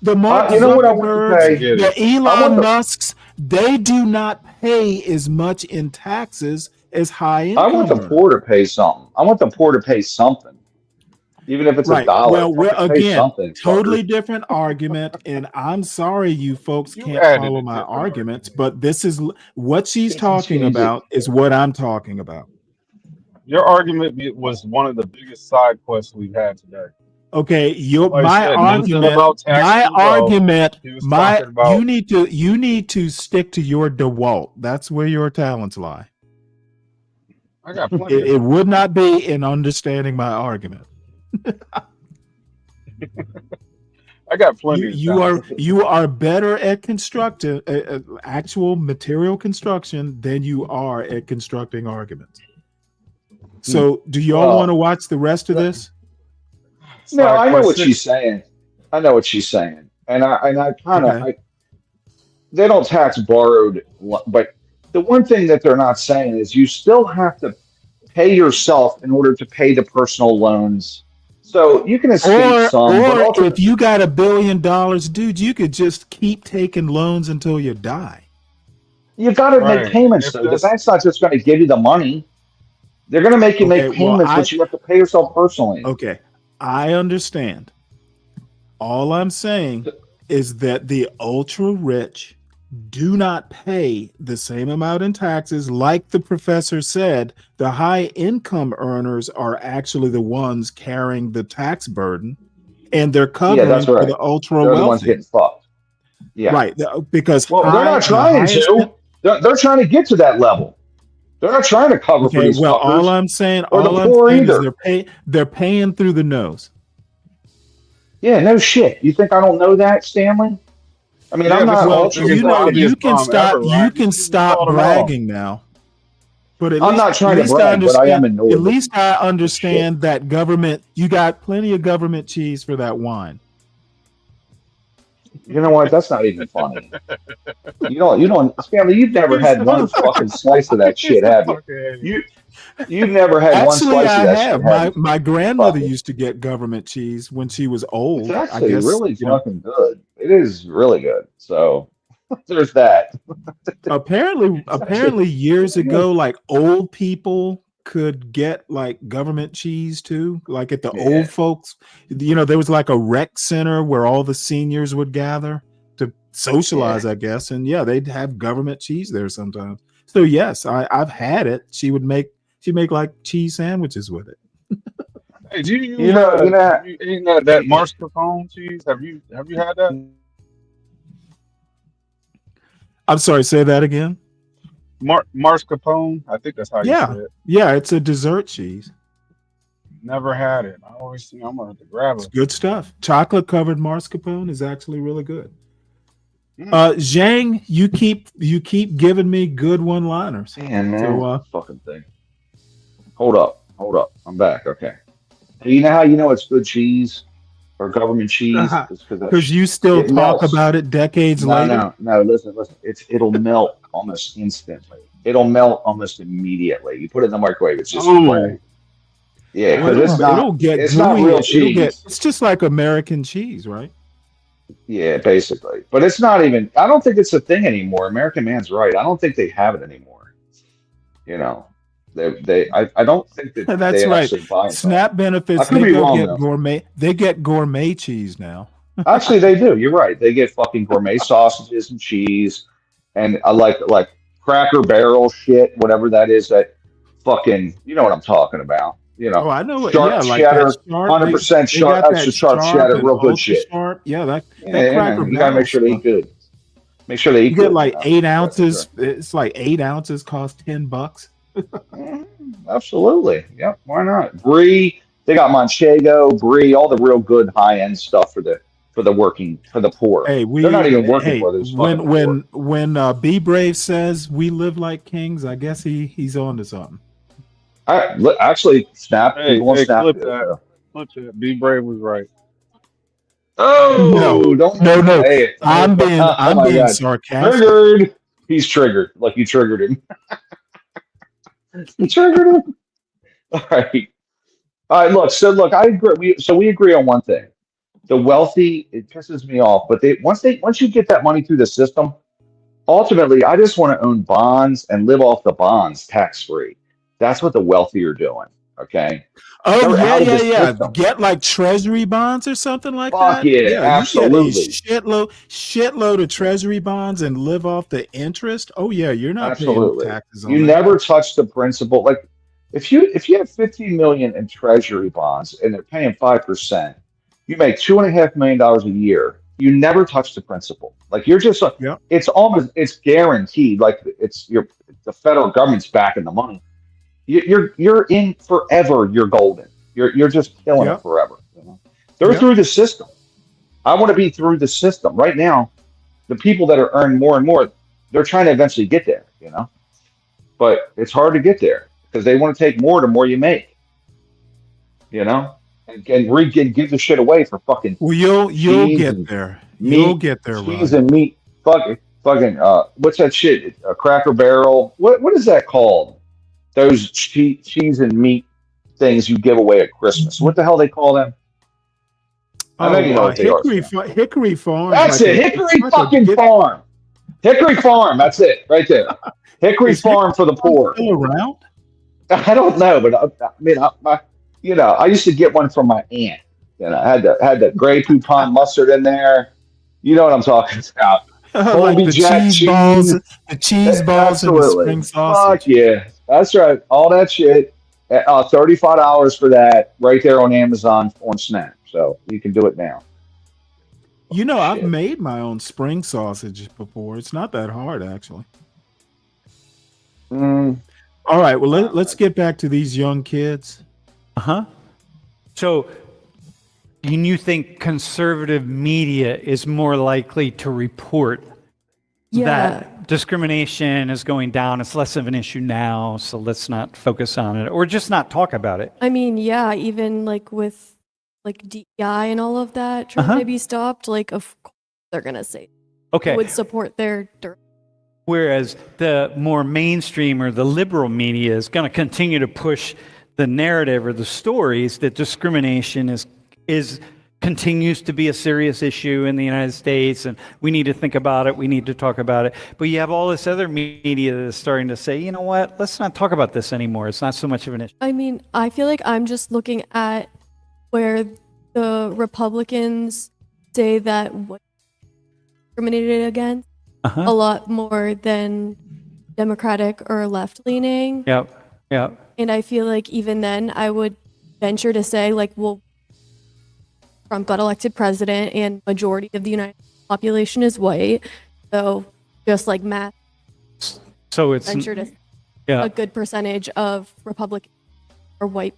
The Mark You know what I want to Zuckerbergs, pay? the I want Elon the- Musks, they do not pay as much in taxes as high I income want the earners. poor to pay something. I want the poor to pay something. Even if it's Right. $1. Well, we're Fucking pay again something, totally fucker. different argument, and I'm sorry you folks can't added follow a my different arguments, but this is what she's Can't talking change it. about is what I'm talking about. Your argument was one of the biggest side quests we've had today. Okay, Nobody said nothing about taxable wealth. He was talking about you need to stick to your DeWalt. That's where your talents lie. I got plenty. It would not be in understanding my argument. I got plenty. You are better at constructing actual material construction than you are at constructing arguments. So, do you all want to watch the rest of this? No, I know what she's saying. I know what she's saying, and I kind of they don't tax borrowed, but the one thing that they're not saying is you still have to pay yourself in order to pay the personal loans. So you can escape some, but or if you got $1 billion, dude, you could just keep taking loans until you die. you got to make payments. Though the bank's not just going to give you the money; they're going to make you make payments, but you have to pay yourself personally. Okay, I understand. All I'm saying is that the ultra rich do not pay the same amount in taxes. Like the professor said, the high income earners are actually the ones carrying the tax burden, and they're covering that's right. for the ultra They're wealthy. the ones getting fucked. Yeah, right. Because they're not trying to. They're trying to get to that level. They're not trying to cover for these fuckers. All I'm saying, or all the I'm poor saying either. is they're paying through the nose. Yeah, no shit. You think I don't know that, Stanley? I mean, I'm not. You can stop bragging now. But I'm not trying to brag, but I am annoyed. At least I understand that government. You got plenty of government cheese for that wine. You know what? That's not even funny. You don't, Stanley. You've never had one fucking slice of that shit, have you? You've never had one slice of that shit. Have my grandmother used to get government cheese when she was old. It's actually really fucking good. It is really good. So there's that. apparently years ago, like old people could get like government cheese too. Like at the old folks, there was like a rec center where all the seniors would gather to socialize, I guess. And they'd have government cheese there sometimes. So yes, I've had it. She'd make like cheese sandwiches with it. Hey, do you eating that mascarpone cheese? Have you had that? I'm sorry, say that again. Mascarpone, I think that's how you say it. Yeah, it's a dessert cheese. Never had it. I always think I'm gonna have to grab it. It's good stuff. Chocolate covered mascarpone is actually really good. Zhang, you keep giving me good one-liners. Man, So, fucking thing. Hold up. I'm back. Okay. You know how you know it's good cheese or government cheese? Because you still talk about it decades later. No. Listen. It'll melt almost instantly. It'll melt almost immediately. You put it in the microwave, it's just spray. Yeah, because it'll get it's gooey. not real cheese. It's just like American cheese, right? Yeah, basically. But it's not even. I don't think it's a thing anymore. American Man's right. I don't think they have it anymore. You know, I don't think that That's they right. actually buy it. SNAP benefits. I could They be go wrong get though. gourmet. They get gourmet cheese now. Actually, they do. You're right. They get fucking gourmet sausages and cheese, and I like Cracker Barrel shit, whatever that is. That fucking, you know what I'm talking about. You know, Oh, I know it. sharp Yeah, like cheddar, that sharp. 100% They sharp, got extra that sharp sharp cheddar, and real good ultra shit. sharp. Yeah, that Yeah, Cracker you gotta make sure they Barrel eat good. Make sure they eat You good. get like 8 That's for ounces. sure. It's like 8 ounces cost $10. Absolutely. Yep. Why not? Brie. They got Manchego, Brie, all the real good high end stuff for the poor. Hey, They're not even working for this fucking poor. when Be Brave says we live like kings, I guess he's on to something. Actually, Snap. Hey, People on hey, Snap. clip that. Clip that. Be Brave was right. Oh, don't No. say it. I'm Oh my being God. sarcastic. Triggered. He's triggered. Like you triggered him. You triggered him. All right. All right. Look. I agree. We agree on one thing. The wealthy, it pisses me off, but once you get that money through the system, ultimately, I just want to own bonds and live off the bonds tax free. That's what the wealthy are doing. Okay. Oh They're out of the yeah. system. Get like treasury bonds or something like Fuck that. yeah, You get absolutely. a shitload of treasury bonds and live off the interest. Oh yeah, you're not paying Absolutely. taxes on You that. never touch the principal. Like if you have 15 million in treasury bonds and they're paying 5%, you make $2.5 million a year. You never touch the principal. Like you're just Yep. it's guaranteed. Like the federal government's backing the money. You're in forever. You're golden. You're just killing it forever. You know? They're through the system. I want to be through the system right now. The people that are earning more and more, they're trying to eventually get there. You know, but it's hard to get there because they want to take more the more you make. You know, and give the shit away for fucking. Well, you'll cheese get and there. meat, You'll get there, cheese Ryan. and meat. Fucking. What's that shit? Cracker Barrel. What is that called? Those cheese and meat things you give away at Christmas. What the hell they call them? I know you know what they are. Hickory Farm. That's it. Hickory fucking Farm. Hickory Farm. That's it right there. Hickory Farm for the poor. Still around? I don't know, but I mean, I used to get one from my aunt. And I had the Grey Poupon mustard in there. You know what I'm talking about. Like Colby the Jack cheese balls, the cheese balls and the Absolutely. spring sausage. Fuck yeah. That's right. All that shit. $35 for that right there on Amazon on Snap. So you can do it now. You know, I've made my own spring sausage before. It's not that hard, actually. All right. Well, let's get back to these young kids. So, you think conservative media is more likely to report that discrimination is going down? It's less of an issue now, so let's not focus on it, or just not talk about it. I mean, yeah, even like with like DEI and all of that trying to be stopped, like of course they're gonna say Okay. would support their. Whereas the more mainstream or the liberal media is going to continue to push the narrative or the stories that discrimination is continues to be a serious issue in the United States, and we need to think about it, we need to talk about it. But you have all this other media that is starting to say, you know what, let's not talk about this anymore. It's not so much of an issue. I mean, I feel like I'm just looking at where the Republicans say that what discriminated against a lot more than Democratic or left-leaning. Yep. And I feel like even then, I would venture to say, like, well, Trump got elected president, and majority of the United States population is white. So just like math, so it's venture to a good percentage of Republicans are white.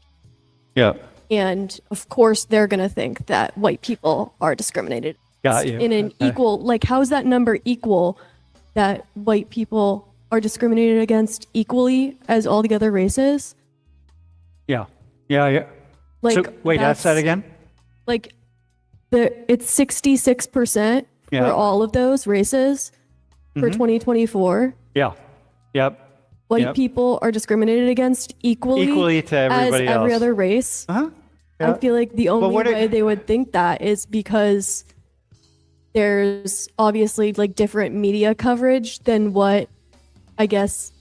Yeah. And of course, they're going to think that white people are discriminated Got you. in an equal, like, how is that number equal that white people are discriminated against equally as all the other races? Yeah. Like, so, wait, ask that again? Like, it's 66% for all of those races for 2024. Yeah. Yep. white Yep. people are discriminated against equally to everybody as every else. other race. Uh-huh. I feel like the only what way they would think that is because there's obviously like different media coverage than what I guess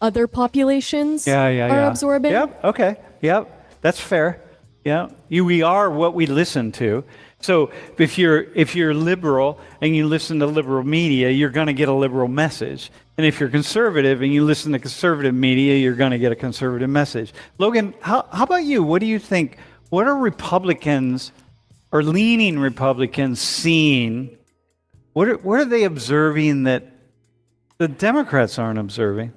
other populations are absorbing. Yep. Okay. Yep. That's fair. Yeah. We are what we listen to. So if you're liberal and you listen to liberal media, you're going to get a liberal message. And if you're conservative and you listen to conservative media, you're going to get a conservative message. Logan, how about you? What do you think? What are Republicans or leaning Republicans seeing? What are they observing that the Democrats aren't observing?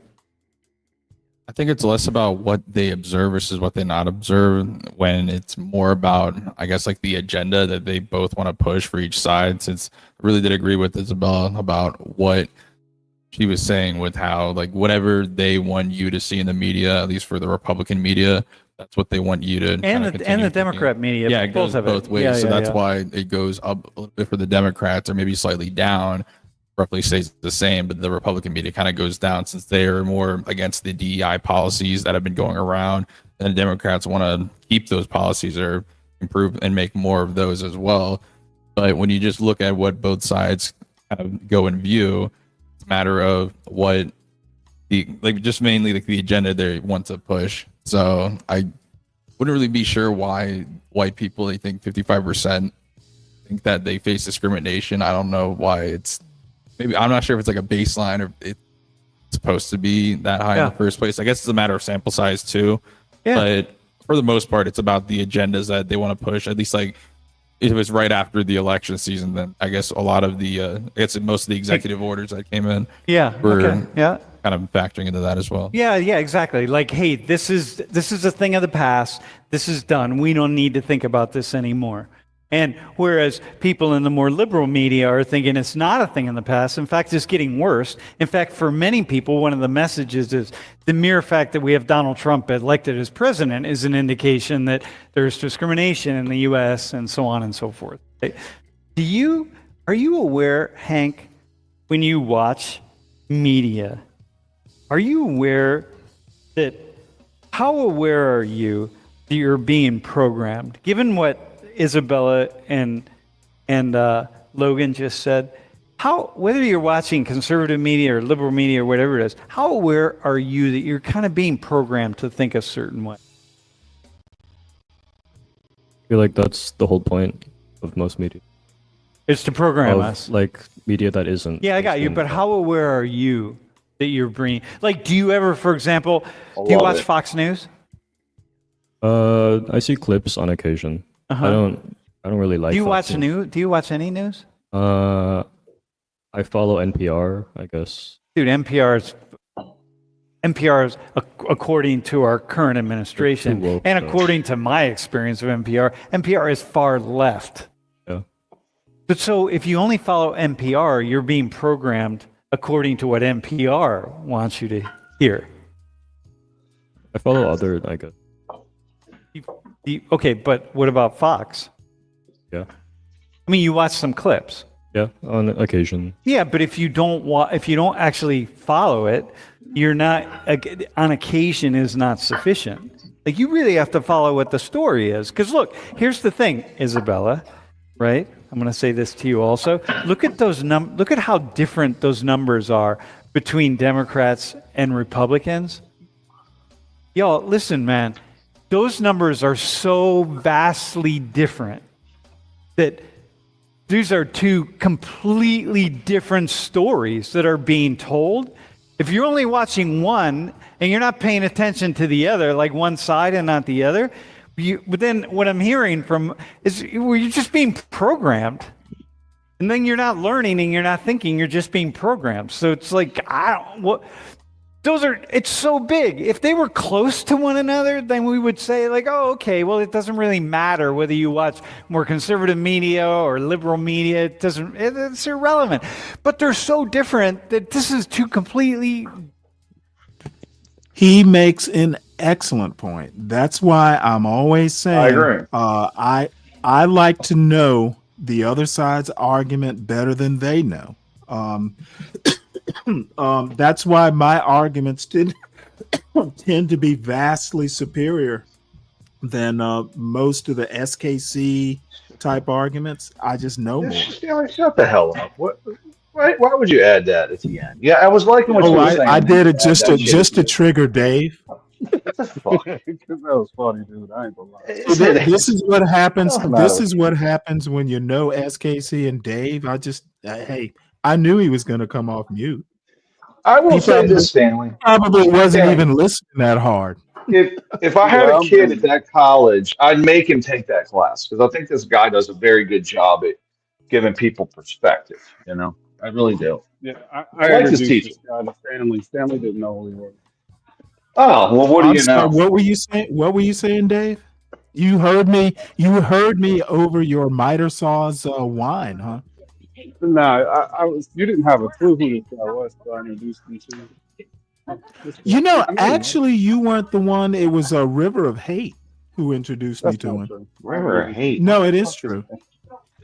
I think it's less about what they observe versus what they not observe, when it's more about, I guess, like the agenda that they both want to push for each side. Since I really did agree with Isabella about what she was saying with how, like, whatever they want you to see in the media, at least for the Republican media, that's what they want you to. And the Democrat media. Yeah, it goes both ways. Yeah, so yeah, that's yeah. why it goes up a little bit for the Democrats, or maybe slightly down. Roughly stays the same, but the Republican media kind of goes down since they are more against the DEI policies that have been going around, and the Democrats want to keep those policies or improve and make more of those as well. But when you just look at what both sides kind of go and view, it's a matter of what just mainly like the agenda they want to push. So I wouldn't really be sure why white people, they think 55% think that they face discrimination. I don't know why it's. Maybe I'm not sure if it's like a baseline or it's supposed to be that high in the first place. I guess it's a matter of sample size too. Yeah. But for the most part, it's about the agendas that they want to push. At least like if it was right after the election season, then I guess a lot of the I guess most of the executive orders that came in were kind of factoring into that as well. Yeah, exactly. Like, hey, this is a thing of the past. This is done. We don't need to think about this anymore. And whereas people in the more liberal media are thinking it's not a thing in the past, in fact, it's getting worse. In fact, for many people, one of the messages is the mere fact that we have Donald Trump elected as president is an indication that there's discrimination in the U.S. and so on and so forth. Are you aware, Hank, when you watch media, are you aware that, how aware are you that you're being programmed? Given what Isabella and Logan just said, whether you're watching conservative media or liberal media or whatever it is, how aware are you that you're kind of being programmed to think a certain way? I feel like that's the whole point of most media. It's to program us. Like media that isn't. Yeah, I got you. But how aware are you that you're bringing? Like, do you ever, for example, do you watch Fox News? I see clips on occasion. I don't really like. Do you Fox watch news? Do you watch any news? I follow NPR, I guess. Dude, NPR is according to our current administration and according to my experience of NPR is far left. Yeah. But so if you only follow NPR, you're being programmed according to what NPR wants you to hear. I follow other, I guess. Okay, but what about Fox? Yeah. I mean, you watch some clips. Yeah, on occasion. Yeah, but if you don't actually follow it, you're not. On occasion is not sufficient. Like, you really have to follow what the story is. Because look, here's the thing, Isabella. Right? I'm going to say this to you also. Look at those Look at how different those numbers are between Democrats and Republicans. Y'all, listen, man. Those numbers are so vastly different that these are two completely different stories that are being told. If you're only watching one and you're not paying attention to the other, like one side and not the other, but then what I'm hearing from is you're just being programmed. And then you're not learning and you're not thinking, you're just being programmed. So it's like, it's so big. If they were close to one another, then we would say like, oh, okay, well, it doesn't really matter whether you watch more conservative media or liberal media. It's irrelevant. But they're so different that this is two completely. He makes an excellent point. That's why I'm always saying, I agree. I like to know the other side's argument better than they know. That's why my arguments tend to be vastly superior than most of the SKC type arguments. I just know more. Shut the hell up. Why would you add that at the end? Yeah, I was liking what you were saying. I did it just to trigger Dave. Because that was funny, dude. I ain't gonna lie. This is what happens. This is what happens when you know SKC and Dave. I knew he was going to come off mute. I will say this, Stanley. Probably wasn't even listening that hard. If I had a kid at that college, I'd make him take that class because I think this guy does a very good job at giving people perspective. You know, I really do. Yeah, I like this introduced teacher. this guy to Stanley. Stanley didn't know who he was. Oh well, what do you know? What were you saying? What were you saying, Dave? You heard me. You heard me over your miter saws whine, huh? No, I was. You didn't have a clue who this guy was, so I introduced him to you. You know, actually, you weren't the one. It was a River of Hate who introduced me to him. True. River of Hate. No, it is true.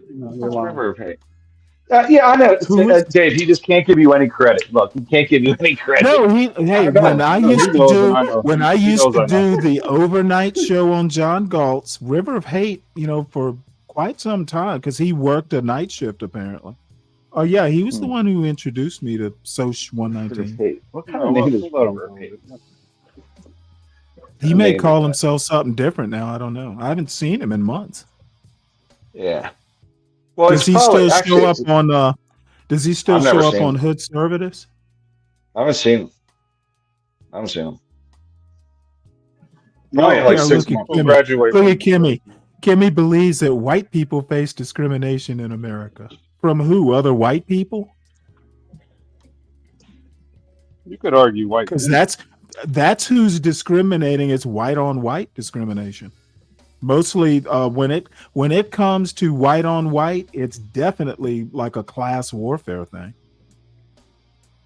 What's River of Hate? Yeah, I know. Dave, he just can't give you any credit. Look, he can't give you any credit. No, when I used to do the overnight show on John Galt's River of Hate, for quite some time because he worked a night shift apparently. Oh yeah, he was the one who introduced me to Soch 119. What kind of name is River of Hate? He may call himself something different now. I don't know. I haven't seen him in months. Yeah. Well, does he still show up on? Does he still show up on Hood Service? I haven't seen him. Probably No, like 6 months. Look at Kimmy. Kimmy believes that white people face discrimination in America. From who? Other white people? You could argue white. Because that's who's discriminating. It's white on white discrimination. Mostly when it comes to white on white, it's definitely like a class warfare thing.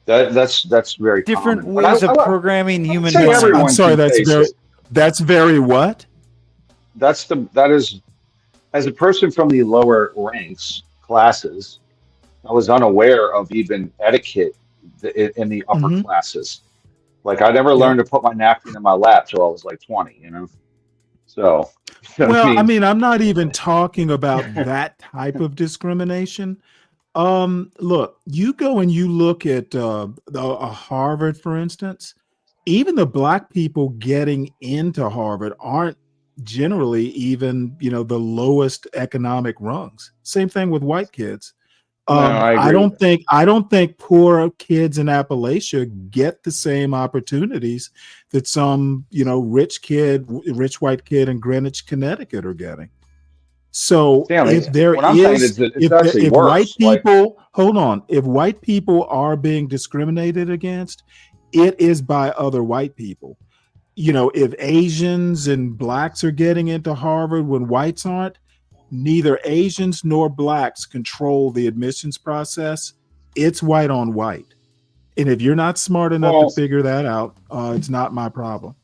That's very different common. ways of programming human beings. I'm sorry, that's very what? That is as a person from the lower ranks classes, I was unaware of even etiquette in the upper classes. Like I never learned to put my napkin in my lap till I was like 20, So, well, I mean, I'm not even talking about that type of discrimination. Look, you go and you look at Harvard, for instance. Even the black people getting into Harvard aren't generally even, the lowest economic rungs. Same thing with white kids. I don't think poor kids in Appalachia get the same opportunities that some, rich white kid in Greenwich, Connecticut are getting. So Stanley, if white people, hold on, if white people are being discriminated against, it is by other white people. If Asians and blacks are getting into Harvard when whites aren't, neither Asians nor blacks control the admissions process. It's white on white. And if you're not smart enough to figure that out, it's not my problem.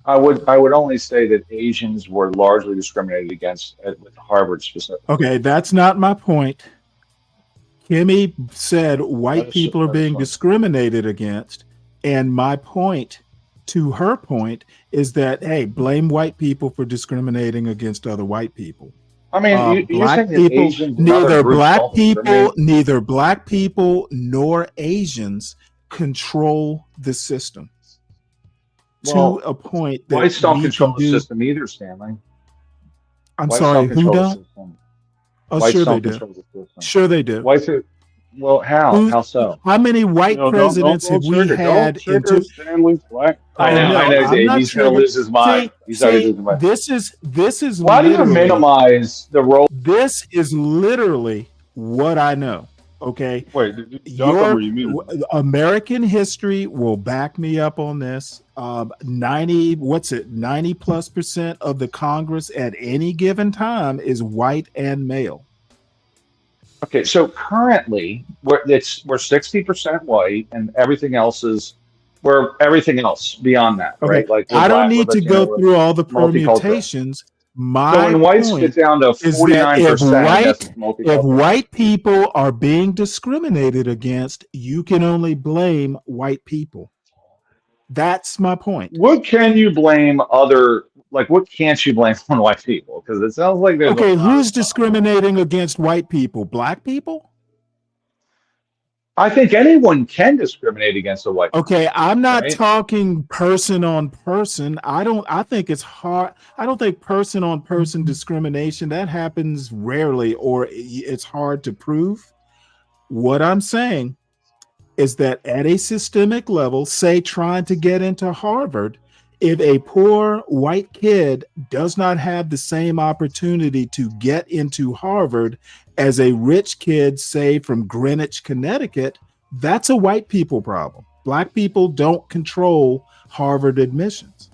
I would only say that Asians were largely discriminated against with Harvard specifically. Okay, that's not my point. Kimmy said white people are being discriminated against. And my point to her point is that, hey, blame white people for discriminating against other white people. I mean, black people, neither black people nor Asians control the system to a point that whites don't control the system either, Stanley. I'm sorry, who don't? Oh, sure they do. Sure they do. Whites are, well, how? How so? How many white presidents have we had? Stanley's black. I know, Dave. He's going to lose his mind. This is. Why do you minimize the role? This is literally what I know. Okay. Wait, American history will back me up on this. 90+% of the Congress at any given time is white and male. Okay, so currently we're 60% white, and everything else is everything else beyond that, right? Like I don't need to go through all the permutations. So when whites get down to is that 49%, if white people are being discriminated against, you can only blame white people. That's my point. What can you blame what can't you blame on white people? Because it sounds like there's okay, who's discriminating against white people? Black people? I think anyone can discriminate against a white Okay, I'm not right? talking person on person. I think it's hard. I don't think person on person discrimination that happens rarely or it's hard to prove. What I'm saying is that at a systemic level, say trying to get into Harvard, if a poor white kid does not have the same opportunity to get into Harvard as a rich kid, say from Greenwich, Connecticut, that's a white people problem. Black people don't control Harvard admissions.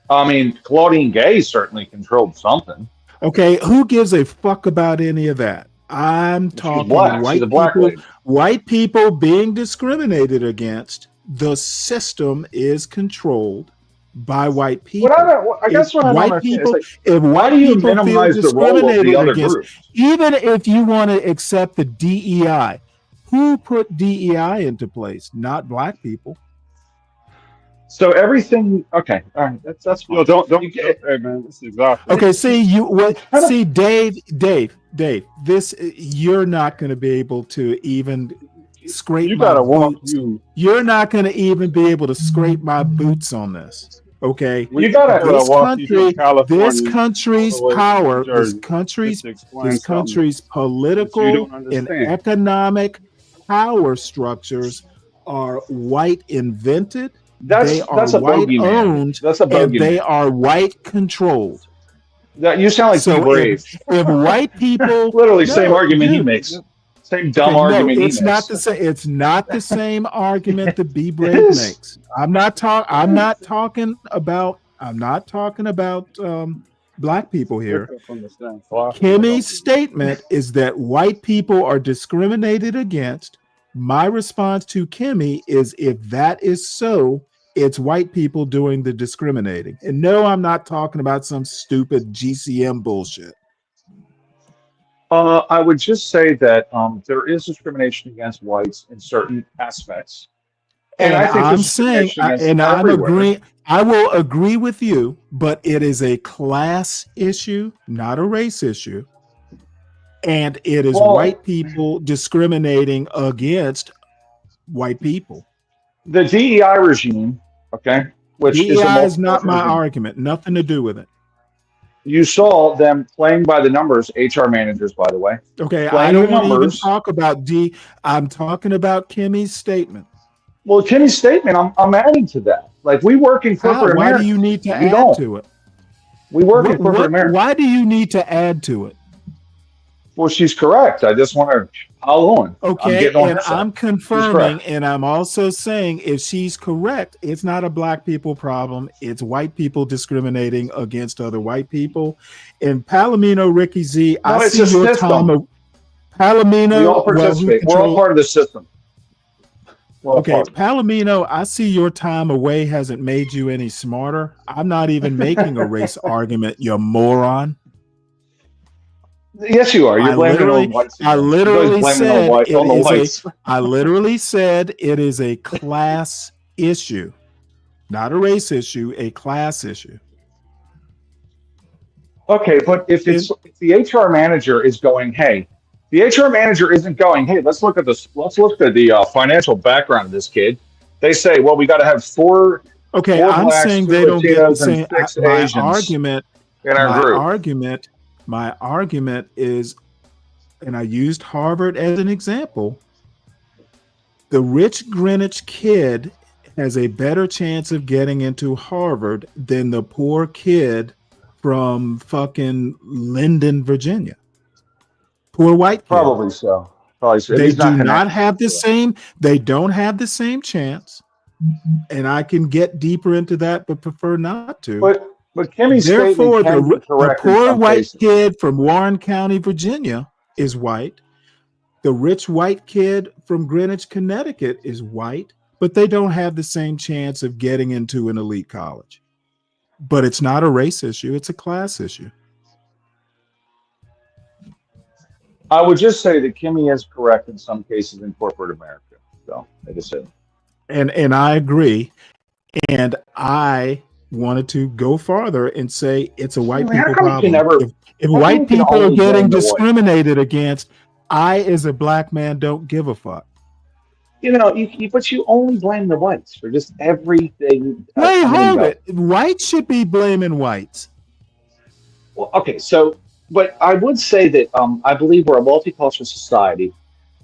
I mean, Claudine Gay certainly controlled something. Okay, who gives a fuck about any of that? I'm talking black. She's a black lady. White people being discriminated against. The system is controlled by white people. I guess what I don't understand is, like, if why white do you people feel minimize the role of the discriminated other against, groups? even if you want to accept the DEI, who put DEI into place? Not black people. So everything, okay, all right, that's fine. Yo, don't hey man, this is exhausting. Okay, see, Dave, this you're not going to be able to even scrape You my gotta walk boots. You're not going to even be able to scrape my boots on this. Okay, You gotta walk you from California this country's all the way to power, New this Jersey country's just to explain something political that you don't and understand. economic power structures are white invented. That's They are a white bogeyman. owned, That's a and bogeyman. they are white controlled. You sound like So Brave. if white people Literally No, same argument he dude. makes. Same dumb Okay, argument he it's makes. not the same. It's not the same argument that Be Brave makes. I'm not talking about black people here. Kimmy's statement is that white people are discriminated against. My response to Kimmy is, if that is so, it's white people doing the discriminating. And no, I'm not talking about some stupid GCM bullshit. I would just say that there is discrimination against whites in certain aspects. And I think I'm there's saying, discrimination against and I'm everywhere. agreeing. I will agree with you, but it is a class issue, not a race issue, and it is white people discriminating against white people. The DEI regime, okay, which DEI is not my regime. argument. Nothing to do with it. You saw them playing by the numbers, HR managers, by the way. Okay, I playing don't the want to even numbers. talk about D. I'm talking about Kimmy's statement. Well, Kimmy's statement, I'm adding to that. Like, we work in corporate Why America. do you need to We add don't. to it? We work in corporate America. Why do you need to add to it? Well, she's correct. I just want to pile on. Okay, I'm getting on and her side. I'm She's confirming, correct. and I'm also saying, if she's correct, it's not a black people problem. It's white people discriminating against other white people. And Palomino, Ricky Z, No, I it's see a your system. time. Palomino, We all participate. We're all part of the system. We're all Okay, part. Palomino, I see your time away hasn't made you any smarter. I'm not even making a race argument, you moron. Yes, you are. You're blaming it on whites. I You're literally blaming said it on the whites. I literally said it is a class issue, not a race issue, a class issue. Okay, but if the HR manager is going, hey, the HR manager isn't going, hey, let's look at this. Let's look at the financial background of this kid. They say, well, we got to have four I'm blacks, saying 2 they don't get the Latinos, same. and 6 My Asians argument, in our group. My argument is, and I used Harvard as an example. The rich Greenwich kid has a better chance of getting into Harvard than the poor kid from fucking Linden, Virginia. Poor white kid. Probably so. Probably so. They He's do not connected. have the same. They don't have the same chance. And I can get deeper into that, but prefer not to. But Kimmy's Therefore, statement can be the correct in poor some white cases. kid from Warren County, Virginia, is white. The rich white kid from Greenwich, Connecticut, is white, but they don't have the same chance of getting into an elite college. but it's not a race issue. It's a class issue. I would just say that Kimmy is correct in some cases in corporate America. So I just said. And I agree. And I wanted to go farther and say it's a white people problem. If white people are getting discriminated against, I, as a black man, don't give a fuck. You know, but you only blame the whites for just everything. Wait, hold it. Whites should be blaming whites. Well, okay, so, but I would say that I believe we're a multicultural society.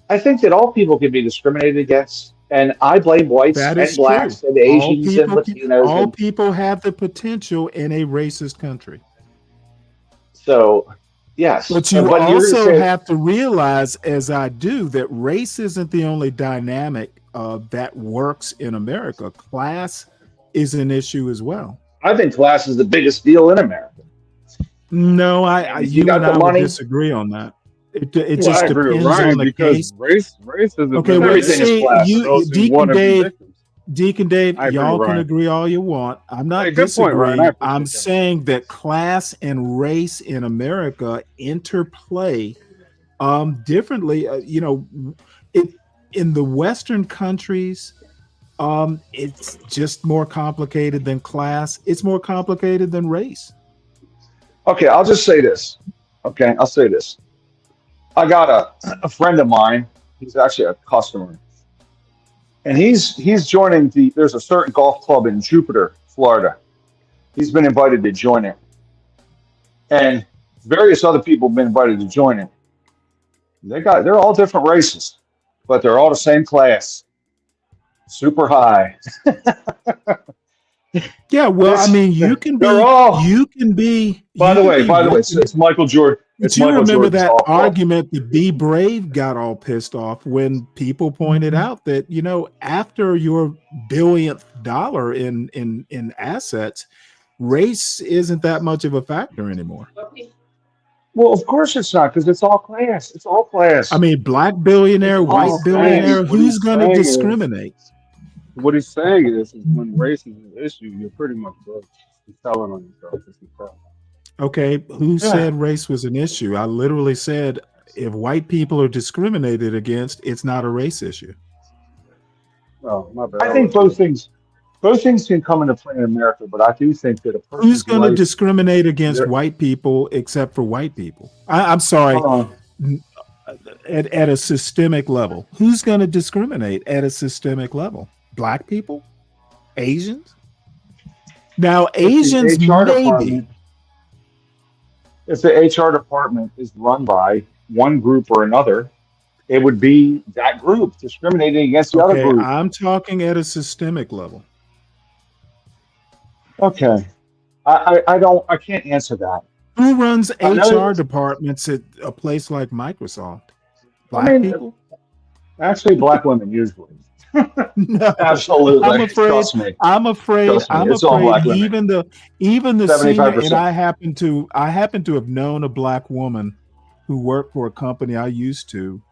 I think that all people can be discriminated against, and I blame whites and blacks and Asians and Latinos. All people have the potential in a racist country. So, yes. But you also have to realize, as I do, that race isn't the only dynamic that works in America. Class is an issue as well. I think class is the biggest deal in America. No, you and I would disagree on that. It just depends on the case. Race is okay. Well, see, Deacon Dave, y'all can agree all you want. I'm not disagreeing. I'm saying that class and race in America interplay differently. In the Western countries, it's just more complicated than class. It's more complicated than race. Okay, I'll just say this. Okay, I'll say this. I got a friend of mine. He's actually a customer. And he's joining there's a certain golf club in Jupiter, Florida. He's been invited to join it. And various other people have been invited to join it. They're all different races, but they're all the same class. Super high. Yeah, well, I mean, you can be. By the way, it's Michael Jordan. Do you remember that argument that Be Brave got all pissed off when people pointed out that, after your billionth dollar in assets, race isn't that much of a factor anymore? Well, of course it's not, because it's all class. It's all class. I mean, black billionaire, white billionaire, who's going to discriminate? What he's saying is when race is an issue, you're pretty much broke. You're telling on yourself. Okay, who said race was an issue? I literally said if white people are discriminated against, it's not a race issue. Oh, my bad. I think both things can come into play in America, but I do think that who's going to discriminate against white people except for white people? I'm sorry. At a systemic level, who's going to discriminate at a systemic level? Black people? Asians? Now, Asians maybe. If the HR department is run by one group or another, it would be that group discriminating against the other group. I'm talking at a systemic level. Okay. I can't answer that. Who runs HR departments at a place like Microsoft? Black people? Actually, black women usually. No, absolutely. I'm afraid. Trust me. I'm afraid. I'm afraid. Even the senior, and I happen to have known a black woman who worked for a company I used to.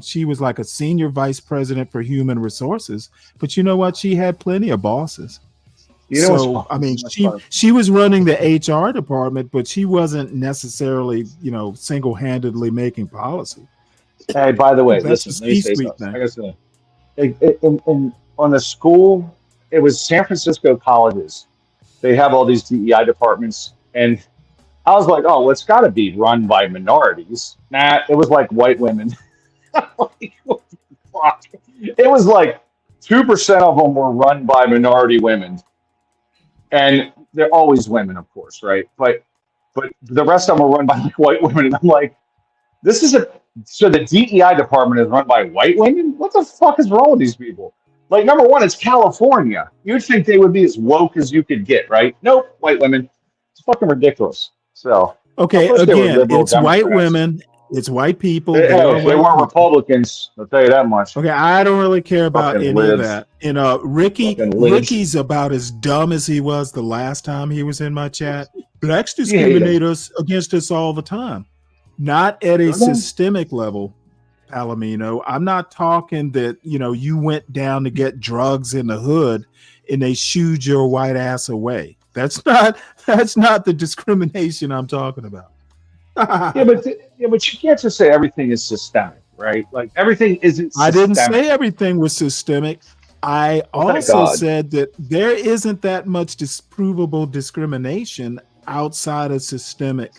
She was like a senior vice president for human resources, but you know what? She had plenty of bosses. So I mean, she was running the HR department, but she wasn't necessarily, single-handedly making policy. Hey, by the way, listen, let me say something. I guess on the school, it was San Francisco colleges. They have all these DEI departments, and I was like, oh, well, it's got to be run by minorities. Nah, it was like white women. It was like 2% of them were run by minority women, and they're always women, of course, right? But the rest of them were run by like white women, and I'm like, so the DEI department is run by white women? What the fuck is wrong with these people? Like, number one, it's California. You'd think they would be as woke as you could get, right? Nope, white women. It's fucking ridiculous. So okay, again, it's white women, it's white people. They weren't Republicans, I'll tell you that much. Okay, I don't really care about Fucking any libs. of that. And Ricky's about as dumb as he was the last time he was in my chat. Blacks discriminate against us all the time. Not at a systemic level, Palomino. I'm not talking that, you went down to get drugs in the hood and they shooed your white ass away. That's not the discrimination I'm talking about. yeah, but you can't just say everything is systemic, right? Like everything isn't I systemic. didn't say everything was systemic. I also said that there isn't that much disprovable discrimination outside of systemic,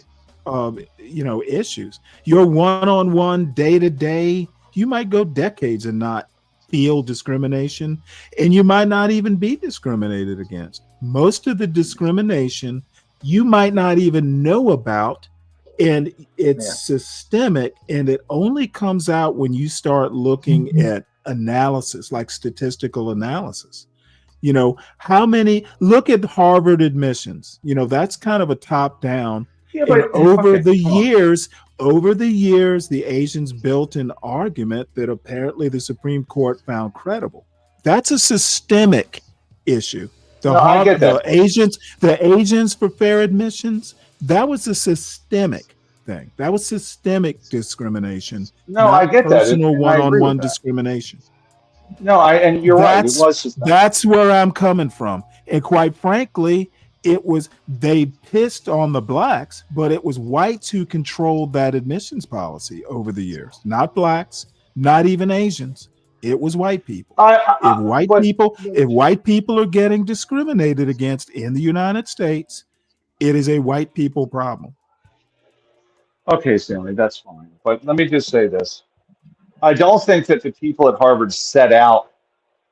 issues. Your one-on-one, day-to-day, you might go decades and not feel discrimination, and you might not even be discriminated against. Most of the discrimination you might not even know about, and it's systemic, and it only comes out when you start looking at analysis, like statistical analysis. Look at Harvard admissions. That's kind of a top down. Yeah, and over the years, the Asians built an argument that apparently the Supreme Court found credible. That's a systemic issue. I get that. The Asians for fair admissions, that was a systemic thing. That was systemic discrimination. No, I get that. Personal one-on-one discrimination. No, and you're right. It was systemic. That's where I'm coming from. And quite frankly, they pissed on the blacks, but it was whites who controlled that admissions policy over the years. Not blacks, not even Asians. It was white people. If white people are getting discriminated against in the United States, it is a white people problem. Okay, Stanley, that's fine. But let me just say this. I don't think that the people at Harvard set out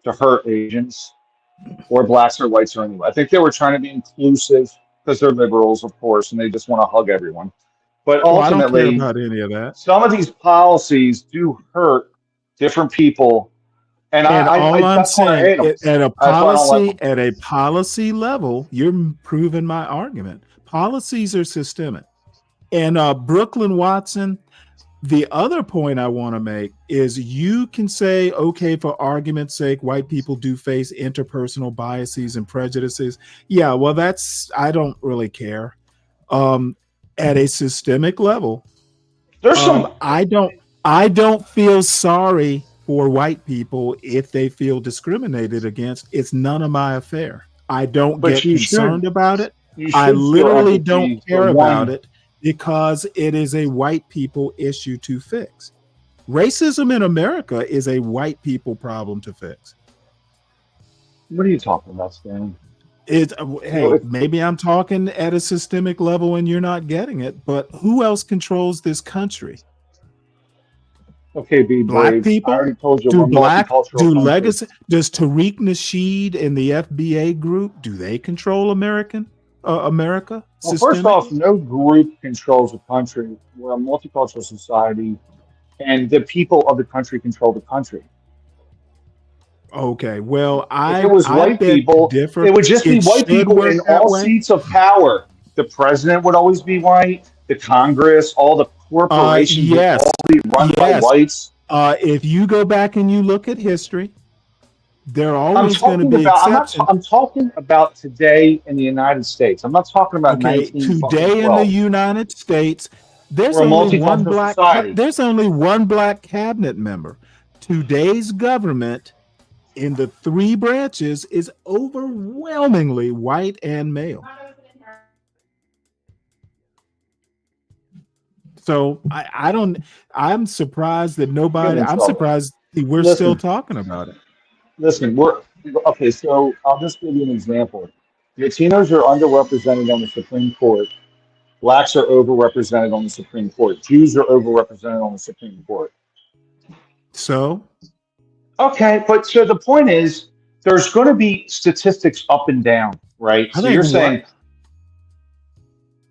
to hurt Asians or blacks or whites or anyone. I think they were trying to be inclusive because they're liberals, of course, and they just want to hug everyone. But ultimately, I don't care about any of that. Some of these policies do hurt different people. And all I'm saying, at a policy level, you're proving my argument. Policies are systemic. And Brooklyn Watson, the other point I want to make is you can say, okay, for argument's sake, white people do face interpersonal biases and prejudices. Yeah, well, I don't really care. At a systemic level, there's some. I don't feel sorry for white people if they feel discriminated against. It's none of my affair. I don't get concerned about it. I literally don't care about it, because it is a white people issue to fix. Racism in America is a white people problem to fix. What are you talking about, Stan? Maybe I'm talking at a systemic level and you're not getting it, but who else controls this country? Okay, black people. I already told you does Tariq Nasheed and the FBA group, do they control America? Well, first off, no group controls the country. We're a multicultural society, and the people of the country control the country. Okay, well, if it was white people, it would just be white people in all seats of power. The president would always be white. The Congress, all the corporations would all be run by whites. If you go back and you look at history, there are always going to be exceptions. I'm talking about today in the United States. I'm not talking about today in the United States. There's only one black cabinet member. Today's government in the three branches is overwhelmingly white and male. So I'm surprised that I'm surprised we're still talking about it. Listen, so I'll just give you an example. Latinos are underrepresented on the Supreme Court. Blacks are overrepresented on the Supreme Court. Jews are overrepresented on the Supreme Court. So? Okay, but so the point is, there's going to be statistics up and down, right? So you're saying...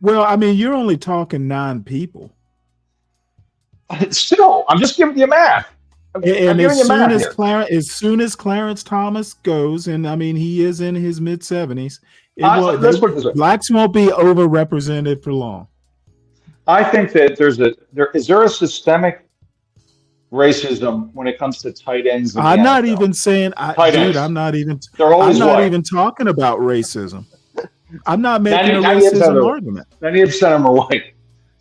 Well, I mean, you're only talking 9 people. Still, I'm just giving you math. And as soon as Clarence Thomas goes, and I mean he is in his mid-70s, blacks won't be overrepresented for long. I think that is there a systemic racism when it comes to tight ends? I'm not even saying, I'm not even talking about racism. I'm not making a racism argument. 90% of them are white.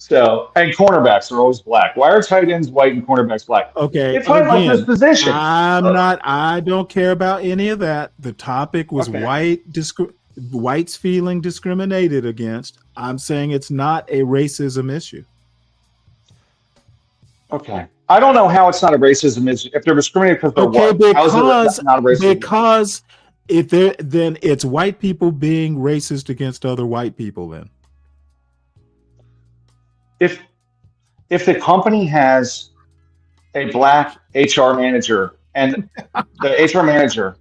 So, and cornerbacks are always black. Why are tight ends white and cornerbacks black? Okay. It's like this position. I don't care about any of that. The topic was white whites feeling discriminated against. I'm saying it's not a racism issue. Okay. I don't know how it's not a racism issue. If they're discriminated because they're white, how is it not a racism because if they're, then it's white people being racist against other white people then. If the company has a black HR manager and the HR manager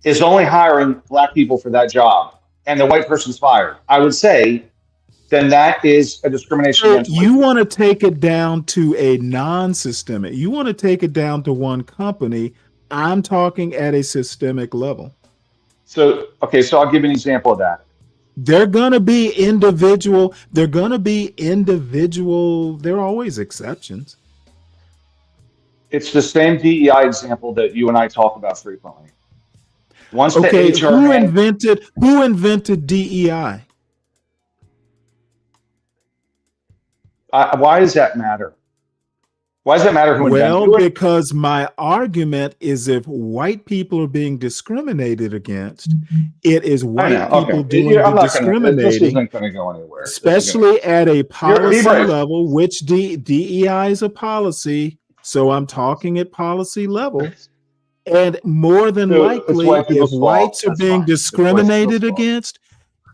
is only hiring black people for that job and the white person's fired, I would say then that is a discrimination against white you people. want to take it down to a non-systemic. You want to take it down to one company. I'm talking at a systemic level. So, okay, so I'll give you an example of that. They're going to be individual. There are always exceptions. It's the same DEI example that you and I talk about frequently. Once Okay, the HR who invented DEI? Why does that matter? Why does that matter who invented it? Because my argument is if white people are being discriminated against, it is white people doing the discriminating. This isn't going to go anywhere. Especially at a policy level, which DEI is a policy. So I'm talking at policy level. And more than likely, if whites are being discriminated against,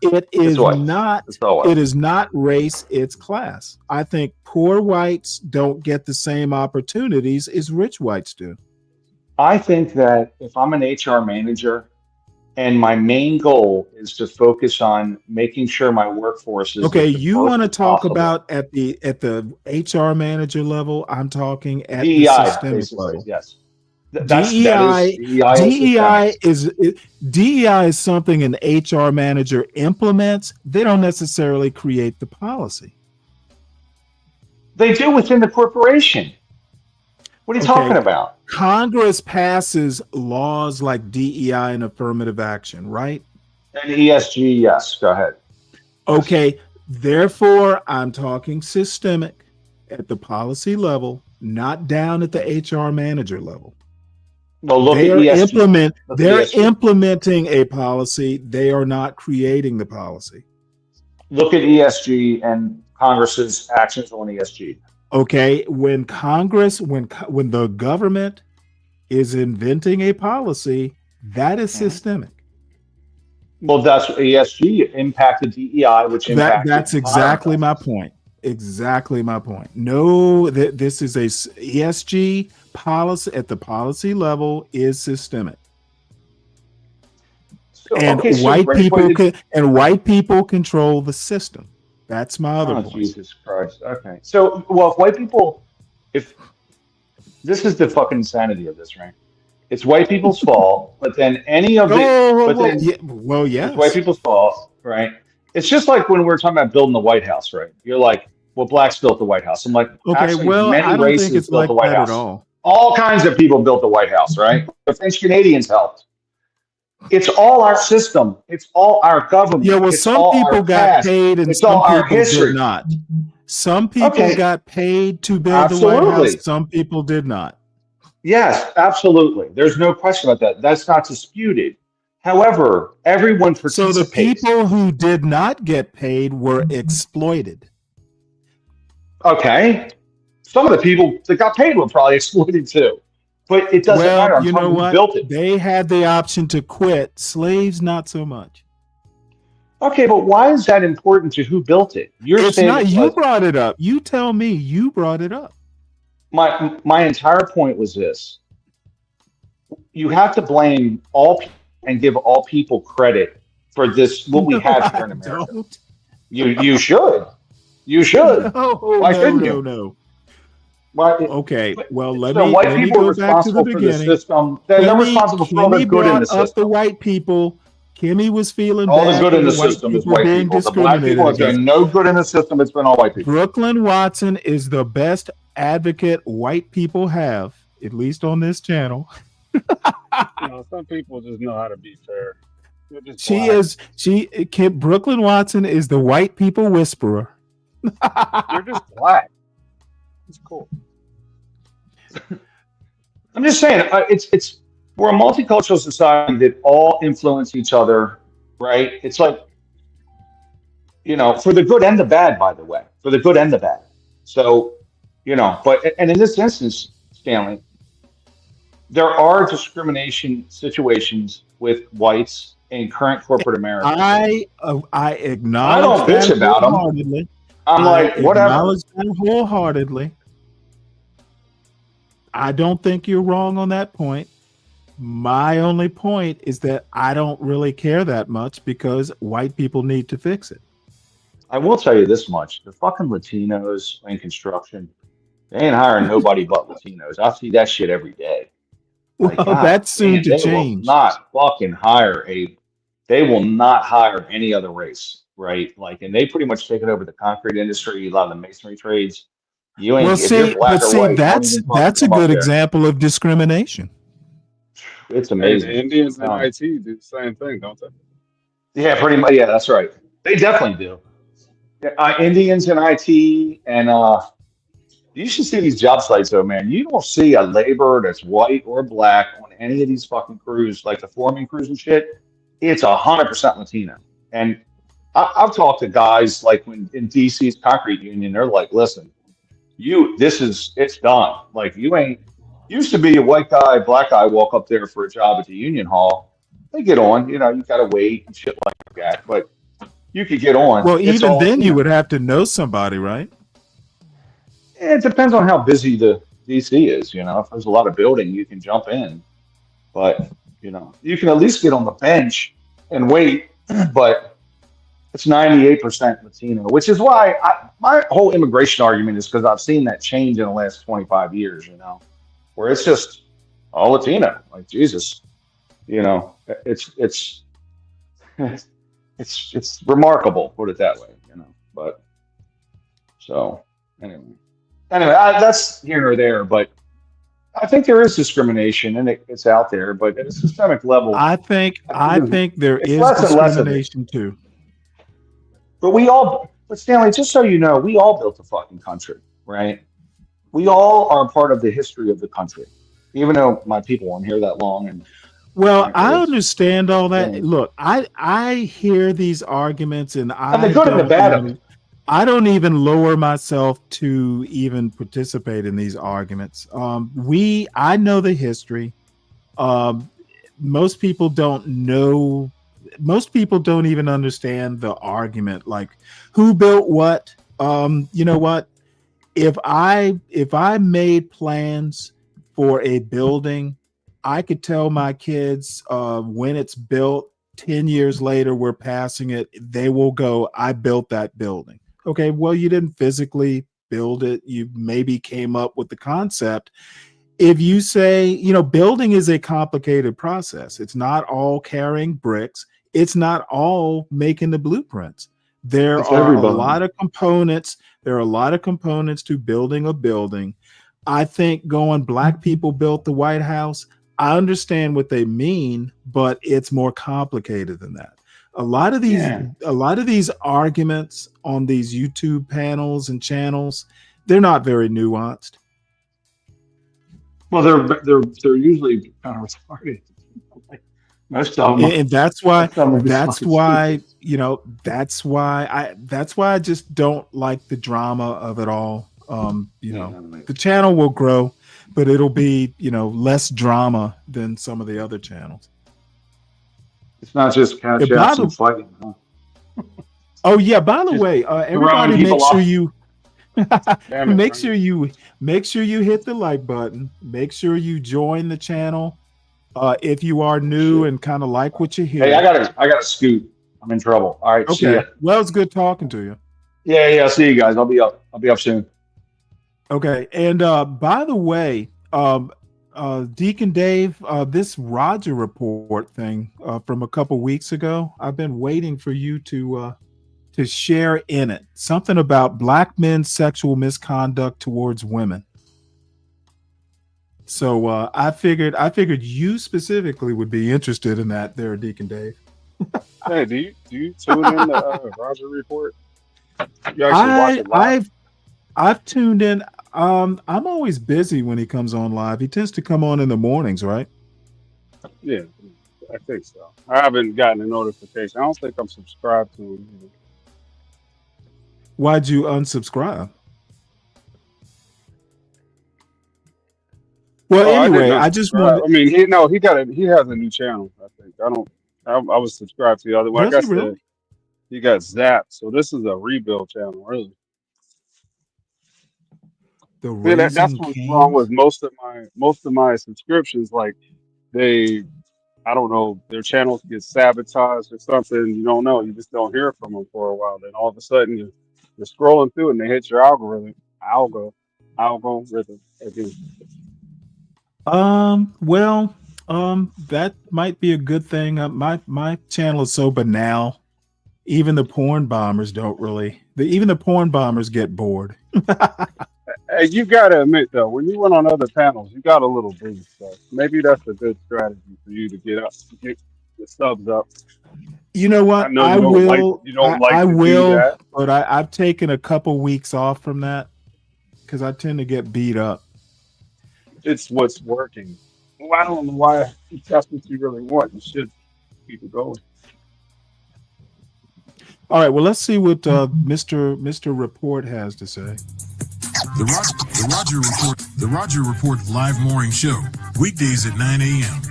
it is not race, it's class. I think poor whites don't get the same opportunities as rich whites do. I think that if I'm an HR manager and my main goal is to focus on making sure my workforce is okay, you want to talk about at the HR manager level, I'm talking at DEI, the systemic level. Yes. DEI is something an HR manager implements. They don't necessarily create the policy. They do within the corporation. What are you talking about? Congress passes laws like DEI and affirmative action, right? And ESG, yes. Go ahead. Okay, therefore, I'm talking systemic at the policy level, not down at the HR manager level. Well, look they're at ESG. They're implementing a policy. They are not creating the policy. Look at ESG and Congress's actions on ESG. Okay, when Congress, when the government is inventing a policy, that is systemic. Well, that's ESG impacted DEI, which impacted. That's exactly my point. Exactly my point. No, this is a ESG policy at the policy level is systemic. So, and white people control the system. That's my other point. Jesus Christ. Okay. So, well, if white people, if this is the fucking insanity of this, right? It's white people's fault, but then any of it, it's white people's fault, right? It's just like when we're talking about building the White House, right? You're like, well, blacks built the White House. I'm like, actually, many races built the White House. All kinds of people built the White House, right? The French Canadians helped. It's all our system. It's all our government. Yeah, well, some people got paid and some people did not. Some people got paid to build the White House. Some people did not. Yes, absolutely. There's no question about that. That's not disputed. However, everyone participates. So the people who did not get paid were exploited. Okay. Some of the people that got paid were probably exploited too. But it doesn't matter. You know what? Built it. They had the option to quit. Slaves, not so much. Okay, but why is that important to who built it? It's not. You brought it up. You tell me. You brought it up. My entire point was this. You have to blame all people and give all people credit for this, what we have here in America. Don't. You should. You should. Why shouldn't you? No. Why, okay, well, let so me go back to the beginning. They're responsible for all the good in the system. The white people. Kimmy was feeling all bad the good in the system is white people. The black people are doing no good in the system. It's been all white people. Brooklyn Watson is the best advocate white people have, at least on this channel. Some people just know how to be fair. Brooklyn Watson is the white people whisperer. You're just black. It's cool. I'm just saying, we're a multicultural society that all influence each other right? It's like, for the good and the bad, by the way, for the good and the bad. So, and in this instance, Stanley, there are discrimination situations with whites in current corporate America. I I acknowledge don't bitch that about them. wholeheartedly. I'm like, whatever. Acknowledge that wholeheartedly. I don't think you're wrong on that point. My only point is that I don't really care that much because white people need to fix it. I will tell you this much: the fucking Latinos in construction, they ain't hiring nobody but Latinos. I see that shit every day. Like, Well, God that's soon damn, to they change. will not fucking hire they will not hire any other race, right? Like, and they pretty much taken over the concrete industry, a lot of the masonry trades. You ain't, if you're black or white, don't even fucking that's a come up good there. example of discrimination. It's Hey, amazing. the Indians in IT do the same thing, don't they? Yeah, pretty much. Yeah, that's right. They definitely do. Yeah, Indians in IT, and you should see these job sites, though, man. You don't see a laborer that's white or black on any of these fucking crews, like the foreman crews and shit. It's 100% Latino. And I've talked to guys like when in DC's concrete union, they're like, "Listen, it's done. Like, you ain't." Used to be a white guy, black guy walk up there for a job at the union hall. They get on, you got to wait and shit like that. But you could get on. Well, It's even all then, Latino. you would have to know somebody, right? It depends on how busy the DC is. If there's a lot of building, you can jump in. But, you can at least get on the bench and wait. But it's 98% Latino, which is why my whole immigration argument is because I've seen that change in the last 25 years, where it's just all Latino. Like, Jesus, it's it's remarkable, put it that way, But so anyway, that's here or there, but I think there is discrimination and it's out there, but at a systemic level, I think there it's is less and less of it. discrimination too. But Stanley, just so you know, we all built the fucking country, right? We all are a part of the history of the country, even though my people weren't here that long. And Well, I understand all that. Look, I hear these arguments, and the good and the bad of it. I don't even lower myself to even participate in these arguments. I know the history. Most people don't know. Most people don't even understand the argument, like who built what. You know what? If I made plans for a building, I could tell my kids when it's built, 10 years later, we're passing it. They will go, I built that building. Okay, well, you didn't physically build it. You maybe came up with the concept. If you say, building is a complicated process. It's not all carrying bricks. It's not all making the blueprints. There are a lot of components. There are a lot of components to building a building. I think going Black people built the White House, I understand what they mean, but it's more complicated than that. A lot of these arguments on these YouTube panels and channels, they're not very nuanced. Well, they're usually kind of retarded. Most of them, and that's why I just don't like the drama of it all. The channel will grow, but it'll be less drama than some of the other channels. It's not just cash outs and fighting. Huh? Oh yeah! By the way, everybody, make sure you hit the like button. Make sure you join the channel. If you are new and kind of like what you hear. Hey, I gotta scoot. I'm in trouble. All right. Okay. See ya. Well, it's good talking to you. Yeah. See you guys. I'll be up soon. Okay. And by the way, Deacon Dave, this Roger report thing from a couple weeks ago, I've been waiting for you to share in it something about Black men's sexual misconduct towards women. So I figured you specifically would be interested in that, there, Deacon Dave. Hey, do you tune in the Roger report? You actually watch it live? I've tuned in. I'm always busy when he comes on live. He tends to come on in the mornings, right? Yeah. I think so. I haven't gotten a notification. I don't think I'm subscribed to him either. Why'd you unsubscribe? Well, Oh, I didn't anyway, I just unsubscribe. wanted. I mean, he has a new channel. I think I was subscribed to the other one. I Does he guess really? he got zapped. So this is a rebuild channel, really. The See, that's Raising what's wrong Canes. with most of my subscriptions. Like they, I don't know, their channels get sabotaged or something. You don't know. You just don't hear from them for a while. Then all of a sudden you're scrolling through and they hit your algorithm again. Well, that might be a good thing. My channel is so banal. Even the porn bombers don't really. Even the porn bombers get bored. Hey, you gotta admit though, when you went on other panels, you got a little boost. So maybe that's a good strategy for you to get the subs up. You know I what? know you don't like I to do will, that. but I've taken a couple weeks off from that because I tend to get beat up. It's what's working. Well, I don't know why if that's what you really want. You should keep it going. All right. Well, let's see what Mr. Report has to say. The Roger Report live morning show, weekdays at 9 a.m.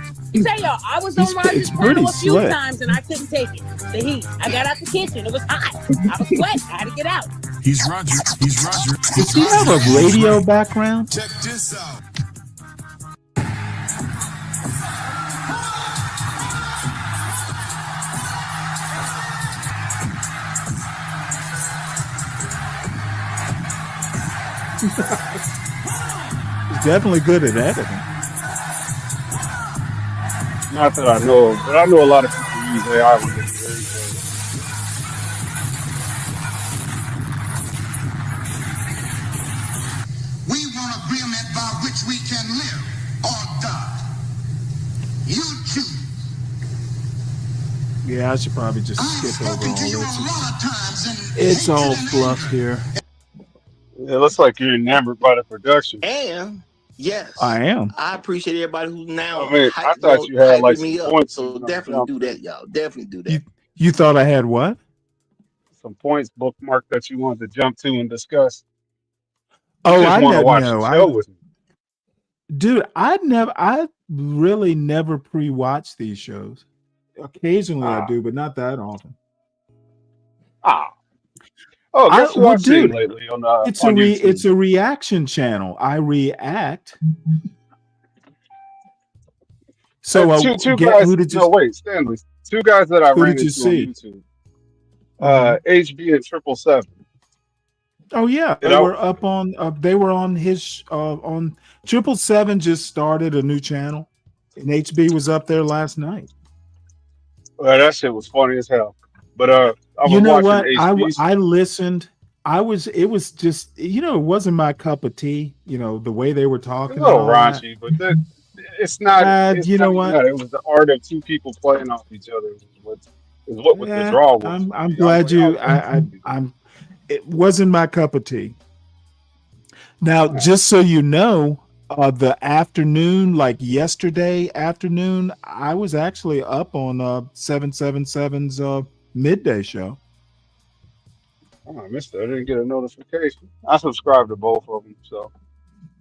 Say y'all, I was on Roger's pretty panel a few slick. times and I couldn't take it. The heat. I got out the kitchen. It was hot. I was sweating. I had to get out. He's Roger. Does he have a radio background? Check this out. He's definitely good at editing. Not that I know of, but I know a lot of people use AI when it's very good. We want agreement by which we can live or die. You choose. Yeah, I should probably just skip over all this. It's all fluff here. It looks like you're enamored by the production. And yes, I am. I appreciate everybody who's now I thought you had like me some up. points. So definitely do that, y'all. Definitely do that. You thought I had what? Some points bookmarked that you wanted to jump to and discuss. Oh, just I want to watch know. the show with me. Dude, I really never pre-watch these shows. Occasionally I do, but not that often. Oh, guess who I've seen dude, lately on it's YouTube? a reaction channel. I react. So two guys. who did you? No, wait, Stanley. Two guys that I Who ran did you into on see? YouTube. HB and 777. Oh yeah, they were up on. They were on his on 777. Just started a new channel, and HB was up there last night. Well, that shit was funny as hell. But I was You know watching what? HB's. I listened. It was just, it wasn't my cup of tea. The way they were talking. It's a little and all that. raunchy, but it's not. It's you know not what? It was the art of two people playing off each other. Is what the draw was. I'm glad you. It wasn't my cup of tea. Now, just so you know, the afternoon, like yesterday afternoon, I was actually up on 777's midday show. Oh, I missed it. I didn't get a notification. I subscribed to both of them. So,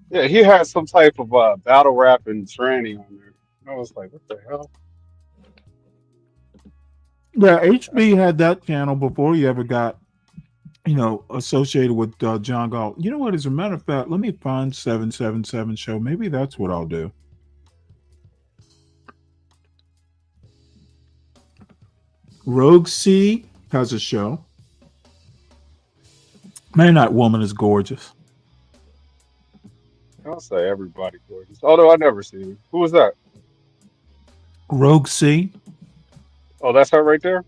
yeah, he had some type of battle rap and tranny on there. I was like, what the hell? Yeah, HB had that channel before he ever got, associated with John Galt. You know what? As a matter of fact, let me find 777 show. Maybe that's what I'll do. Rogue C has a show. Man, that woman is gorgeous. I'll say everybody gorgeous. Although I never seen him. Who was that? Rogue C. Oh, that's her right there?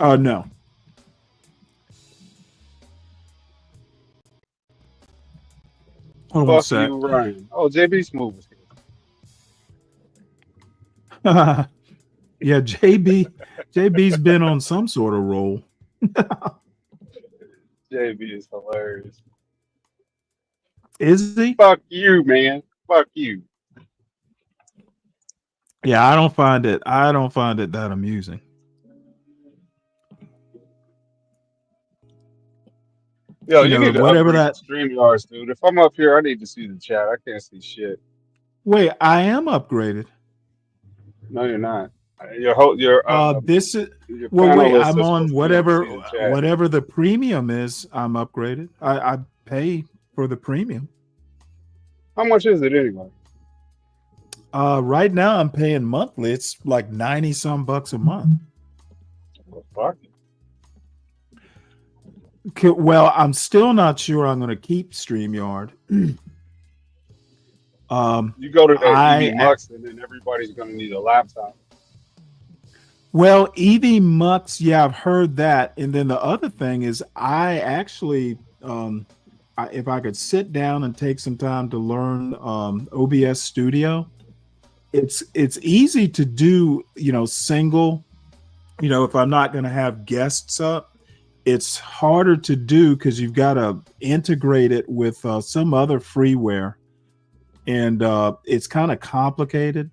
No. Hold on a Fuck sec. you, Ryan. Oh, JB Smooth was here. Yeah, JB's been on some sort of roll. JB is hilarious. Is he? Fuck you, man. Fuck you. Yeah, I don't find it. I don't find it that amusing. Yo, You you know, need to whatever upgrade that. the StreamYards, dude. If I'm up here, I need to see the chat. I can't see shit. Wait, I am upgraded. No, you're not. Your This is your well. Wait, panelists I'm are on supposed to be able to whatever see the chat. the premium is. I'm upgraded. I pay for the premium. How much is it anyway? Right now I'm paying monthly. It's like 90 some bucks a month. What the fuck? Okay, well, I'm still not sure I'm going to keep StreamYard. You go to that I EV Mux, and then everybody's going to need a laptop. Well, EV Mux, yeah, I've heard that. And then the other thing is, I actually, if I could sit down and take some time to learn OBS Studio, it's easy to do. You know, single. You know, if I'm not going to have guests up, it's harder to do because you've got to integrate it with some other freeware, and it's kind of complicated.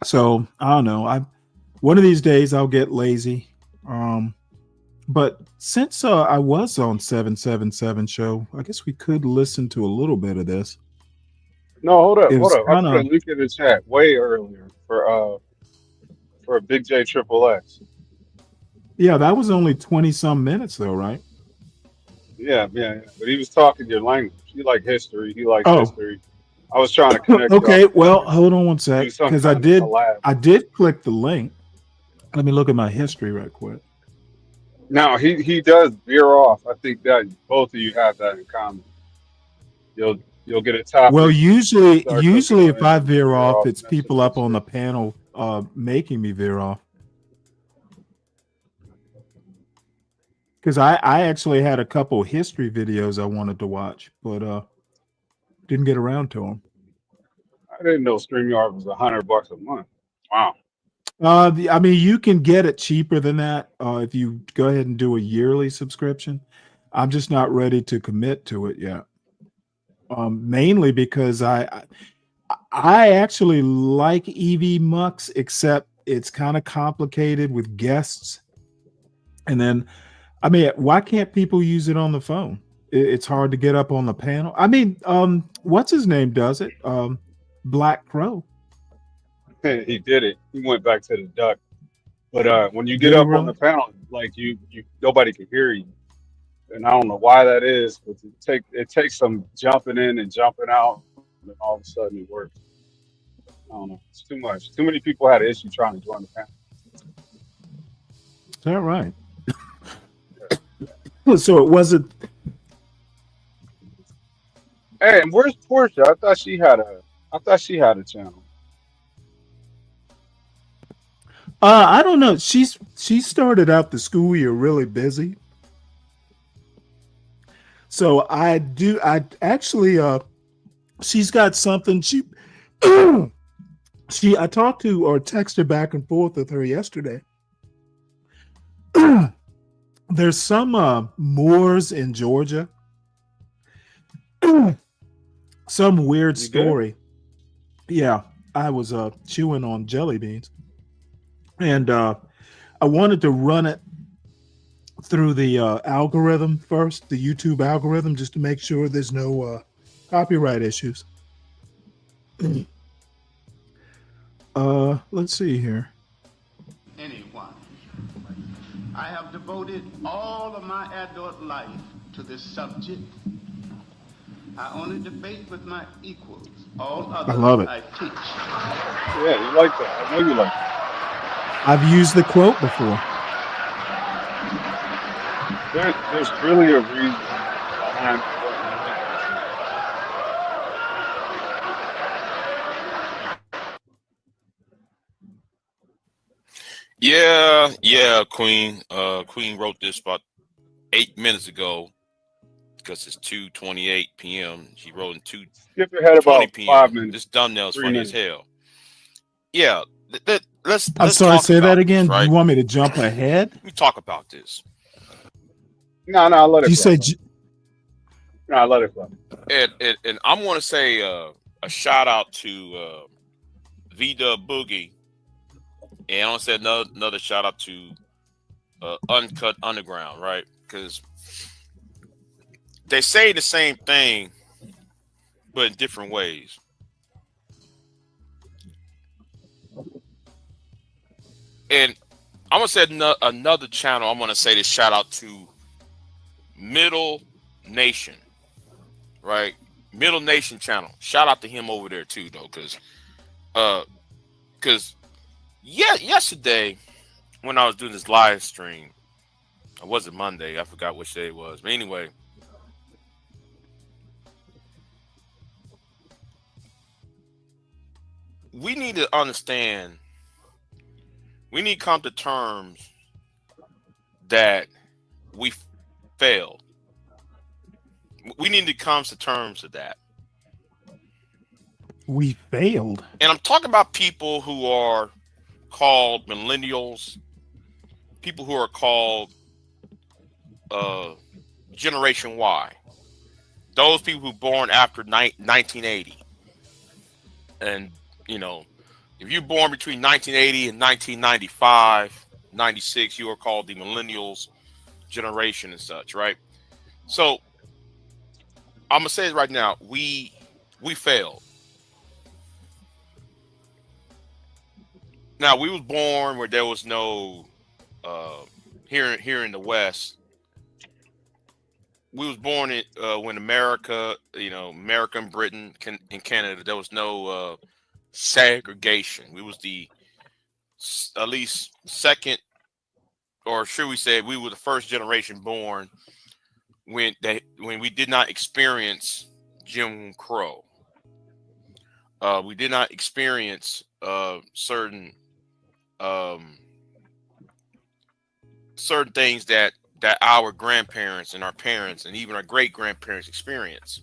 So I don't know. One of these days I'll get lazy. But since I was on 777 show, I guess we could listen to a little bit of this. No, hold up, It hold was up. I kind put a of link in the chat way earlier for a Big J Triple X. yeah, that was only 20 some minutes though, right? Yeah. But he was talking your language. He like history. He likes Oh, history. I was trying to connect y'all okay. Well, together, hold on one do sec, some because kind of collab. I did click the link. Let me look at my history right quick. Now he does veer off. I think that both of you have that in common. You'll get a Well, topic, start cooking usually on if it, I and you veer veer off, off, it's and that's people some good up on shit. the panel making me veer off. Because I actually had a couple history videos I wanted to watch, but didn't get around to them. I didn't know StreamYard was $100 a month. Wow. I mean, you can get it cheaper than that if you go ahead and do a yearly subscription. I'm just not ready to commit to it yet. Mainly because I actually like EV Mux, except it's kind of complicated with guests. And then, I mean, why can't people use it on the phone? It's hard to get up on the panel. I mean, what's his name does it? Black Crow. He did it. He went back to the duck. But when you get Did he up on really? the panel, like you nobody can hear you. And I don't know why that is, but it takes some jumping in and jumping out, and then all of a sudden it works. I don't know. It's too much. Too many people had an issue trying to join the panel. Is that right? So it wasn't. Hey, and where's Portia? I thought she had a channel. I don't know. She started out the school year really busy. So I actually she's got something I talked to or texted back and forth with her yesterday. There's some Moors in Georgia. Some weird You did? story. Yeah, I was chewing on jelly beans. And I wanted to run it through the algorithm first, the YouTube algorithm, just to make sure there's no copyright issues. Let's see here. Anyone. I have devoted all of my adult life to this subject. I only debate with my equals. All others I love it. I teach. Yeah, you like that. I know you like that. I've used the quote before. There's really a reason behind what you Yeah, Queen. Queen wrote this about 8 minutes ago because it's 2:28 p.m. She wrote in skip ahead 2:20 about 5 p.m. minutes. This thumbnail is 3 funny as minutes. hell. Yeah, let's I'm sorry, talk say about that again. this, right? You want me to jump ahead? Let me talk about this. No, let it You flow. say No, let it flow. And I want to say a shout out to V-Dub Boogie, and I want to say another shout out to Uncut Underground, right? Because they say the same thing, but in different ways. And I'm gonna say another channel. I'm gonna say this shout out to Middle Nation, right? Middle Nation channel. Shout out to him over there too, though, because yesterday when I was doing this live stream, it wasn't Monday. I forgot which day it was, but anyway, we need to understand. We need to come to terms that we failed. We need to come to terms with that. We failed. And I'm talking about people who are called millennials, people who are called Generation Y, those people who were born after 1980. And, you know, if you're born between 1980 and 1995, 96, you are called the millennials generation and such, right? So I'm gonna say it right now, we failed. Now, we was born where there was no here in the West. We was born in when America, America and Britain and Canada, there was no segregation. We was the at least second, or should we say we were the first generation born when we did not experience Jim Crow. We did not experience certain things that our grandparents and our parents and even our great grandparents experienced.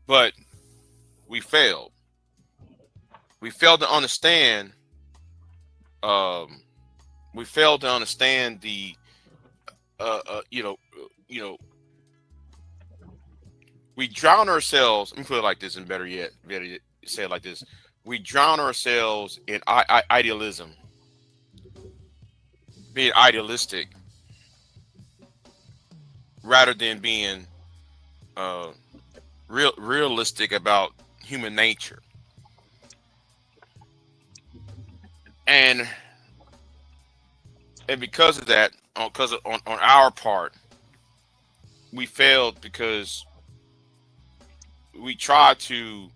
But we failed. We failed to understand. We failed to understand the. We drown ourselves. Let me put it like this, and better yet, say it like this: we drown ourselves in idealism, being idealistic, rather than being realistic about human nature. And because of that, on our part, we failed because we tried to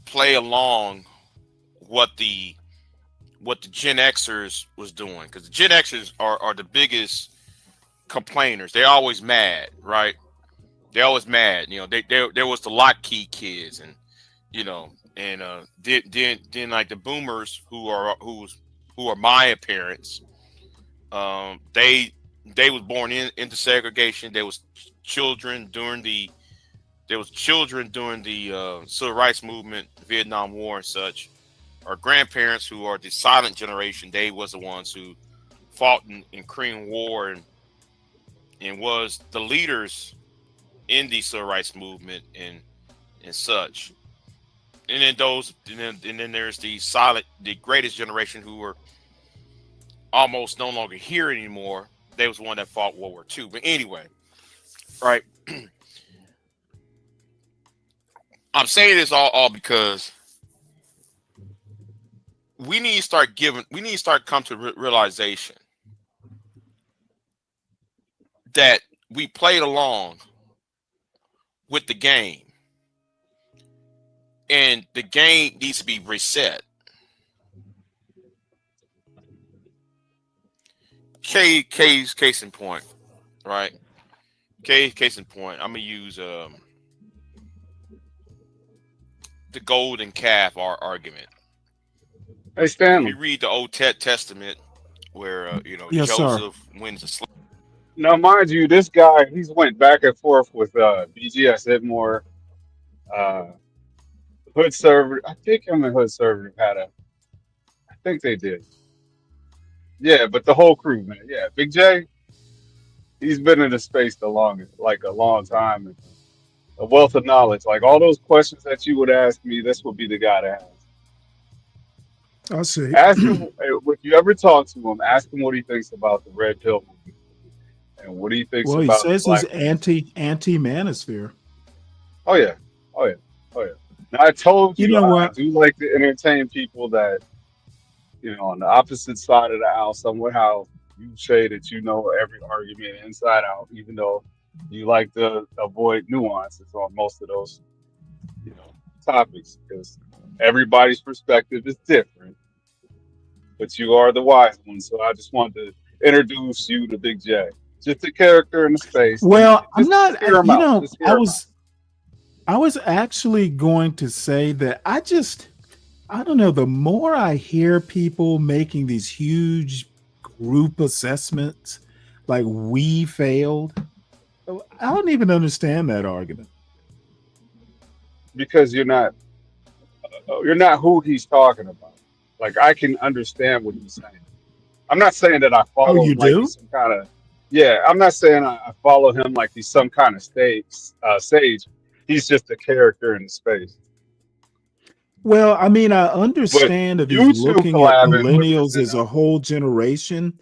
play along what the Gen Xers was doing, because the Gen Xers are the biggest complainers. They're always mad, right? They're always mad. There was the lock key kids, and then like the boomers who are my parents. They was born into segregation. There was children during the civil rights movement, Vietnam War, and such. Our grandparents, who are the silent generation, they was the ones who fought in Korean War and was the leaders in the civil rights movement and such. And then there's the greatest generation who are almost no longer here anymore. They was the one that fought World War II. But anyway, right. I'm saying this all because we need to start come to realization that we played along with the game, and the game needs to be reset. Case in point, right? Case in point. I'm gonna use the golden calf argument. Hey, Stanley. If you read the Old Testament, where Yes, Joseph wins the slave. Now, mind you, this guy, he's went back and forth with BGS Edmore, Hood Server. I think him and Hood Server I think they did. Yeah, but the whole crew, man. Yeah, Big J, he's been in the space the longest, like a long time. A wealth of knowledge. Like all those questions that you would ask me, this would be the guy to ask. I see. Ask him if you ever talk to him. Ask him what he thinks about the red pill movement and what he thinks Well, he about the says he's black man. anti-manosphere. Oh yeah, oh yeah, oh yeah. Now I told You you know I what? do like to entertain people that on the opposite side of the aisle. Somehow you say that you know every argument inside out, even though you like to avoid nuances on most of those topics because everybody's perspective is different. But you are the wise one, so I just wanted to introduce you to Big J. Just a character in the space. Well, I'm Just not. hear him out. Just I hear him out. was actually going to say that I don't know. The more I hear people making these huge group assessments, like we failed, I don't even understand that argument. Because you're not who he's talking about. Like I can understand what he's saying. I'm not saying that I Oh, follow you him like do? he's some kind of I'm not saying I follow him like he's some kind of sage. He's just a character in the space. Well, I mean, I But understand if he's you two looking at collabing would millennials present as a whole generation.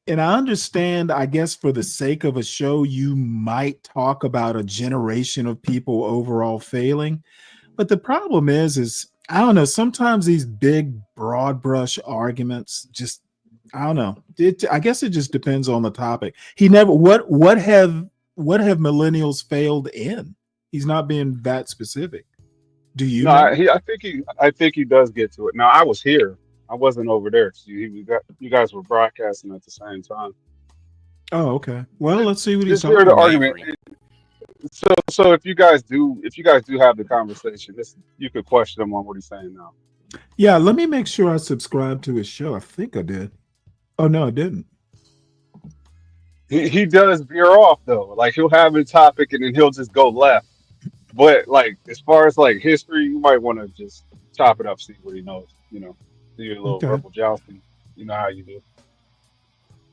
And I understand, I guess, for the sake of a show, you might talk about a generation of people overall failing. But the problem is I don't know, sometimes these big broad brush arguments just I don't know. I guess it just depends on the topic. He never what have millennials failed in? He's not being that specific. Do you No, know? I think he does get to it. Now I was here. I wasn't over there. So you guys were broadcasting at the same time. Oh, okay. Well, let's see what he's Just hear talking the about. argument. So if you guys do have the conversation, you could question him on what he's saying now. Yeah, let me make sure I subscribe to his show. I think I did. Oh no, I didn't. He does veer off though. Like he'll have a topic and then he'll just go left. But like as far as like history, you might want to just chop it up, see what he knows. Do your little Okay. verbal jousting. You know how you do.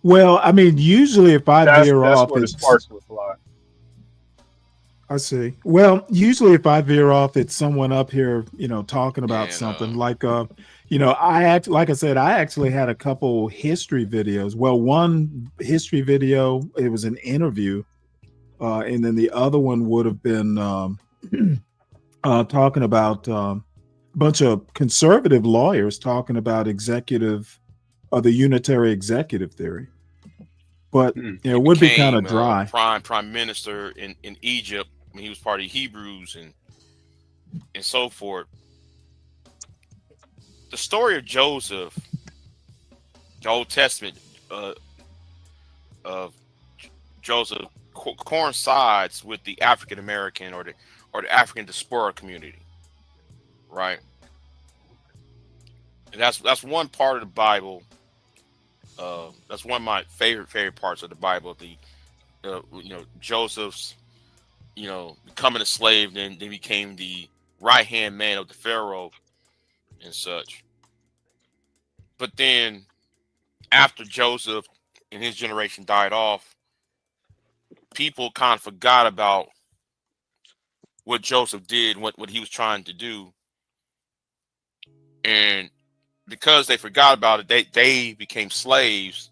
Well, I mean, usually if I veer That's off, where the it's sparks will fly. I see. Well, usually if I veer off, it's someone up here, talking about something like, like I said, I actually had a couple history videos. Well, one history video, it was an interview, and then the other one would have been talking about a bunch of conservative lawyers talking about the unitary executive theory. But it would be kind of dry. Prime minister in Egypt when he was part of the Hebrews and so forth. The story of Joseph, the Old Testament of Joseph coincides with the African American or the African diaspora community, right? And that's one part of the Bible. That's one of my favorite parts of the Bible. Joseph's, becoming a slave, then became the right hand man of the Pharaoh and such. But then, after Joseph and his generation died off, people kind of forgot about what Joseph did, what he was trying to do, and because they forgot about it, they became slaves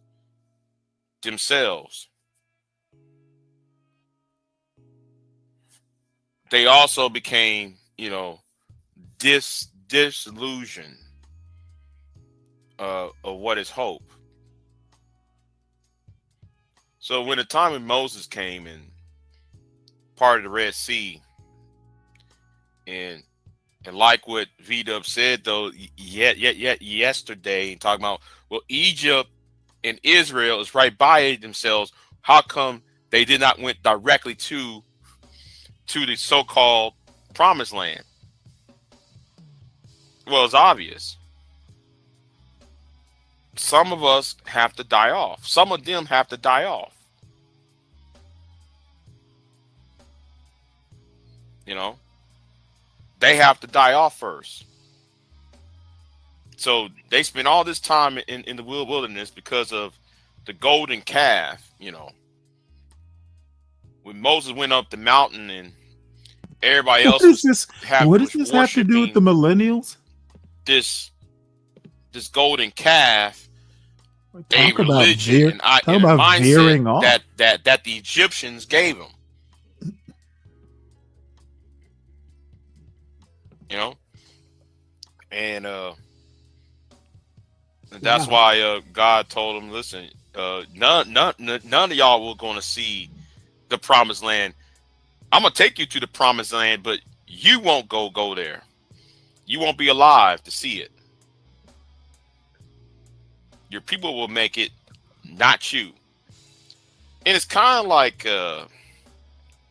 themselves. They also became, disillusioned of what is hope. So when the time when Moses came and part of the Red Sea, and like what V-Dub said though, yesterday, talking about, well, Egypt and Israel is right by themselves. How come they did not went directly to the so-called promised land? Well, it's obvious. Some of us have to die off. Some of them have to die off. They have to die off first. So they spent all this time in the wilderness because of the golden calf, When Moses went up the mountain and everybody else What does this have to do with the millennials? This this golden calf a Talk about religion and a veering mindset off. that the Egyptians gave them. You know, and that's why God told him, "Listen, none of y'all were going to see the promised land. I'm gonna take you to the promised land, but you won't go there. You won't be alive to see it. Your people will make it, not you." And it's kind of like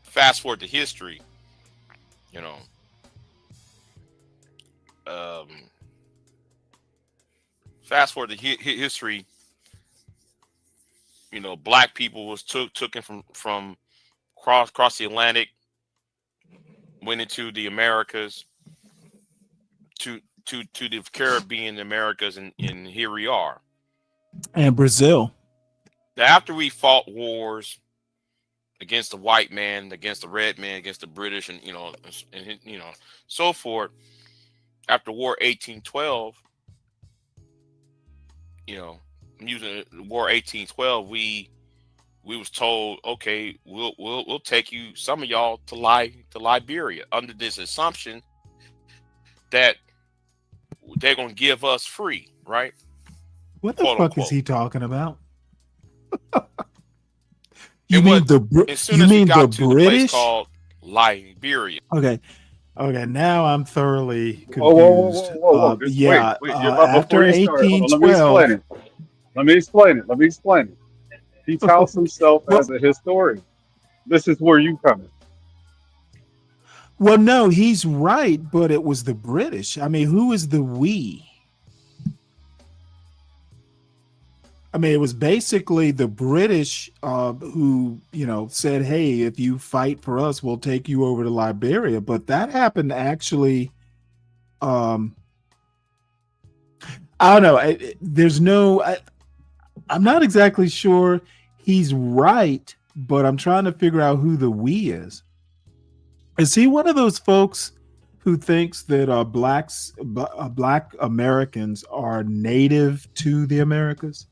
fast forward to history, you know. Fast forward to history, you know, black people was taken from across the Atlantic, went into the Americas, to the Caribbean, the Americas, and here we are. And Brazil. After we fought wars against the white man, against the red man, against the British, and so forth. After War 1812, you know, using War 1812, we was told, okay, we'll take you, some of y'all, to Liberia, under this assumption that they're gonna give us free, right? What the Quote, fuck unquote. is he talking about? You mean the British? Called Liberia. Okay. Now I'm thoroughly confused. Whoa. Yeah. Wait. After Before you start, hold on, 1812. Let me explain it. He touts himself as a historian. This is where you come in. Well, no, he's right, but it was the British. I mean, who is the we? I mean, it was basically the British who, you know, said, hey, if you fight for us, we'll take you over to Liberia. But that happened actually. I don't know. I'm not exactly sure he's right, but I'm trying to figure out who the we is. Is he one of those folks who thinks that black Americans are native to the Americas?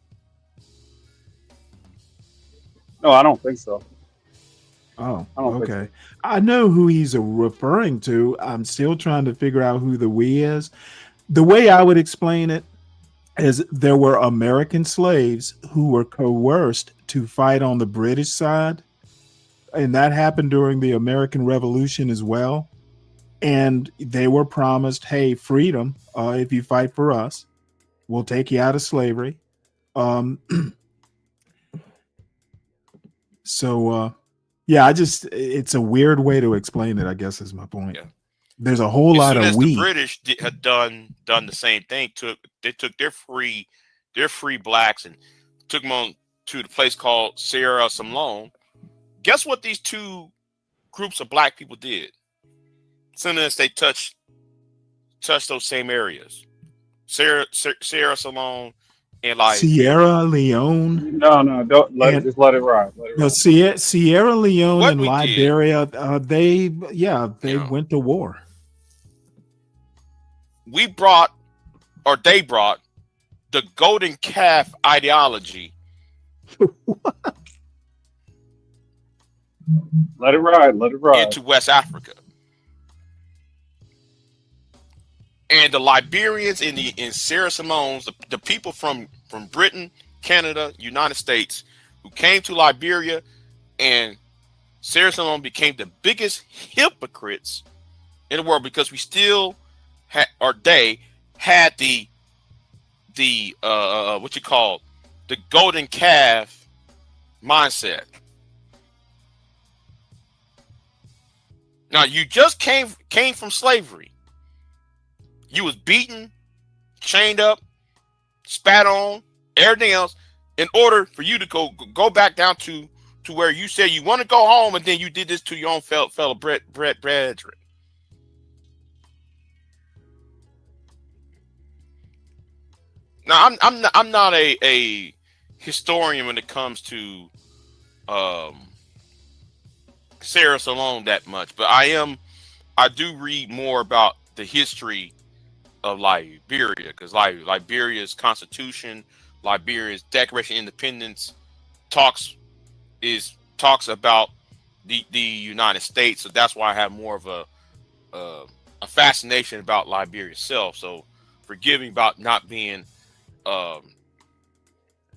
No, I don't think so. Oh, I don't think okay. I know who he's referring to. I'm still trying to figure out who the we is. The way I would explain it is there were American slaves who were coerced to fight on the British side. And that happened during the American Revolution as well. And they were promised, hey, freedom, if you fight for us. We'll take you out of slavery. Yeah, it's a weird way to explain it, I guess is my point. Yeah. There's a whole lot of the British had done the same thing. They took their free blacks and took them on to the place called Sierra Leone. Guess what these two groups of black people did? As soon as they touched those same areas, Sierra Leone and Sierra Leone. No, don't let it. Just let it ride. No, Sierra Leone and Liberia. They went to war. They brought the golden calf ideology. Let it ride. Into West Africa. And the Liberians in Sierra Leone, the people from Britain, Canada, United States, who came to Liberia and Sierra Leone, became the biggest hypocrites in the world, because we still had the the golden calf mindset. Now, you just came from slavery. You was beaten, chained up, spat on, everything else, in order for you to go back down to where you said you want to go home, and then you did this to your own fellow brethren. Now, I'm not a historian when it comes to Sierra Leone that much, but I do read more about the history of Liberia, because Liberia's constitution, Liberia's Declaration of Independence talks about the United States. So that's why I have more of a fascination about Liberia itself. So forgive me about not being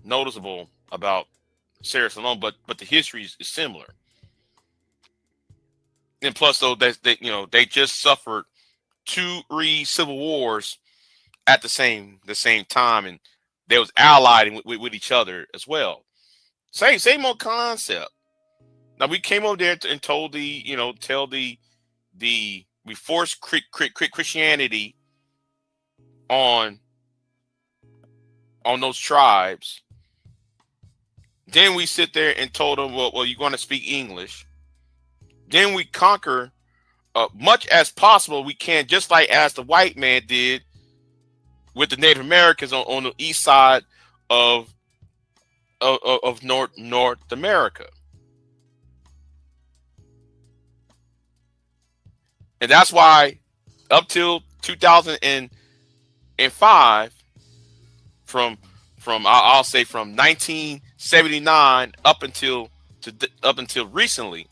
noticeable about Sierra Leone, but the history is similar. And plus, though, they just suffered 2 civil wars at the same time, and they was allied with each other as well. Same old concept. Now we came over there and told we forced Christianity on those tribes. Then we sit there and told them, well, you're going to speak English. Then we conquer much as possible we can, just like as the white man did with the Native Americans on the east side of North America. And that's why up till 2005, from I'll say from 1979 up until recently,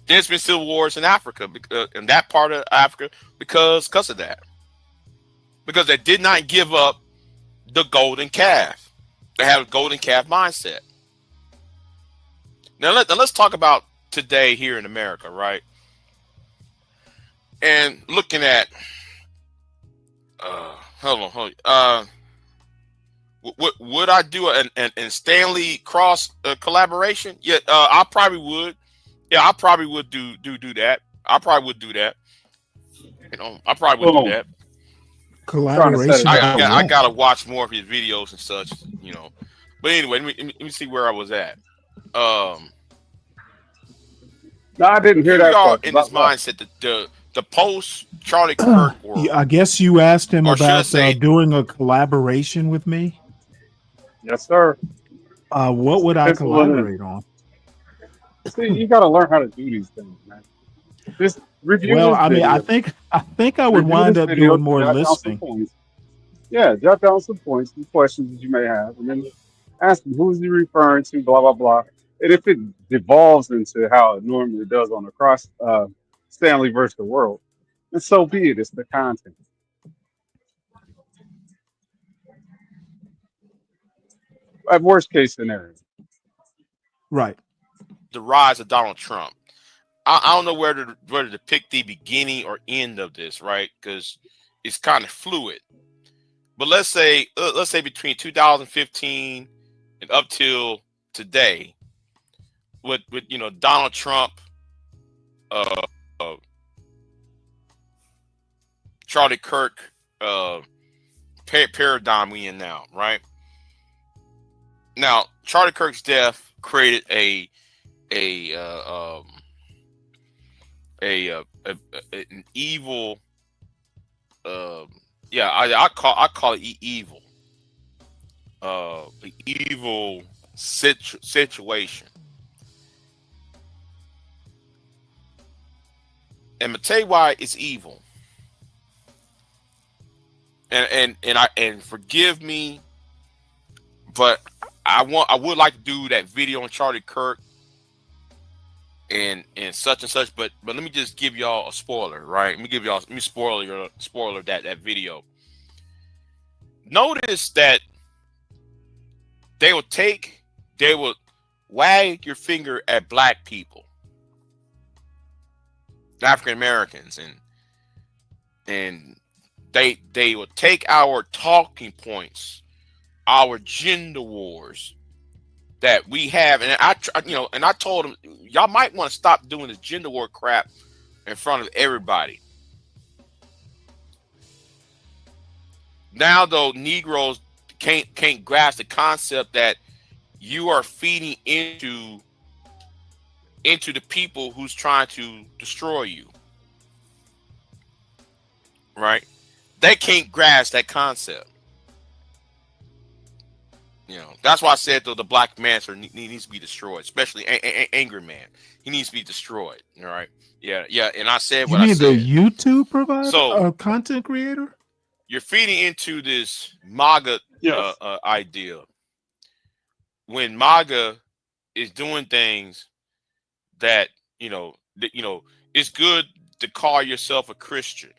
there's been civil wars in Africa, in that part of Africa, because of that. Because they did not give up the golden calf. They have a golden calf mindset. Now let's talk about today here in America, right? And looking at, hold on. Would I do an Stanley cross collaboration? Yeah, I probably would. Yeah, I probably would do that. I probably would do that. I probably would do that. Collaboration. I gotta watch more of his videos and such, But anyway, let me see where I was at. No, I didn't hear that part. In this mindset, the post Charlie Kirk world. I guess you asked him about say, doing a collaboration with me. Yes, sir. What would I collaborate on? See, you got to learn how to do these things, man. Just review. Well, this I mean, video. I think I would wind up doing more listening. Yeah, jot down some points, some questions that you may have, and then ask them who's he referring to, blah blah blah. And if it devolves into how it normally does on the cross Stanley versus the world, and so be it. It's the content. At worst case scenario. Right. The rise of Donald Trump. I don't know whether to pick the beginning or end of this, right? Because it's kind of fluid. But let's say between 2015 and up till today, with Donald Trump, Charlie Kirk paradigm we in now, right? Now, Charlie Kirk's death created an evil, I call it evil, evil situation. And I'm gonna tell you why it's evil. And forgive me, but I would like to do that video on Charlie Kirk and such and such, but let me just give y'all a spoiler, right? Let me spoiler that video. Notice that they would wag your finger at black people, African Americans, and they would take our talking points, our gender wars that we have, and I told them, y'all might want to stop doing this gender war crap in front of everybody. Now, though, Negroes can't grasp the concept that you are feeding into the people who's trying to destroy you, right? They can't grasp that concept. That's why I said, though, the black man needs to be destroyed, especially angry man. He needs to be destroyed. All right. Yeah. And I said what I said. You mean the YouTube provider, content creator? you're feeding into this MAGA Yes. idea. When MAGA is doing things that it's good to call yourself a Christian.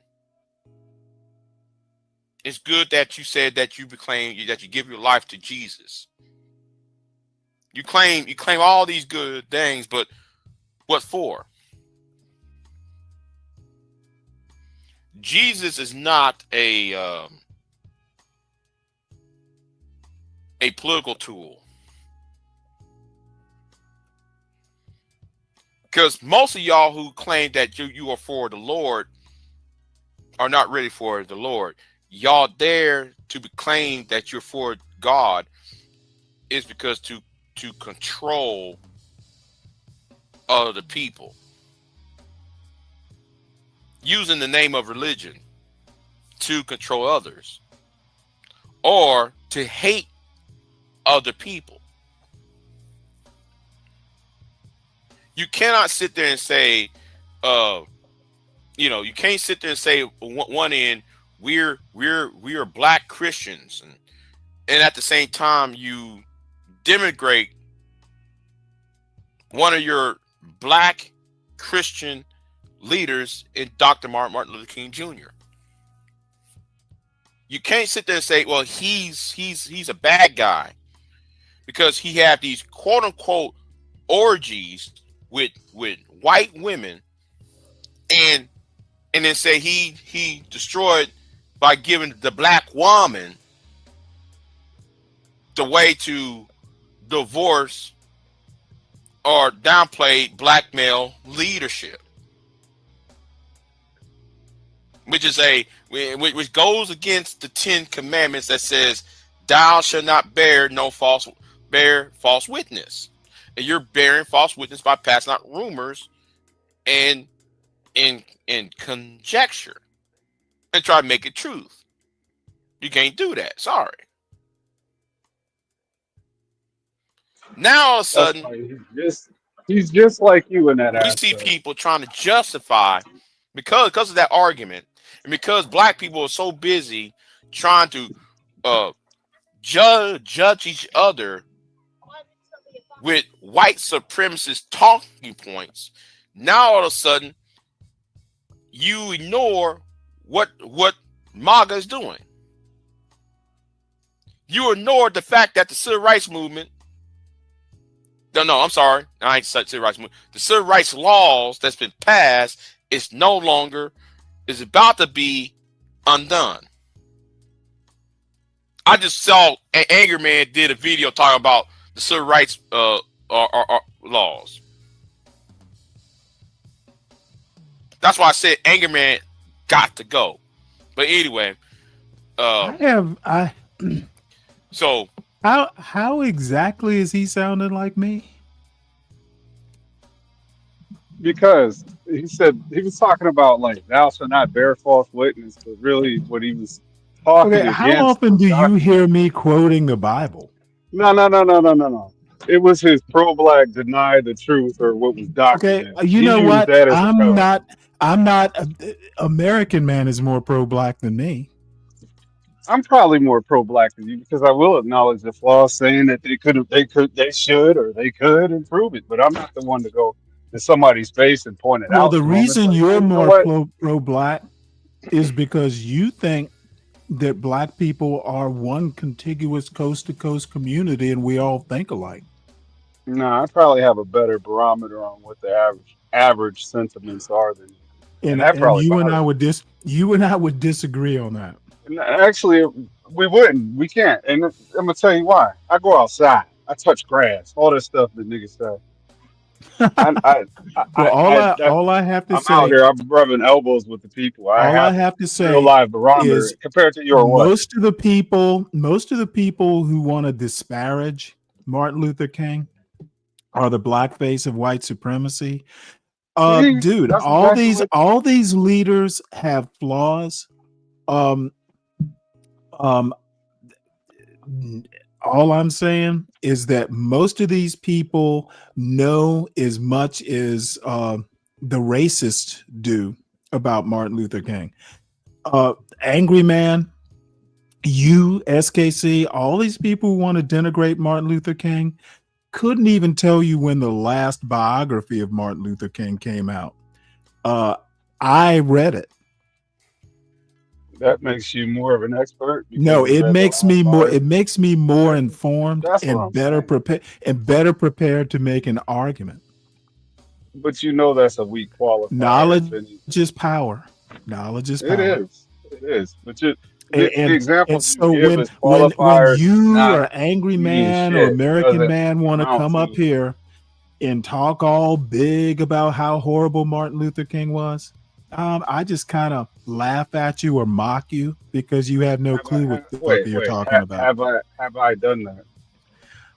It's good that you said that you give your life to Jesus. You claim all these good things, but what for? Jesus is not a political tool. Because most of y'all who claim that you are for the Lord are not really for the Lord. Y'all dare to claim that you're for God is because to control other people. Using the name of religion to control others. Or to hate other people. You cannot sit there and say, you can't sit there and say one end we are black Christians, and at the same time you denigrate one of your black Christian leaders in Dr. Martin Luther King Jr. You can't sit there and say, well, he's a bad guy because he had these quote unquote orgies with white women, and then say he destroyed by giving the black woman the way to divorce or downplay black male leadership, which goes against the 10 Commandments that says thou shalt not bear false witness. And you're bearing false witness by passing out rumors and conjecture and try to make it truth. You can't do that. Sorry. Now all of a sudden, he's just like you in that we aspect. see people trying to justify because of that argument, and because black people are so busy trying to judge each other with white supremacist talking points. Now all of a sudden, you ignore what MAGA is doing. You ignore the fact that the civil rights movement. No, I'm sorry. I ain't civil rights movement. The civil rights laws that's been passed is about to be undone. I just saw Anger Man did a video talking about the civil rights laws. That's why I said Anger Man got to go. But anyway, so how exactly is he sounding like me? Because he said he was talking about like thou shalt not bear false witness, but really what he was talking against. How often do you hear me quoting the Bible? No. It was his pro-black deny the truth or what was documented. Okay, you know what? I'm not. American man is more pro-black than me. I'm probably more pro-black than you because I will acknowledge the flaws, saying that they should improve it. But I'm not the one to go to somebody's face and point it out. Well, the reason you're more pro-black is because you think that black people are one contiguous coast-to-coast community, and we all think alike. No, I probably have a better barometer on what the average sentiments are than you. And you and I would disagree on that. Actually, we wouldn't. We can't. And I'm gonna tell you why. I go outside. I touch grass. All that stuff that niggas say. All I have to say, I'm out here. I'm rubbing elbows with the people. All I have to say real live barometer is compared to your most of the people who want to disparage Martin Luther King are the blackface of white supremacy. Dude, all these leaders have flaws. All I'm saying is that most of these people know as much as the racists do about Martin Luther King. Angry Man You, SKC, all these people who want to denigrate Martin Luther King couldn't even tell you when the last biography of Martin Luther King came out. I read it. That makes you more of an expert. No, it makes me more. It makes me more informed That's what and I'm better saying. prepared to make an argument. But you know that's a weak qualifier. Knowledge is power. Knowledge is power. It is. It is. But the And examples so you give as when qualifiers you not or angry mean man or shit. American Doesn't man want to amount come up to. here and talk all big about how horrible Martin Luther King was, I just kind of laugh at you or mock you because you have no clue what the fuck you're talking about. Have I done that?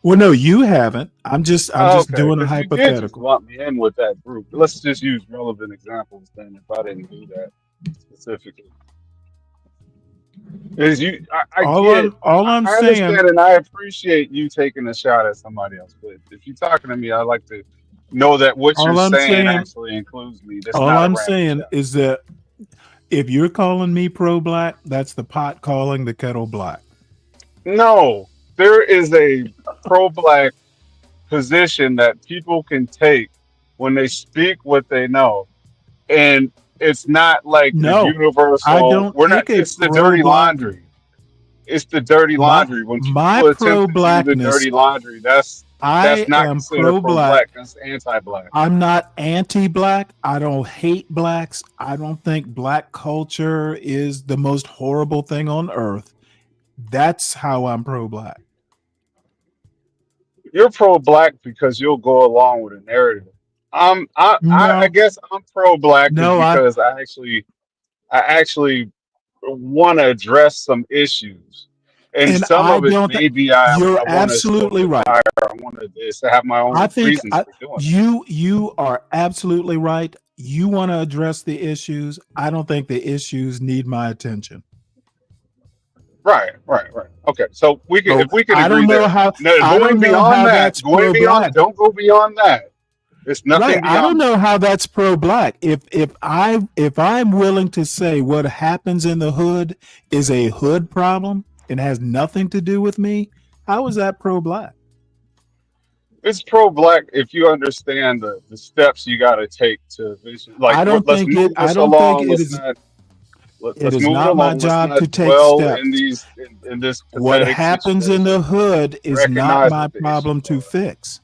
Well, no, you haven't. I'm just Okay, doing a because you did just hypothetical. lump me in with that group. Let's just use relevant examples then. If I didn't do that specifically, is I All I'm saying, understand and I appreciate you taking a shot at somebody else. But if you're talking to me, I like to know that what you're all I'm saying saying, actually includes me. That's all not a I'm random saying shot. is that if you're calling me pro-black, that's the pot calling the kettle black. No, there is a pro-black position that people can take when they speak what they know, and it's not like the No, I universal. don't We're not. take a It's the dirty pro-black. laundry. It's the dirty laundry. When My people attempt to do the pro-blackness, dirty laundry, that's I not am considered pro-black. pro-black. That's anti-black. I'm not anti-black. I don't hate blacks. I don't think black culture is the most horrible thing on earth. That's how I'm pro-black. You're pro-black because you'll go along with a narrative. I No, guess I'm pro-black is no, because I actually want to address some issues, and and some I of it don't. maybe You're I want to stoke absolutely the right. fire. I want to have my I own think reasons for doing it. you are absolutely right. You want to address the issues. I don't think the issues need my attention. Right. Okay, so So if we can I agree don't know there. how. No, I going don't know beyond how that, that's pro-black. don't go beyond that. There's Right. nothing I don't beyond know how that's pro-black. If I'm willing to say what happens in the hood is a hood problem and has nothing to do with me, how is that pro-black? it's pro-black if you understand the steps you got to take to vision. Like, I don't let's think it. move I this don't think along. it is. It Let's is move it not my along. Let's job to not take dwell in steps. in this What pathetic happens in the situation. hood is not Recognize my what the problem issues to are. fix.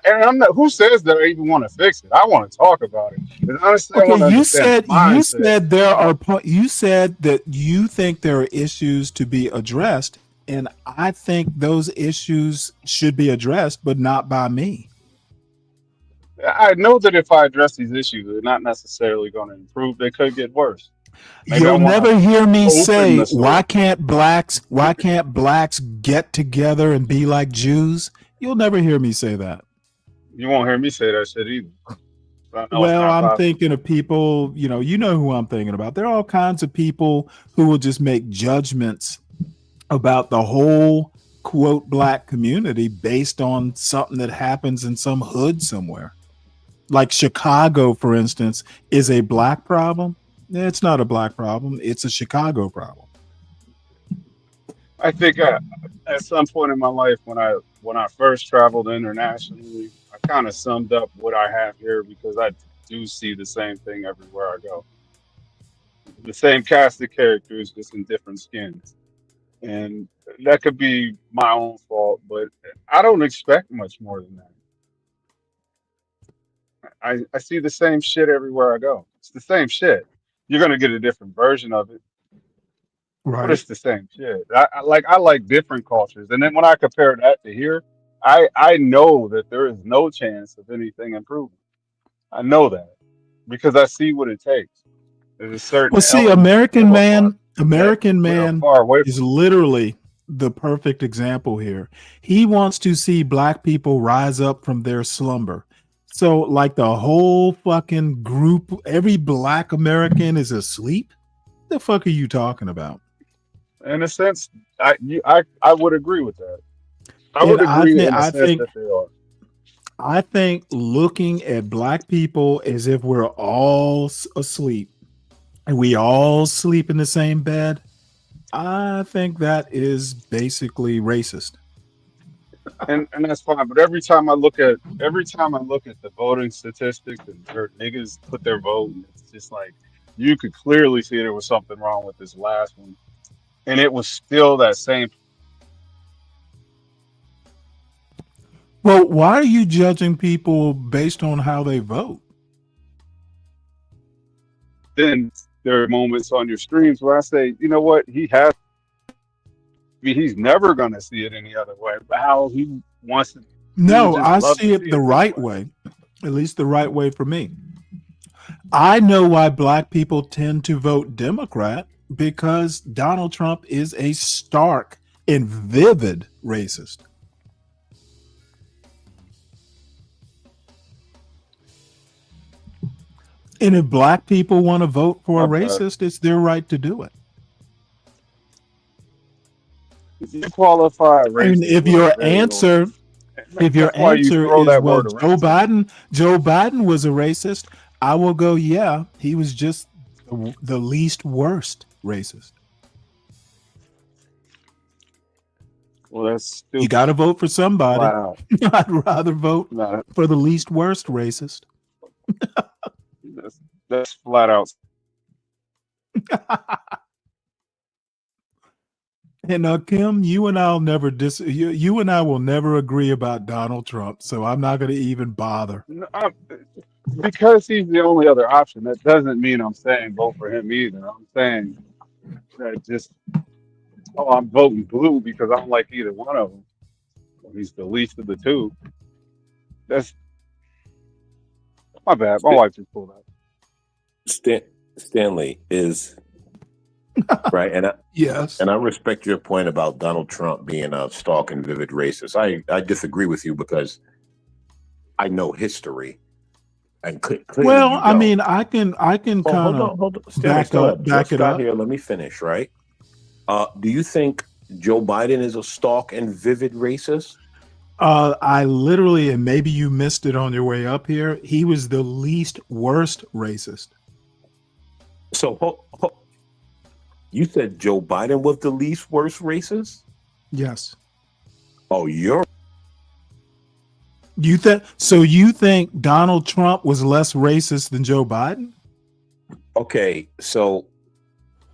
And I'm not. Who says that I even want to fix it? I want to talk about it. And honestly, I Okay, want to understand the you mindset. said you said that you think there are issues to be addressed, and I think those issues should be addressed, but not by me. I know that if I address these issues, they're not necessarily going to improve. They could get worse. Maybe I You'll want to never hear me open say the store. why can't blacks get together and be like Jews? You'll never hear me say that. You won't hear me say that shit either. I know it's Well, not I'm possible. thinking of people, you know who I'm thinking about. There are all kinds of people who will just make judgments about the whole quote black community based on something that happens in some hood somewhere. Like Chicago, for instance, is a black problem. It's not a black problem. It's a Chicago problem. I think at some point in my life, when I first traveled internationally, I kind of summed up what I have here because I do see the same thing everywhere I go. The same cast of characters, just in different skins. And that could be my own fault, but I don't expect much more than that. I see the same shit everywhere I go. It's the same shit. You're gonna get a different version of it, but Right. it's the same shit. I like different cultures, and then when I compare that to here, I know that there is no chance of anything improving. I know that because I see what it takes. There's a certain Well, see, element of American camouflage Man, that American we're Man far away is from. literally the perfect example here. He wants to see black people rise up from their slumber. So, like the whole fucking group, every black American is asleep. The fuck are you talking about? In a sense, I would agree with that. I And would agree in the sense that they are. I think looking at black people as if we're all asleep and we all sleep in the same bed, I think that is basically racist. And that's fine. But every time I look at the voting statistics and where niggas put their vote, it's just like you could clearly see there was something wrong with this last one, and it was still that same. Well, why are you judging people based on how they vote? Then there are moments on your streams where I say, you know what, he has. I mean, he's never gonna see it any other way. But how he wants to, he would No, just I love see to it see the it this right way. way, at least the right way for me. I know why black people tend to vote Democrat because Donald Trump is a stark and vivid racist. And if black people want to vote for a My bad. racist, it's their right to do it. If you qualify And racist if with a your very little, answer, if your that's why you answer throw is, that well, word around so much. Joe Biden was a racist, I will go, yeah, he was just the least worst racist. Well, that's stupid. You got to vote for somebody. Flat out. I'd rather vote No, for the least worst racist. that's flat out. And Kim, you and I will never agree about Donald Trump, so I'm not going to even bother. No, because he's the only other option. That doesn't mean I'm saying vote for him either. I'm saying that just, oh, I'm voting blue because I don't like either one of them. He's the least of the two. That's my bad. My wife just pulled out. Stanley is right, and yes, and I respect your point about Donald Trump being a stark and vivid racist. I disagree with you because I know history, and clearly well, you I don't. mean, I can kind of Hold on, Stanley, back just it got up. here. Let me finish. Right? Do you think Joe Biden is a stark and vivid racist? I literally, and maybe you missed it on your way up here, he was the least worst racist. So you said Joe Biden was the least worst racist? Yes. Oh, you think Donald Trump was less racist than Joe Biden? Okay, so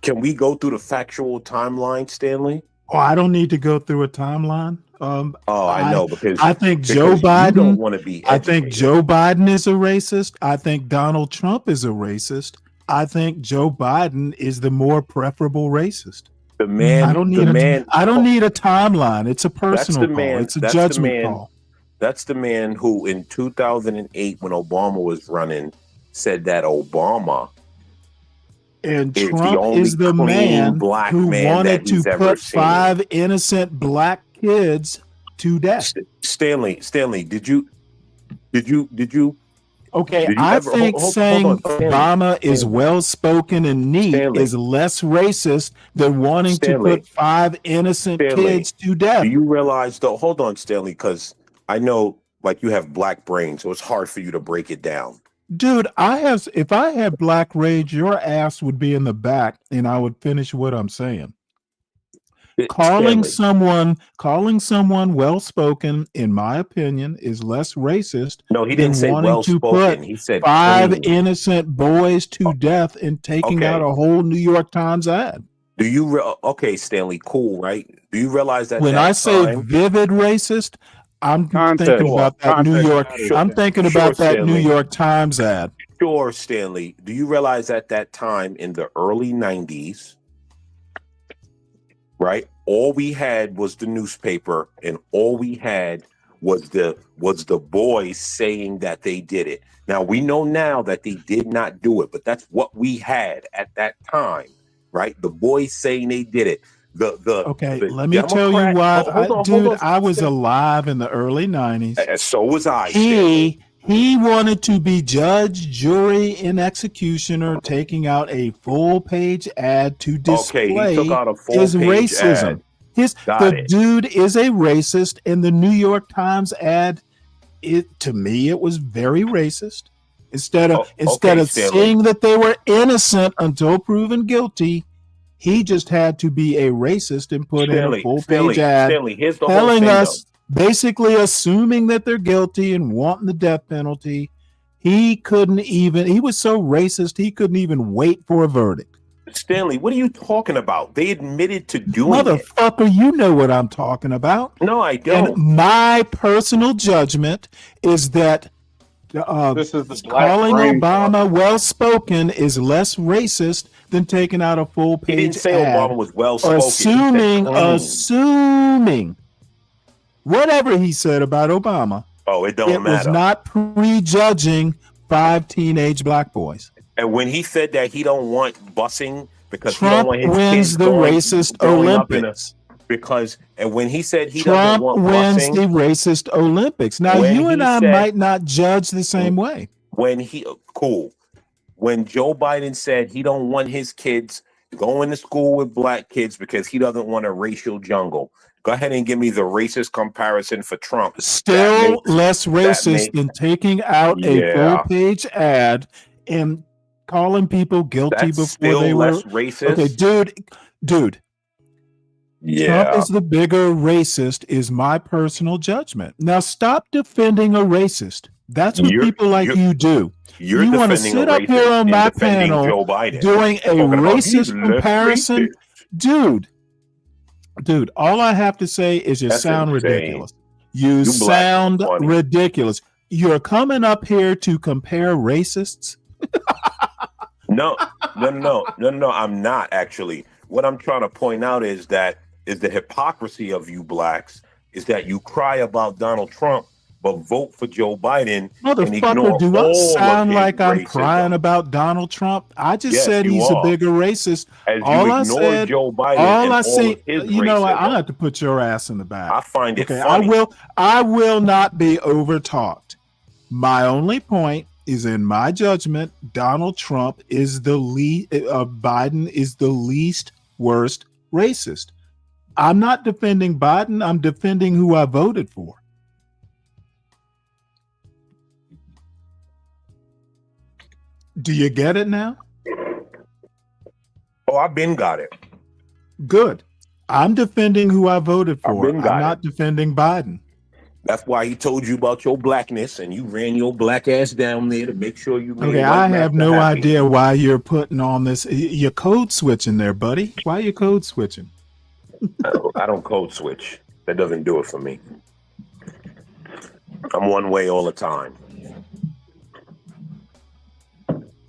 can we go through the factual timeline, Stanley? Oh, I don't need to go through a timeline. I know because I think Joe you don't Biden. want to be I think Joe Biden is a racist. I think Donald Trump is a racist. I think Joe Biden is the more preferable racist. The man. I don't need a timeline. It's a personal call. It's a judgment call. That's the man who, in 2008, when Obama was running, said that Obama and Trump is the man who wanted to put 5 innocent black kids to death. Stanley, did you? Okay, I think saying Obama is well-spoken and neat is less racist than wanting to put 5 innocent kids to death. Do you realize, though? Hold on, Stanley, because I know, like, you have black brain, so it's hard for you to break it down. Dude, if I had black rage, your ass would be in the back and I would finish what I'm saying. Calling someone well-spoken, in my opinion, is less racist. No, he didn't say well-spoken. He said 5 clean. innocent boys to death and taking out a whole New York Times ad. Do you okay, Stanley? Cool, right? Do you realize that when I say vivid racist, I'm thinking about that New York. I'm thinking about that New York Times ad. Sure, Stanley. Do you realize at that time in the early 90s, right? All we had was the newspaper, and all we had was the boys saying that they did it. Now we know now that they did not do it, but that's what we had at that time, right? The boys saying they did it. Let me tell you why, I was alive in the early 90s. So was I. He wanted to be judge, jury, and executioner, taking out a full-page ad to display he took out a his full-page racism. ad. Dude is a racist, and the New York Times ad, to me, it was very racist. Instead of saying that they were innocent until proven guilty, He just had to be a racist and put in a full-page ad here's the whole telling thing, us, basically assuming that they're guilty and wanting the death penalty. He was so racist, he couldn't even wait for a verdict. Stanley, what are you talking about? They admitted to doing it. Motherfucker, you know what I'm talking about. No, I don't. And my personal judgment is that This is the black calling brain Obama well-spoken is less racist than taking out a full-page ad. He didn't say Obama was well-spoken. Assuming whatever he said about Obama, it don't matter. Was not prejudging 5 teenage black boys. And when he said that he don't want busing because Trump he don't want his wins kids the racist Olympics. And when he said he Trump doesn't want wins busing, the racist Olympics. Now you and I might not judge the same way. When Joe Biden said he don't want his kids going to school with black kids because he doesn't want a racial jungle. Go ahead and give me the racist comparison for Trump. Still less racist than taking out a full-page ad and calling people guilty before they were racist. Okay, dude. Yeah. Trump is the bigger racist, is my personal judgment. Now stop defending a racist. That's what people like you do. You want to sit up here on my panel doing a racist comparison. Dude, all I have to say is you sound ridiculous. You sound ridiculous. You're coming up here to compare racists? No, I'm not actually. What I'm trying to point out is the hypocrisy of you blacks is that you cry about Donald Trump, but vote for Joe Biden. Motherfucker, do I sound like I'm crying about Donald Trump? I just said he's a bigger racist. All I said, Joe Biden all I say, you know, I'll have to put your ass in the back. I find it funny. I will not be overtalked. My only point is, in my judgment, Donald Trump is Biden is the least worst racist. I'm not defending Biden. I'm defending who I voted for. Do you get it now? Oh, I've been got it. Good. I'm defending who I voted for. I'm not defending Biden. That's why he told you about your blackness, and you ran your black ass down there to make sure you made Okay, I have no idea why you're putting on this. You're code switching there, buddy. Why are you code switching? I don't code switch. That doesn't do it for me. I'm one way all the time.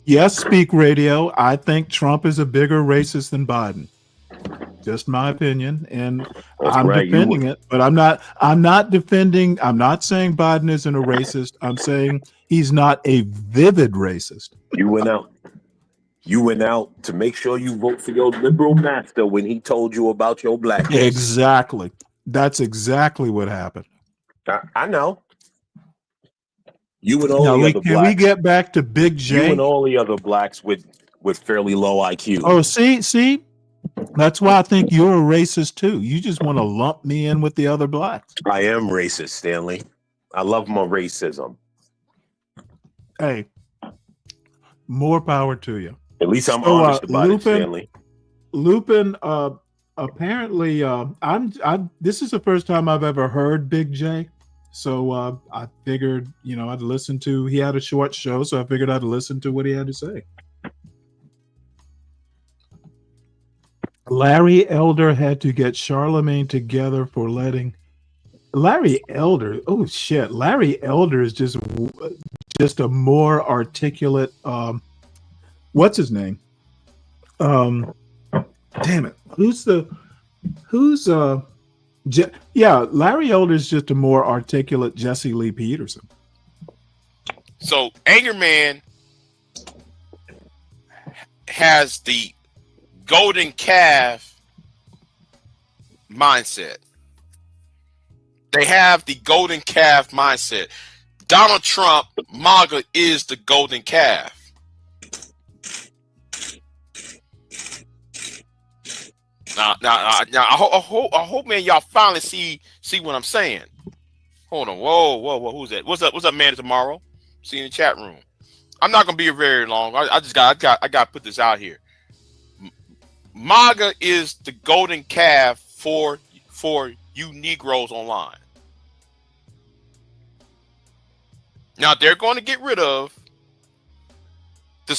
Yes, Speak Radio. I think Trump is a bigger racist than Biden. Just my opinion, and I'm defending it. But I'm not defending. I'm not saying Biden isn't a racist. I'm saying he's not a vivid racist. You went out to make sure you vote for your liberal master when he told you about your blackness. Exactly. That's exactly what happened. I know. You and all the other blacks. Can we get back to Big J? You and all the other blacks with fairly low IQ. Oh, see? That's why I think you're a racist too. You just want to lump me in with the other blacks. I am racist, Stanley. I love my racism. Hey, more power to you. At least I'm honest about it, Stanley. Lupin, apparently, this is the first time I've ever heard Big J. So I figured, I'd listen to. He had a short show, so I figured I'd listen to what he had to say. Larry Elder had to get Charlemagne together for letting Larry Elder. Oh shit, Larry Elder is just a more articulate. What's his name? Damn it. Larry Elder is just a more articulate Jesse Lee Peterson. So Anger Man has the golden calf mindset. They have the golden calf mindset. Donald Trump, MAGA, is the golden calf. Now, I hope, man, y'all finally see what I'm saying. Hold on, whoa, who's that? What's up, man? Tomorrow, see you in the chat room. I'm not gonna be here very long. I got to put this out here. MAGA is the golden calf for you Negroes online. Now they're going to get rid of the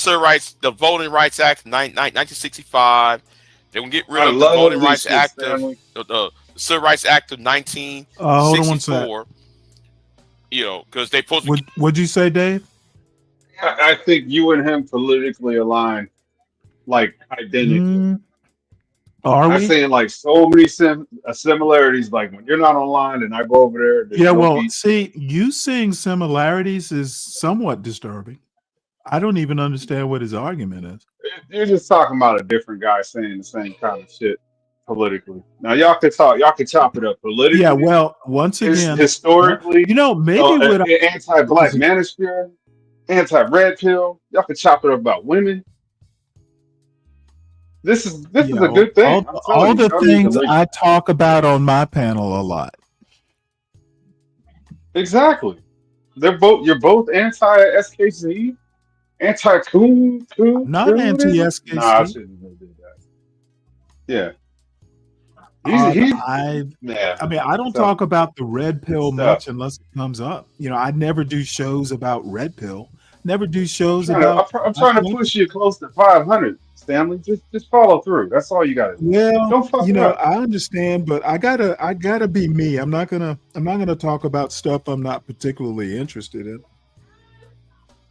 Voting Rights Act of 1965. They're going to get rid of the Voting Rights Act of the Civil Rights Act of 1964. Hold on one sec. You know, because they supposed to. What'd you say, Dave? I think you and him politically aligned, like identity. Are we? I'm saying like so many similarities. Like when you're not online and I go over there. Yeah, well, see, you seeing similarities is somewhat disturbing. I don't even understand what his argument is. You're just talking about a different guy saying the same kind of shit politically. Now y'all could chop it up politically. Yeah, well, once again, historically, you know, maybe with anti-black manosphere, anti-red pill, y'all could chop it up about women. This is a good thing. All the things I talk about on my panel a lot. Exactly. You're both anti-SKC, anti-coon. Not anti-SKC. Nah, I shouldn't have did that. Yeah. I mean, I don't talk about the red pill much unless it comes up. You know, I never do shows about red pill. Never do shows about. I'm trying to push you close to 500, Stanley. Just follow through. That's all you got to do. Well, don't fuck you know, up. I understand, but I gotta be me. I'm not gonna talk about stuff I'm not particularly interested in.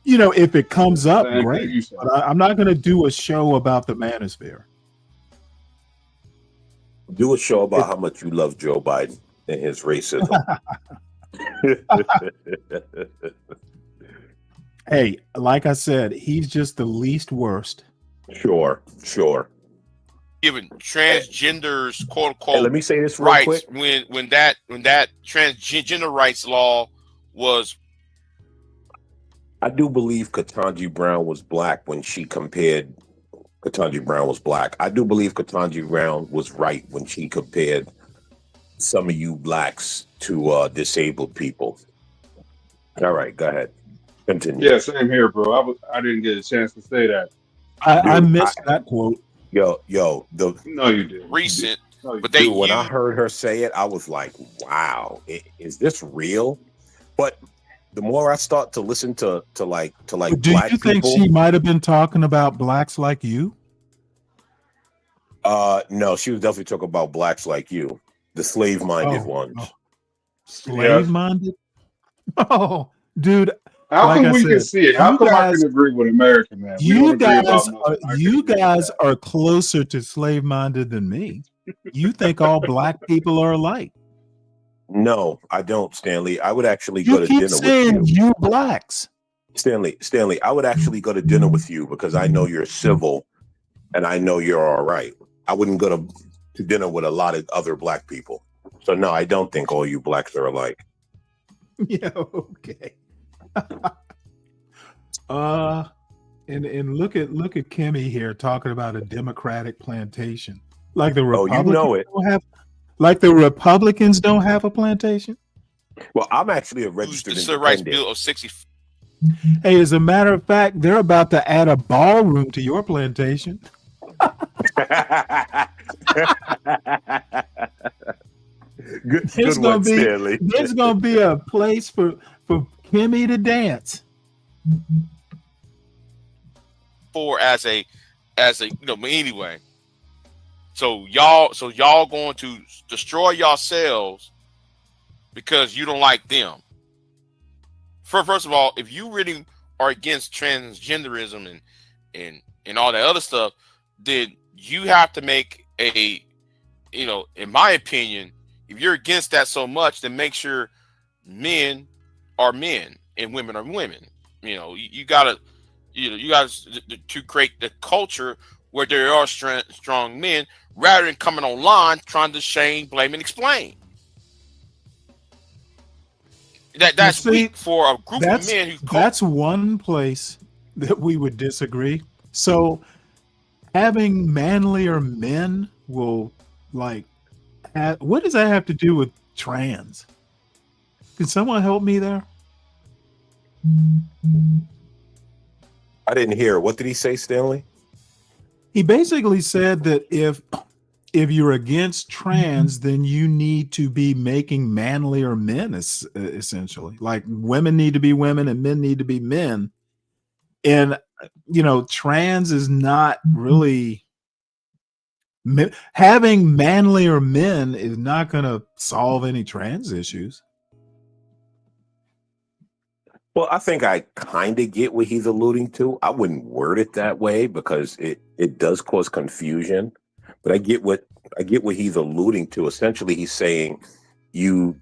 You know, if it comes up, great. But I'm not gonna do a show about the manosphere. Do a show about how much you love Joe Biden and his racism. Hey, like I said, he's just the least worst. Sure. Giving transgenders quote unquote Hey, let me say this real rights quick. when that transgender rights law was. I do believe Ketanji Brown was black when she compared. Ketanji Brown was black. I do believe Ketanji Brown was right when she compared some of you blacks to disabled people. All right, go ahead. Continue. Yeah, same here, bro. I didn't get a chance to say that. I missed that quote. No, you didn't. Recent, but when I heard her say it, I was like, "Wow, is this real?" But the more I start to listen to Do black you think people, she might have been talking about blacks like you? no, she was definitely talking about blacks like you, the slave-minded ones. Slave-minded? Oh, dude. How come we can see it? How come I can agree with American man? You guys are closer to slave-minded than me. You think all black people are alike? No, I don't, Stanley. I would actually go to dinner with you blacks. Stanley, I would actually go to dinner with you because I know you're civil and I know you're all right. I wouldn't go to dinner with a lot of other black people. So no, I don't think all you blacks are alike. Yeah, okay. And look at Kimmy here talking about a Democratic plantation. Like the Republicans like the Republicans don't have a plantation? Well, I'm actually a registered the Civil Rights Bill of 60. Hey, as a matter of fact, they're about to add a ballroom to your plantation. Good one, Stanley. There's gonna be a place for Kimmy to dance. For as a anyway. So y'all going to destroy yourselves because you don't like them. First of all, if you really are against transgenderism and all that other stuff, then you have to make in my opinion, if you're against that so much, then make sure men are men and women are women. You gotta to create the culture where there are strong men rather than coming online trying to shame, blame, and explain. That's weak for a group of men who. That's one place that we would disagree. So having manlier men will what does that have to do with trans? Can someone help me there? I didn't hear. What did he say, Stanley? He basically said that if you're against trans, then you need to be making manlier men, essentially. Like women need to be women and men need to be men. And, trans is not really having manlier men is not going to solve any trans issues. Well, I think I kind of get what he's alluding to. I wouldn't word it that way because it does cause confusion. But I get what he's alluding to. Essentially, he's saying you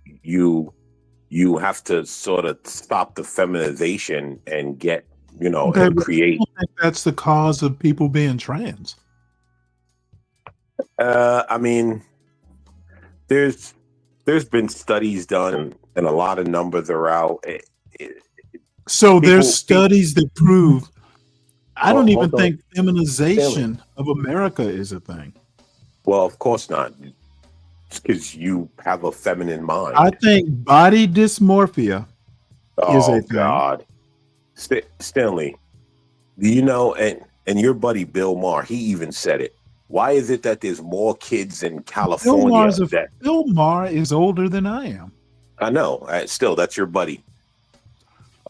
have to sort of stop the feminization and get and create. I think that's the cause of people being trans. I mean, there's been studies done and a lot of numbers are out. So there's studies that prove. I don't even think feminization of America is a thing. Well, of course not. It's because you have a feminine mind. I think body dysmorphia is a thing. God. Stanley, do you know, and your buddy Bill Maher, he even said it. Why is it that there's more kids in California? Bill Maher is older than I am. I know. Still, that's your buddy.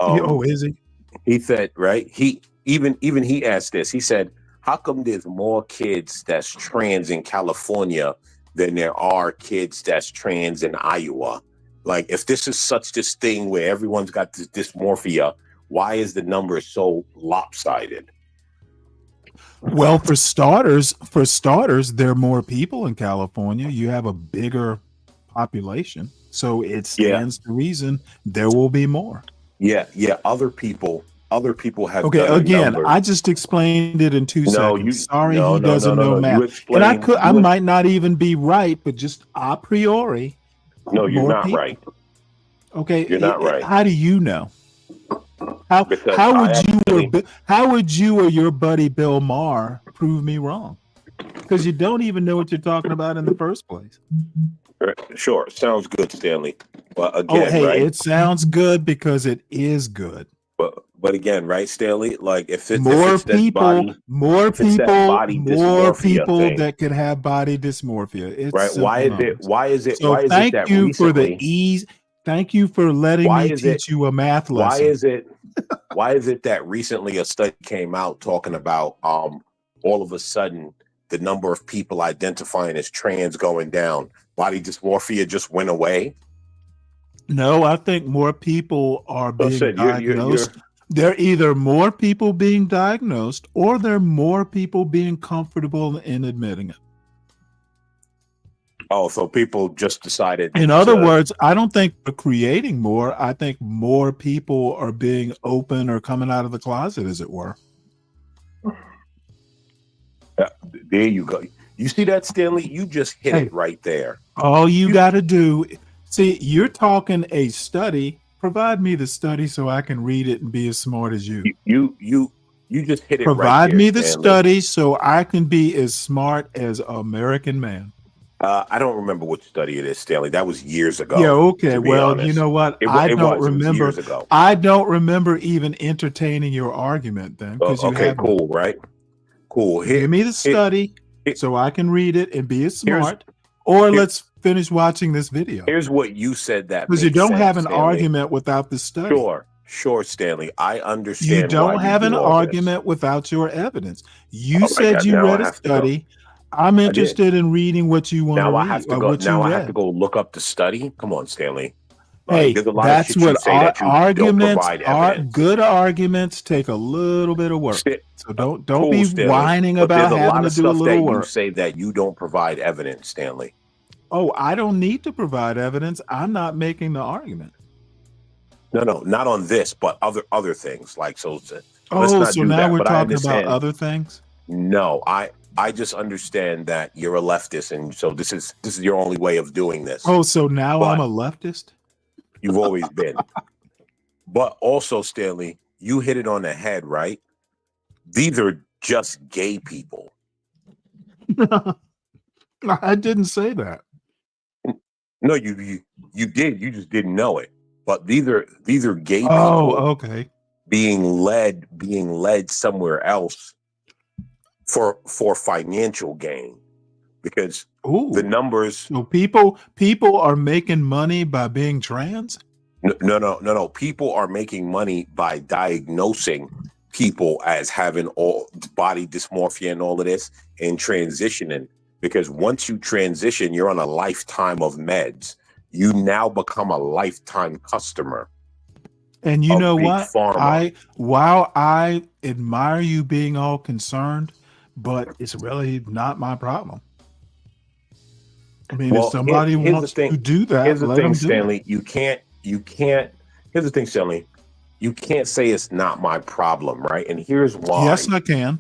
Is he? He said, right? He asked this. He said, how come there's more kids that's trans in California than there are kids that's trans in Iowa? Like, if this is such this thing where everyone's got this dysmorphia, why is the number so lopsided? Well, for starters, there are more people in California. You have a bigger population, so it stands to reason there will be more. Yeah. Other people have. Okay, again, I just explained it in 2 seconds. Sorry, he doesn't know math, and I might not even be right, but just a priori. No, you're not right. Okay, you're not right. How do you know? How would you or your buddy Bill Maher prove me wrong? Because you don't even know what you're talking about in the first place. Sure, sounds good, Stanley. But again, right? It sounds good because it is good. But again, right, Stanley? Like if it's more people thing, that can have body dysmorphia. It's right. Why is it? So why is thank it that you recently, for the ease. Thank you for letting me teach you a math lesson. Why is it that recently a study came out talking about all of a sudden the number of people identifying as trans going down? Body dysmorphia just went away? No, I think more people are being diagnosed. There are either more people being diagnosed or there are more people being comfortable in admitting it. Oh, so people just decided. In other words, I don't think we're creating more. I think more people are being open or coming out of the closet, as it were. There you go. You see that, Stanley? You just hit it right there. All you got to do, see, you're talking a study. Provide me the study so I can read it and be as smart as you. You just hit it. Provide right me there, the Stanley. study so I can be as smart as an American man. I don't remember which study it is, Stanley. That was years ago. Yeah, okay. Well, honest. you know what? I don't remember. I don't remember even entertaining your argument then. Okay, cool, right? Cool. Give me the study so I can read it and be as smart. Or let's finish watching this video. Here's what you said that because you don't have an Stanley. Argument without the study. Sure, Stanley. I understand. You don't have an argument without your evidence. You said you read a study. I'm interested in reading what you want to read. Now I have to go. Now I have to go look up the study. Come on, Stanley. Hey, that's what arguments are. Good arguments take a little bit of work. So don't be Stanley. whining about having to do a little work. You say that you don't provide evidence, Stanley. Oh, I don't need to provide evidence. I'm not making the argument. No, not on this, but other things like so. So now we're talking about other things. No, I just understand that you're a leftist, and so this is your only way of doing this. Oh, so now I'm a leftist? You've always been. But also, Stanley, you hit it on the head, right? These are just gay people. I didn't say that. No, you did. You just didn't know it. But these are gay people. Oh, okay. Being led somewhere else for financial gain, because the numbers. So people are making money by being trans. No. People are making money by diagnosing people as having all body dysmorphia and all of this and transitioning. Because once you transition, you're on a lifetime of meds. You now become a lifetime customer. And you know Big what? Pharma. While I admire you being all concerned, but it's really not my problem. I mean, if somebody wants to do that, here's the let thing, them do Stanley. it. You can't. Here's the thing, Stanley. You can't say it's not my problem, right? And here's why. Yes, I can.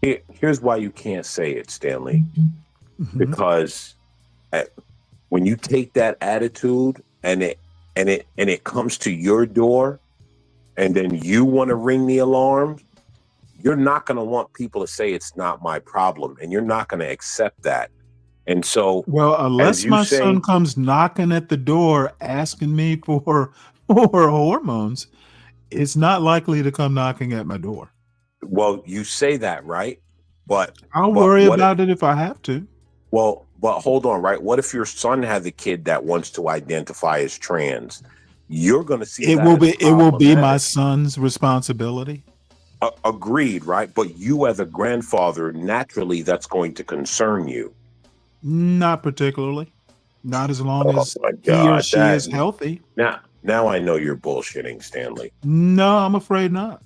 Here's why you can't say it, Stanley. Mm-hmm. Because when you take that attitude and it comes to your door, and then you want to ring the alarm, you're not going to want people to say it's not my problem, and you're not going to accept that. And so, well, unless my son comes knocking at the door asking me for hormones, it's not likely to come knocking at my door. Well, you say that, right? But I'll worry about it if I have to. Well, but hold on, right? What if your son has a kid that wants to identify as trans? You're going to see it will be my son's responsibility. Agreed, right? But you as a grandfather, naturally, that's going to concern you. Not particularly. Not as long as he or she is healthy. Now I know you're bullshitting, Stanley. No, I'm afraid not.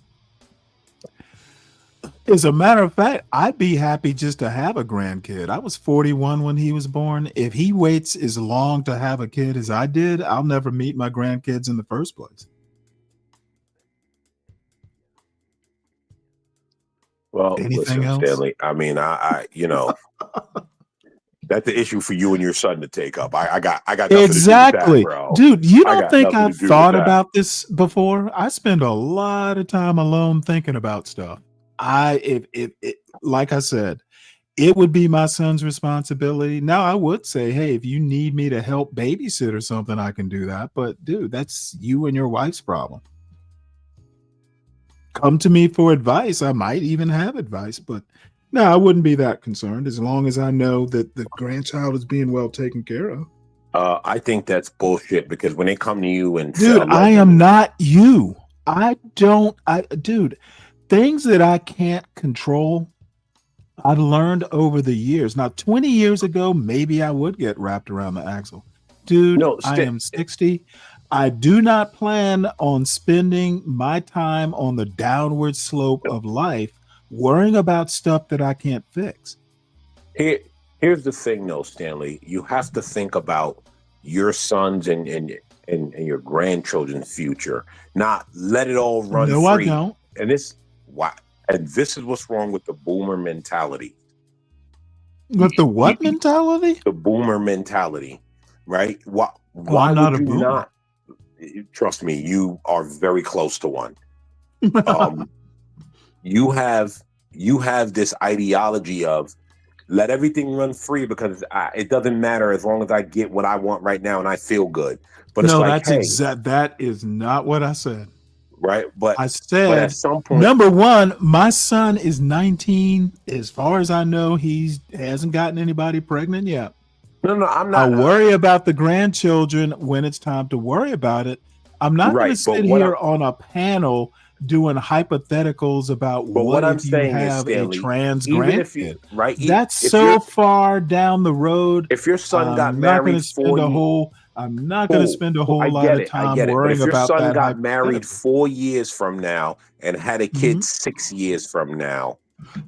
As a matter of fact, I'd be happy just to have a grandkid. I was 41 when he was born. If he waits as long to have a kid as I did, I'll never meet my grandkids in the first place. Well, anything else, Stanley? I mean, I that's the issue for you and your son to take up. I got exactly, to do with that, bro. Dude. You don't think I've thought about this before? I spend a lot of time alone thinking about stuff. Like I said, it would be my son's responsibility. Now, I would say, hey, if you need me to help babysit or something, I can do that. But dude, that's you and your wife's problem. Come to me for advice. I might even have advice, but no, I wouldn't be that concerned as long as I know that the grandchild is being well taken care of. I think that's bullshit, because when they come to you and dude, I am not you. Dude, things that I can't control, I've learned over the years. Now, 20 years ago, maybe I would get wrapped around the axle. Dude, I am 60. I do not plan on spending my time on the downward slope of life worrying about stuff that I can't fix. Here's the thing, though, Stanley. You have to think about your sons and your grandchildren's future. Not let it all run free. No, I don't. And this is what's wrong with the boomer mentality. With the what mentality? The boomer mentality, right? Why not would a you boomer? not? Trust me, you are very close to one. You have this ideology of let everything run free because it doesn't matter as long as I get what I want right now and I feel good. But no, it's like, that is not what I said. Right, but I said, at some point, number one, my son is 19. As far as I know, he hasn't gotten anybody pregnant yet. No, I'm not. I worry about the grandchildren when it's time to worry about it. I'm not going to sit here on a panel doing hypotheticals about what if you have a trans grandkid. That's so far down the road. If your son got married I'm not going to spend a whole lot of time worrying about that. If your son got married 4 years from now and had a kid 6 years from now,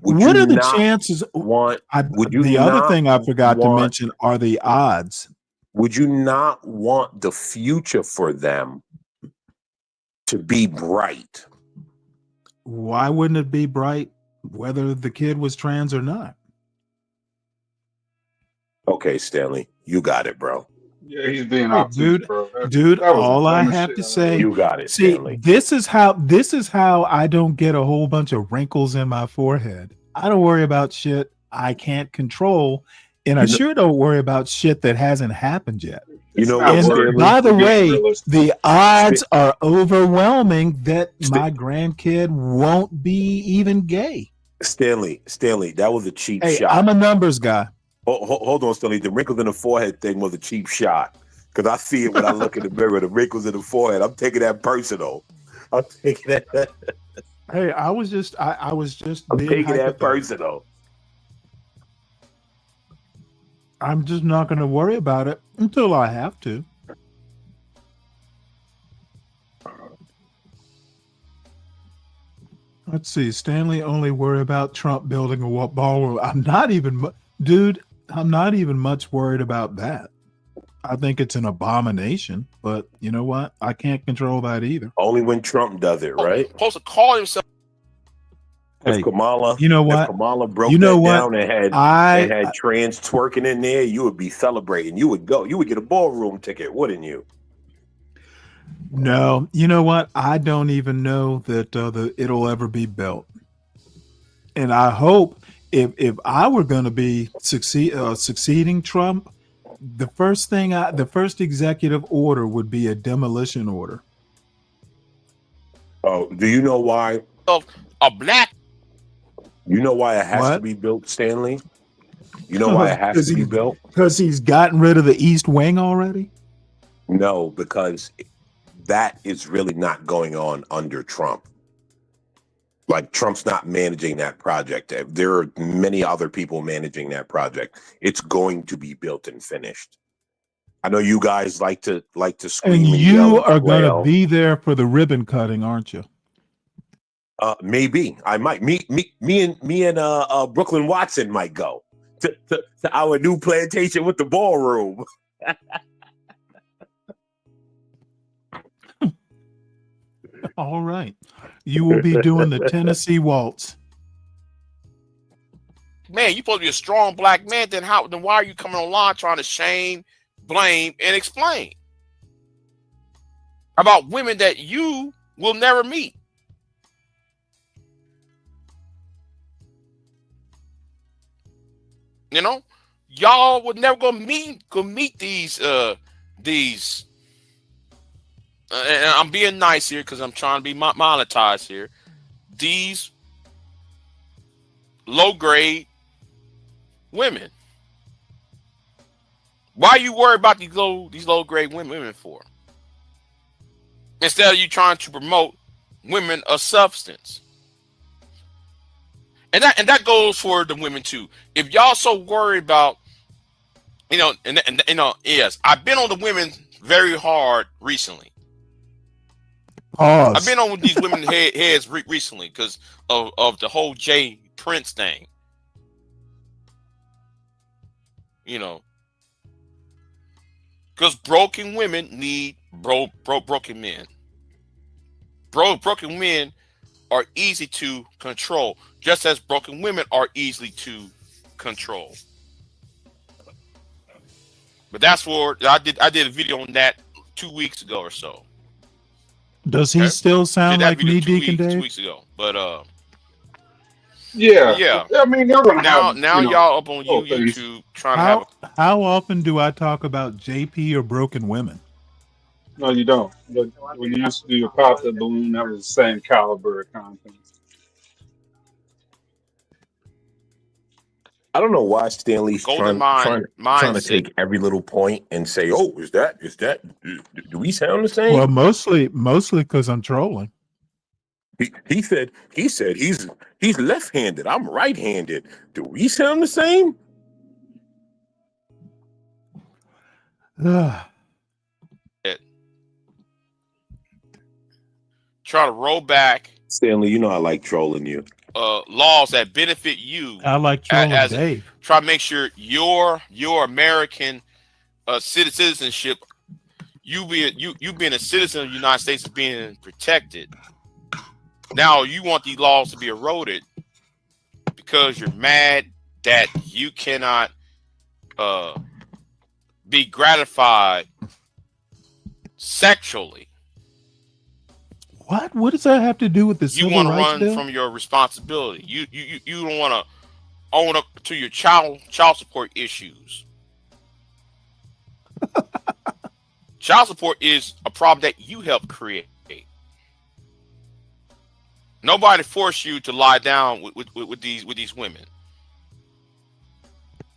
what are the chances? The other thing I forgot to mention are the odds. Would you not want the future for them to be bright? Why wouldn't it be bright whether the kid was trans or not? Okay, Stanley, you got it, bro. Yeah, he's being obtuse, bro. Dude, all I have to say, you got it, see, Stanley. This is how I don't get a whole bunch of wrinkles in my forehead. I don't worry about shit I can't control, and I sure don't worry about shit that hasn't happened yet. You know, and by the way, the odds are overwhelming that my grandkid won't be even gay. Stanley, that was a cheap Hey, shot. I'm a numbers guy. Hold on, Stanley. The wrinkles in the forehead thing was a cheap shot. Because I see it when I look in the mirror, the wrinkles in the forehead. I'm taking that personal. I'm taking that. Hey, I was just I'm being taking that hypothetical. personal. I'm just not going to worry about it until I have to. Let's see. Stanley only worry about Trump building a ballroom. I'm not even much worried about that. I think it's an abomination, but you know what? I can't control that either. Only when Trump does it, right? Supposed to call himself. If Kamala, you know what? If Kamala broke You know that what? down and had trans twerking in there, you would be celebrating. You would go. You would get a ballroom ticket, wouldn't you? No, you know what? I don't even know that it'll ever be built. And I hope if I were going to be succeeding Trump, the first executive order would be a demolition order. Oh, do you know why? A black. You know why it has What? to be built, Stanley? You know why it has to be built? Because he's gotten rid of the East Wing already? No, because that is really not going on under Trump. Like, Trump's not managing that project. There are many other people managing that project. It's going to be built and finished. I know you guys like to scream And and you yell are and going to wail. be there for the ribbon cutting, aren't you? Maybe I might. Me and Brooklyn Watson might go to our new plantation with the ballroom. All right. You will be doing the Tennessee Waltz. Man, you supposed to be a strong black man. Then why are you coming online trying to shame, blame, and explain about women that you will never meet? You know, y'all would never go meet these. And I'm being nice here because I'm trying to be monetized here. These low grade women. Why are you worried about these low grade women for? Instead of you trying to promote women of substance. And that goes for the women too. If y'all so worried about, yes, I've been on the women very hard recently. Pause. I've been on these women heads recently because of the whole Jay Prince thing. Because broken women need broken men. Broken men are easy to control, just as broken women are easily to control. But that's what I did a video on that 2 weeks ago or so. Does he still sound like me, Deacon Dave? 2 weeks ago, but yeah. I mean, they're gonna now y'all up on YouTube trying to have. How often do I talk about JP or broken women? No, you don't. But when you used to do your pop the balloon, that was the same caliber of content. I don't know why Stanley's trying to take every little point and say, "Oh, is that? Do we sound the same?" Well, mostly because I'm trolling. He said he's left-handed. I'm right-handed. Do we sound the same? Try to roll back, Stanley. You know I like trolling you. Laws that benefit you. I like trolling Dave. Try to make sure your American citizenship, you being a citizen of the United States is being protected. Now you want these laws to be eroded because you're mad that you cannot be gratified sexually. What does that have to do with the civil rights bill? You want to run from your responsibility. You don't want to own up to your child support issues. Child support is a problem that you helped create. Nobody forced you to lie down with these women.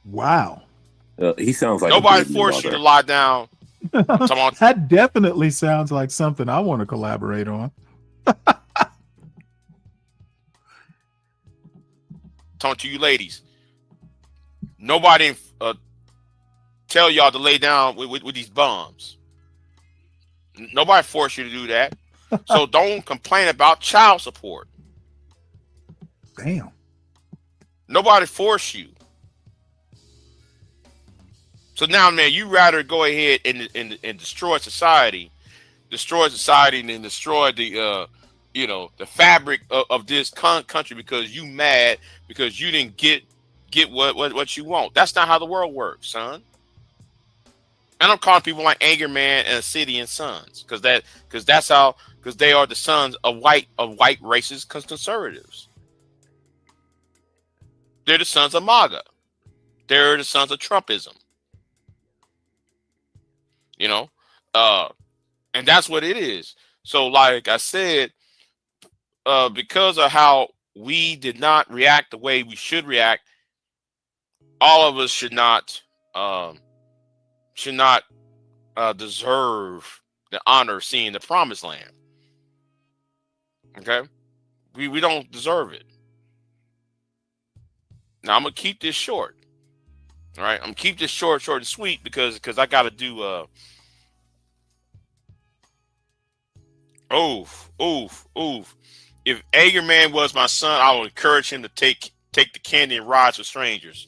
Wow. He sounds like Nobody a baby forced you to mother. lie down. That definitely sounds like something I want to collaborate on. Talking to you ladies. Nobody tell y'all to lay down with these bums. Nobody forced you to do that. So don't complain about child support. Damn. Nobody forced you. So now, man, you rather go ahead and destroy society and then destroy the the fabric of this country because you mad because you didn't get what you want. That's not how the world works, son. And I'm calling people like Anger Man and City and Sons because they are the sons of white racist conservatives. They're the sons of MAGA. They're the sons of Trumpism. And that's what it is. So, like I said, because of how we did not react the way we should react, all of us should not deserve the honor of seeing the promised land. Okay, we don't deserve it. Now I'm gonna keep this short. All right, I'm gonna keep this short and sweet because I gotta do oof. If Ager Man was my son, I would encourage him to take the candy and rides with strangers.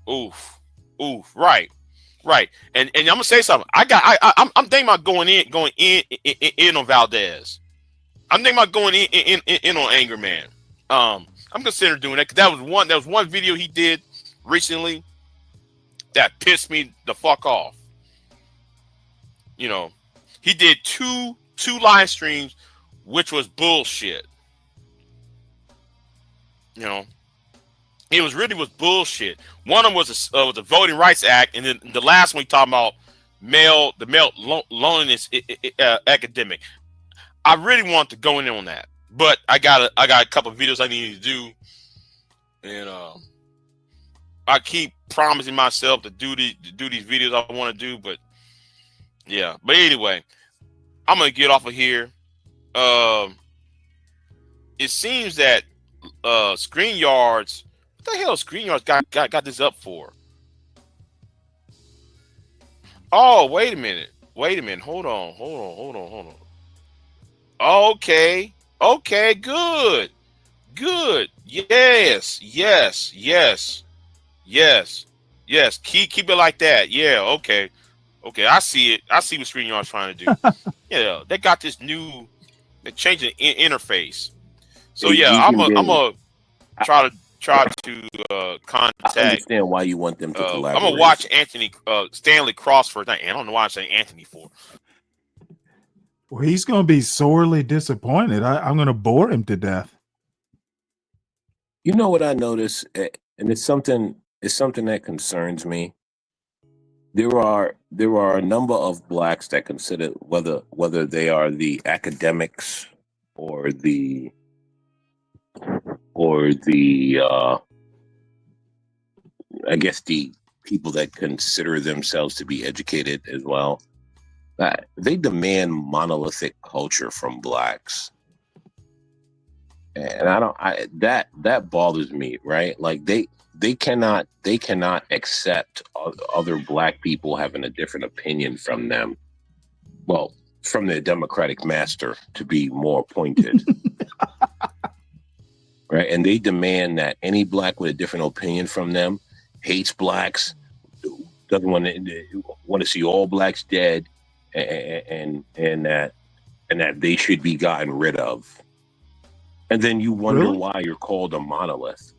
Oof. Right. And I'm gonna say something. I'm thinking about going in on Valdez. I'm thinking about going in on Anger Man. I'm considering doing that because that was one video he did recently that pissed me the fuck off. He did two live streams, which was bullshit. It was bullshit. One of them was a Voting Rights Act, and then the last one we talking about the male loneliness epidemic. I really want to go in on that, but I got a couple of videos I need to do, and I keep promising myself to do these videos I want to do, but yeah. But anyway, I'm gonna get off of here. It seems that StreamYards. What the hell StreamYards got this up for? Oh, wait a minute. Hold on. Okay, good. Yes. Keep it like that. Yeah, okay. I see it. I see what StreamYard's trying to do. Yeah, they got this new. They're changing interface. So yeah, I'm gonna try to contact. I understand why you want them to collaborate. I'm gonna watch Stanley Cross for that. I don't know why I'm saying Anthony for. Well, he's going to be sorely disappointed. I'm going to bore him to death. You know what I notice, and it's something that concerns me. There are a number of blacks that consider whether they are the academics or the I guess the people that consider themselves to be educated as well. They demand monolithic culture from blacks, and that bothers me, right? Like they cannot accept other black people having a different opinion from them. Well, from their democratic master, to be more pointed. Right? And they demand that any black with a different opinion from them hates blacks, doesn't want to see all blacks dead, and that they should be gotten rid of. And then you wonder why you're called a monolith.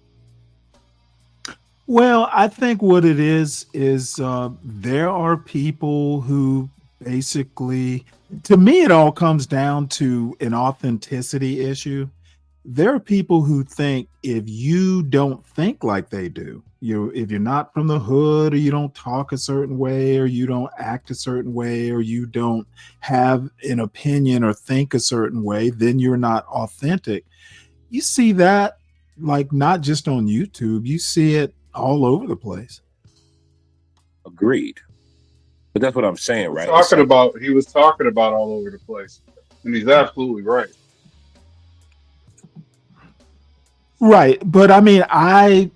Well, I think what it is there are people who basically, to me, it all comes down to an authenticity issue. There are people who think if you don't think like they do, if you're not from the hood, or you don't talk a certain way, or you don't act a certain way, or you don't have an opinion or think a certain way, then you're not authentic. You see that, like, not just on YouTube, you see it all over the place. Agreed. But that's what I'm saying, right? He was talking about all over the place, and he's absolutely right. Right, but I mean, I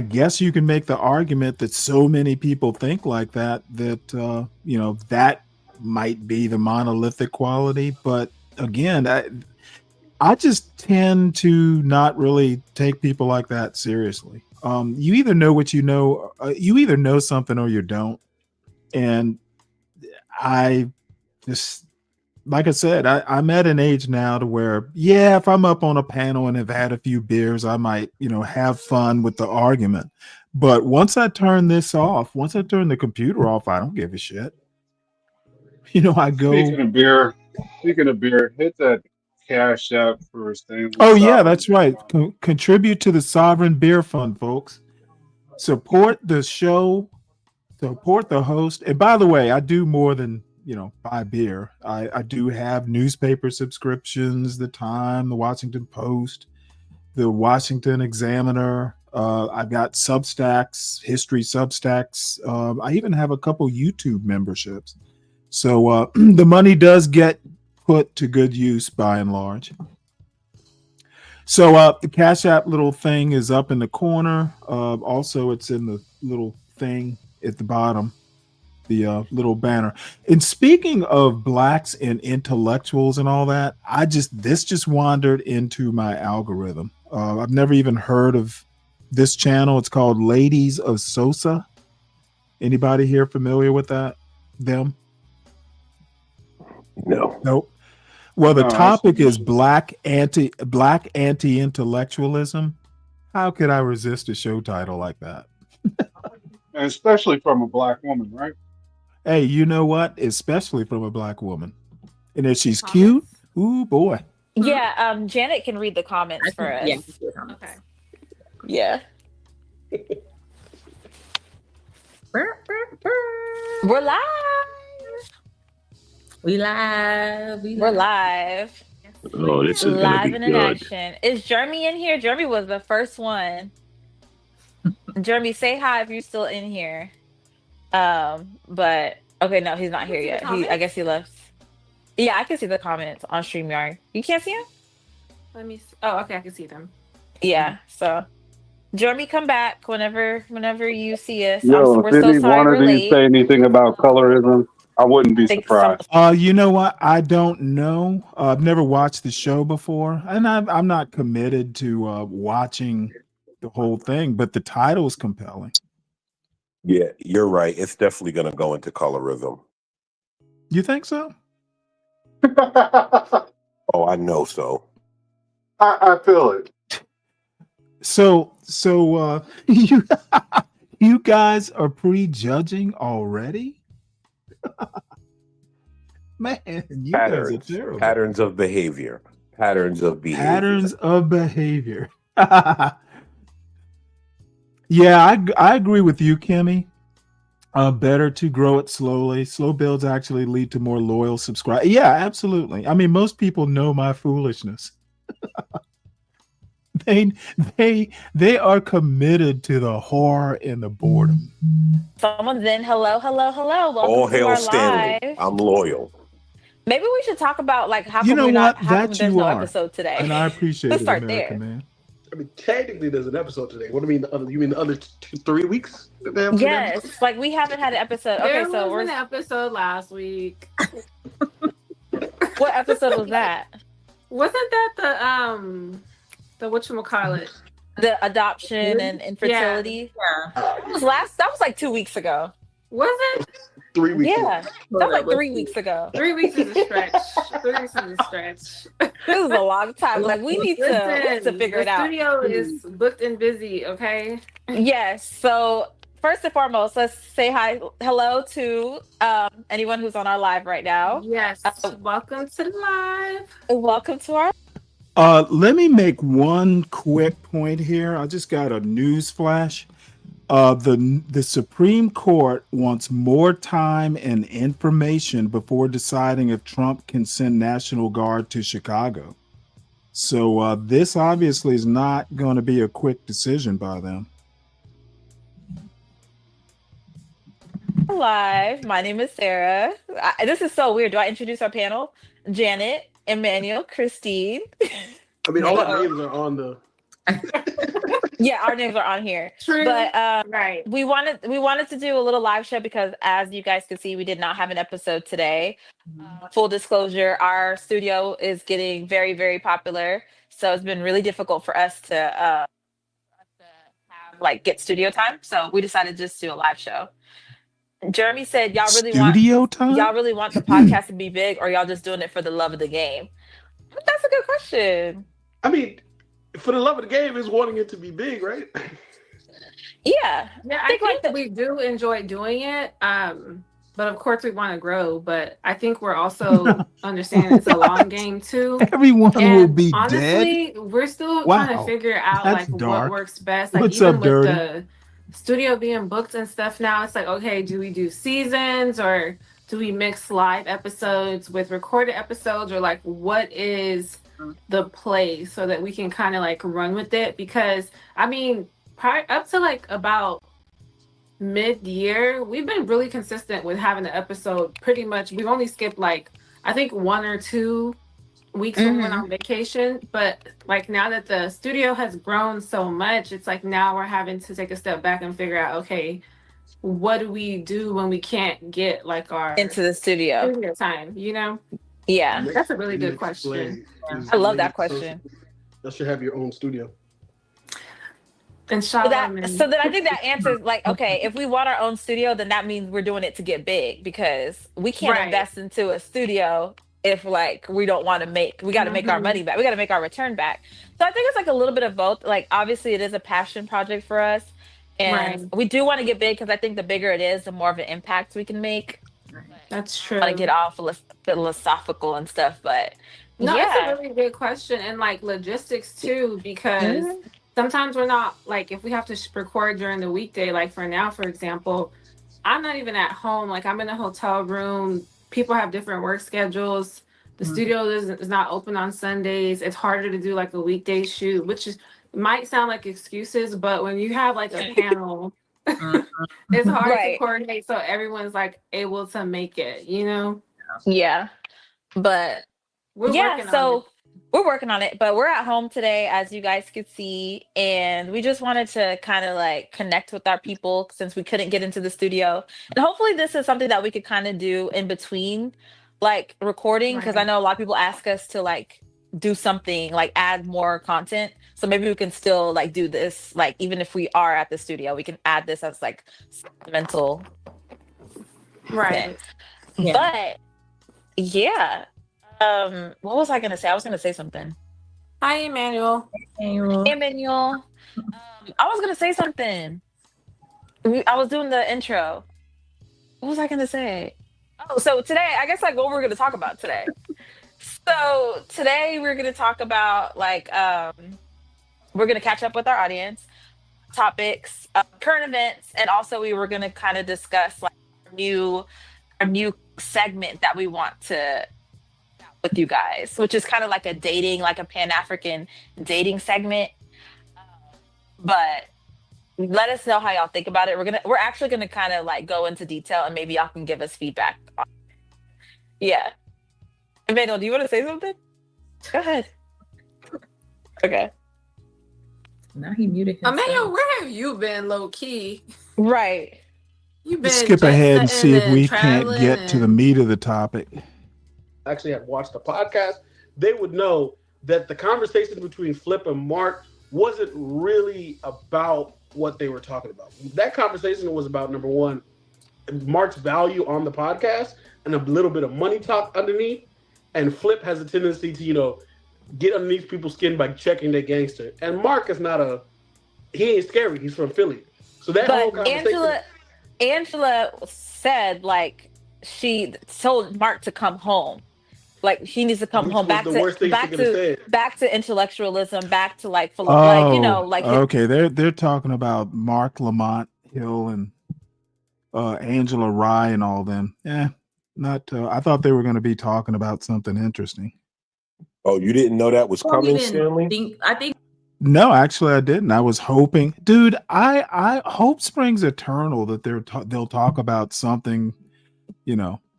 guess you can make the argument that so many people think like that that might be the monolithic quality. But again, I just tend to not really take people like that seriously. You either know what you know, you either know something or you don't. And I just, like I said, I'm at an age now to where, yeah, if I'm up on a panel and have had a few beers, I might, have fun with the argument. But once I turn this off, once I turn the computer off, I don't give a shit. I go. Speaking of beer, hit that Cash App for Stanley. Oh yeah, that's right. Contribute to the Sovereign Beer Fund, folks. Support the show, support the host. And by the way, I do more than buy beer. I do have newspaper subscriptions, the Time, the Washington Post, the Washington Examiner. I've got Substacks, history Substacks. I even have a couple YouTube memberships. So the money does get put to good use by and large. So the Cash App little thing is up in the corner. Also, it's in the little thing at the bottom. The little banner. And speaking of blacks and intellectuals and all that, this just wandered into my algorithm. I've never even heard of this channel. It's called Ladies of Sosa. Anybody here familiar with that? Them? No. Nope. Well, the topic is black anti-intellectualism. How could I resist a show title like that? And especially from a black woman, right? Hey, you know what? Especially from a black woman. And if she's cute, ooh boy. Yeah, Janet can read the comments for us. Yeah. Okay. Yeah. We're live. We're live. Oh, this is live gonna be and in good. action. Is Jeremy in here? Jeremy was the first one. Jeremy, say hi if you're still in here. But okay, no, he's not here yet. I guess he left. Yeah, I can see the comments on StreamYard. You can't see them? Let me see. Oh, okay, I can see them. Yeah, so Jeremy, come back whenever you see us. Yo, We're if so any sorry one we're of these late. say anything about colorism, I wouldn't be surprised. You know what? I don't know. I've never watched the show before, and I'm not committed to watching the whole thing. But the title is compelling. Yeah, you're right. It's definitely going to go into colorism. You think so? Oh, I know so. I feel it. So you guys are prejudging already? Man, you guys are terrible. Patterns of behavior. Patterns of behavior. Patterns of behavior. Yeah, I agree with you, Kimmy. Better to grow it slowly. Slow builds actually lead to more loyal subscribers. Yeah, absolutely. I mean, most people know my foolishness. They are committed to the horror and the boredom. Someone's in. Hello. Welcome All to hail our Stanley. live. I'm loyal. Maybe we should talk about like how You come know we're not what? how come That there's you no are. episode today. And I appreciate Let's it, start American there. man. I mean, technically, there's an episode today. What do you mean? You mean the other 3 weeks? That they have Yes, like we haven't had an episode. Okay, There so was we're an episode last week. what episode was that? Wasn't that the whatchamacallit? The adoption and infertility. Yeah. That was like 2 weeks ago. Was it? 3 weeks. Yeah, that was like 3 weeks ago. 3 weeks is a stretch. 3 weeks is a stretch. This is a long time. Like we need to figure it out. The studio is booked and busy. Okay. Yes. So first and foremost, let's say hello to anyone who's on our live right now. Yes. Welcome to the live. Welcome to our Let me make one quick point here. I just got a news flash. The Supreme Court wants more time and information before deciding if Trump can send National Guard to Chicago. So this obviously is not going to be a quick decision by them. Live. My name is Sarah. This is so weird. Do I introduce our panel? Janet, Emmanuel, Christine. I mean, all our names are on the. Yeah, our names are on here. True. But Right. we wanted to do a little live show because, as you guys can see, we did not have an episode today. Full disclosure, our studio is getting very, very popular, so it's been really difficult for us to have, like, get studio time. So we decided to just do a live show. Jeremy said, "Y'all really want the podcast to be big, or y'all just doing it for the love of the game?" That's a good question. I mean, for the love of the game is wanting it to be big, right? Yeah. Yeah, I think that we do enjoy doing it. But of course we want to grow, but I think we're also understanding it's a long game too. Everyone will be honestly, dead. we're still Wow, trying to figure out that's like dark. what works best. Like What's even up, with Dirty? the studio being booked and stuff now, it's like, okay, do we do seasons or do we mix live episodes with recorded episodes, or like what is the play so that we can kind of like run with it? Because I mean, up to like about mid-year, we've been really consistent with having an episode. Pretty much, we've only skipped like I think 1 or 2 weeks when we went on vacation. But like now that the studio has grown so much, it's like now we're having to take a step back and figure out, okay, what do we do when we can't get like our into the studio time? You know? Yeah, That's a really good question. I love that question. You should have your own studio. And So then I think that answers like, okay, if we want our own studio, then that means we're doing it to get big, because we can't Right. invest into a studio if like we don't want to we got to make our money back. We got to make our return back. So I think it's like a little bit of both. Like obviously it is a passion project for us, and Right. we do want to get big because I think the bigger it is, the more of an impact we can make. That's true. I want to get all philosophical and stuff, but No, yeah. it's a really good question, and like logistics too, because sometimes we're not like, if we have to record during the weekday, like for now, for example, I'm not even at home. Like I'm in a hotel room. People have different work schedules. The studio is not open on Sundays. It's harder to do like a weekday shoot, which might sound like excuses, but when you have like a panel, it's hard to coordinate so everyone's like able to make it, you know? Yeah. But We're working so on we're working on it, but we're at home today, as you guys could see, and we just wanted to kind of like connect with our people since we couldn't get into the studio. And hopefully this is something that we could kind of do in between like recording, because I know a lot of people ask us to like do something, like add more content. So maybe we can still like do this, like even if we are at the studio, we can add this as like supplemental. Right. Yeah. But yeah. What was I gonna say? I was gonna say something. Hi, Emmanuel. Emmanuel. I was gonna say something. I was doing the intro. What was I gonna say? Oh, so today, I guess like what we're gonna talk about today. So today we're gonna talk about like we're gonna catch up with our audience, topics, current events, and also we were gonna kind of discuss like our new segment that we want to with you guys, which is kind of like a dating, like a Pan-African dating segment. But let us know how y'all think about it. We're actually gonna kind of like go into detail, and maybe y'all can give us feedback on it. Yeah. Emmanuel, do you want to say something? Go ahead. Okay. Now he muted himself. Emmanuel, where have you been, low key? Right. You've been Skip ahead and see if we can't traveling get to the meat of the topic. Actually had watched the podcast, they would know that the conversation between Flip and Mark wasn't really about what they were talking about. That conversation was about, number one, Mark's value on the podcast and a little bit of money talk underneath. And Flip has a tendency to, get underneath people's skin by checking their gangster. And Mark is he ain't scary. He's from Philly. So that whole But conversation. Angela said like she told Mark to come home. Like he needs to come Which home was the worst thing she could have said. back to intellectualism, back to like Oh, like okay. They're talking about Mark Lamont Hill and Angela Rye and all them. Not. I thought they were going to be talking about something interesting. Oh, you didn't know that was I don't coming, even Stanley? I think No, actually, I didn't. I was hoping, dude. I hope springs eternal that they'll talk about something,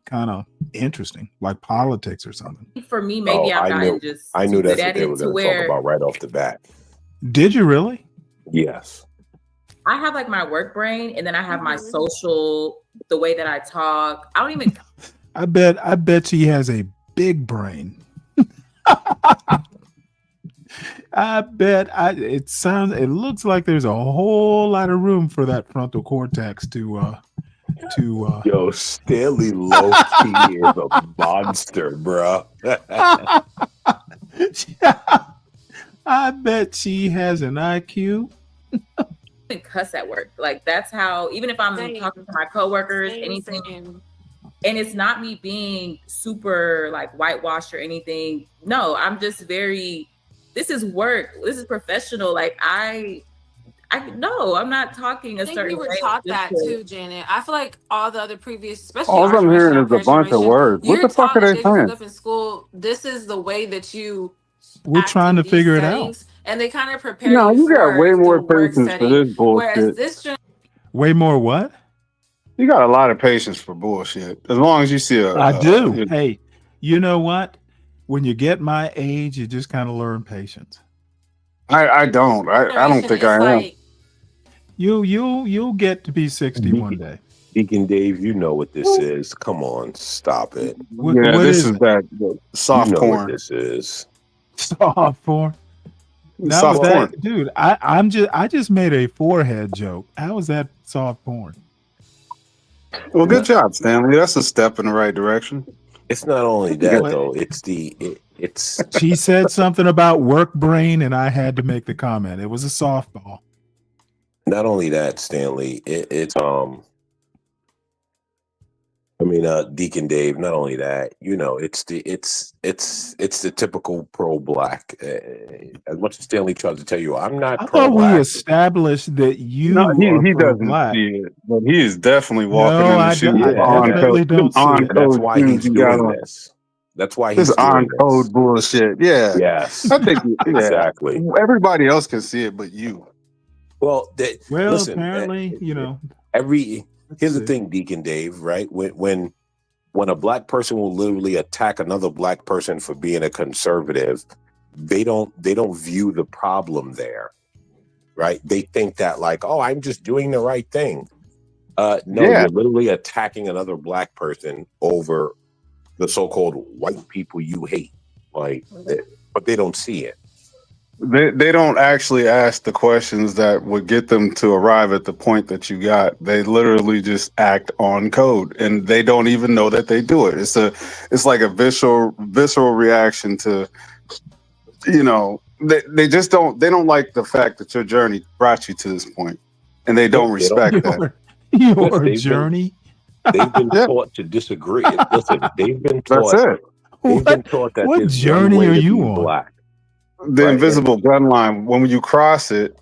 kind of interesting, like politics or something. for me, maybe I've gotten just I too knew good that's what at they it were to going to talk where about right off the bat. Did you really? Yes. I have like my work brain, and then I have my social, the way that I talk. I don't even. I bet she has a big brain. It looks like there's a whole lot of room for that frontal cortex to Yo, Stanley low key is a monster, bro. I bet she has an IQ. Even cuss at work. Like that's how, even if I'm talking to my coworkers, anything, and it's not me being super like whitewashed or anything. No, I'm just very, this is work. This is professional. Like I no, I'm not talking a I think certain we were way. taught just that to- too, Janet. I feel like all the other previous, especially All our I'm hearing generation, is a bunch of words. What you're the fuck taught are as they they grew saying? up in school. This is the way that you We're trying to these figure it out. settings, and they kind of prepare No, you you got for way the more work patience for setting. this Whereas bullshit. this Way more what? You got a lot of patience for bullshit. As long as you see I do. Hey, you know what? When you get my age, you just kind of learn patience. I don't. I don't think I am. like You'll get to be 60 one day. Deacon Dave, you know what this is. Come on, stop it. Yeah, what this is is it? that soft You know porn. what this is. Soft porn. Now Soft porn. dude, I just made a forehead joke. How is that soft porn? Well, good job, Stanley. That's a step in the right direction. It's not only that though. It's it's. She said something about work brain, and I had to make the comment. It was a softball. Not only that, Stanley. It's Deacon Dave. Not only that, it's the typical pro black. As much as Stanley tries to tell you, I'm not I pro thought we black. established that you No, are he pro doesn't black. see it, but he is definitely walking No, in the I shoes I of on definitely code. don't see On it. And that's code why shoes he's you got doing on. this. That's why This he's on doing code this. bullshit. Yeah. Yes, I think exactly. everybody else can see it, but you. Well, listen. Apparently, Here's the thing, Deacon Dave. Right when a black person will literally attack another black person for being a conservative, they don't view the problem there, right? They think that like, oh, I'm just doing the right thing. No, Yeah. you're literally attacking another black person over the so-called white people you hate, but they don't see it. They don't actually ask the questions that would get them to arrive at the point that you got. They literally just act on code, and they don't even know that they do it. It's like a visceral reaction to, they just don't like the fact that your journey brought you to this point, and they don't respect that. Your journey. They've been taught to disagree. Listen, they've been taught. That's it. They've been taught that What there's journey one way are to you be on? black. The Right, invisible gun line. When you cross it,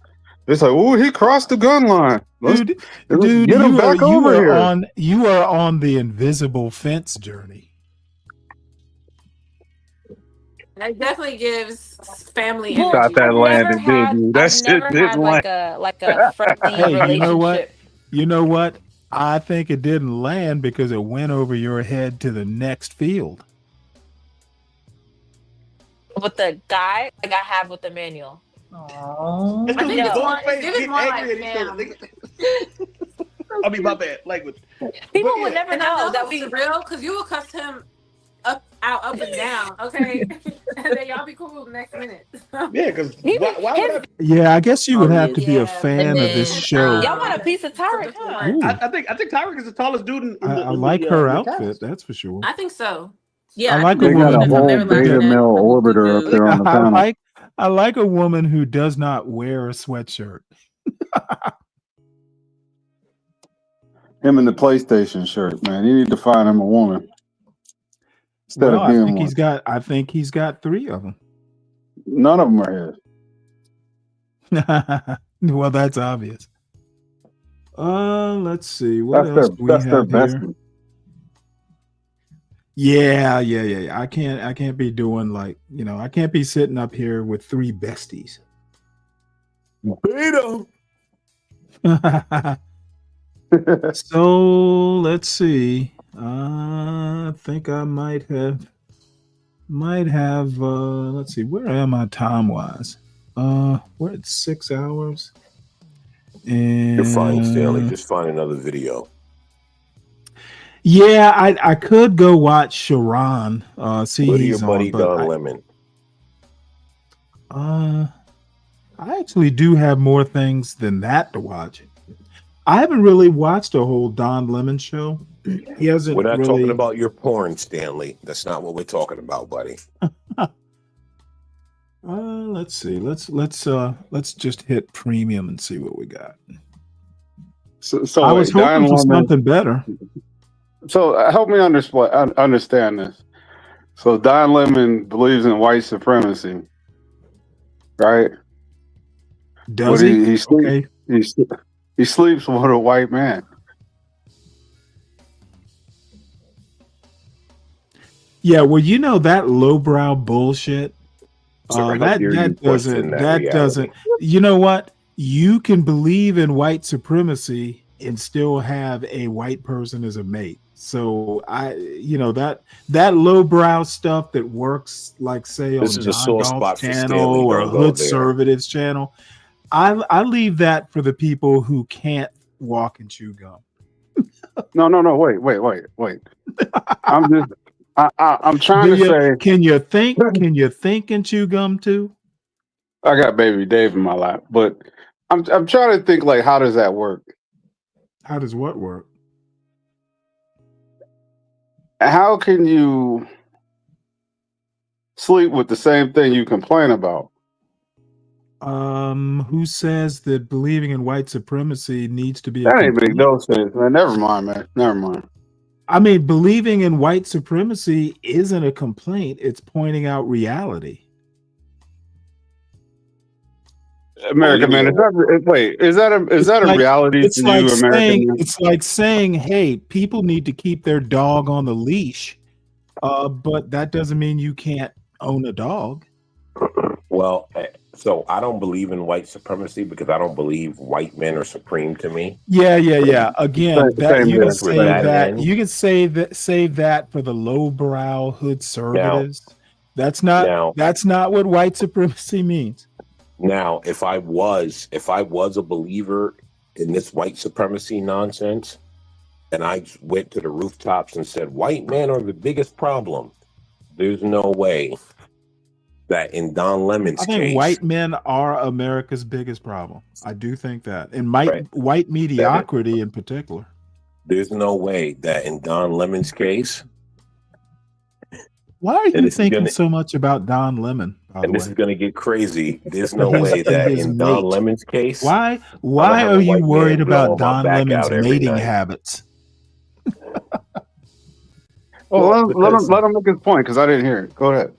it's like, oh, he crossed the gun line. Dude, Get him back over here. You are on the invisible fence journey. It definitely gives family Well, Thought that landed, didn't you? That I've shit never didn't had land. like a friendly Hey, relationship. You know what? I think it didn't land because it went over your head to the next field. With the guy like I have with Emmanuel. Oh, I think it's more, Both it's more like angry at each other. fam. I mean, my bad language. People But would yeah. never And I know know that that we was real because you will cuss him up and down, okay? And then y'all be cool the next minute. Yeah, because why would I? Yeah, I guess you would have to be a Yeah. fan And of this then, show. y'all want a piece of Tarek, huh? Ooh, I think Tyreek is the tallest dude in I the like her in the outfit, cast. that's for sure. I think so. yeah, I like a They got woman a who whole They were like beta that, male the whoopie orbiter up do. there on the panel. I like a woman who does not wear a sweatshirt. Him in the PlayStation shirt, man. You need to find him a woman. instead Well, of being one. I think he's got 3 of them. None of them are his. Well, that's obvious. Let's see. What else do we That's their have here? bestie. Yeah. I can't be doing like, I can't be sitting up here with 3 besties. Beta. So let's see. I think I might have let's see, where am I time wise? We're at 6 hours. And You're fine, Stanley. Just find another video. Yeah, I could go watch Sharon. See, Go to he's your buddy on, but Don Lemon. I actually do have more things than that to watch. I haven't really watched a whole Don Lemon show. He hasn't. We're not really... talking about your porn, Stanley. That's not what we're talking about, buddy. Let's see. Let's just hit premium and see what we got. So I was hoping Don for Lemon, something better. So help me understand this. So Don Lemon believes in white supremacy, right? Does he? Okay. He sleeps with a white man. Yeah, well, that lowbrow bullshit. That doesn't. You know what? You can believe in white supremacy and still have a white person as a mate. So that lowbrow stuff that works, like say on John Golf's channel or Hood Conservatives channel, I leave that for the people who can't walk and chew gum. No, wait. I'm trying to say, can you think and chew gum too? I got baby Dave in my lap, but I'm trying to think, like, how does that work? How does what work? How can you sleep with the same thing you complain about? Who says that believing in white supremacy needs to be that ain't make no sense, man. Never mind. I mean, believing in white supremacy isn't a complaint. It's pointing out reality. American man, is that a reality to you, American man? It's like saying, hey, people need to keep their dog on the leash, but that doesn't mean you can't own a dog. Well, so I don't believe in white supremacy because I don't believe white men are supreme to me. Yeah. Again, you can save that for the lowbrow hood conservatives. That's not what white supremacy means. Now, if I was a believer in this white supremacy nonsense, and I went to the rooftops and said, white men are the biggest problem, there's no way that in Don Lemon's case, white men are America's biggest problem. I do think that. And white mediocrity in particular. There's no way that in Don Lemon's case. Why are you thinking so much about Don Lemon? And this is going to get crazy. There's no way that in Don Lemon's case. Why are you worried about Don Lemon's mating habits? Well, let him make his point because I didn't hear it. Go ahead.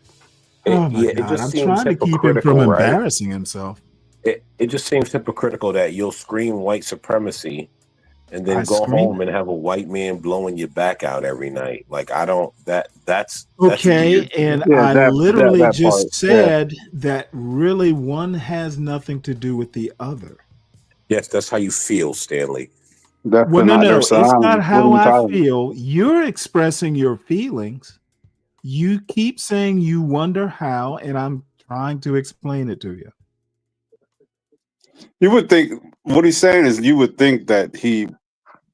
Oh my God! I'm trying to keep him from embarrassing himself. It just seems hypocritical that you'll scream white supremacy and then go home and have a white man blowing your back out every night. Like, I don't. That's okay. And I literally just said that really one has nothing to do with the other. Yes, that's how you feel, Stanley. Well, no, it's not how I feel. You're expressing your feelings. You keep saying you wonder how, and I'm trying to explain it to you. You would think what he's saying is you would think that he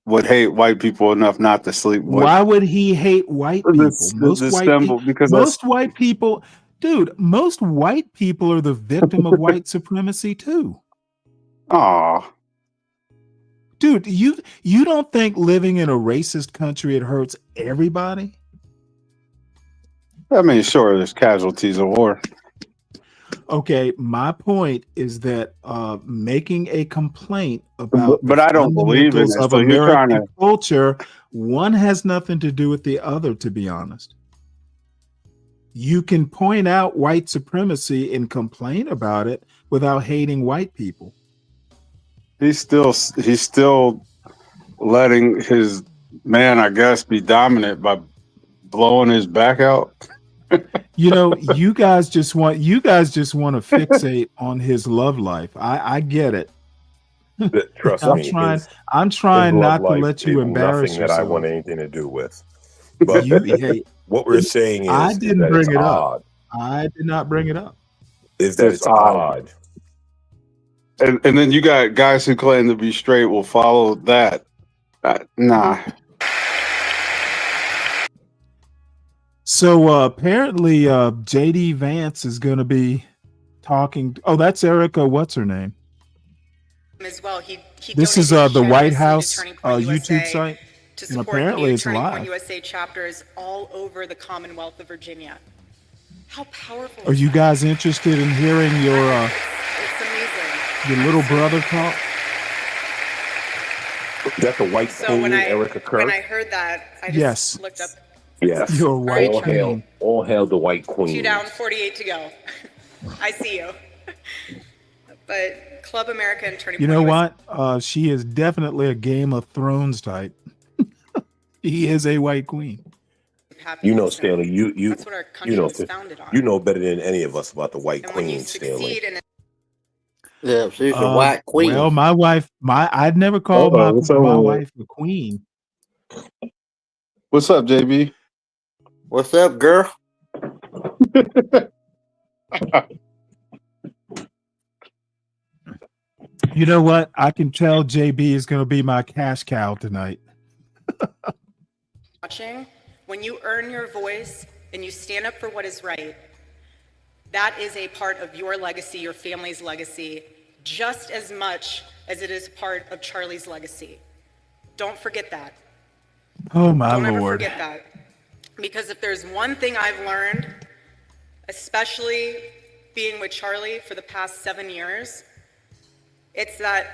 would hate white people enough not to sleep with. Why would he hate white people? Most white people, dude, most white people are the victim of white supremacy too. Aw. Dude, you don't think living in a racist country it hurts everybody? I mean, sure, there's casualties of war. Okay, my point is that making a complaint about but I don't believe in it. Of American culture, one has nothing to do with the other, to be honest. you can point out white supremacy and complain about it without hating white people. He's still letting his man, I guess, be dominant by blowing his back out. You know, you guys just want to fixate on his love life. I get it. Trust I'm me, trying his love not to life let you is embarrass nothing that I want yourself. anything to do with. But what we're saying I is didn't that bring it's it up. odd. I did not bring it up. Is that it's odd. And then you got guys who claim to be straight will follow that. Nah. So apparently, JD Vance is going to be talking. Oh, that's Erica. What's her name? As well, This is the White House YouTube site, to and support apparently new it's Turning Point live. USA chapters all over the Commonwealth of Virginia. How powerful! Are you guys interested in hearing your It's amazing. your little brother talk? Is that the white So queen, when I Erica Kirk? heard that, I just Yes. looked up. Yes. You're white all hail, queen. all hail the white 2 queen. down, 48 to go. I see you. But Club America and Turning You Point know USA. what? She is definitely a Game of Thrones type. He is a white queen. You know, Stanley, you That's what our country you know, was founded on. you know better than any of us about the white And when you queen, Stanley. succeed in Yeah, she's a white queen. Well, my wife, I'd never called my what's up, wife a queen. What's up, JB? What's up, girl? You know what? I can tell JB is going to be my cash cow tonight. watching, when you earn your voice and you stand up for what is right, that is a part of your legacy, your family's legacy, just as much as it is part of Charlie's legacy. Don't forget that. Oh, my Don't ever Lord. forget that. Because if there's one thing I've learned, especially being with Charlie for the past 7 years, it's that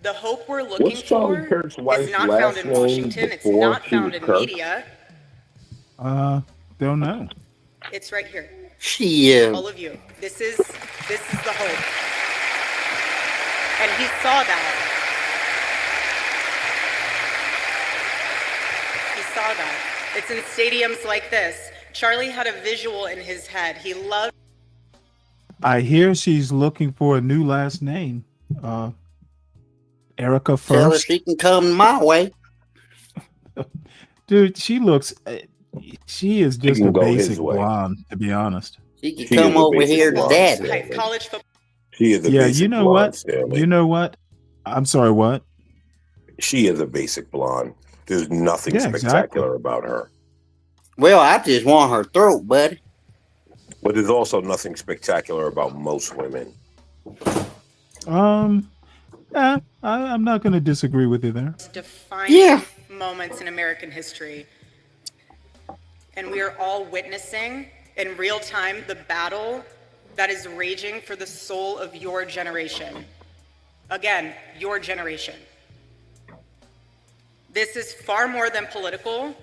the hope we're looking What's Charlie for Kirk's wife's is not found last in name Washington. It's before not she found was in Kirk? media. Don't know. It's right here. She All of you. This is the hope. And he saw that. He saw that. It's in stadiums like this. Charlie had a visual in his head. He loved. I hear she's looking for a new last name. Erica Tell her first. she can come my way. Dude, she looks. She is just can a go his basic way. blonde, to be honest. She can She come is a over basic here to blonde, daddy. Stanley. College football. She is a Yeah, basic you know blonde, what? Stanley. You know what? I'm sorry, what? She is a basic blonde. There's nothing Yeah, spectacular about her. Well, I just want her throat, buddy. But there's also nothing spectacular about most women. I'm not going to disagree with you there. Defining moments in American history. And we are all witnessing in real time the battle that is raging for the soul of your generation. Again, your generation. This is far more than political.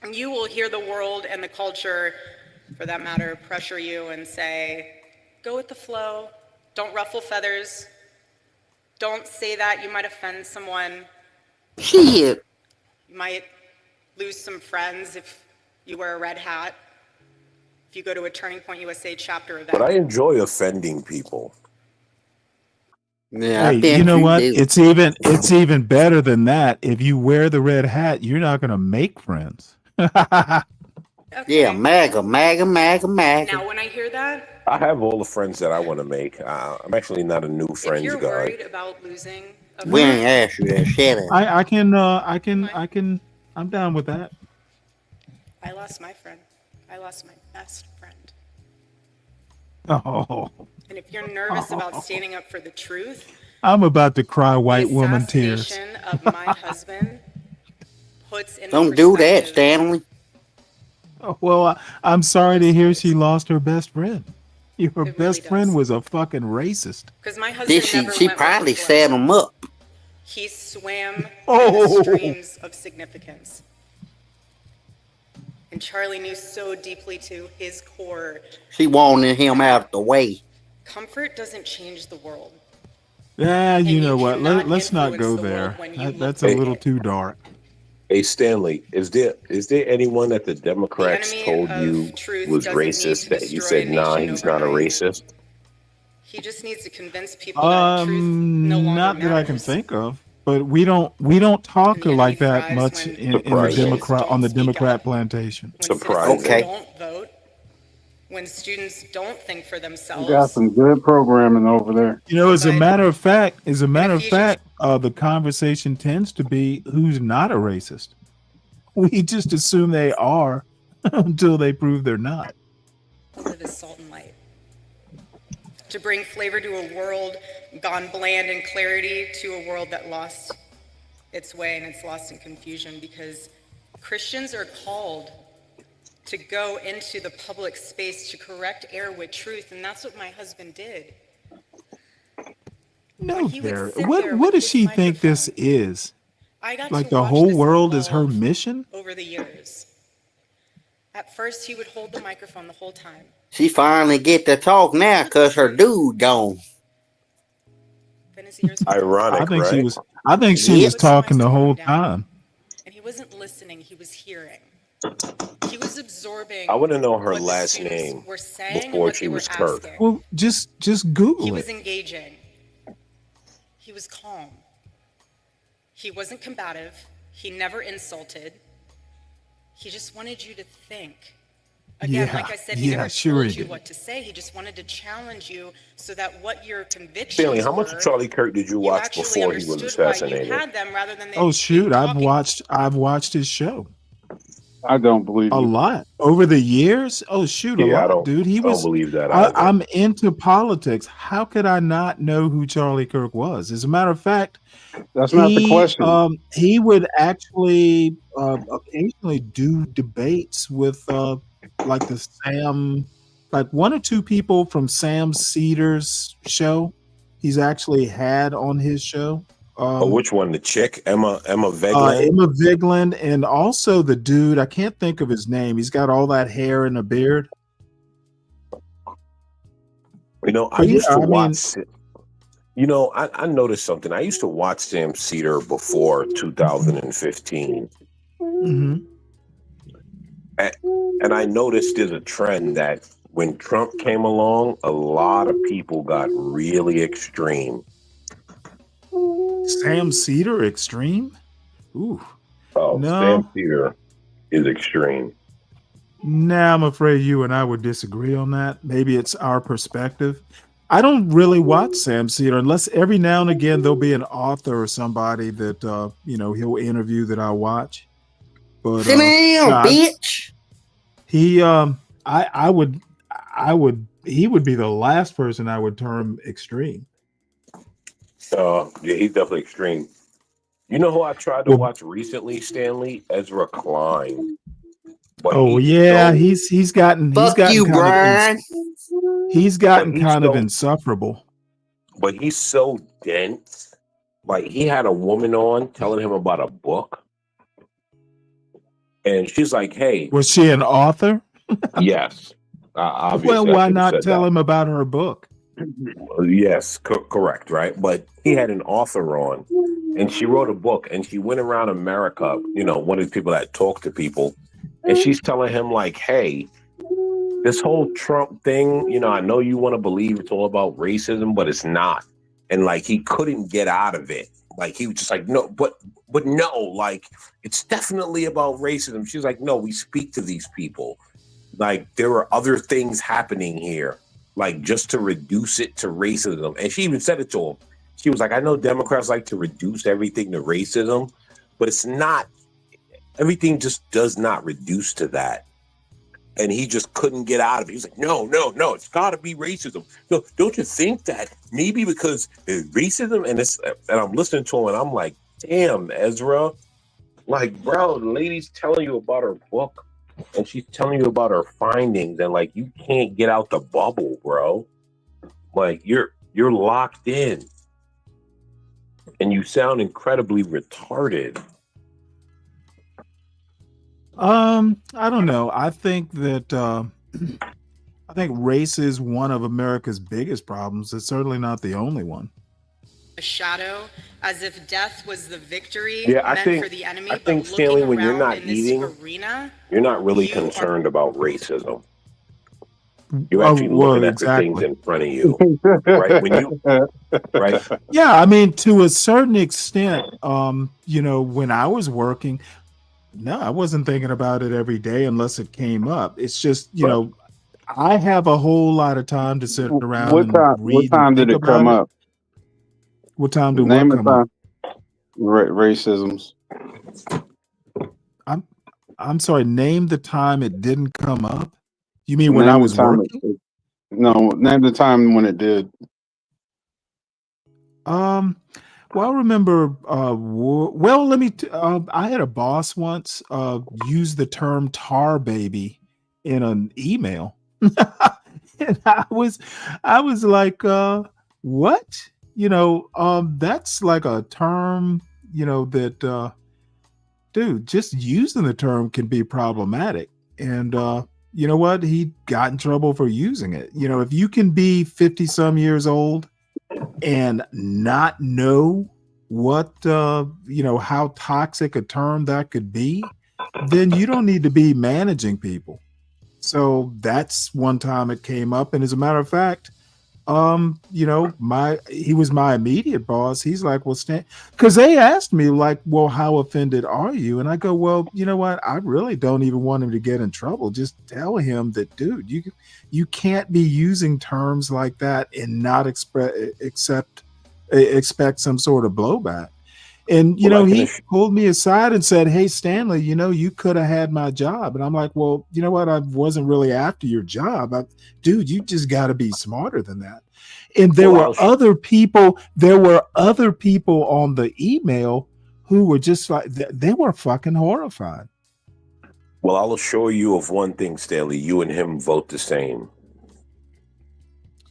And you will hear the world and the culture, for that matter, pressure you and say, go with the flow, don't ruffle feathers, don't say that, you might offend someone. Shit. You might lose some friends if you wear a red hat, if you go to a Turning Point USA chapter event. But I enjoy offending people. Yeah, Hey, you know what? It's even better than that. If you wear the red hat, you're not going to make friends. Yeah, MAGA. Now, when I hear that, I have all the friends that I want to make. I'm actually not a new if friends you're guy. worried about losing a We ain't friend, asked you that. Shut up. I'm down with that. I lost my friend. I lost my best friend. Oh, And if you're nervous about standing up for the truth, I'm about to cry white woman tears. assassination of my husband puts in Don't do that, Stanley. Oh, well, I'm sorry to hear she lost her best friend. Your best friend was a fucking racist. Because my husband never She went probably with the set him up. He swam in Oh. the streams of significance. And Charlie knew so deeply to his core. She wanted him out of the way. Comfort doesn't change the world. Yeah, you know what? cannot Let's not influence go the world there. when you look That's a little too dark. Hey Stanley, is there anyone that the Democrats enemy told of you truth was doesn't need racist to that you destroy a said, nah, nation he's not a overnight. racist? He just needs to convince people that truth no longer Not that I can matters. think of, but we don't talk like that much in the Surprising. on the Democrat plantation. Citizens don't vote, when students don't think for We got themselves. some good programming over there. You know, as a matter of fact, the conversation tends to be who's not a racist. We just assume they are until they prove they're not. Live as salt and light. To bring flavor to a world gone bland, and clarity to a world that lost its way and it's lost in confusion, because Christians are called to go into the public space to correct error with truth, and that's what my husband did. No, there. What does she think this is? I got Like to the watch whole this world is her evolve mission? over the years. At first, he would hold the microphone the whole time. She finally get to talk now because her dude gone. Ironic, I think right? I think she was talking the whole time. And he wasn't listening, he was hearing. He was absorbing I want to know her what the last students name were saying and before what she they were was Kirk. asking. Well, just Google He it. was engaging. He was calm. He wasn't combative. He never insulted. He just wanted you to think. Again, like I said, he never told you what to say. He just wanted to challenge you so that what your convictions Stanley, how much were, of Charlie Kirk did you watch actually before he was understood why you assassinated? had them rather than they Oh shoot, I've watched his show. I don't believe A you. lot over the years. Oh shoot, a Yeah, lot, dude. He I don't was. believe that either. I'm into politics. How could I not know who Charlie Kirk was? As a matter of fact, That's not the question. He would actually occasionally do debates with like like one or two people from Sam Cedar's show. He's actually had on his show. Which one? The chick, Emma Vegland? Emma Vegland, and also the dude, I can't think of his name. He's got all that hair and a beard. You know, I used to watch. You know, I noticed something. I used to watch Sam Cedar before 2015. Mm-hmm. And I noticed there's a trend that when Trump came along, a lot of people got really extreme. Sam Cedar extreme? Ooh. Oh, no. Sam Cedar is extreme. Nah, I'm afraid you and I would disagree on that. Maybe it's our perspective. I don't really watch Sam Cedar unless every now and again there'll be an author or somebody that he'll interview that I watch. But bitch. He he would be the last person I would term extreme. Yeah, he's definitely extreme. You know who I tried to watch recently, Stanley? Ezra Klein. But he's gotten Brian. He's gotten kind of insufferable. But he's so dense. Like he had a woman on telling him about a book. And she's like, hey. Was she an author? Yes. Well, why not tell him about her book? Yes, correct, right? But he had an author on, and she wrote a book, and she went around America, one of the people that talk to people, and she's telling him like, hey, this whole Trump thing, I know you want to believe it's all about racism, but it's not. And like, he couldn't get out of it. Like, he was just like, no, but no, like, it's definitely about racism. She's like, no, we speak to these people. Like, there are other things happening here, like just to reduce it to racism. And she even said it to him. She was like, I know Democrats like to reduce everything to racism, but it's not, everything just does not reduce to that. And he just couldn't get out of it. He's like, no, it's gotta be racism. No, don't you think that maybe because it's racism and I'm listening to him and I'm like, damn, Ezra, like, bro, the lady's telling you about her book and she's telling you about her findings and like, you can't get out the bubble, bro. Like you're locked in and you sound incredibly retarded. I don't know. I think that I think race is one of America's biggest problems. It's certainly not the only one. A shadow, as if death was the victory Yeah, I meant think for the enemy. I think But Stanley, looking when you're around not in this eating, arena, you're not really you are concerned about racism. You're Oh, actually looking well, at the things exactly. in front of you, right? When you right, Yeah, I mean, to a certain extent, when I was working, no, I wasn't thinking about it every day unless it came up. It's just, but I have a whole lot of time to sit around What and time? What read and time did think it come about it. up? What time did what Name the come up? time. Racisms. I'm sorry, name the time it didn't come up. You mean when I Name the was time. working? No, name the time when it did. Well, I remember. Well, let me. I had a boss once use the term "tar baby" in an email, and I was like, "What?" That's like a term. That dude, just using the term can be problematic. And you know what? He got in trouble for using it. If you can be 50 some years old and not know what how toxic a term that could be, then you don't need to be managing people. So that's one time it came up. And as a matter of fact, he was my immediate boss. He's like, well, Stan, because they asked me, like, well, how offended are you? And I go, well, you know what? I really don't even want him to get in trouble. Just tell him that, dude, you can't be using terms like that and not expect some sort of blowback. And well, I can he pulled me aside and said, "Hey, Stanley, you could have had my job." And I'm like, "Well, you know what? I wasn't really after your job, dude. You just got to be smarter than that." And there well, were other people. There were other people on the email who were just like they were fucking horrified. Well, I'll assure you of one thing, Stanley. You and him vote the same.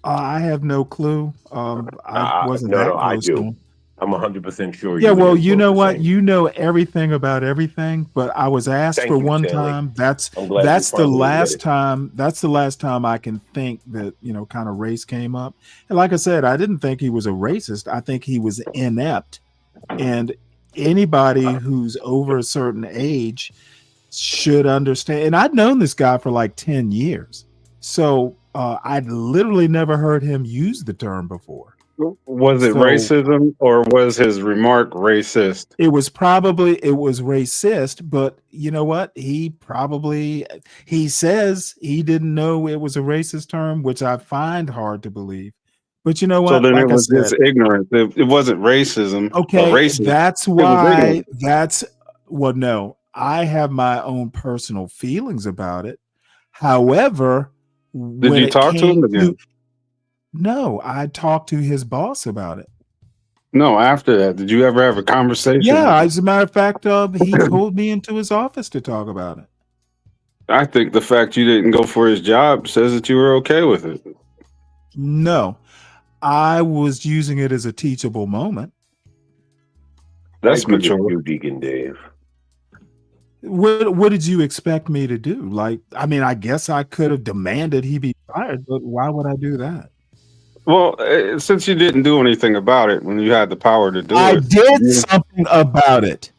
I have no clue. I wasn't No, that I close to do. him. I'm 100% sure. Yeah, You and well, him you vote know the what? same. You know everything about everything, but I was asked Thank for you, one Stanley. time. That's I'm glad you the finally admit last it. time. That's the last time I can think that, kind of race came up. And like I said, I didn't think he was a racist. I think he was inept. And anybody who's over a certain age should understand. And I'd known this guy for like 10 years. So I'd literally never heard him use the term before. Was it So racism or was his remark racist? it was racist, but you know what? He says he didn't know it was a racist term, which I find hard to believe. But you know So what? then it Like I was just said, ignorance. It wasn't racism or okay, racist. that's It was why ignorance. no, I have my own personal feelings about it. However, Did when you it talk to him came to again? no, I talked to his boss about it. No, after that, did you ever have a conversation with Yeah, him? as a matter of fact, he pulled me into his office to talk about it. I think the fact you didn't go for his job says that you were okay with it. No, I was using it as a teachable moment. I That's agree with mature. you, Deacon Dave. What did you expect me to do? Like, I mean, I guess I could have demanded he be fired, but why would I do that? Well, since you didn't do anything about it when you had the power to do I it, did something about it.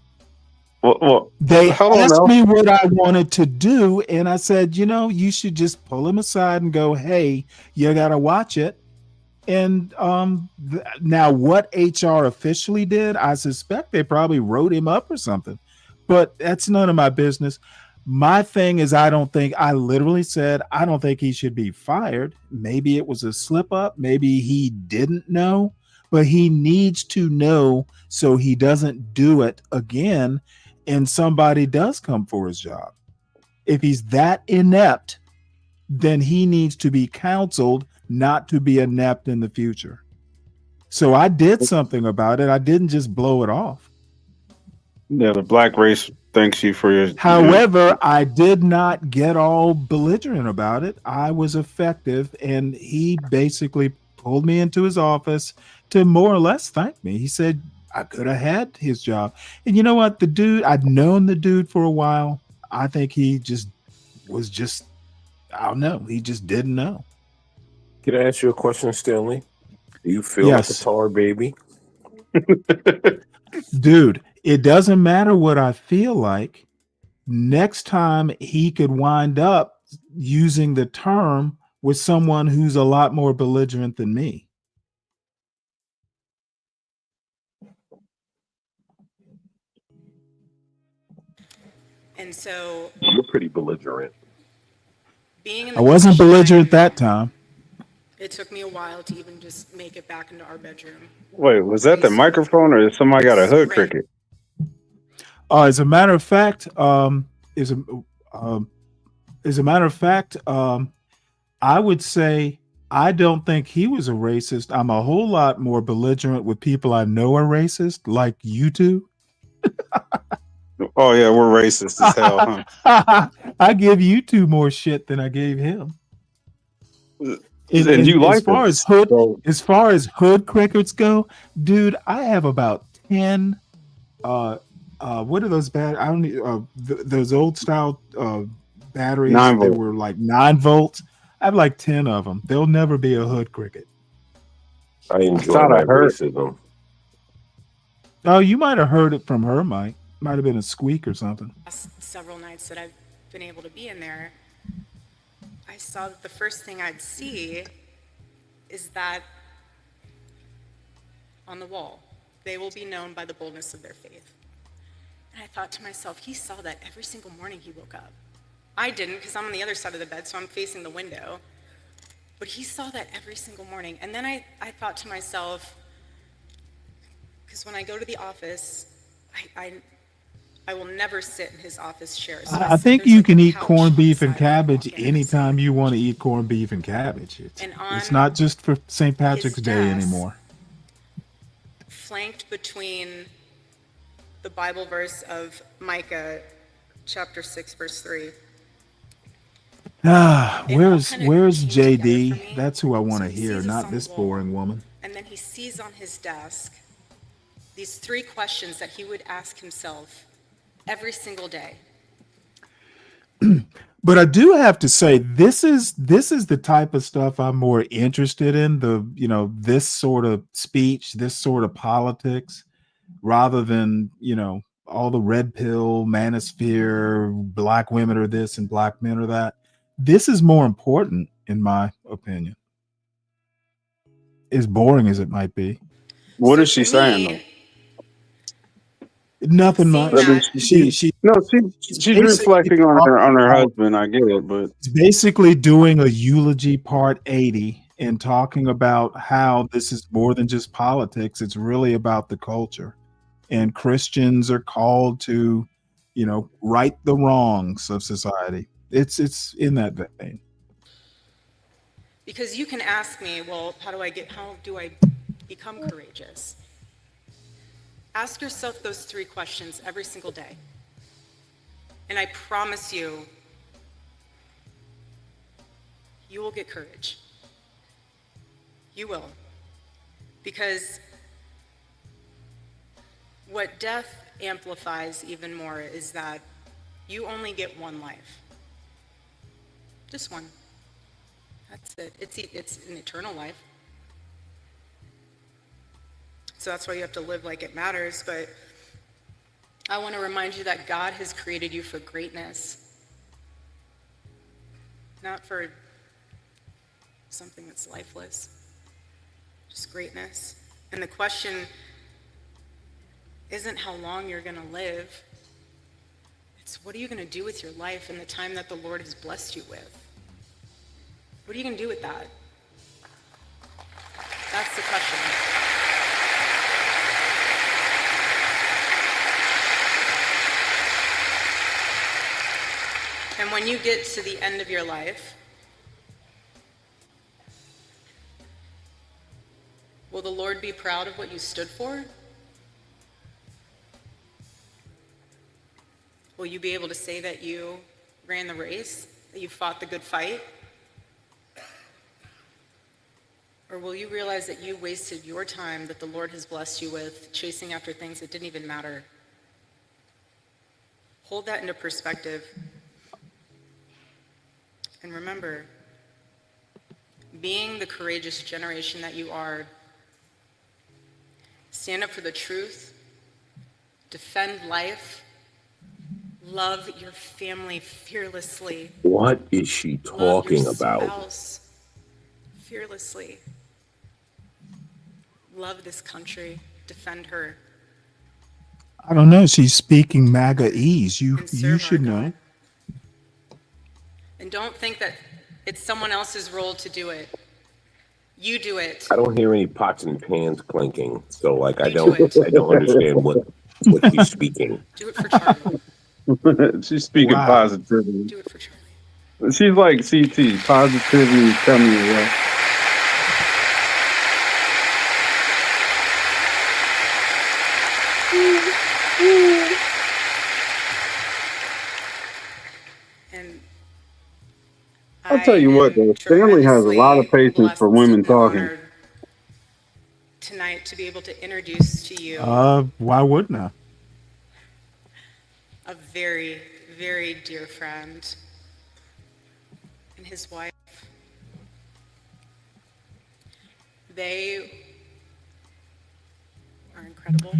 well, They hold on asked now. me what I wanted to do, and I said, you should just pull him aside and go, "Hey, you got to watch it." And now what HR officially did, I suspect they probably wrote him up or something, but that's none of my business. My thing is, I literally said, I don't think he should be fired. Maybe it was a slip up. Maybe he didn't know, but he needs to know so he doesn't do it again and somebody does come for his job. If he's that inept, then he needs to be counseled not to be inept in the future. So I did something about it. I didn't just blow it off. Yeah, the black race thanks you for your. However, I did not get all belligerent about it. I was effective, and he basically pulled me into his office to more or less thank me. He said I could have had his job. And you know what? The dude, I'd known the dude for a while. I think he was just, I don't know. He just didn't know. Can I ask you a question, Stanley? Do you feel like a Yes. tar baby? Dude, it doesn't matter what I feel like. Next time he could wind up using the term with someone who's a lot more belligerent than me. And so You're pretty belligerent. being in I the wasn't position belligerent that time. it took me a while to even just make it back into our bedroom. Wait, was that the microphone or somebody got a hood cricket? As a matter of fact, as a matter of fact, I would say I don't think he was a racist. I'm a whole lot more belligerent with people I know are racist, like you two. Oh yeah, we're racist as hell, huh? I give you two more shit than I gave him. And you like us. As far as hood crickets go, dude, I have about 10 what are those bad? I don't those old style batteries 9 that volt. were like 9 volts. I have like 10 of them. They'll never be a hood cricket. I enjoy Thought I my heard. racism. Oh, you might have heard it from her, Mike. Might have been a squeak or something. Several nights that I've been able to be in there, I saw that the first thing I'd see is that on the wall, they will be known by the boldness of their faith. And I thought to myself, he saw that every single morning he woke up. I didn't, because I'm on the other side of the bed, so I'm facing the window. But he saw that every single morning. And then I thought to myself, because when I go to the office, I will never sit in his office chair. So I think you can eat corned beef and cabbage anytime you want to eat corned beef and cabbage. It's not just for St. Patrick's Day anymore. Flanked between the Bible verse of Micah chapter 6, verse 3. Where's JD? That's who I want to hear, not this boring woman. And then he sees on his desk these 3 questions that he would ask himself every single day. But I do have to say, this is the type of stuff I'm more interested in, this sort of speech, this sort of politics, rather than, all the red pill, manosphere, black women are this and black men are that. This is more important, in my opinion. As boring as it might be. What is she saying though? Nothing much. She's reflecting on her husband. I get it, but it's basically doing a eulogy part 80 and talking about how this is more than just politics. It's really about the culture, and Christians are called to, right the wrongs of society. It's in that vein. Because you can ask me, well, how do I become courageous? Ask yourself those 3 questions every single day. And I promise you, you will get courage. You will. Because what death amplifies even more is that you only get one life. Just one. That's it. It's an eternal life. So that's why you have to live like it matters. But I want to remind you that God has created you for greatness, not for something that's lifeless, just greatness. And the question isn't how long you're going to live. It's what are you going to do with your life and the time that the Lord has blessed you with? What are you going to do with that? That's the question. And when you get to the end of your life, will the Lord be proud of what you stood for? Will you be able to say that you ran the race, that you fought the good fight? Or will you realize that you wasted your time that the Lord has blessed you with chasing after things that didn't even matter? Hold that into perspective. And remember, being the courageous generation that you are, stand up for the truth, defend life, love your family fearlessly. What is she Love your talking about? spouse fearlessly. Love this country, defend her. I don't know. She's speaking MAGA-ese. You should know. And don't think that it's someone else's role to do it. You do it. I don't hear any pots and pans clinking, so like I don't understand what she's speaking. Do it for Charlie. She's speaking positivity. Do it for Charlie. She's like CT, positivity coming your way. And I'll tell you what, though, Stanley has a lot of patience for women talking. Tonight to be able to introduce to you Why wouldn't I? a very, very dear friend and his wife. They are incredible.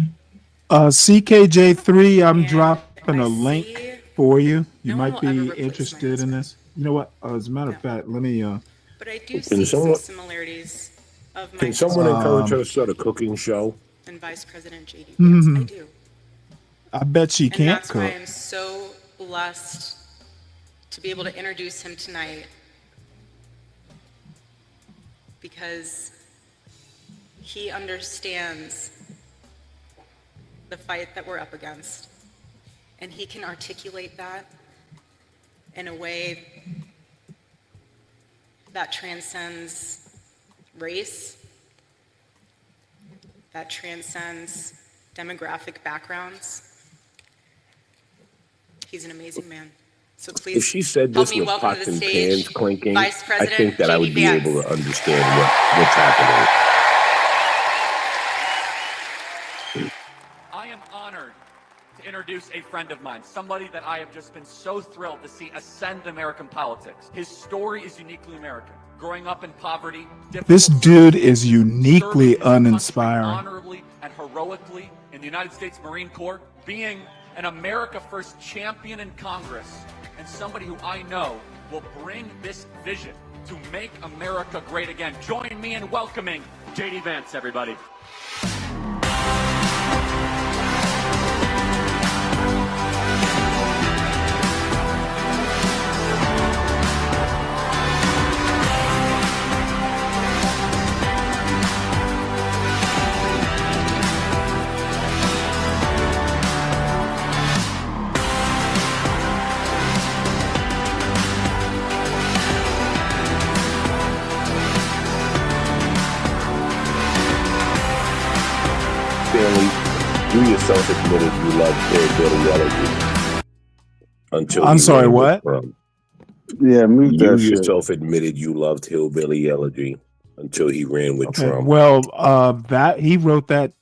CKJ3, I'm dropping a link for you. You might be interested in this. You know what? As a matter of fact, let me. But I do see some similarities of my Can someone encourage her to start a cooking show? and Vice President JD Vance. I do. I bet she And can't that's cook. why I'm so blessed to be able to introduce him tonight, because he understands the fight that we're up against, and he can articulate that in a way that transcends race, that transcends demographic backgrounds. He's an amazing man. So please, If she said help this me with welcome to pots the and stage pans clinking, Vice I President think that I JD would be Vance. able to understand what's happening. I am honored to introduce a friend of mine, somebody that I have just been so thrilled to see ascend American politics. His story is uniquely American. Growing up in poverty, This dude is uniquely uninspiring. honorably and heroically in the United States Marine Corps, being an America First champion in Congress, and somebody who I know will bring this vision to make America great again. Join me in welcoming JD Vance, everybody. Stanley, you yourself admitted you loved Hillbilly Elegy until I'm he sorry, ran with what? Trump. Yeah, move You that shit. yourself admitted you loved Hillbilly Elegy until he ran with Okay, Trump. well, that he wrote that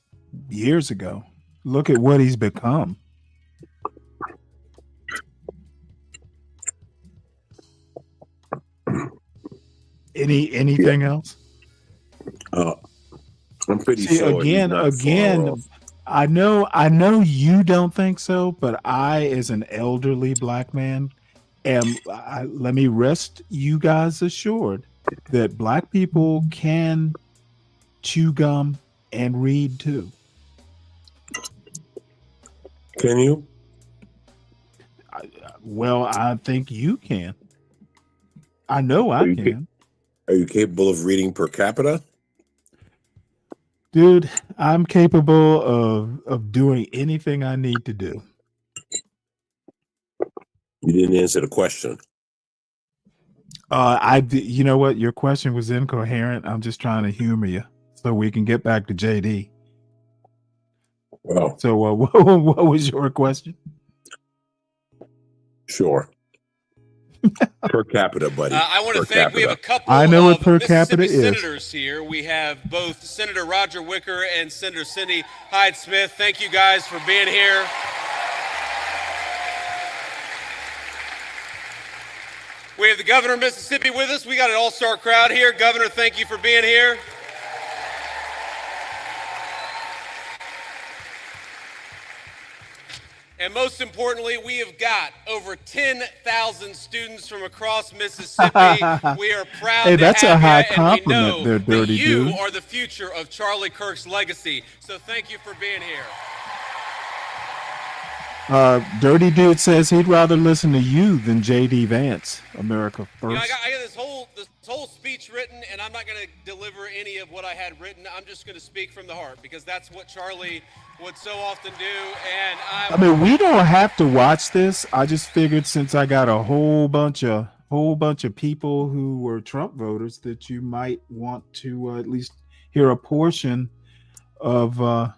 years ago. Look at what he's become. Anything else? I'm pretty See, sure he's not far again, off. I know you don't think so, but I, as an elderly black man, let me rest you guys assured that black people can chew gum and read too. Can you? Well, I think you can. I know I can. Are you capable of reading per capita? Dude, I'm capable of doing anything I need to do. You didn't answer the question. You know what? Your question was incoherent. I'm just trying to humor you so we can get back to JD. Well, so what was your question? Sure. Per capita, buddy. I want to thank, we have a couple I know what of per capita Mississippi is. senators here. We have both Senator Roger Wicker and Senator Cindy Hyde-Smith. Thank you guys for being here. We have the governor of Mississippi with us. We got an all-star crowd here. Governor, thank you for being here. And most importantly, we have got over 10,000 students from across Mississippi. We are proud Hey, to that's a have high you, and we compliment know there, that Dirty you Dude. are the future of Charlie Kirk's legacy. So thank you for being here. Dirty Dude says he'd rather listen to you than JD Vance. America first. You know, I got this whole speech written, and I'm not going to deliver any of what I had written. I'm just going to speak from the heart because that's what Charlie would so often do. And I mean, we don't have to watch this. I just figured since I got a whole bunch of people who were Trump voters that you might want to at least hear a portion of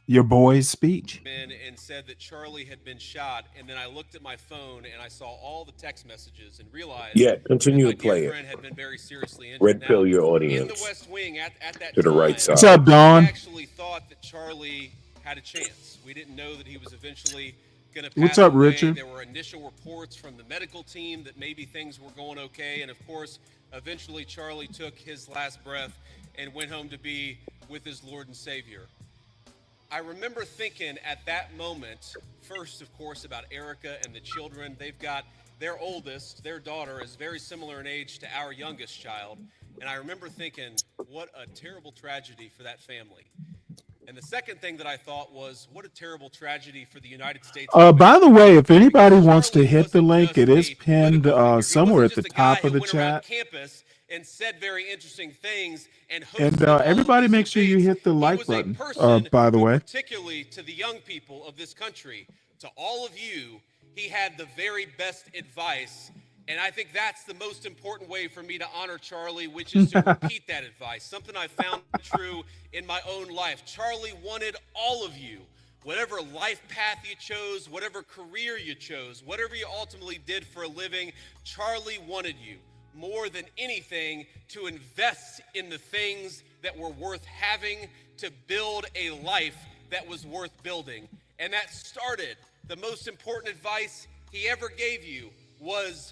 your boy's speech. And said that Charlie had been shot, and then I looked at my phone and I saw all the text messages and realized continue that to my play dear it. friend had been very seriously injured. Red Now, pill your in audience the West Wing at that to the right time, side. What's up, Dawn? we actually thought that Charlie had a chance. We didn't know that he was eventually going to pass What's up, away. Richard? There were initial reports from the medical team that maybe things were going okay, and of course, eventually Charlie took his last breath and went home to be with his Lord and Savior. I remember thinking at that moment, first, of course, about Erica and the children. They've got their oldest, their daughter, is very similar in age to our youngest child. And I remember thinking, what a terrible tragedy for that family. And the second thing that I thought was, what a terrible tragedy for the United States. By the way, if anybody wants to hit the link, it is pinned somewhere at the top of the chat. Campus and said very interesting things And everybody make sure you hit the like button, by the way. Particularly to the young people of this country, to all of you, he had the very best advice. And I think that's the most important way for me to honor Charlie, which is to repeat that advice, something I found true in my own life. Charlie wanted all of you, whatever life path you chose, whatever career you chose, whatever you ultimately did for a living, Charlie wanted you more than anything to invest in the things that were worth having, to build a life that was worth building. And that started, the most important advice he ever gave you was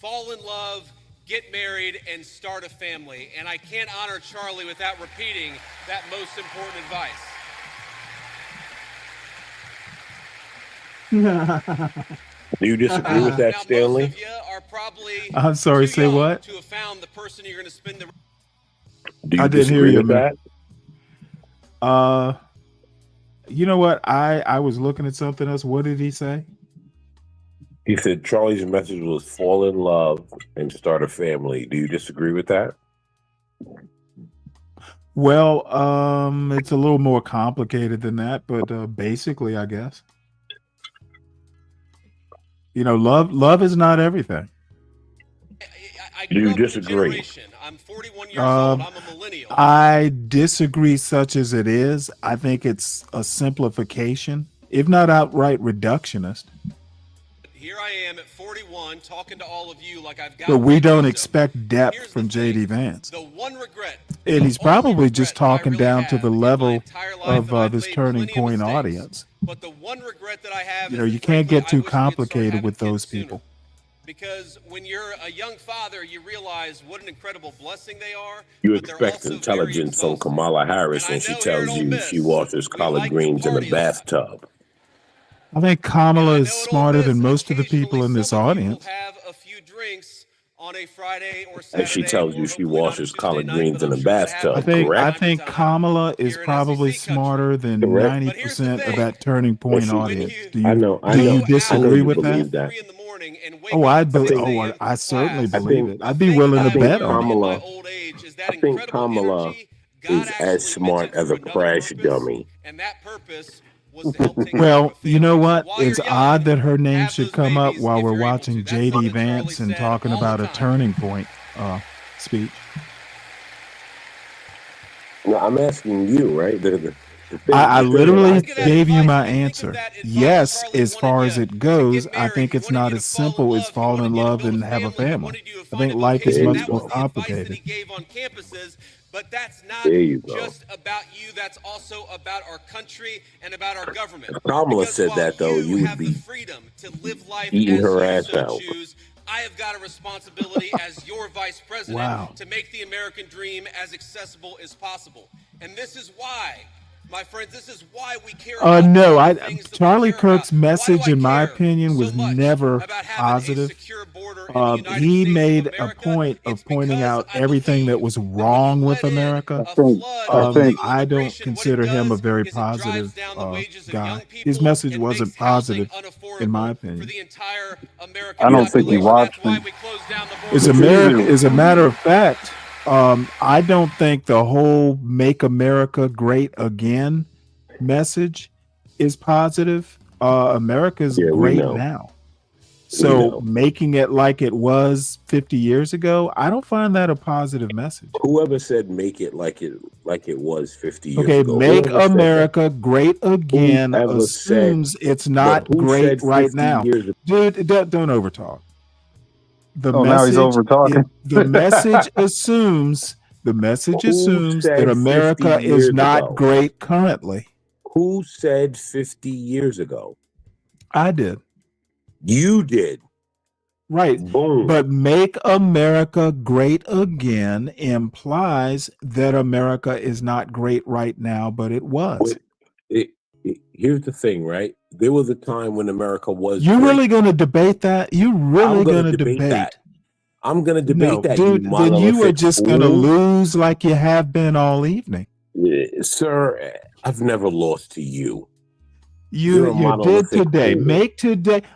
fall in love, get married, and start a family. And I can't honor Charlie without repeating that most important advice. Do you disagree with that, Stanley? I'm sorry, say what? To have found the person you're going to spend the Do you I didn't hear disagree you, with man. that? You know what? I was looking at something else. What did he say? He said Charlie's message was fall in love and start a family. Do you disagree with that? Well, it's a little more complicated than that, but basically, I guess. You know, love is not everything. Do you disagree? I'm 41 years old. I'm a millennial. I disagree such as it is. I think it's a simplification, if not outright reductionist. Here I am at 41 talking to all of you like I've got. But we don't expect depth from JD Vance. The one regret, And he's probably just talking down to the level of this turning point audience. but the one regret that I have You know, is you that, can't frankly, get too I wish we had started complicated having with those kids sooner. people. Because when you're a young father, you realize what an incredible blessing they are. You but they're expect also intelligence from Kamala Harris when she tells you she washes collard greens in a bathtub. I think Kamala is smarter than most of the people in this audience. have a few drinks on a Friday or And Saturday. she tells you she washes collard greens in a bathtub, I correct? think Kamala is probably smarter than Correct. 90% of that turning point Listen, audience. Do I you know disagree you with believe that? that. Oh, I certainly believe it. I'd be willing to bet on it. I think Kamala is as smart as a crash dummy. Well, you know what? It's odd that her name should come up while we're watching JD Vance and talking about a turning point speech. No, I'm asking you, right? I literally gave you my answer. Yes, as far as it goes, I think it's not as simple as fall in love and have a family. I think life is much more complicated. But that's not There you go. just about you. That's also about our country and about our government. If Kamala Because said while that, though, you would have the be freedom to live life eating as her you ass so out. choose, I have got a responsibility as your vice president Wow. to make the American dream as accessible as possible. And this is why, my friends, this is why we care about No, all the things that we Charlie care Kirk's about. Why do message, I in my care opinion, so was much never about having a positive. secure border in the United He States made of a America? point of It's pointing because out I everything that believe was that when you wrong with let in America. a flood of illegal I don't immigration, what it consider him a does very is it drives positive down the wages of guy. young His people message and wasn't makes housing positive, in my unaffordable for opinion. the entire American I don't think he population. watched That's why him. we closed down the As border. as a matter of fact, I don't think the whole "Make America Great Again" message is positive. America's Yeah, we great know. now. We So know. making it like it was 50 years ago, I don't find that a positive message. Whoever said make it like it was 50 years Okay, ago. make Whoever said that? America great again Whoever said, assumes it's but not who great said right 50 now. years ago? Dude, don't overtalk. The Oh, now he's over talking. the message assumes Who that said 50 America is years not ago? great currently. Who said 50 years ago? I did. You did. Right. Boom. But make America great again implies that America is not great right now, but it was. Here's the thing, right? There was a time when America was You great. really going to debate that? You really I'm going gonna to debate debate? that. I'm going to debate No, that, dude, you then you are monolithic just going to fool. lose like you have been all evening. Sir, I've never lost to you. You You're a did monolithic today. fool.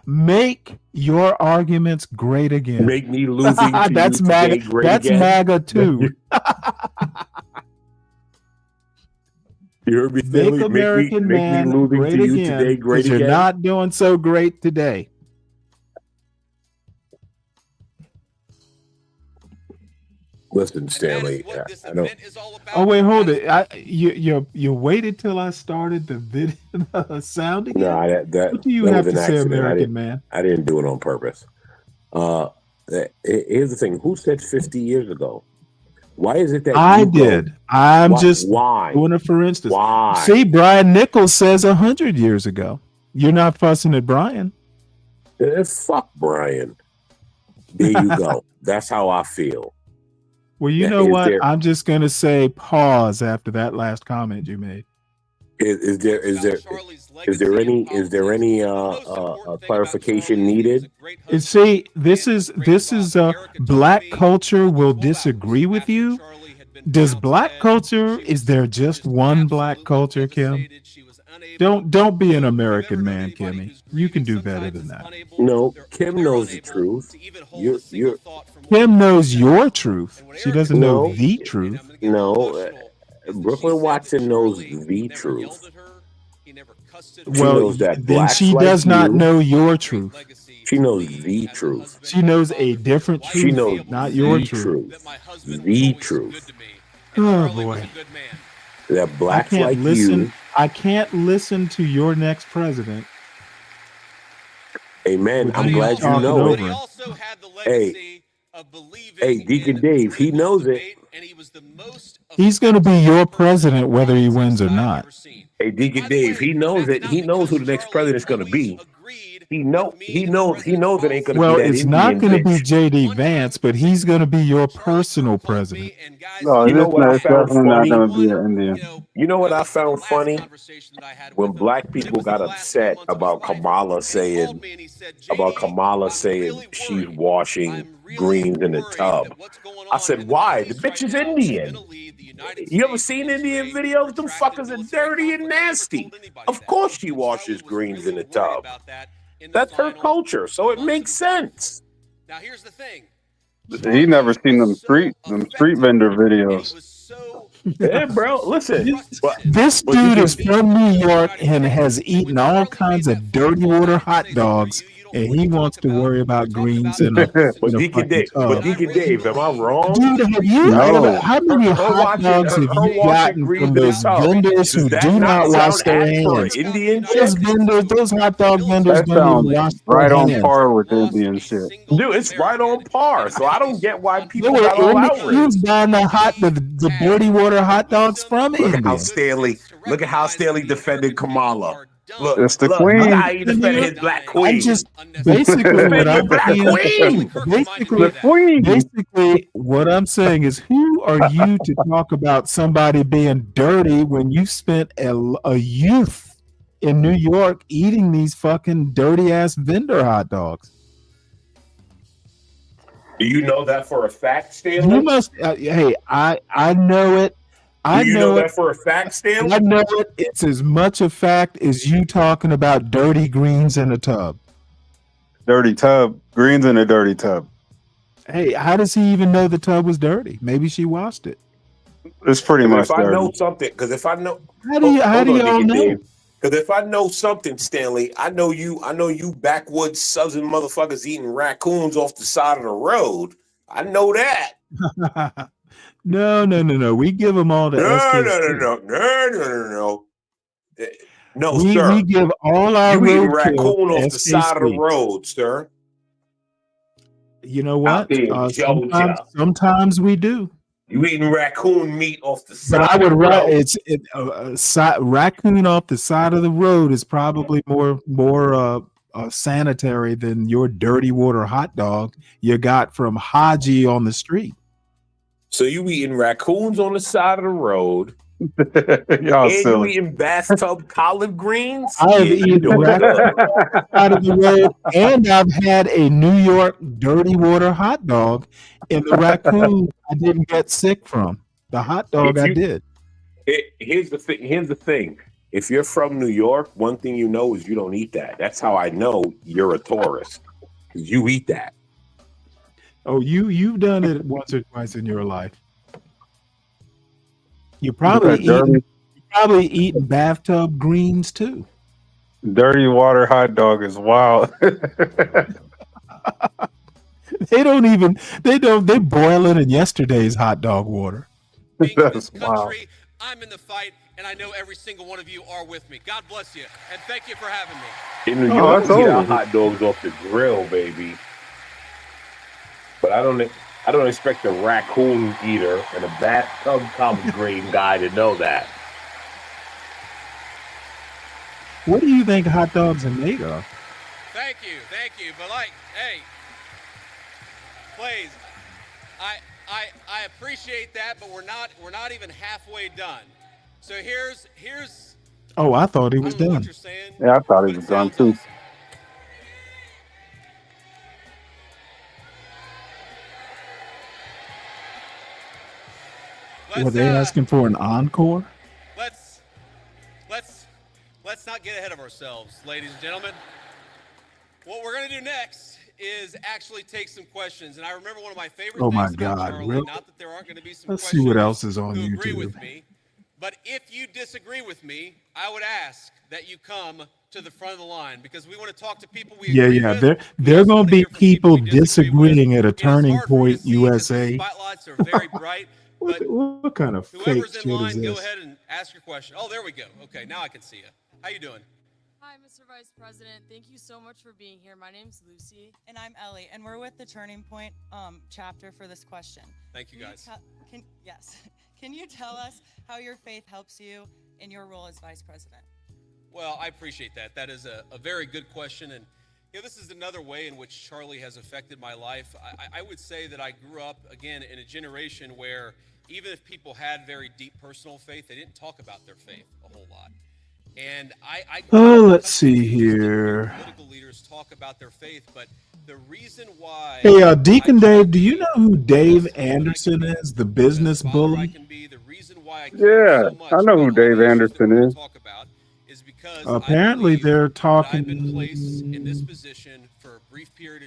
Make your arguments great again. Make me losing to That's you MAGA. today great That's again. MAGA too. You heard me, Make Stanley? American Make me man losing great to you again, today great because you're again. not doing so great today. Listen, Stanley, I don't. Oh wait, hold it. You waited till I started the video sound again. No, What do you that have was to an say, accident. American man? I didn't do it on purpose. Here's the thing: who said 50 years ago? Why is it that I you go? did. I'm just Why? doing it for instance. Why? See, Brian Nichols says 100 years ago. You're not fussing at Brian. Fuck Brian. There you go. That's how I feel. Well, you know what? I'm just gonna say pause after that last comment you made. Is there any clarification needed? And see, this is black culture will disagree with you. Does black culture, is there just one black culture, Kim? Don't be an American man, Kimmy. You can do better than that. No, Kim knows the truth. Kim knows your truth. She doesn't know the truth. No, Brooklyn Watson knows the truth. Well, then she does not know your truth. She knows the truth. She knows a different truth. She knows not your the truth. The truth. Oh boy. That blacks like you. I can't listen to your next president. Amen. I'm glad you know it. Hey, Deacon Dave, he knows it. He's going to be your president whether he wins or not. Hey, Deacon Dave, he knows it. He knows who the next president's going to be. He knows it ain't going to be that. Well, it's not going to be bitch. JD Vance, but he's going to be your personal president. No, You know what I it's found definitely not funny? going to be an Indian. You know what I found funny? When black people got upset about Kamala saying she's washing greens in a tub. I said, why? The bitch is Indian. You ever seen Indian videos? Them fuckers are dirty and nasty. Of course she washes greens in a tub. That's her culture, so it makes sense. Now here's the thing. He never seen them street vendor videos. Yeah, bro. Listen, This dude is from New York and has eaten all kinds of dirty water hot dogs, and he wants to worry about greens in a Deacon Dave, am I wrong? Dude, have you how many hot dogs have you gotten from those vendors who do not wash their hands? Those hot dog vendors That don't even wash sounds their right on hands. par with Indian shit. Dude, it's right on par. So I don't get why people They got all were outraged. Indians buying the dirty water hot dogs from India. Look at how Stanley defended Kamala. Look, It's the look, queen. look how he defended his black queen. I'm just basically what Defend your I'm black saying. queen. Basically, what I'm saying is, who are you to talk about somebody being dirty when you spent a youth in New York eating these fucking dirty ass vendor hot dogs? Do you know that for a fact, You Stanley? must. Hey, I know it. I Do you know know it. that for a fact, Stanley? I know it. It's as much a fact as you talking about dirty greens in a tub. Dirty tub. Greens in a dirty tub. Hey, how does he even know the tub was dirty? Maybe she washed it. It's pretty much If I know dirty. something, because if I know, How do y'all know? Because if I know something, Stanley, I know you backwoods southern motherfuckers eating raccoons off the side of the road. I know that. No. We give them all the SKC. No. No, we sir. We give all our you eating roadkill raccoon off the SKC. side of the road, sir. You know what? Out there in Georgia. Sometimes we do. You eating raccoon meat off the side. But I would of the road. raccoon off the side of the road is probably more sanitary than your dirty water hot dog you got from Haji on the street. So you eating raccoons on the side of the road. Y'all and silly. you eating bathtub collard greens? I have eaten raccoon out of the road, and I've had a New York dirty water hot dog, and the raccoon I didn't get sick from. The hot dog I did. Here's the thing. If you're from New York, one thing you know is you don't eat that. That's how I know you're a tourist. Because you eat that. Oh, you've done it once or twice in your life. You probably eating bathtub greens too. Dirty water hot dog is wild. They boil it in yesterday's hot dog water. That's wild. I'm in the fight, and I know every single one of you are with me. God bless you, and thank you for having me. In New York, we eat our hot dogs off the grill, baby. But I don't expect a raccoon eater and a bathtub collard green guy to know that. What do you think hot dogs are made of? Thank you. But hey, please, I appreciate that, but we're not even halfway done. So here's. Oh, I thought he was done. Yeah, I thought he was done too. Were they asking for an encore? Let's not get ahead of ourselves, ladies and gentlemen. What we're going to do next is actually take some questions. And I remember one of my favorite Oh my things about God, Charlie, really? not that there aren't going to be some Let's see questions what else is on who agree YouTube. with me, but if you disagree with me, I would ask that you come to the front of the line because we want to talk to people we agree with. There going to be people disagreeing at a Turning Point USA. Spotlights are very bright. What kind of fake Whoever's shit in is line, go this? ahead and ask your question. Oh, there we go. Okay, now I can see you. How you doing? Hi, Mr. Vice President. Thank you so much for being here. My name's Lucy. And I'm Ellie, and we're with the Turning Point chapter for this question. Thank you, guys. Can you tell us how your faith helps you in your role as Vice President? Well, I appreciate that. That is a very good question. And this is another way in which Charlie has affected my life. I would say that I grew up, again, in a generation where even if people had very deep personal faith, they didn't talk about their faith a whole lot. And Let's see here. Political leaders talk about their faith, but the reason why. Hey, Deacon Dave, do you know who Dave Anderson is? The business bully. Yeah, I know who Dave Anderson is. Apparently, they're talking.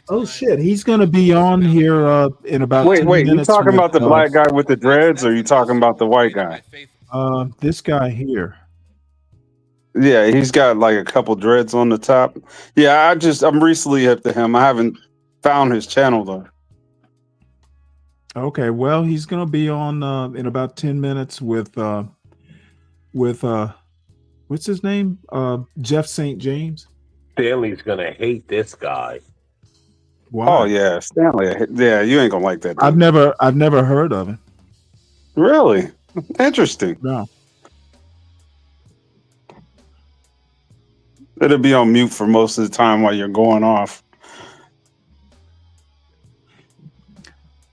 Oh shit, he's going to be on here in about. Wait, 10 you minutes talking with, about the black guy with the dreads, or you talking about the white guy? This guy here. Yeah, he's got like a couple dreads on the top. Yeah, I'm recently hip to him. I haven't found his channel though. Okay, well, he's going to be on in about 10 minutes with what's his name? Jeff St. James. Stanley's gonna hate this guy. Why? Oh yeah, Stanley. Yeah, you ain't gonna like that. I've never heard of him. Really? Interesting. No. It'll be on mute for most of the time while you're going off.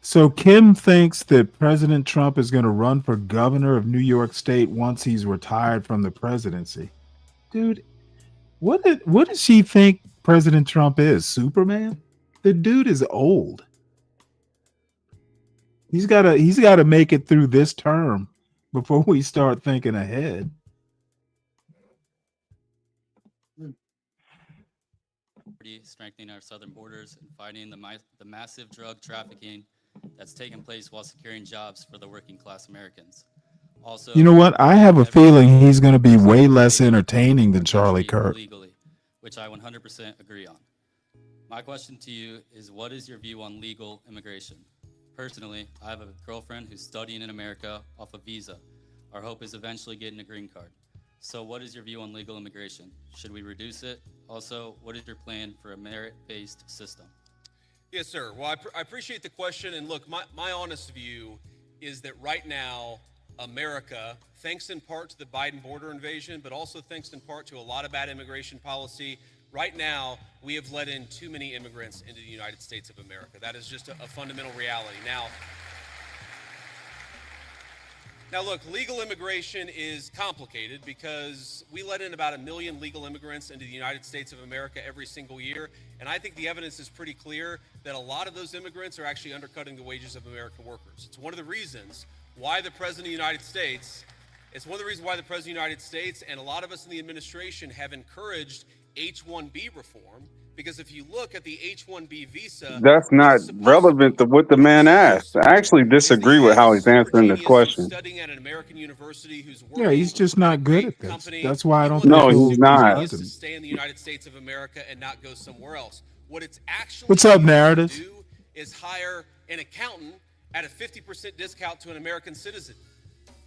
So Kim thinks that President Trump is going to run for governor of New York State once he's retired from the presidency. Dude, what does she think President Trump is? Superman? The dude is old. He's got to make it through this term before we start thinking ahead. Strengthening our southern borders and fighting the massive drug trafficking that's taking place while securing jobs for the working class Americans. Also, You know what? I have a feeling he's going to be way less entertaining than Charlie Kirk. legally, which I 100% agree on. My question to you is, what is your view on legal immigration? Personally, I have a girlfriend who's studying in America off a visa. Our hope is eventually getting a green card. So what is your view on legal immigration? Should we reduce it? Also, what is your plan for a merit-based system? Yes, sir. Well, I appreciate the question. And look, my honest view is that right now, America, thanks in part to the Biden border invasion, but also thanks in part to a lot of bad immigration policy, right now, we have let in too many immigrants into the United States of America. That is just a fundamental reality. Now, look, legal immigration is complicated because we let in about 1 million legal immigrants into the United States of America every single year. And I think the evidence is pretty clear that a lot of those immigrants are actually undercutting the wages of American workers. It's one of the reasons why the President of the United States, and a lot of us in the administration have encouraged H-1B reform. Because if you look at the H-1B visa, That's not relevant to what the man asked. I actually disagree with how he's answering this question. studying at an American university who's Yeah, he's just not good at this. That's why I don't No, think he's not. to stay in the United States of America and not go somewhere else. What it's actually What's up, Narrative? do is hire an accountant at a 50% discount to an American citizen.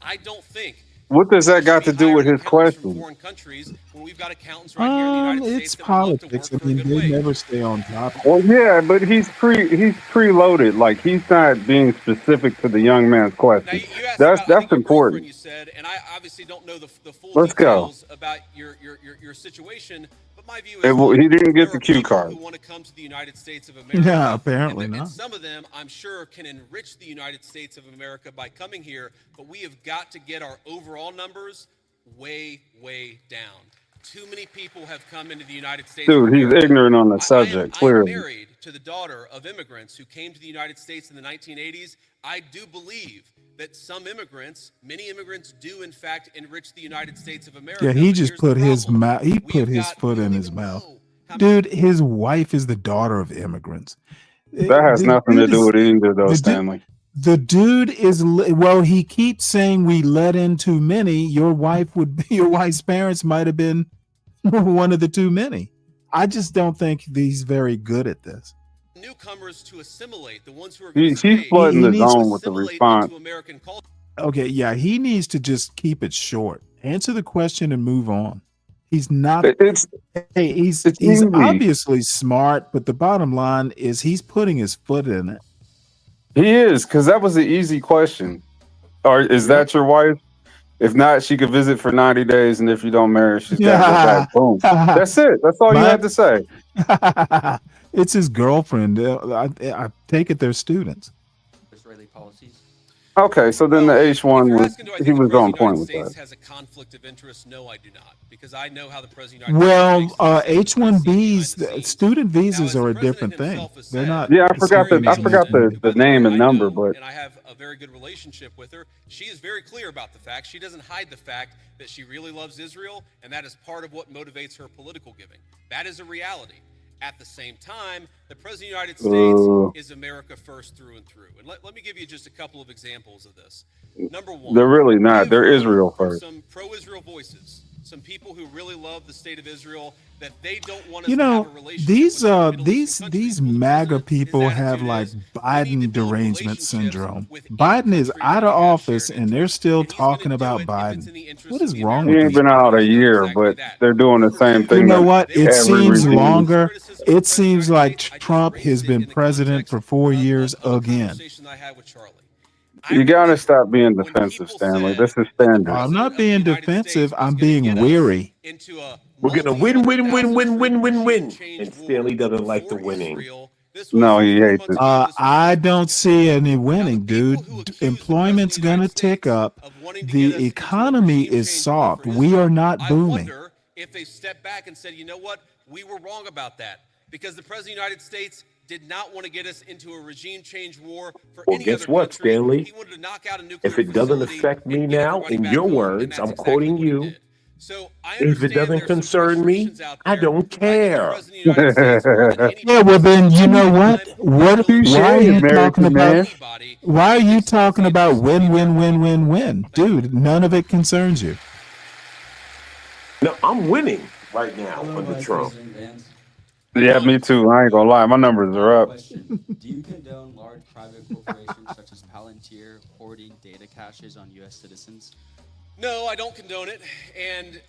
I don't think What does that got to do with his question? foreign countries when we've got accountants right here in the United States It's that would love to politics. work I for a mean, good they wage. never stay on top. Well, yeah, but he's preloaded. Like he's not being specific to the young man's question. That's important. You said, and I obviously don't know the full Let's go. details about your situation, but my view is He didn't get the cue card. who want to come to the United States of America. Yeah, apparently and not. some of them, I'm sure, can enrich the United States of America by coming here, but we have got to get our overall numbers way, way down. Too many people have come into the United States. Dude, he's ignorant on the subject, I am clearly. married to the daughter of immigrants who came to the United States in the 1980s. I do believe that many immigrants do in fact enrich the United States of America. Yeah, he just put his mouth. He put his foot in his mouth. Dude, his wife is the daughter of immigrants. That has nothing to do with either, though, Stanley. The dude is he keeps saying we let in too many. Your wife's parents might have been one of the too many. I just don't think he's very good at this. Newcomers to assimilate, the ones who are He's flooding the zone with the response. Okay, yeah, he needs to just keep it short. Answer the question and move on. He's not. He's easy. obviously smart, but the bottom line is he's putting his foot in it. He is, because that was an easy question. Or is that your wife? If not, she could visit for 90 days, and if you don't marry, she's got to go back. Boom. That's it. That's all you had to say. It's his girlfriend. I take it they're students. Israeli policies. Okay, so then the H1 he was on point with that. Has a conflict of interest? No, I do not, because I know how the president. Of the United States H-1Bs, student visas are a different thing. They're not. Yeah, I forgot the name and number, but and I have a very good relationship with her. She is very clear about the fact. She doesn't hide the fact that she really loves Israel, and that is part of what motivates her political giving. That is a reality. At the same time, the President of the United States is America first through and through. And let me give you just a couple of examples of this. Number one, they're really not. They're Israel first. Some pro-Israel voices, some people who really love the state of Israel, that they don't want us You to know, have a relationship these MAGA people have like Biden derangement syndrome. Biden is out of office and they're still talking about Biden. What is wrong He with ain't these been out a year, but they're doing the same thing. You know what? It every seems regime. longer. It seems like Trump has been president for 4 years again. You gotta stop being defensive, Stanley. This is standard. I'm not being defensive. I'm being weary. We're gonna win. And Stanley doesn't like the winning. No, he hates it. I don't see any winning, dude. Employment's gonna tick up. The economy is soft. We are not booming. If they stepped back and said, you know what, we were wrong about that, because the President of the United States did not want to get us into a regime change war for Well, any guess other what, country. Stanley? He wanted to knock out a nuclear If it doesn't affect me now, in your words, I'm quoting you. So I If it doesn't concern me, I don't care. Yeah, well then you know what? Why are you talking about? Why are you talking about win? Dude, none of it concerns you. No, I'm winning right now under Trump. Yeah, me too. I ain't gonna lie, my numbers are up. Do you condone large private corporations such as Palantir hoarding data caches on U.S. citizens? No, I don't condone it. And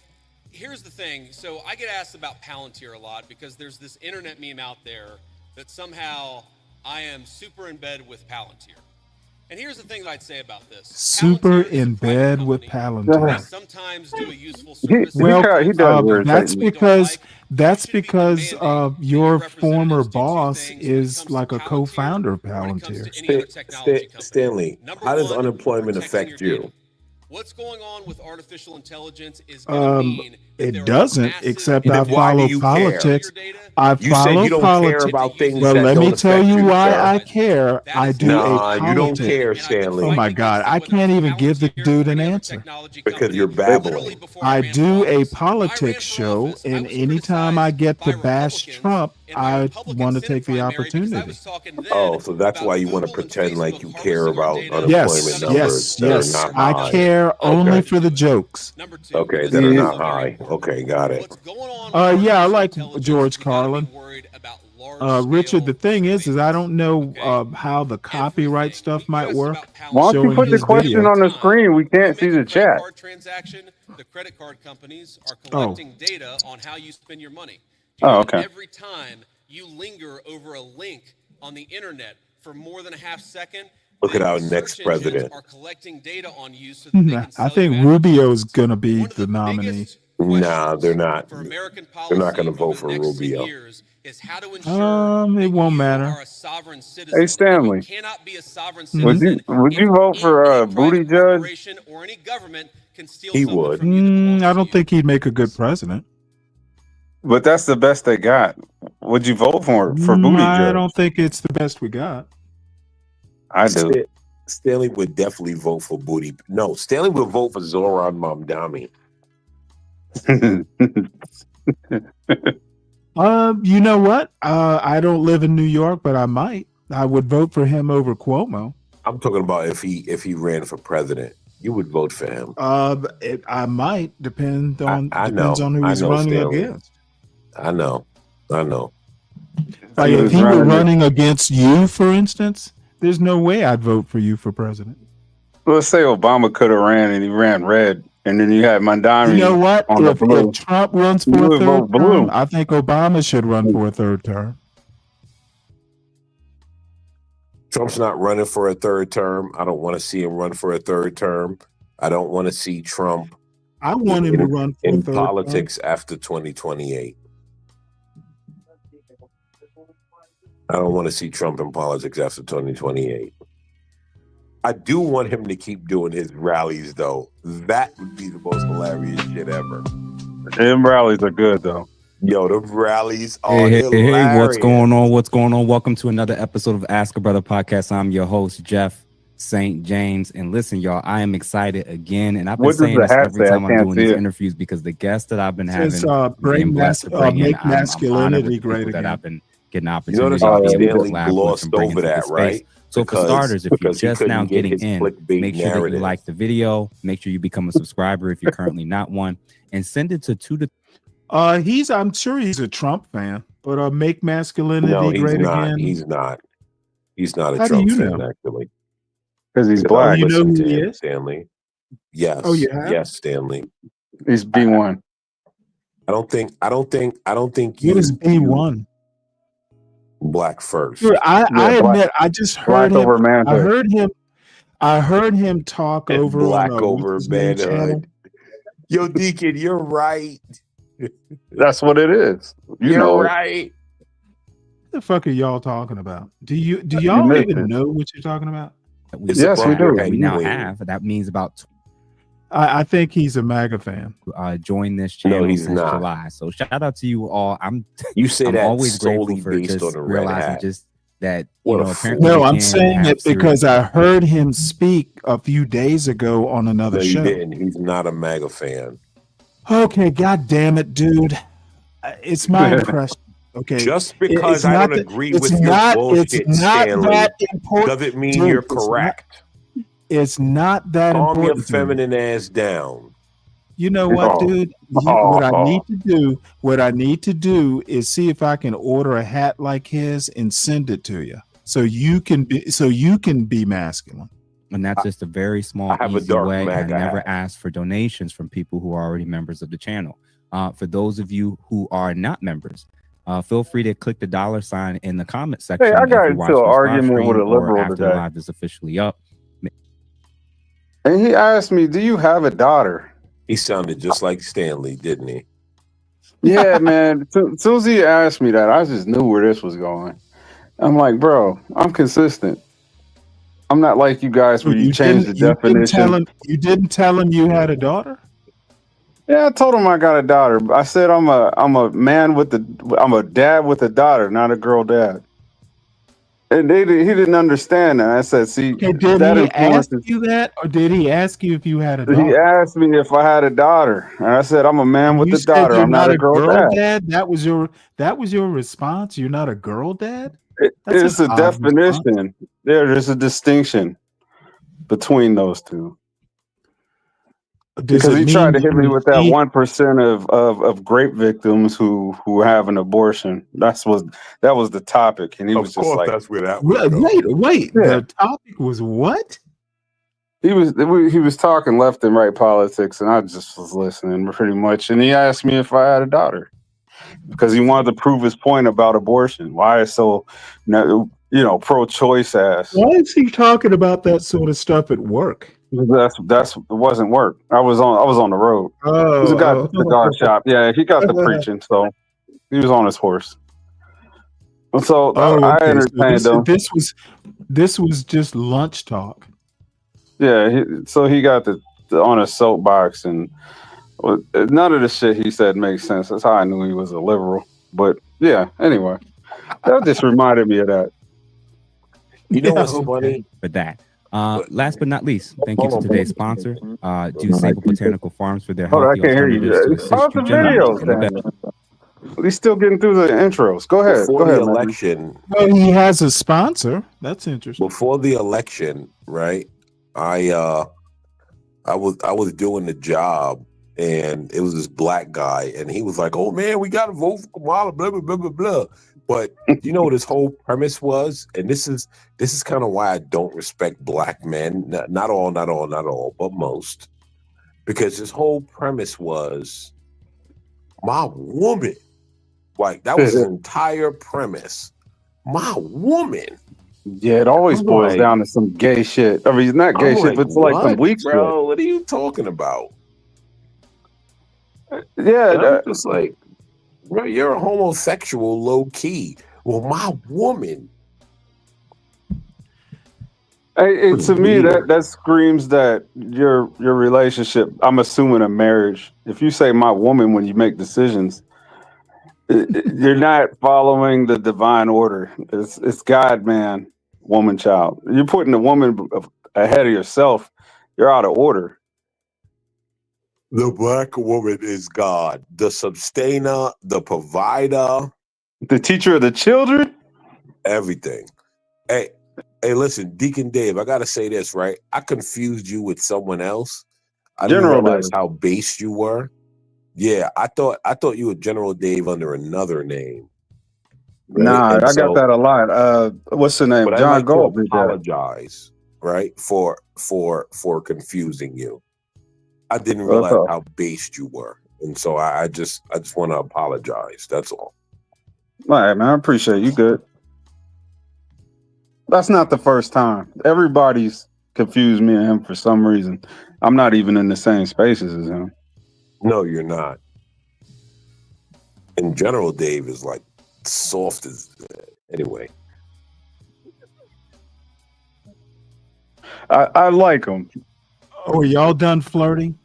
here's the thing. So I get asked about Palantir a lot because there's this internet meme out there that somehow I am super in bed with Palantir. And here's the thing that I'd say about this. Super in bed with Palantir. Sometimes do a useful service. Well, he does irritate me. that's because your former boss is like a co-founder of Palantir. Stanley, how does unemployment affect you? What's going on with artificial intelligence is going to mean it doesn't, except I Then why do follow you politics. care? I You said follow you don't politics. care about things Well, that let me don't tell affect you you, why sir. I care. I do Nah, a you don't politics. care, Stanley. Oh my God, I can't even give the dude an answer. Because you're babbling. I do a politics show, and anytime I get to bash Trump, I want to take the opportunity. Oh, so that's why you want to pretend like you care about unemployment Yes, numbers that yes. are not high. I care only for the jokes. Okay, that are not high. Okay, got it. Yeah, I like George Carlin. Richard, the thing is I don't know how the copyright stuff might work. Why don't you showing put the his question video. on the screen? We can't see the chat. The credit card companies are collecting data on how you spend your money. Oh, okay. Every time you linger over a link on the internet for more than a half second, Look at our next president. are collecting data on you so that they can I think Rubio's going to be the nominee. Nah, they're not. They're not going to vote for Rubio. It won't matter. Hey Stanley, cannot be a sovereign would citizen. you vote for Booty Judge? Or any government can steal He something would. from you. I don't think he'd make a good president. But that's the best they got. Would you vote for Booty I Judge? don't think it's the best we got. I do. Stanley would definitely vote for Booty. No, Stanley would vote for Zoran Mamdani. You know what? I don't live in New York, but I might. I would vote for him over Cuomo. I'm talking about if he ran for president, you would vote for him. I might depends on know, who he's running Stanley. against. I know. Like if he were running against you, for instance, there's no way I'd vote for you for president. Let's say Obama could have ran and he ran red, and then you had Mamdani. You know what? If Trump runs for a third blue. term, I think Obama should run for a third term. Trump's not running for a third term. I don't want to see him run for a third term. I don't want to see Trump. I want him to run for in a third politics after 2028. I don't want to see Trump in politics after 2028. I do want him to keep doing his rallies, though. That would be the most hilarious shit ever. Them rallies are good, though. Yo, the rallies are Hey, hilarious. what's going on? What's going on? Welcome to another episode of Ask a Brother podcast. I'm your host, Jeff St. James. And listen, y'all, I am excited again. And I've been saying this every time I'm doing these interviews because the guests that I've been having, make masculinity great that again. I've been getting You opportunities notice how to be able to Stanley collab with glossed and bring over into that, the right? space. So for starters, if you're because he just couldn't now get getting his in, clickbait make sure that you narrative. like the video. Make sure you become a subscriber if you're currently not one, and send it to 2 to. I'm sure he's a Trump fan, but make masculinity No, he's great not. again. He's not. He's not a How do Trump you fan, know? actually. Because he's Because black. I You know listen who to he him, is? Stanley. Yes. Oh, you have? Yes, Stanley. He's B1. I don't think What you is B1? black first. Dude, I black- admit, I just heard black over him. manhood. I heard him talk And over black on over what's his name channel. manhood. Yo, Deacon, you're right. That's what it is. You're right. What the fuck are y'all talking about? Do You y'all missed even it. know what you're talking about? Yes, we do. We now have. That means about I think he's a MAGA fan. Joined this channel he's since not. July. So shout out to you all. You say I'm that always grateful solely for based just on the red realizing hat. just that What a apparently No, we I'm can saying have it because serious- I heard him speak a few days ago on another No, you show. didn't. He's not a MAGA fan. Okay, god damn it, dude. It's my impression. Okay. Just because It's I not don't that- agree it's with your not- bullshit, it's not Stanley, that important. doesn't mean Dude, you're it's not- correct. It's not that Calm your important. to me. feminine ass down. You know what, dude? What I need to do is see if I can order a hat like his and send it to you, so you can be masculine. And that's just a very small, I have a easy dark way. I MAGA never hat. ask for donations from people who are already members of the channel. For those of you who are not members, feel free to click the $ in the comment section. Hey, I if got you're into watching an this live argument with a stream or liberal after the today. live is officially up. And he asked me, "Do you have a daughter?" He sounded just like Stanley, didn't he? Yeah, man. As soon as he asked me that, I just knew where this was going. I'm like, bro, I'm consistent. I'm not like you guys where you change the definition. You didn't tell him you had a daughter? Yeah, I told him I got a daughter. I said I'm a dad with a daughter, not a girl dad. And he didn't understand that. I said, see, Okay, did that he ask influences. you that, or did he ask you if you had a daughter? He asked me if I had a daughter, and I said I'm a man with You a said daughter. you're I'm not a girl dad. That was your response. You're not a girl dad. It's an a odd response. definition. There's a distinction between those two. Does Because it he mean tried to hit me you with that need- 1% of grape victims who have an abortion. That was the topic, and he was just like, that's where that Wait. Yeah. The topic was what? he was talking left and right politics, and I just was listening pretty much. And he asked me if I had a daughter because he wanted to prove his point about abortion. Why it's so, pro-choice ass. Why is he talking about that sort of stuff at work? It wasn't work. I was on the road. It was a guy at the cigar shop. Yeah, he got the preaching, so he was on his horse. So I okay. entertained him. This was just lunch talk. Yeah, so he got on a soapbox, and none of the shit he said makes sense. That's how I knew he was a liberal. But yeah, anyway, that just reminded me of that. You know what's funny? For that. Last but not least, thank you to today's sponsor, Do Sable Botanical Farms, for their Hold on, I healthy can't hear you. alternatives to Pause assist the you generally in the video. He's still getting through the intros. Go ahead. Before Go ahead, the man. election, Well, he has a sponsor. That's interesting. before the election, right? I was doing the job, and it was this black guy, and he was like, "Oh man, we got to vote for Kamala." Blah blah blah blah blah. But you know what his whole premise was, and this is kind of why I don't respect black men. Not all, but most, because his whole premise was my woman. Like that was his entire premise. My woman. Yeah, it always I'm boils like- down to some gay shit. I mean, it's not gay I'm shit, but it's like some what, weak bro. What are you talking about? shit. Yeah, And I'm just like, bro, you're a homosexual, low key. Well, my woman. to me that screams that your relationship. I'm assuming a marriage. If you say my woman when you make decisions, you're not following the divine order. It's God, man, woman, child. You're putting the woman ahead of yourself. You're out of order. The black woman is God, the sustainer, the provider, the teacher of the children, everything. Hey, listen, Deacon Dave, I gotta say this, right? I confused you with someone else. I didn't General realize Dave. how base you were. Yeah, I thought you were General Dave under another name. Right? Nah, And I so- got that a lot. What's the name? But John I like Gold to did that. apologize, right, for confusing you. I didn't That's realize all. how based you were, and so I just want to apologize. That's all. All right, man. I appreciate you. Good. That's not the first time. Everybody's confused me and him for some reason. I'm not even in the same spaces as him. No, you're not. In general, Dave is like soft as anyway. I like him. Oh, are y'all done flirting?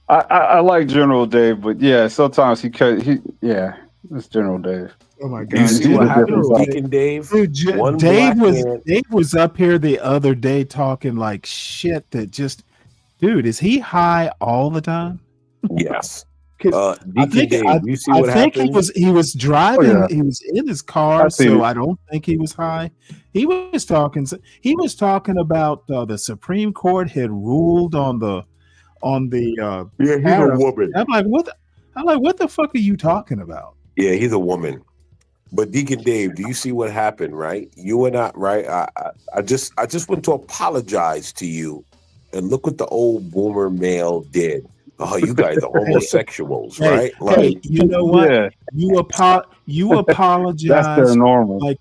I like General Dave, but yeah, sometimes it's General Dave. Oh my You God! see what happened, Deacon Dave? Dude, One Dave black was man. Dave was up here the other day talking like shit. That just, dude, is he high all the time? Yes. I Deacon think Dave, you see I what think happened? he was driving. Oh, yeah. He was in his I car, seen so it. I don't think he was high. He was talking about the Supreme Court had ruled on the Yeah, he's a tariff. woman. I'm like, what the fuck are you talking about? Yeah, he's a woman. But Deacon Dave, do you see what happened, right? You and I, right? I just went to apologize to you, and look what the old boomer male did. Oh, you guys are homosexuals, right? Hey, you know what? Yeah. You apologize. That's their normal. Like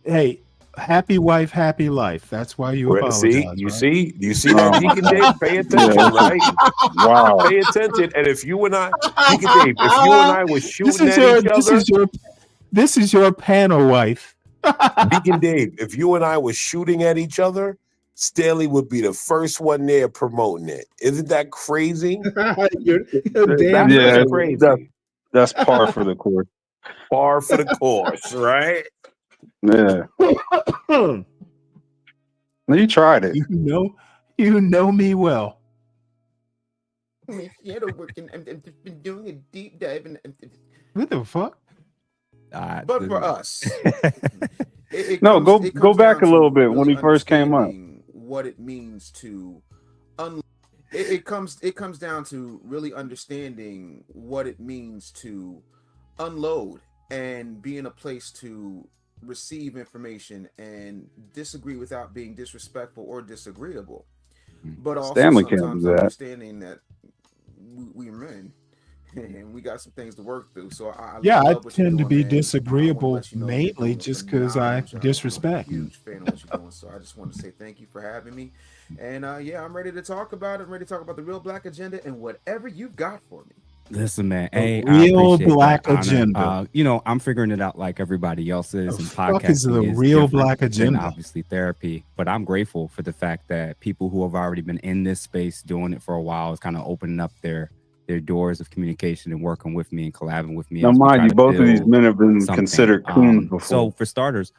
hey, happy wife, happy life. That's why you apologize. See, you see that, Oh, Deacon my Dave? God. Pay attention, Yeah. right? Wow. Pay attention. And if you and I, Deacon Dave, if you and I were shooting at each other, this is your panel wife. Deacon Dave, if you and I were shooting at each other, Stanley would be the first one there promoting it. Isn't that crazy? You're damn Yeah, right. Crazy. that's par for the course. Par for the course, right? Yeah. You tried it. You know me well. Shadow working. I've been doing a deep dive in. What the fuck? But for us, No, go back a little bit when he first came up. What it means to it comes down to really understanding what it means to unload and be in a place to receive information and disagree without being disrespectful or disagreeable, but also Stanley can't sometimes do that. understanding that we're men and we got some things to work through. So I I love what tend to you're be doing, man. disagreeable I wanna let you know you're mainly doing a just because I phenomenal job. disrespect. I'm a huge fan of what you're doing. So I just want to say thank you for having me. And I'm ready to talk about it. I'm ready to talk about the real Black agenda and whatever you've got for me. Listen, man. The Hey, real I appreciate Black that honor. agenda. I'm figuring it out like everybody else is, and fuck is the podcasting is real different Black than agenda? obviously therapy. But I'm grateful for the fact that people who have already been in this space doing it for a while is kind of opening up their doors of communication and working with me and collabing with me. Now, as we mind try you, to both of these build men have been something. considered coons before. So for starters,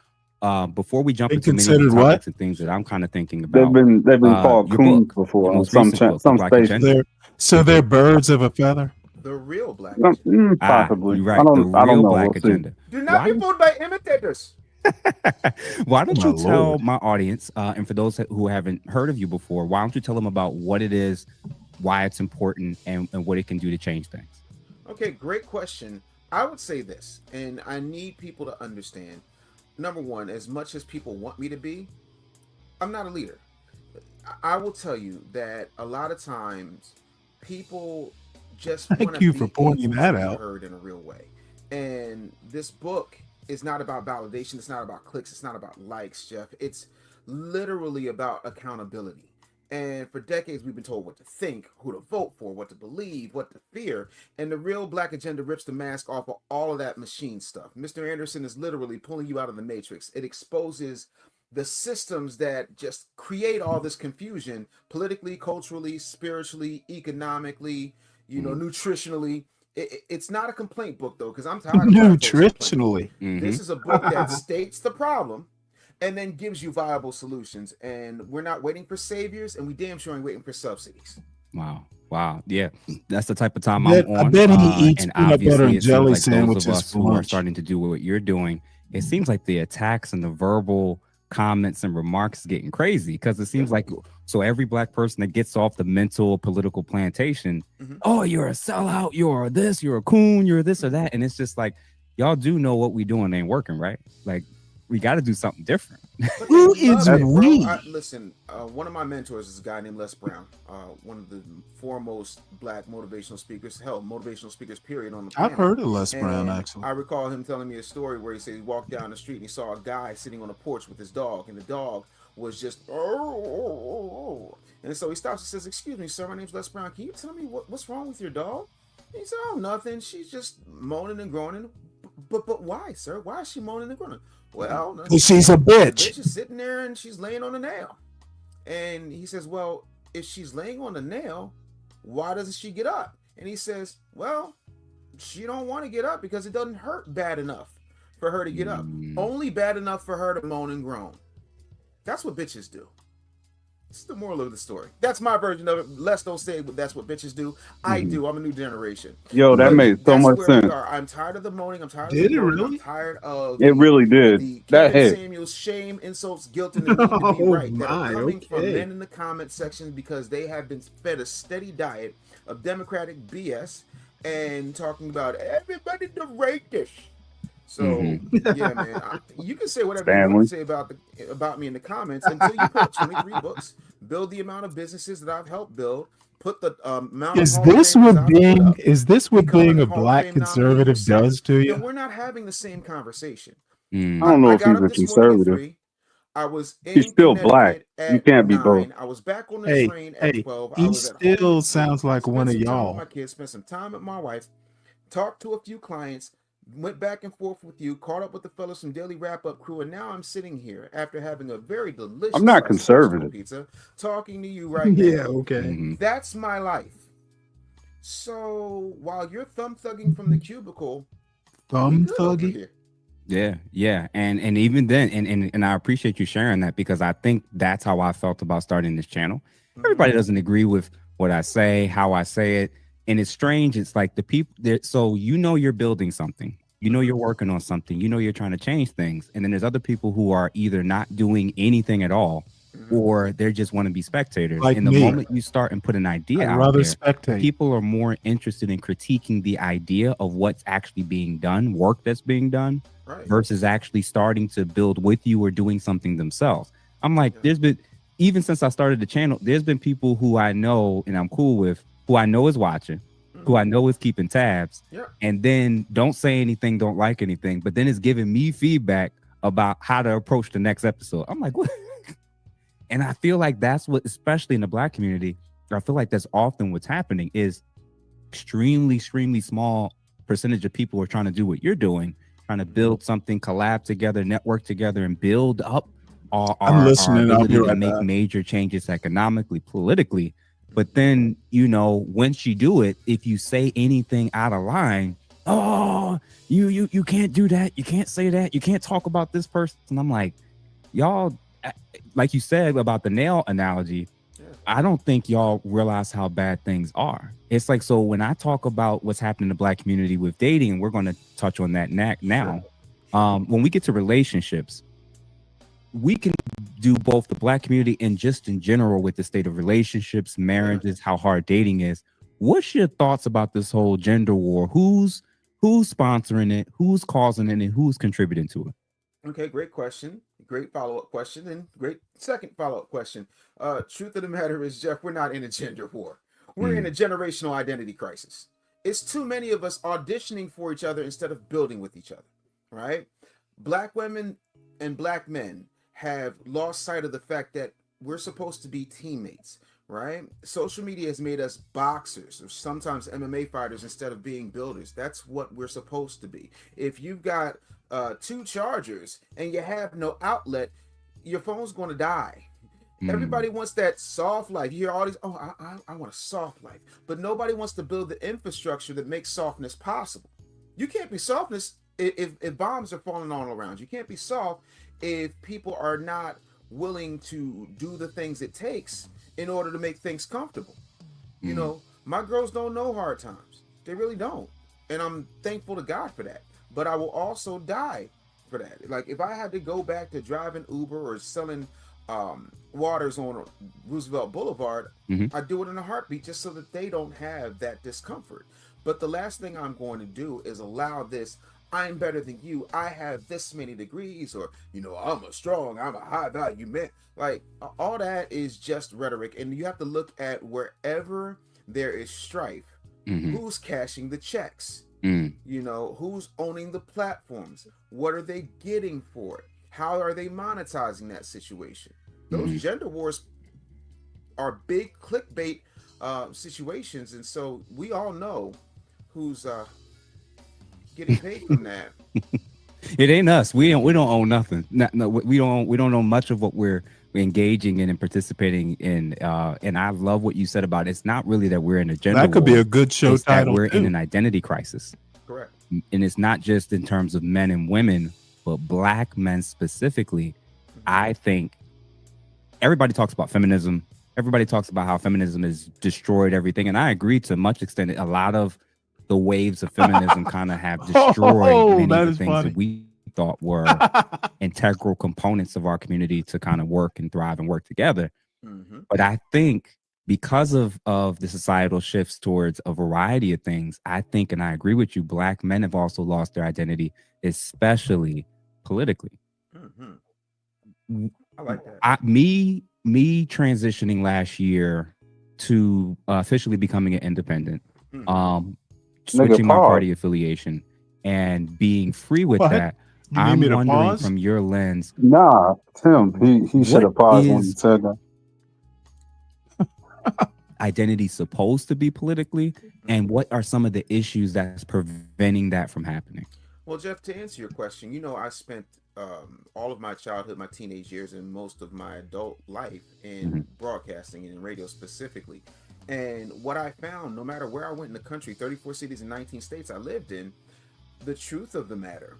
before we jump Been into many of considered the what? topics and things that I'm kind of thinking They've about, been called your coons book, before your on most some recent book, The Black spaces. Agenda. They're birds of a feather. The real Black No, agenda. possibly. You're right. I The don't know. real We'll Black see. agenda. Do not be fooled by imitators. Why don't My you tell Lord. my audience, and for those who haven't heard of you before, why don't you tell them about what it is, why it's important, and what it can do to change things? Okay, great question. I would say this, and I need people to understand. Number one, as much as people want me to be, I'm not a leader. I will tell you that a lot of times people just want Thank to you be for pointing able that to be out. heard in a real way. And this book is not about validation. It's not about clicks. It's not about likes, Jeff. It's literally about accountability. And for decades, we've been told what to think, who to vote for, what to believe, what to fear. And the real Black agenda rips the mask off of all of that machine stuff. Mr. Anderson is literally pulling you out of the matrix. It exposes the systems that just create all this confusion politically, culturally, spiritually, economically, nutritionally. It's not a complaint book, though, because I'm tired of black folks complaining. Nutritionally. This is a book that states the problem and then gives you viable solutions. And we're not waiting for saviors, and we damn sure ain't waiting for subsidies. Wow. Yeah, that's the type of time I I'm on. bet he eats and peanut butter obviously and it jelly seems like those of sandwiches us for who are lunch. starting to do what you're doing, it seems like the attacks and the verbal comments and remarks is getting crazy, because it seems like so every black person that gets off the mental political plantation, oh, you're a sellout, you're this, you're a coon, you're this or that. And it's just like, y'all do know what we doing ain't working, right? Like, we got to do something different. Who is we? Listen, one of my mentors is a guy named Les Brown, one of the foremost black motivational speakers, motivational speakers, period, on the planet. I've heard of Les Brown, And actually. I recall him telling me a story where he said he walked down the street and he saw a guy sitting on a porch with his dog, and the dog was just, and so he stops and says, "Excuse me, sir, my name's Les Brown. Can you tell me what's wrong with your dog?" He said, oh, nothing. She's just moaning and groaning. But why, sir? Why is she moaning and groaning? Well, Because she's a the bitch. bitch is sitting there and she's laying on a nail. And he says, well, if she's laying on the nail, why doesn't she get up? And he says, well, she don't want to get up because it doesn't hurt bad enough for her to get up. Only bad enough for her to moan and groan. That's what bitches do. It's the moral of the story. That's my version of it. Les don't say that's what bitches do. I do. I'm a new generation. Yo, that made so much sense. I'm tired of the moaning. I'm tired of Did the it groaning. really? I'm tired of It really did. the That Kevin hit. Samuels shame, insults, guilt, and the need to be Oh right that are my, coming from okay. men in the comment section because they have been fed a steady diet of Democratic BS and talking about everybody the rapist. So yeah, man, you can say whatever you want to say about me in the comments until you put 23 books, build the amount of businesses that I've helped build, put the amount Is of Hall of this Famers what I've put being up, becoming a Hall of black Fame nominee conservative yourself, does to you? then we're not having the same conversation. I don't know I if got he's a up this morning at conservative. 3. I was He's in still black. Connecticut You at can't be both. 9. I was back on the Hey, train at 12. I he was at home still at 3. sounds like Spent one of some time with y'all. my kids, spent some time with my wife, talked to a few clients, went back and forth with you, caught up with the fellas from Daily Wrap Up Crew, and now I'm sitting here after having a very delicious I'm not slice of Dutch conservative. pizza, talking to you right now. Yeah, okay. That's my life. So while you're thumb thugging from the cubicle, Thumb good over thuggy? here. Yeah. And even then, and I appreciate you sharing that because I think that's how I felt about starting this channel. Everybody doesn't agree with what I say, how I say it. And it's strange. It's like the people there. So, you're building something, you're working on something, you're trying to change things. And then there's other people who are either not doing anything at all, or they just want to be spectators. Like and the me. moment you start and put an idea I'd out rather there, spectate. people are more interested in critiquing the idea of what's actually being done, work that's being done, versus actually starting to build with you or doing something themselves. I'm like, there's been, even since I started the channel, there's been people who I know and I'm cool with, who I know is watching, who I know is keeping tabs, and then don't say anything, don't like anything, but then it's giving me feedback about how to approach the next episode. I'm like, what? And I feel like that's what, especially in the black community, I feel like that's often what's happening is extremely small percentage of people are trying to do what you're doing, trying to build something, collab together, network together, and build up our ability to make major changes economically, politically. But then, once you do it, if you say anything out of line, oh, you can't do that, you can't say that, you can't talk about this person. And I'm like, y'all, like you said about the nail analogy, I don't think y'all realize how bad things are. It's like, so when I talk about what's happening in the black community with dating, and we're going to touch on that now. When we get to relationships, we can do both the black community and just in general with the state of relationships, marriages, how hard dating is. What's your thoughts about this whole gender war? Who's sponsoring it? Who's causing it? And who's contributing to it? Okay, great question. Great follow-up question, and great second follow-up question. Truth of the matter is, Jeff, we're not in a gender war. We're in a generational identity crisis. It's too many of us auditioning for each other instead of building with each other, right? Black women and black men have lost sight of the fact that we're supposed to be teammates, right? Social media has made us boxers or sometimes MMA fighters instead of being builders. That's what we're supposed to be. If you've got 2 chargers and you have no outlet, your phone's going to die. Everybody wants that soft life. You hear all these, I want a soft life. But nobody wants to build the infrastructure that makes softness possible. You can't be softness if bombs are falling all around. You can't be soft if people are not willing to do the things it takes in order to make things comfortable. You know, my girls don't know hard times. They really don't. And I'm thankful to God for that. But I will also die for that. Like if I had to go back to driving Uber or selling waters on Roosevelt Boulevard, I do it in a heartbeat just so that they don't have that discomfort. But the last thing I'm going to do is allow this, I'm better than you, I have this many degrees, or, I'm a high value man. Like all that is just rhetoric. And you have to look at wherever there is strife, who's cashing the checks, who's owning the platforms, what are they getting for it? How are they monetizing that situation? Those gender wars are big clickbait situations. And so we all know who's getting paid from that. It ain't us. We don't own nothing. No, we don't know much of what we're engaging in and participating in. And I love what you said about it. It's not really that we're in a gender That could be war. a good show It's title. that we're in too. an identity crisis. Correct. And it's not just in terms of men and women, but Black men specifically. I think everybody talks about feminism. Everybody talks about how feminism has destroyed everything. And I agree to much extent. A lot of the waves of feminism kind of have destroyed many of the things that we thought were integral components of our community to kind of work and thrive and work together. Mm-hmm. But I think because of the societal shifts towards a variety of things, I think, and I agree with you, Black men have also lost their identity, especially politically. Mm-hmm. I like that. Me transitioning last year to officially becoming an independent, switching my party affiliation and being free with that. I'm wondering from your lens. Nah, Tim, he should have paused when he said that. Identity supposed to be politically, and what are some of the issues that's preventing that from happening? Well, Jeff, to answer your question, you know, I spent all of my childhood, my teenage years, and most of my adult life in broadcasting and in radio specifically. And what I found, no matter where I went in the country, 34 cities and 19 states I lived in, the truth of the matter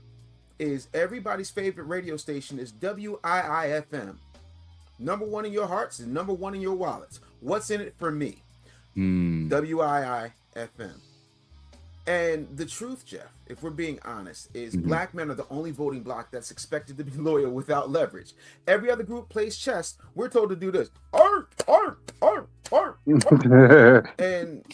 is everybody's favorite radio station is WIIFM. Number one in your hearts and number one in your wallets. What's in it for me? WIIFM. And the truth, Jeff, if we're being honest, is Black men are the only voting bloc that's expected to be loyal without leverage. Every other group plays chess. We're told to do this. Arr, arr, arr, arr, arr. And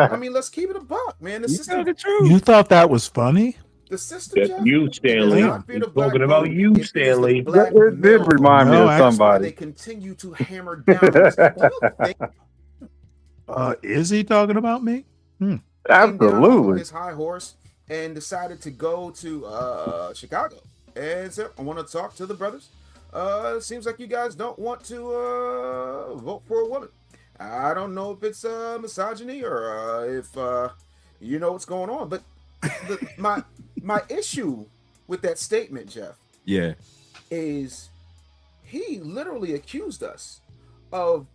I mean, let's keep it a buck, man. The system. You thought that was funny? The system, That's you, Stanley. He's talking about you, Stanley. It did remind me of somebody. They continue to hammer down. Is he talking about me? Absolutely. His high horse and decided to go to Chicago and said, "I want to talk to the brothers. It seems like you guys don't want to vote for a woman. I don't know if it's misogyny or if you know what's going on, but my issue with that statement, Jeff, is he literally accused us of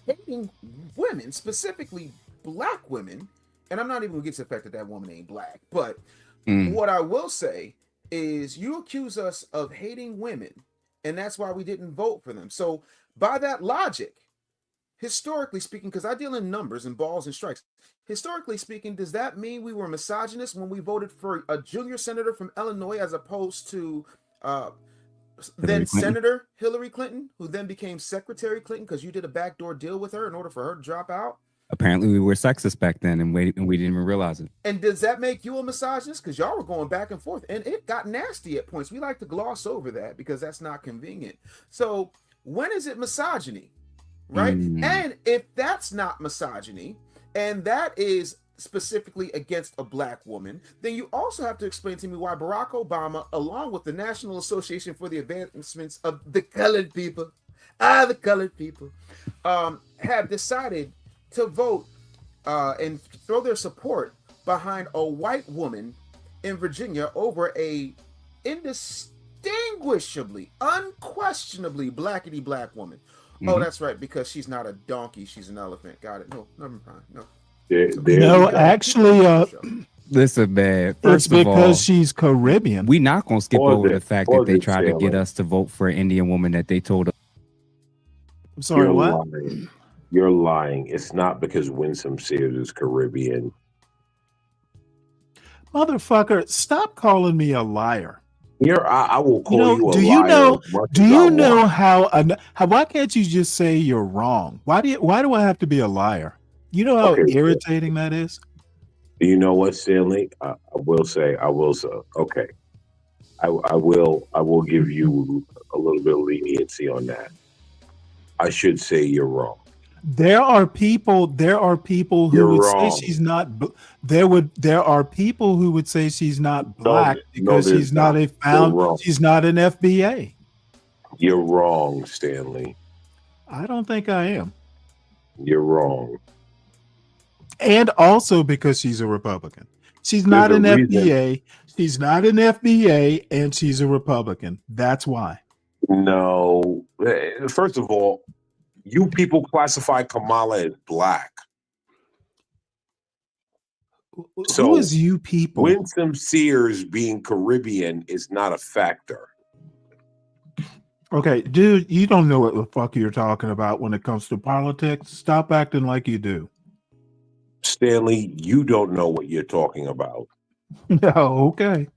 hating women, specifically Black women." And I'm not even gonna get to the fact that that woman ain't Black, but what I will say is you accuse us of hating women, and that's why we didn't vote for them. So by that logic, historically speaking, because I deal in numbers and balls and strikes, historically speaking, does that mean we were misogynist when we voted for a junior senator from Illinois as opposed to then Senator Hillary Clinton, who then became Secretary Clinton because you did a backdoor deal with her in order for her to drop out? Apparently, we were sexist back then, and we didn't even realize it. And does that make you a misogynist? Because y'all were going back and forth, and it got nasty at points. We like to gloss over that because that's not convenient. So when is it misogyny, right? And if that's not misogyny, and that is specifically against a Black woman, then you also have to explain to me why Barack Obama, along with the National Association for the Advancements of the Colored People, have decided to vote and throw their support behind a white woman in Virginia over a indistinguishably, unquestionably blackety Black woman. Oh, that's right, because she's not a donkey, she's an elephant. Got it. No, never mind. No. No, actually, listen, man. It's First of all, because she's Caribbean. We're not gonna skip over the fact that they tried to get us to vote for an Indian woman that they told us. I'm sorry, You're what? lying. You're lying. It's not because Winsome Sears is Caribbean. Motherfucker, stop calling me a liar. I will call you a liar. Do you know how? Why can't you just say you're wrong? Why do I have to be a liar? You know how irritating that is? You know what, Stanley? I will say. Okay. I will give you a little bit of leniency on that. I should say you're wrong. There are people who would say she's not. There are people who would say she's not Black because she's not an FBA. You're wrong, Stanley. I don't think I am. You're wrong. And also because she's a Republican. She's There's not a an reason. FBA. She's not an FBA, and she's a Republican. That's why. No. First of all, you people classify Kamala as black. Who is you people? Winsome Sears being Caribbean is not a factor. Okay, dude, you don't know what the fuck you're talking about when it comes to politics. Stop acting like you do. Stanley, you don't know what you're talking about. No, okay.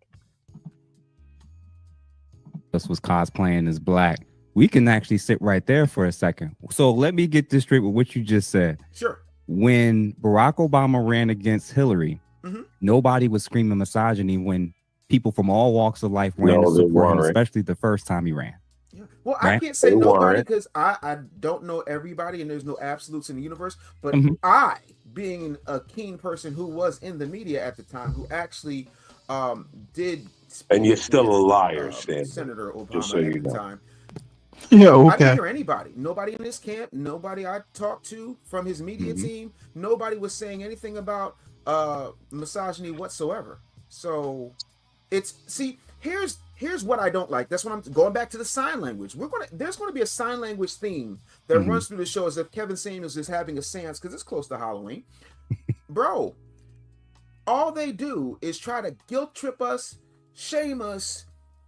This was cosplaying as black. We can actually sit right there for a second. So let me get this straight with what you just said. Sure. When Barack Obama ran against Hillary, nobody was screaming misogyny when people from all walks of life ran to support him, especially the first time he ran. Well, Right? I can't say They nobody weren't. because I don't know everybody and there's no absolutes in the universe. But Mhm. I, being a keen person who was in the media at the time, who actually did speak And you're still with, a liar, Stanley. Senator Obama Just so at you the know. time. Yeah, I okay. didn't hear anybody. Nobody in this camp, nobody I talked to from his media team, nobody was saying anything about misogyny whatsoever. So it's here's what I don't like. That's what I'm going back to the sign language. There's gonna be a sign language theme that runs through the show as if Kevin Samuels is having a seance because it's close to Halloween. Bro, all they do is try to guilt trip us, shame us,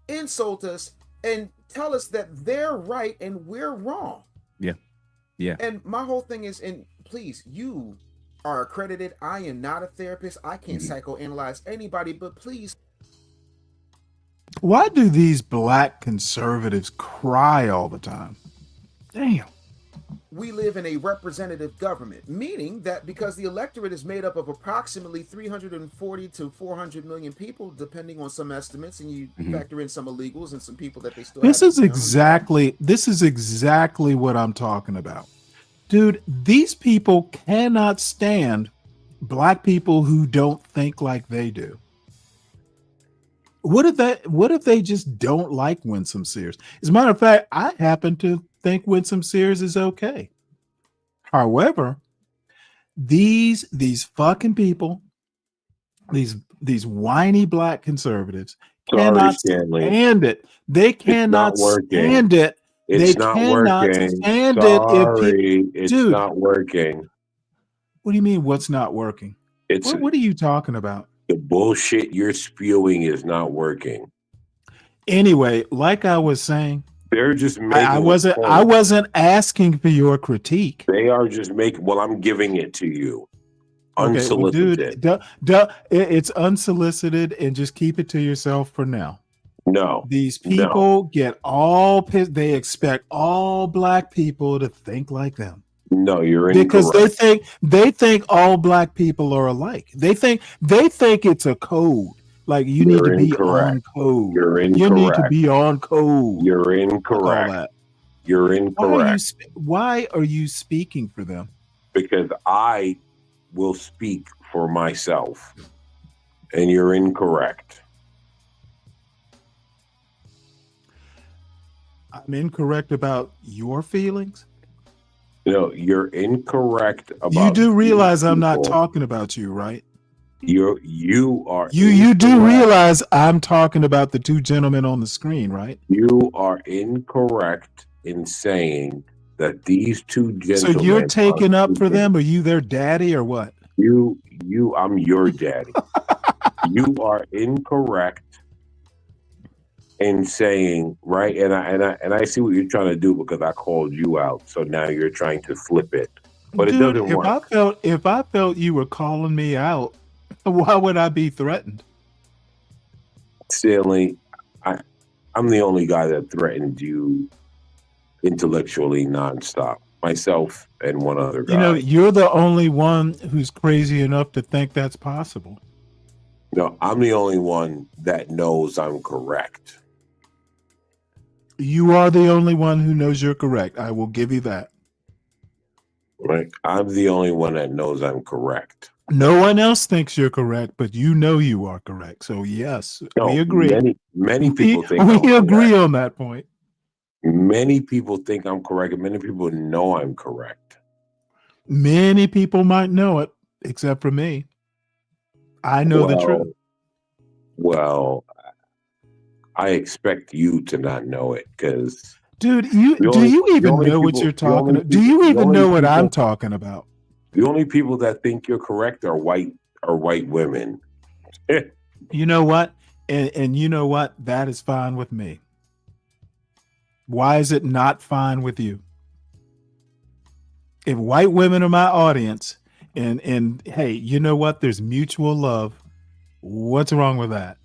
insult us, and tell us that they're right and we're wrong. Yeah. Yeah. And my whole thing is, and please, you are accredited. I am not a therapist. I can't psychoanalyze anybody, but please. Why do these black conservatives cry all the time? Damn. We live in a representative government, meaning that because the electorate is made up of approximately 340 to 400 million people, depending on some estimates, and you factor in some illegals and some people that they still This have is exactly what I'm talking about. Dude, these people cannot stand black people who don't think like they do. What if they just don't like Winsome Sears? As a matter of fact, I happen to think Winsome Sears is okay. However, these fucking people, these whiny black conservatives cannot stand it. They cannot stand it. It's They not cannot working. stand Sorry, it. it's Dude, not working. what do you mean what's not working? What are you talking about? The bullshit you're spewing is not working. Anyway, like I was saying, They're just making. I wasn't asking for your critique. They are just making. Well, I'm giving it to you, Okay, well, unsolicited. dude, it's unsolicited, and just keep it to yourself for now. No, These people get all pissed. They expect all black people to think like them. No, you're Because incorrect. they think all black people are alike. They think it's a code. Like you need to be on code. You're You need to incorrect. be on code. You're Fuck all incorrect. that. You're incorrect. Why are you speaking for them? Because I will speak for myself, and you're incorrect. I'm incorrect about your feelings. No, you're incorrect about. You do realize these I'm not people. talking about you, right? You are. You do realize I'm talking about the two gentlemen on the screen, right? You are incorrect in saying that these two So gentlemen. you're taking are up for them? Are you their daddy or what? I'm your daddy. You are incorrect in saying, right, and I see what you're trying to do because I called you out. So now you're trying to flip it, but Dude, it doesn't work. if I felt you were calling me out, why would I be threatened? Stanley, I'm the only guy that threatened you intellectually nonstop. Myself and one other guy. You know, you're the only one who's crazy enough to think that's possible. No, I'm the only one that knows I'm correct. You are the only one who knows you're correct. I will give you that. Right? I'm the only one that knows I'm correct. No one else thinks you're correct, but you know you are correct. So yes, No, we agree. Many people think we I'm agree correct. on that point. Many people think I'm correct, and many people know I'm correct. Many people might know it. except for me. I know the truth. Well, I expect you to not know it because, dude, do you even know what you're talking about? Do you even know what I'm talking about? The only people that think you're correct are white women. You know what? And you know what? That is fine with me. Why is it not fine with you? If white women are my audience, and hey, you know what? There's mutual love. What's wrong with that?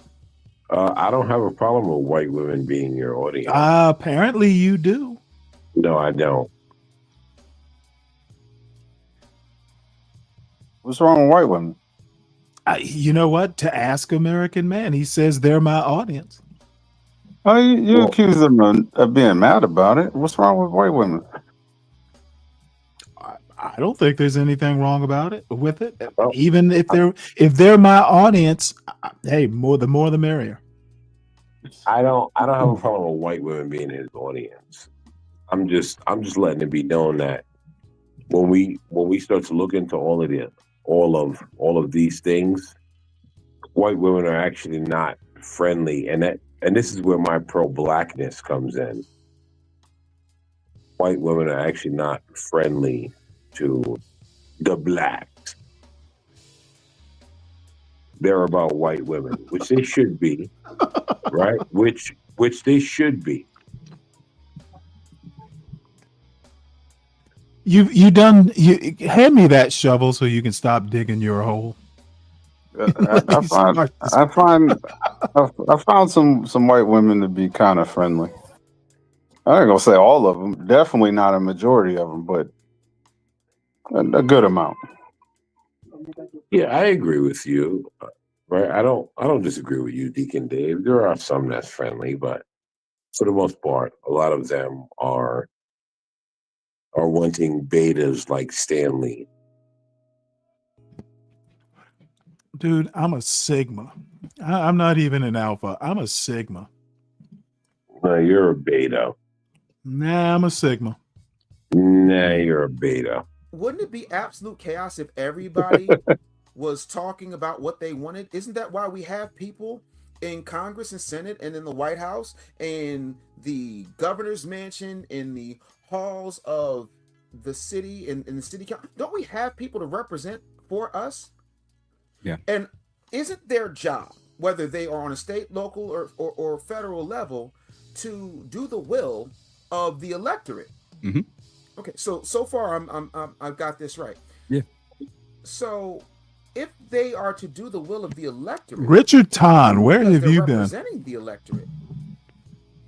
I don't have a problem with white women being your audience. Apparently you do. No, I don't. What's wrong with white women? You know what? To Ask American Man, he says they're my audience. Oh, you accuse them of being mad about it. What's wrong with white women? I don't think there's anything wrong about it with it. Even if they're my audience, hey, the more the merrier. I don't have a problem with white women being his audience. I'm just letting it be known that when we start to look into all of these things, white women are actually not friendly, and this is where my pro-blackness comes in. White women are actually not friendly to the blacks. They're about white women, which they should be, right? Which they should be. You hand me that shovel so you can stop digging your hole. I found some white women to be kind of friendly. I ain't gonna say all of them. Definitely not a majority of them, but a good amount. Yeah, I agree with you. Right? I don't disagree with you, Deacon Dave. There are some that's friendly, but for the most part, a lot of them are wanting betas like Stanley. Dude, I'm a Sigma. I'm not even an alpha. I'm a Sigma. No, you're a beta. Nah, I'm a Sigma. Nah, you're a beta. Wouldn't it be absolute chaos if everybody was talking about what they wanted? Isn't that why we have people in Congress and Senate and in the White House and the governor's mansion, in the halls of the city and in the city council? Don't we have people to represent for us? Yeah. And isn't their job, whether they are on a state, local, or federal level, to do the will of the electorate? Mm-hmm. Okay, so far I've got this right. Yeah. So if they are to do the will of the electorate, Richard Tahn, where have you been? Representing the electorate,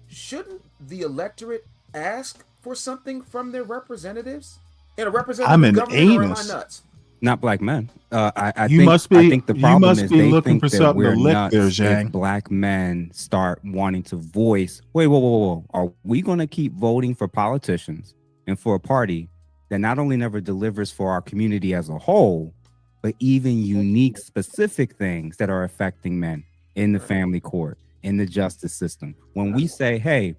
shouldn't the electorate ask for something from their representatives? And a representative I'm an government, or am I anus. nuts? Not black men. I You think, must be- I think the you problem must is be they looking think for that something to we're lick nuts there, Zhang. if black men start wanting to voice. Wait, whoa. Are we going to keep voting for politicians and for a party that not only never delivers for our community as a whole, but even unique, specific things that are affecting men in the family court, in the justice system? When we say, hey,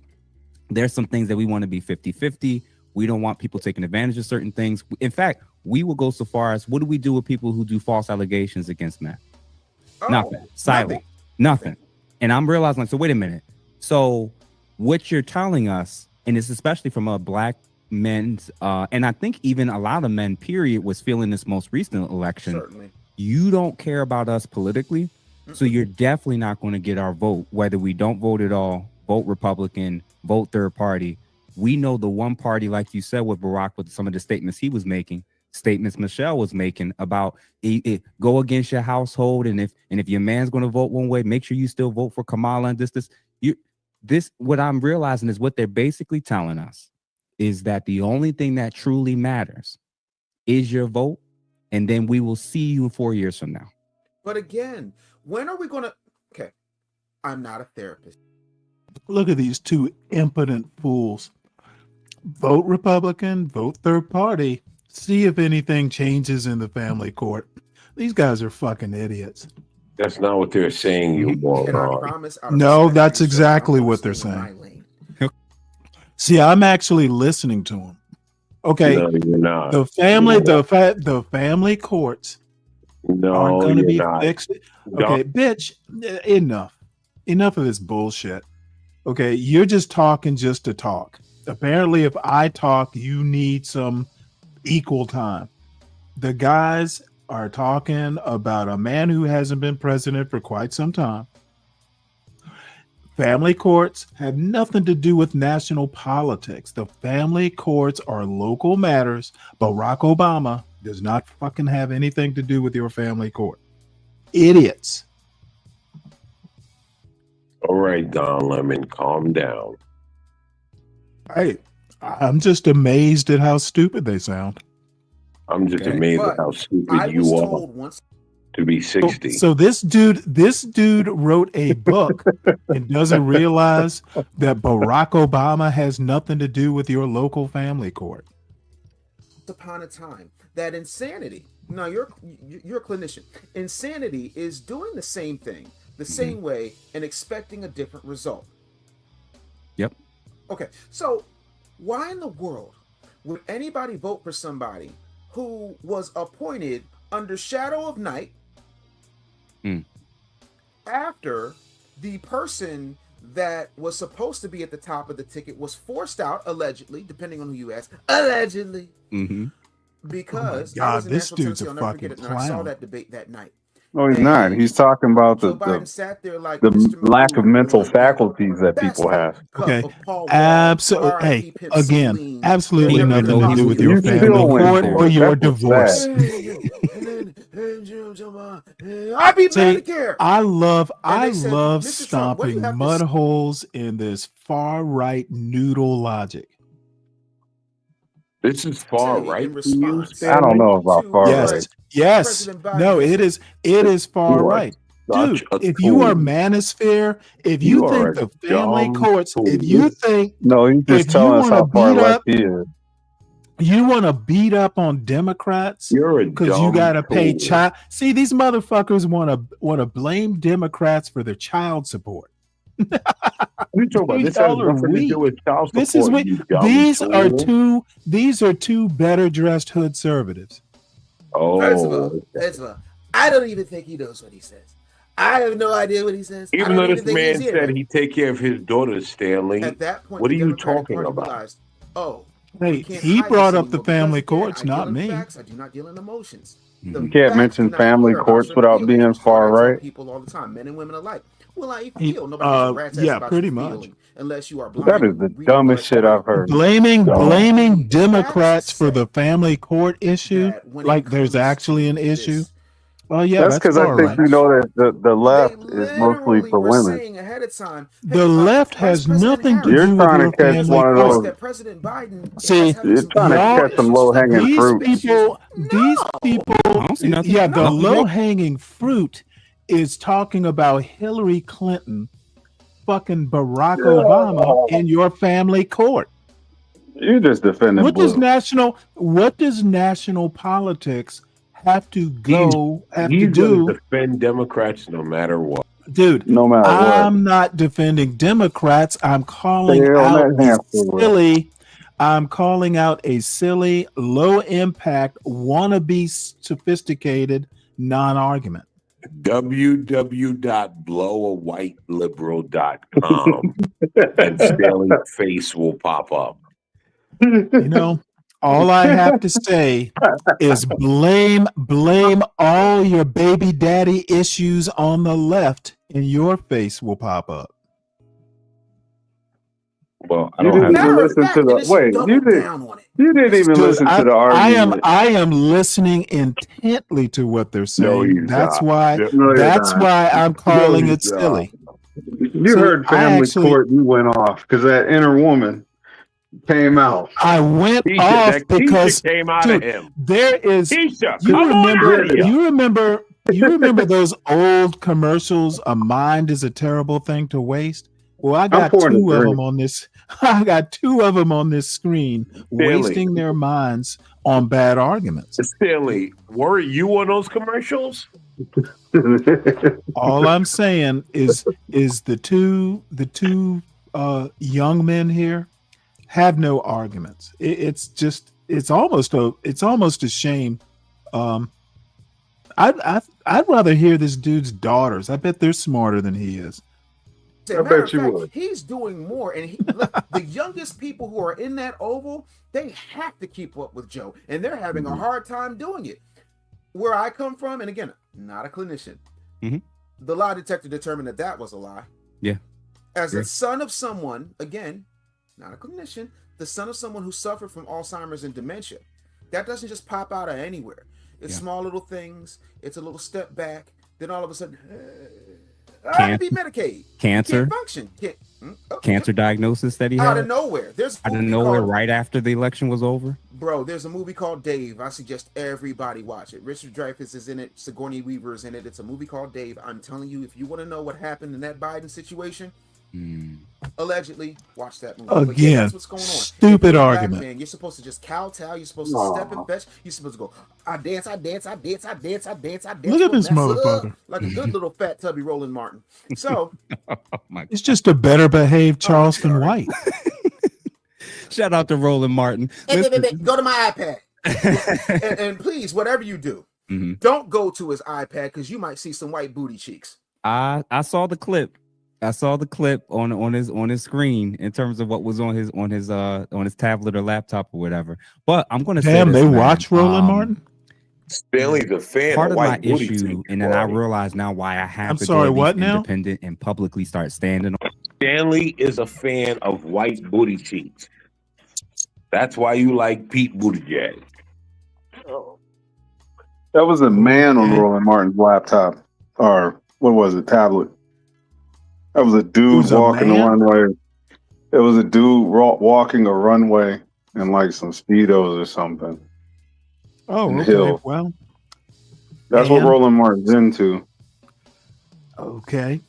there's some things that we want to be 50-50. We don't want people taking advantage of certain things. In fact, we will go so far as, what do we do with people who do false allegations against men? Nothing. Silent. Nothing. And I'm realizing, like, so wait a minute. So what you're telling us, and it's especially from a black men's, and I think even a lot of men, period, was feeling this most recent election. Certainly. You don't care about us politically, so you're definitely not going to get our vote, whether we don't vote at all, vote Republican, vote third party. We know the one party, like you said, with Barack, with some of the statements he was making, statements Michelle was making about go against your household, and if your man's going to vote one way, make sure you still vote for Kamala. And this what I'm realizing is what they're basically telling us is that the only thing that truly matters is your vote, and then we will see you 4 years from now. But again, when are we going to? Okay, I'm not a therapist. Look at these two impotent fools. Vote Republican, vote third party. See if anything changes in the family court. These guys are fucking idiots. That's not what they're saying, you moron. No, that's exactly what they're saying. See, I'm actually listening to them. Okay, No, you're not. the family courts aren't No, going to you're be not. fixed. Okay, bitch, enough of this bullshit. Okay, you're just talking just to talk. Apparently, if I talk, you need some equal time. The guys are talking about a man who hasn't been president for quite some time. Family courts have nothing to do with national politics. The family courts are local matters. Barack Obama does not fucking have anything to do with your family court. Idiots. All right, Don Lemon, calm down. Hey, I'm just amazed at how stupid they sound. I'm just amazed at how stupid you are to be 60. So this dude wrote a book and doesn't realize that Barack Obama has nothing to do with your local family court. Upon a time that insanity. Now you're a clinician. Insanity is doing the same thing the same way and expecting a different result. Yep. Okay, so why in the world would anybody vote for somebody who was appointed under shadow of night after the person that was supposed to be at the top of the ticket was forced out, allegedly, depending on who you ask, allegedly, because God, I was in this Nashville, dude's Tennessee, a I'll never fucking forget it, and I saw clown. that debate that night. No, he's not. He's talking about Joe Biden sat there like the Mr. lack of McCool, mental faculties that people have. Okay, of Paul Wall, absolutely. R.I.P. Hey, Pimp again, Celine, absolutely and nothing everything to do with possible. your You family still went court for or it. your That's what's divorce. I beat See, Medicare. I love said, "Mr. Trump, what do you stomping have to mud holes in this far right noodle logic. This is far right in for you, response I don't Stanley? know about far Yes, right. yes. President Biden No, has it is far You are right. such Dude, a if you are tool. manosphere, if You you are think a the family dumb courts, tool. if you think No, he's just if you telling us want to how far beat left up, he is. you want to beat up on Democrats You're a because you dumb got to pay tool. child. See, these motherfuckers want to blame Democrats for their child support. What are you talking about? Dude, This has y'all are nothing to do weak. with child This is support, what you dumb tool. these are two better dressed hood conservatives. First of Oh, all, I don't even think he knows what he says. I have no idea what he says. I even don't though even this think he's man here. said he'd take care of his daughters, Stanley, At that point, what are the you Democratic talking Party about? realized, oh, Hey, we can't he hide brought this up the anymore because, family again, courts, I deal not in me. facts. I do not deal in emotions. The You can't facts mention do not family care about courts certain without feelings, being which is what far I tell right. people all the time, men and women alike. Well, how you He- feel? Nobody gives a rat's ass yeah, about pretty your much. feeling unless you are blind. That is and the reading dumbest blood shit I've brain. heard. Blaming Democrats for the family court issue, that when it like there's comes actually an to issue. this, Well, yeah, That's that's because I far think right. you know that the they left is mostly literally for were women. saying ahead of time, The left Vice has President nothing to Harris, do You're with trying your to catch family one of knows court. those. that President Biden See, has having You're some trying to y'all, catch some issues. low hanging these fruit. people, I don't see nothing. yeah, the No. low hanging fruit is talking about Hillary Clinton fucking Barack Obama in your family court. You're just defending What does blue. national politics have to He's do? going to defend Democrats no matter what. Dude, No matter what. I'm not defending Democrats. I'm calling Stay on out that hamster wheel. a silly, low impact, wannabe sophisticated non-argument. www.blowawhiteliberal.com and Stanley's face will pop up. You know, all I have to say is blame all your baby daddy issues on the left and your face will pop up. Well, I You don't didn't have even listen to the wait. You didn't even Dude, listen to the argument. I am listening intently to what they're saying. That's why I'm calling it silly. You heard family court. You went off because that inner woman came out. I went off because came out of him. There is Keisha, you remember those old commercials, a mind is a terrible thing to waste? Well, I got two of them on this. I got two of them on this screen, wasting their minds on bad arguments. Stanley, were you on those commercials? All I'm saying is the two young men here have no arguments. It's almost a shame. I'd rather hear this dude's daughters. I bet they're smarter than he is. As a matter of fact, he's doing more, and look, the youngest people who are in that oval, they have to keep up with Joe, and they're having a hard time doing it. Where I come from, and again, not a clinician, the lie detector determined that was a lie. Yeah. As the son of someone, again, not a clinician, the son of someone who suffered from Alzheimer's and dementia, that doesn't just pop out of anywhere. It's small little things. It's a little step back. Then all of a sudden, I have to be Medicaid. Cancer. Can't function. Cancer diagnosis that he had out of nowhere. There's out of nowhere right after the election was over. Bro, there's a movie called Dave. I suggest everybody watch it. Richard Dreyfuss is in it. Sigourney Weaver is in it. It's a movie called Dave. I'm telling you, if you want to know what happened in that Biden situation, allegedly, watch that movie. Again, that's what's going on. stupid argument. Man, you're supposed to just kowtow. You're supposed to step and fetch. You're supposed to go, I dance, I dance, I dance, I dance, I dance, I dance. Look at this motherfucker. Like a good little fat tubby Roland Martin. So it's just a better behaved Charleston White. Shout out to Roland Martin. Hey, go to my iPad. and please, whatever you do, don't go to his iPad because you might see some white booty cheeks. I saw the clip. I saw the clip on his screen in terms of what was on his tablet or laptop or whatever. But I'm going to say they watch Roland Martin. Stanley's a fan. Part of my white booty issue, cheeks, and then I realize now why I have to sorry, go what now? independent and publicly start standing on. Stanley is a fan of white booty cheeks. That's why you like Pete Buttigieg. That was a man on Roland Martin's laptop, or what was it, tablet? That was a dude walking the runway. It was a dude walking a runway in like some Speedos or something. Oh, okay. Hill. Well, that's what Roland Martin's into. Okay.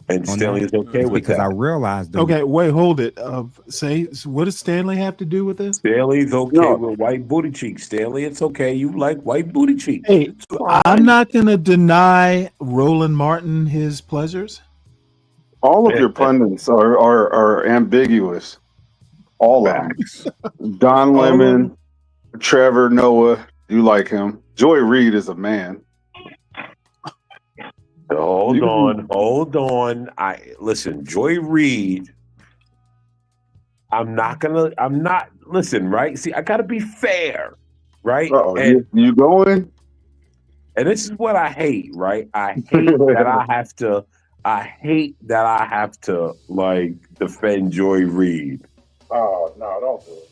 And Stanley is okay with because that. I realized. Okay, wait, hold it. What does Stanley have to do with this? Stanley's okay with white booty cheeks. Stanley, it's okay. You like white booty cheeks. Hey, I'm not going to deny Roland Martin his pleasures. All of your pundits are ambiguous. All of them. Don Lemon, Trevor Noah, you like him. Joy Reid is a man. Hold on. Listen, Joy Reid. Listen, right? See, I gotta be fair, right? And you going? And this is what I hate, right? I hate that I have to like defend Joy Reid. Oh no, don't do it.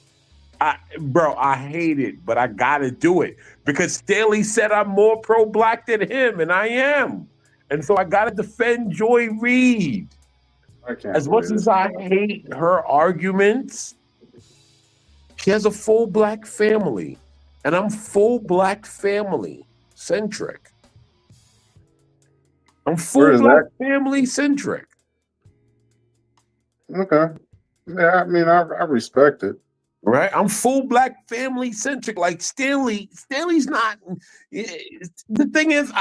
I hate it, but I gotta do it because Stanley said I'm more pro-black than him, and I am. And so I gotta defend Joy Reid. As much as I hate her arguments, she has a full black family, and I'm full black family centric. I'm full black family centric. Okay. Yeah, I mean, I respect it. Right? I'm full black family centric. Like Stanley's not. The thing is,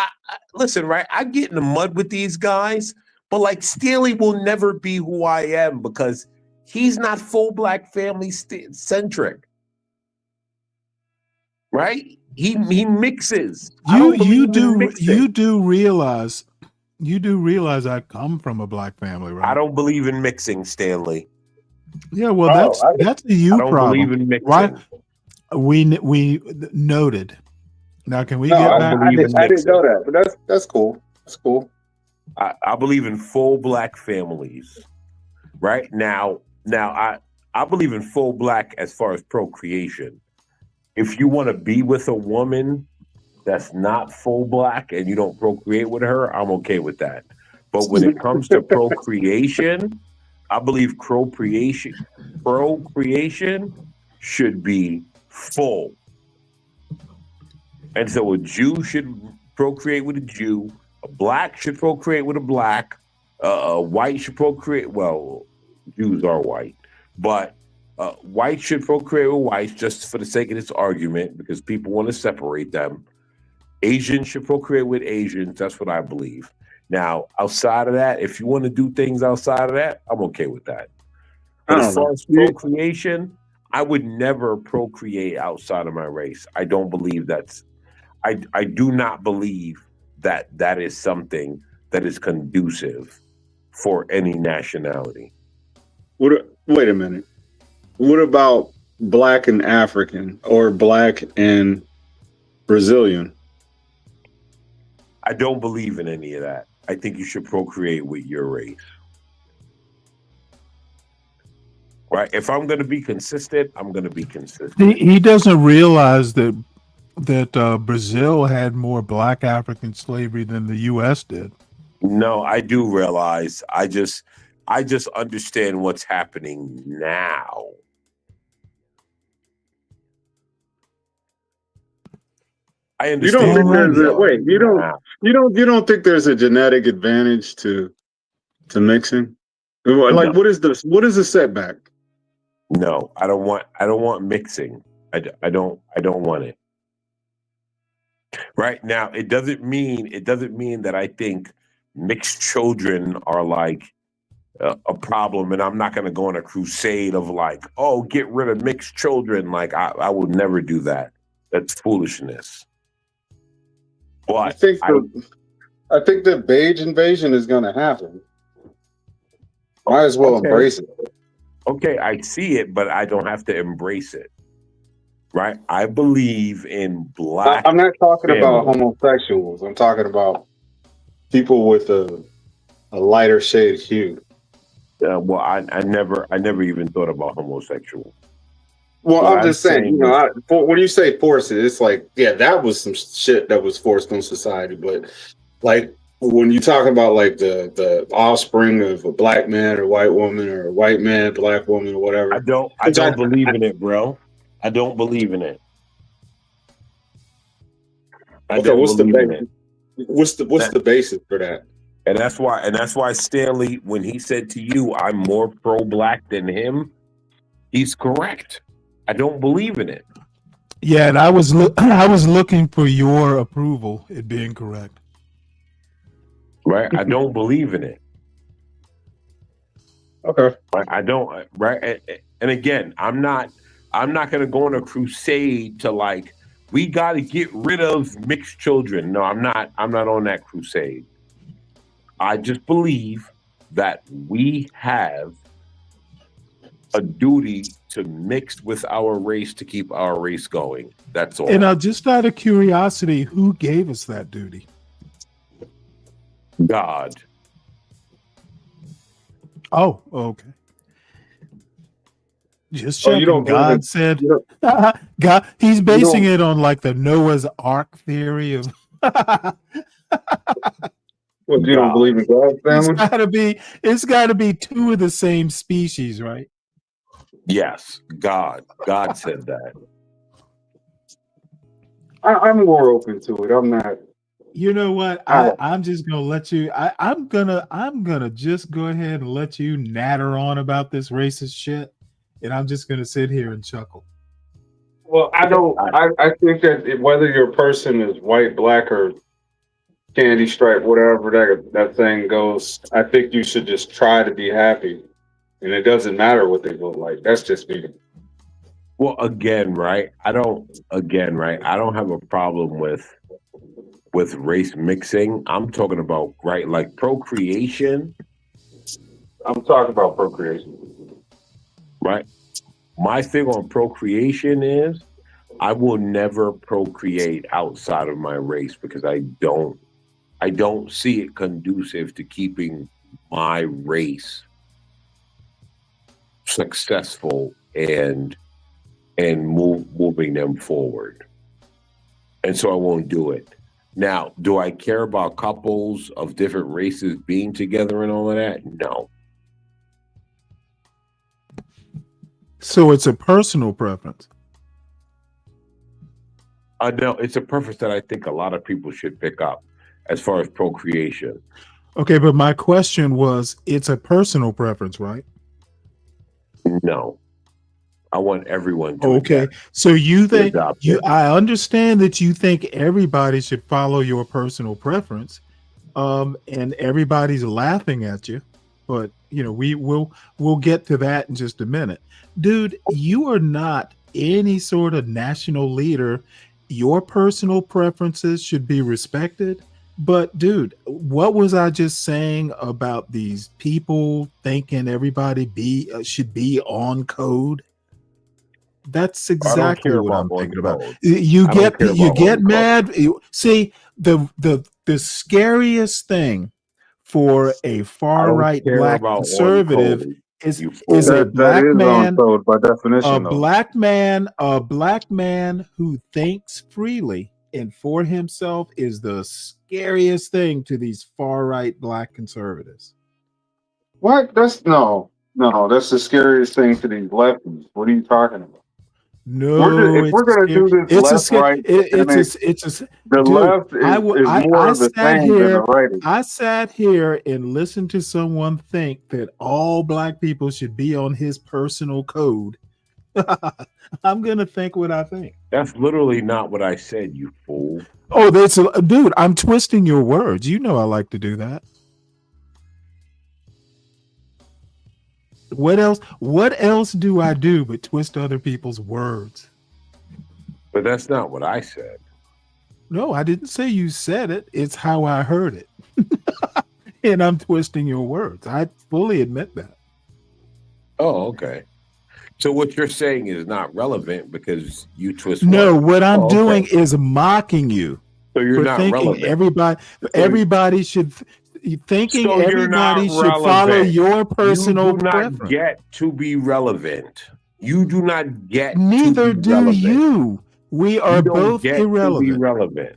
listen, right? I get in the mud with these guys, but like Stanley will never be who I am because he's not full black family centric. Right? He mixes. You do realize I come from a black family, right? I don't believe in mixing, Stanley. Yeah, well, that's a you problem. I don't believe in mixing. Right? We noted. Now, can we get back? I didn't know that, but that's cool. That's cool. I believe in full black families. Right now, I believe in full black as far as procreation. If you want to be with a woman that's not full black and you don't procreate with her, I'm okay with that. But when it comes to procreation, I believe procreation should be full. And so a Jew should procreate with a Jew, a black should procreate with a black, a white should procreate, well, Jews are white, but white should procreate with whites just for the sake of this argument because people want to separate them. Asians should procreate with Asians, that's what I believe. Now, outside of that, if you want to do things outside of that, I'm okay with that. But as far as procreation, I would never procreate outside of my race. I don't believe I do not believe that that is something that is conducive for any nationality. Wait a minute. What about black and African or black and Brazilian? I don't believe in any of that. I think you should procreate with your race. Right? If I'm going to be consistent, I'm going to be consistent. He doesn't realize that Brazil had more black African slavery than the U.S. did. No, I do realize. I just understand what's happening now. I understand. You don't think you don't think there's a genetic advantage to mixing? Like, No. what is the setback? No, I don't want mixing. I don't want it. Right now, it doesn't mean that I think mixed children are like a problem, and I'm not going to go on a crusade of like, oh, get rid of mixed children. Like I would never do that. That's foolishness. But I think the beige invasion is going to happen. Might as well embrace it. Okay, I see it, but I don't have to embrace it. Right? I believe in black. I'm not talking about families. homosexuals. I'm talking about people with a lighter shade hue. Well, I never even thought about homosexual. Well, What I'm just saying, when you say force it, it's like, yeah, that was some shit that was forced on society. But like when you talk about like the offspring of a black man or white woman or a white man, black woman or whatever. I don't believe in it, bro. I don't believe in it. What's the basis for that? And that's why Stanley, when he said to you, I'm more pro-black than him, he's correct. I don't believe in it. Yeah, and I was looking for your approval at being correct. Right? I don't believe in it. Okay. Right? I don't. Right? And again, I'm not going to go on a crusade to like, we got to get rid of mixed children. No, I'm not on that crusade. I just believe that we have a duty to mix with our race to keep our race going. That's all. And just out of curiosity, who gave us that duty? God. Oh, okay. Just checking. God said, God. He's basing it on like the Noah's Ark theory of. Well, you don't believe in God's family? It's got to be two of the same species, right? Yes, God said that. I'm more open to it. I'm not. You know what? I'm just gonna let you. I'm gonna just go ahead and let you natter on about this racist shit, and I'm just gonna sit here and chuckle. Well, I think that whether your person is white, black, or candy stripe, whatever that thing goes, I think you should just try to be happy, and it doesn't matter what they look like. That's just me. Well, again, right? I don't have a problem with race mixing. I'm talking about, right, like procreation. I'm talking about procreation. Right? My thing on procreation is I will never procreate outside of my race because I don't see it conducive to keeping my race successful and moving them forward. And so I won't do it. Now, do I care about couples of different races being together and all of that? No. So it's a personal preference. No, it's a preference that I think a lot of people should pick up as far as procreation. Okay, but my question was, it's a personal preference, right? No. I want everyone to. Okay, so you think I understand that you think everybody should follow your personal preference, and everybody's laughing at you, but we'll get to that in just a minute. Dude, you are not any sort of national leader your personal preferences should be respected. But dude, what was I just saying about these people thinking everybody should be on code? That's I don't exactly care what about I'm on thinking about. code. You I don't care about get on code. mad. See, the scariest thing for a I far don't right care black about on conservative code. is You is fool. a That black is on man, code by definition, though. a black man who thinks freely and for himself is the scariest thing to these far right black conservatives. What? That's no. That's the scariest thing to these lefties. What are you talking about? No, If it's we're gonna do this it's a left right dynamic, it's a the dude. left is more I of the sat same than the here. right is. I sat here and listened to someone think that all black people should be on his personal code. I'm gonna think what I think. That's literally not what I said, you fool. Oh, dude. I'm twisting your words. You know I like to do that. What else? What else do I do but twist other people's words? But that's not what I said. No, I didn't say you said it. It's how I heard it. And I'm twisting your words. I fully admit that. Oh, okay. So what you're saying is not relevant because you twist. No, words. what I'm Oh, okay. doing is mocking you. So you're for not thinking relevant. everybody should thinking So you're everybody not should follow relevant. your personal You do not preference. get to be relevant. You do not get Neither to be do relevant. you. We are You don't both get to be irrelevant. relevant.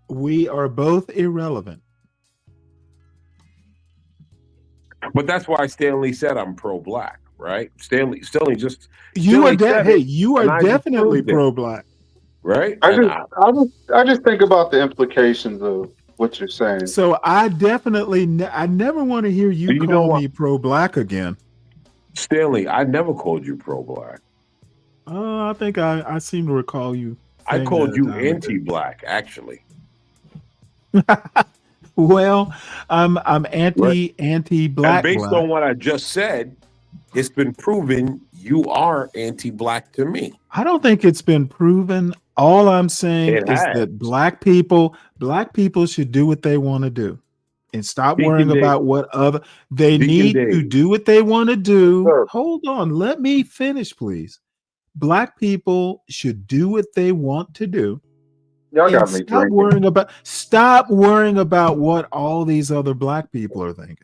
We are both irrelevant. But that's why Stanley said I'm pro-black, right? Stanley just You are said hey, it, you and are I just definitely proved it, pro-black. right? I just think about the implications of what you're saying. So I definitely I never want to hear you know call what? me pro-black again. Stanley, I never called you pro-black. I think I seem to recall you. I called that you a time or two. anti-black, actually. Well, I'm anti-black. And based black. on what I just said, it's been proven you are anti-black to me. I don't think it's been proven. All I'm saying It is has. that black people should do what they want to do and stop worrying about what other they need to do what they want to do. Sure. Hold on, let me finish, please. Black people should do what they want to do. Y'all And got me drinking. Stop worrying about what all these other black people are thinking.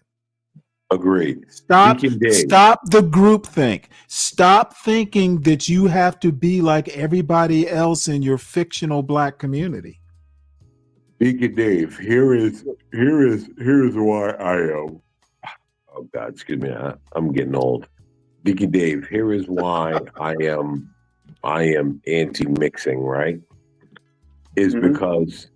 Agreed. Stop the group think. Stop thinking that you have to be like everybody else in your fictional black community. Deacon Dave, here's why I am. Oh God, excuse me, I'm getting old. Deacon Dave, here is why I am anti-mixing, right? Is because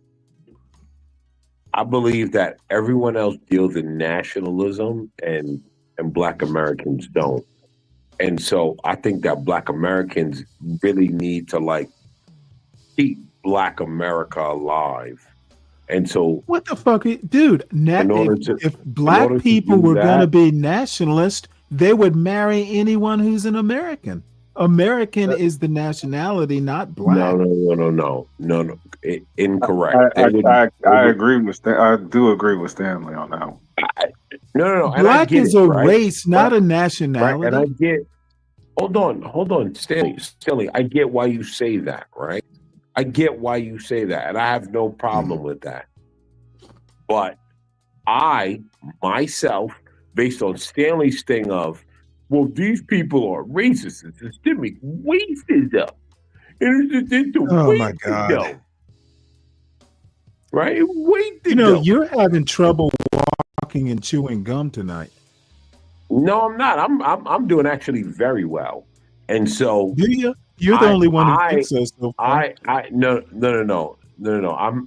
I believe that everyone else deals in nationalism and Black Americans don't. And so I think that Black Americans really need to keep Black America alive. And so what the fuck, dude? If black people were going to be nationalist, they would marry anyone who's an American. American is the nationality, not black. No. Incorrect. I agree with I do agree with Stanley on that one. No. Black is a race, not a nationality. Right? And I get. Hold on, Stanley. I get why you say that, right? I get why you say that, and I have no problem with that. But I myself, based on Stanley's thing of, well, these people are racist and systemic racism. Oh my God. Right? You're having trouble walking and chewing gum tonight. No, I'm not. I'm doing actually very well. And so do you? You're the only one who thinks so far. No.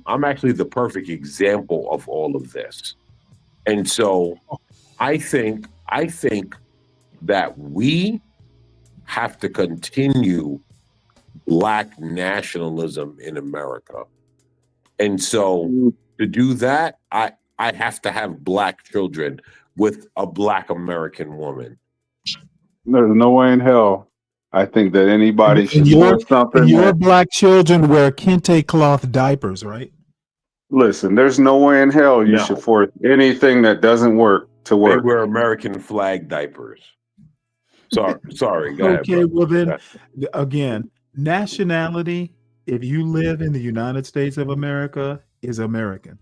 I'm actually the perfect example of all of this. And so I think that we have to continue Black nationalism in America. And so to do that, I have to have Black children with a Black American woman. There's no way in hell I think that anybody should And do your something that. black children wear kente cloth diapers, right? Listen, there's no way in hell you should No, force anything that doesn't work to they work. wear American flag diapers. Sorry. Go ahead, Okay, bro. well then, again, nationality, if you live in the United States of America, is American.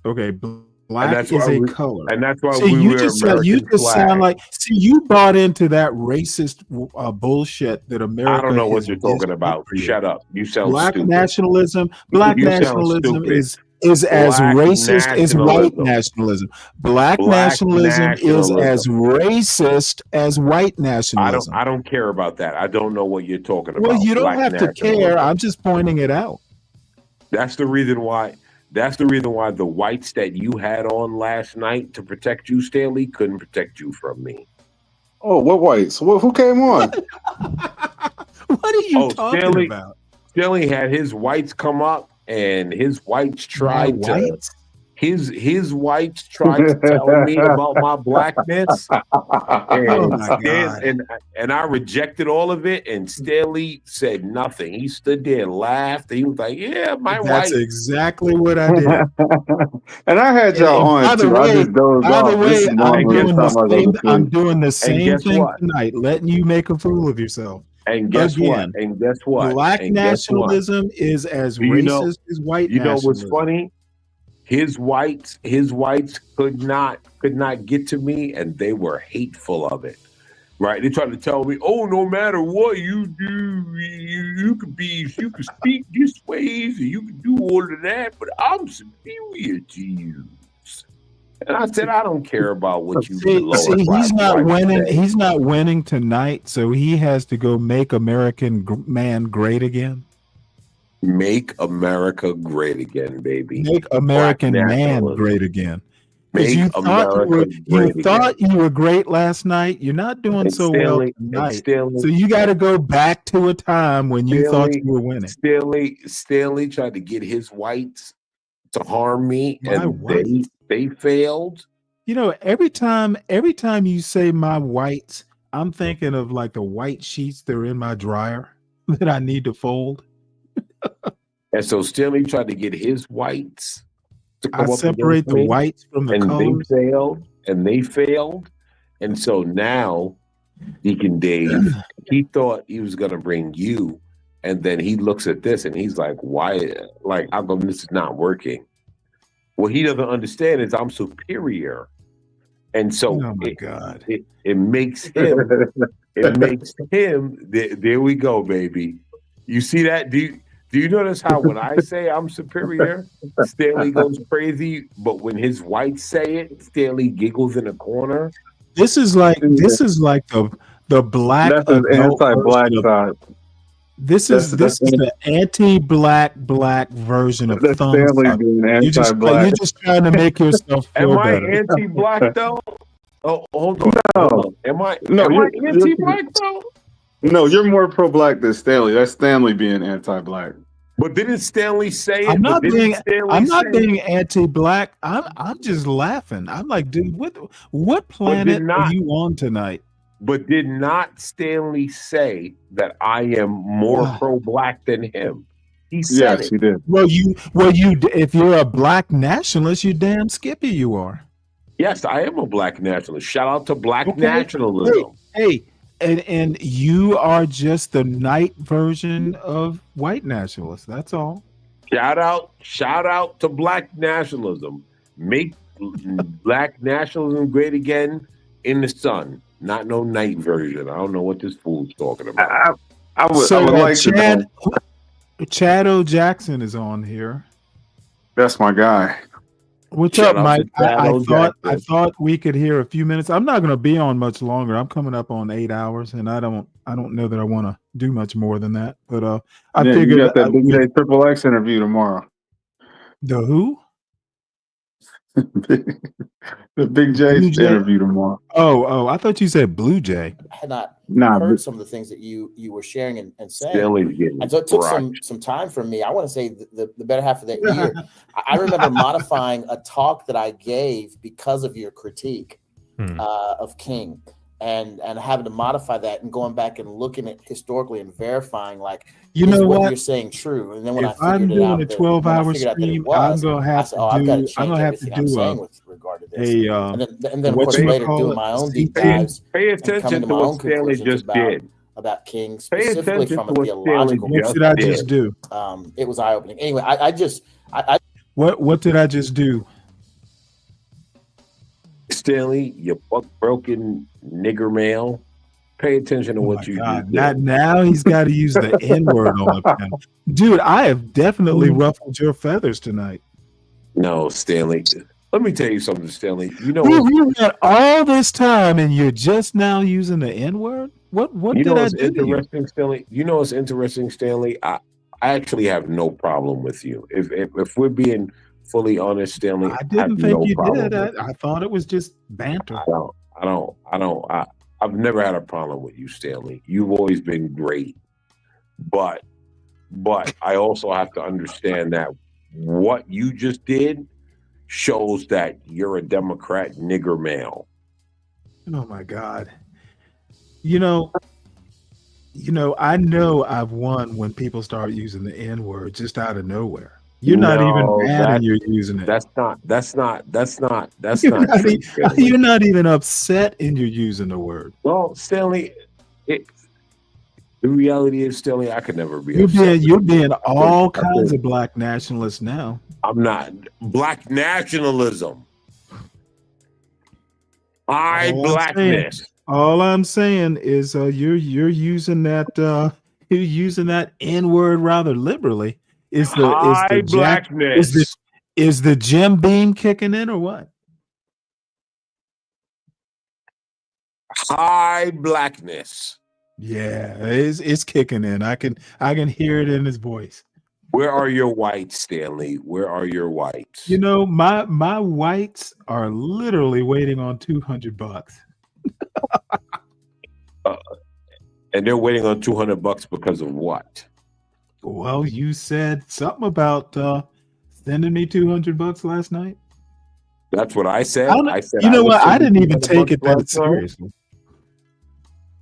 Okay, black that's is why a we, color. and that's why See, we wear you American just sound flag. like, see, you bought into that racist bullshit that I don't America know what has you're talking dished about. for you. Shut up. You sound Black stupid. nationalism, You sound stupid. is as Black racist as white nationalism. nationalism. Black Black nationalism is as nationalism. racist as white nationalism. I don't care about that. I don't know what you're talking Well, about. you don't Black have to care. nationalism. I'm just pointing it out. That's the reason why. That's the reason why the whites that you had on last night to protect you, Stanley, couldn't protect you from me. Oh, what whites? Who came on? What are you talking about? Stanley had his whites come up, and his whites tried to. His whites tried to tell me about my blackness, and my God. and I rejected all of it. And Stanley said nothing. He stood there and laughed. He was like, "Yeah, my That's white." exactly what I did. And I had y'all on By the too. I way, just dozed off. This is I'm normally the time I go to I'm sleep. doing the same guess thing what? tonight, letting you make a fool of yourself. And guess what? And guess what? Black And guess what? nationalism is as Do you know- racist as white You know nationalism. what's funny? His whites could not get to me, and they were hateful of it. Right? They tried to tell me, "Oh, no matter what you do, you could speak this ways, and you can do all of that, but I'm superior to you." And I said, "I don't care about what you See, lower-class he's not whites winning. say." He's not winning tonight, so he has to go make American man great again. Make America great again, baby. Make American man great again. Because Make America great again. you were great last night. You're not doing And so Stanley- well and tonight. Stanley- So you got to go back to a time when you thought you were winning. Stanley tried to get his whites to harm me, My and whites? they failed. You know, every time you say my whites, I'm thinking of like the white sheets that are in my dryer that I need to fold. And so Stanley tried to get his whites to come I up separate against the me, whites from the and colors. they failed. And so now, Deacon Dave, he thought he was gonna bring you, and then he looks at this and he's like, "Why? Like, how come this is not working?" What he doesn't understand is I'm superior, and so Oh my God. it makes him. It makes him. There we go, baby. You see that? Do you notice how when I say I'm superior, Stanley goes crazy, but when his whites say it, Stanley giggles in a corner? This is like the black That's his adult anti-black version of- side. This is the anti-black version of That's thumbs Stanley up. being You're anti-black. just trying to make yourself feel Am I better. anti-black though? Oh, hold on. No. Hold on. Am I you're- anti-black though? No, you're more pro-black than Stanley. That's Stanley being anti-black. But didn't Stanley say it? I'm not But didn't being Stanley say it? anti-black. I'm just laughing. I'm like, dude, what planet not- are you on tonight? But did not Stanley say that I am more pro-black than him? He said Yes, it. he did. Well, if you're a black nationalist, you damn skippy you are. Yes, I am a black nationalist. Shout out to black Okay. nationalism. Hey, and you are just the night version of white nationalists. That's all. Shout out to black nationalism. Make black nationalism great again in the sun. Not no night version. I don't know what this fool's talking about. I would like to know. Chad O. Jackson is on here. That's my guy. What's Shout up, out Mike? to Chad I O. thought Jackson. we could hear a few minutes. I'm not going to be on much longer. I'm coming up on 8 hours, and I don't know that I want to do much more than that. But I You figured got that Big J Triple X interview tomorrow. The who? The Big J Blue Jay? interview tomorrow. Oh, I thought you said Blue Jay. I had not Nah, heard but- some of the things that you were sharing and saying. Stanley's getting And so it took rocked. some time from me. I want to say the better half of that year. I remember modifying a talk that I gave because of your critique of King. and having to modify that and going back and looking at historically and verifying like, You is know what what? you're saying true? And then when If I I'm figured it doing out, a that when I 12-hour figured out that it stream, was, I said, oh, I've got to I'm change gonna have to everything I'm do saying with regard to this. a And then of what course you later call doing it, my a own deep CT. dives Pay and coming attention to to my what own Stanley conclusions just did. about King Pay specifically attention from to a what Stanley theological What just did I did. just do? it was eye opening. Anyway, I What did I just do? Stanley, you buck broken nigger male. Pay attention to Oh what my you God! just did. Now he's got to use the N word on the panel, dude. I have definitely ruffled your feathers tonight. No, Stanley. Let me tell you something, Stanley. You know You had all this time and you're just now using the N word. What you did know I what's do to you? interesting, Stanley? You know what's interesting, Stanley? I actually have no problem with you. If we're being fully honest, Stanley, I I have didn't think no you problem did. with you. I thought it was just banter. I've never had a problem with you, Stanley. You've always been great. But I also have to understand that what you just did shows that you're a Democrat nigger male. Oh my God! You know, I know I've won when people start using the N word just out of nowhere. You're not even mad and you're using it. That's not You're not not, true, Stanley. you're not even upset and you're using the word. Well, Stanley, the reality is, Stanley, I could never be upset. You're being all kinds of black nationalists now. I'm not. Black nationalism. Blackness. All I'm saying is you're using that N word rather liberally. Is the blackness. Is the Jim Beam kicking in or what? High blackness. Yeah, it's kicking in. I can hear it in his voice. Where are your whites, Stanley? Where are your whites? You know, my whites are literally waiting on $200. And they're waiting on $200 because of what? Well, you said something about sending me $200 last night. That's what I said. I said, you know what? I didn't even take it that seriously.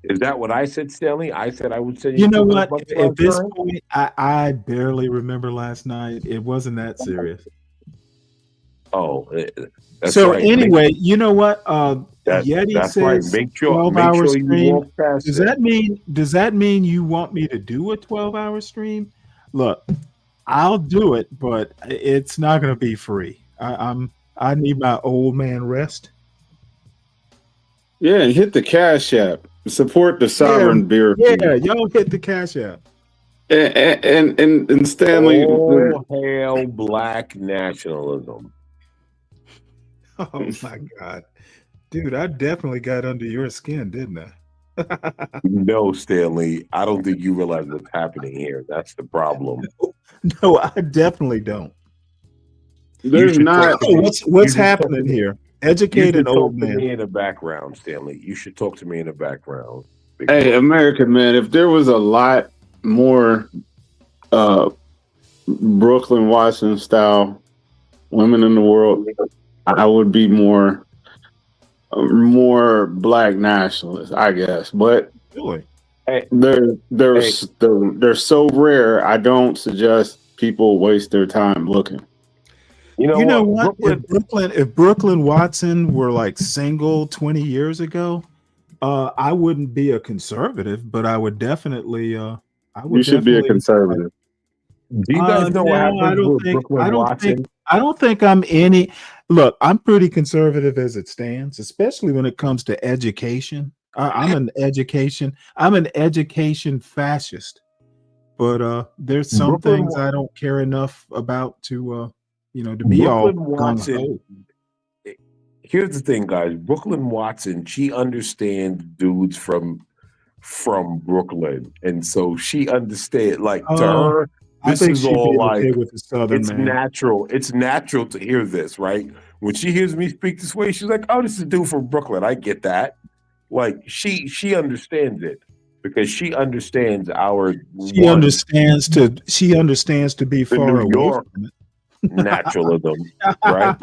Is that what I said, Stanley? I said I would send you. You know what? At this point, I barely remember last night. It wasn't that serious. Oh, that's so right. Anyway, you know what? Yeti that's says right. Make sure 12-hour you stream. walk past Does it. that mean you want me to do a 12-hour stream? Look, I'll do it, but it's not going to be free. I need my old man rest. Yeah, and hit the Cash App. Support the Sovereign Beer. Yeah, y'all hit the Cash App. And Stanley. All hail black nationalism. Oh my God. Dude, I definitely got under your skin, didn't I? No, Stanley. I don't think you realize what's happening here. That's the problem. No, I definitely don't. There's not. What's happening here? Educated old man. You should talk to me in the background, Stanley. You should talk to me in the background. Hey, American man, if there was a lot more Brooklyn Watson style women in the world, I would be more black nationalist, I guess. But really, they're so rare. I don't suggest people waste their time looking. You know what? If Brooklyn Watson were like single 20 years ago, I wouldn't be a conservative, but I would definitely. You should be a conservative. Do you guys know what happens with Brooklyn Watson? I don't think I'm any. Look, I'm pretty conservative as it stands, especially when it comes to education. I'm an education fascist, but there's some things I don't care enough about to to be all Watson. Here's the thing, guys. Brooklyn Watson, she understands dudes from Brooklyn, and so she understands. Like to her, this is all like with the Southern man. Natural. It's natural to hear this, right? When she hears me speak this way, she's like, "Oh, this is a dude from Brooklyn." I get that. Like she understands it because she understands our. She understands to be far away from it. Naturalism, right?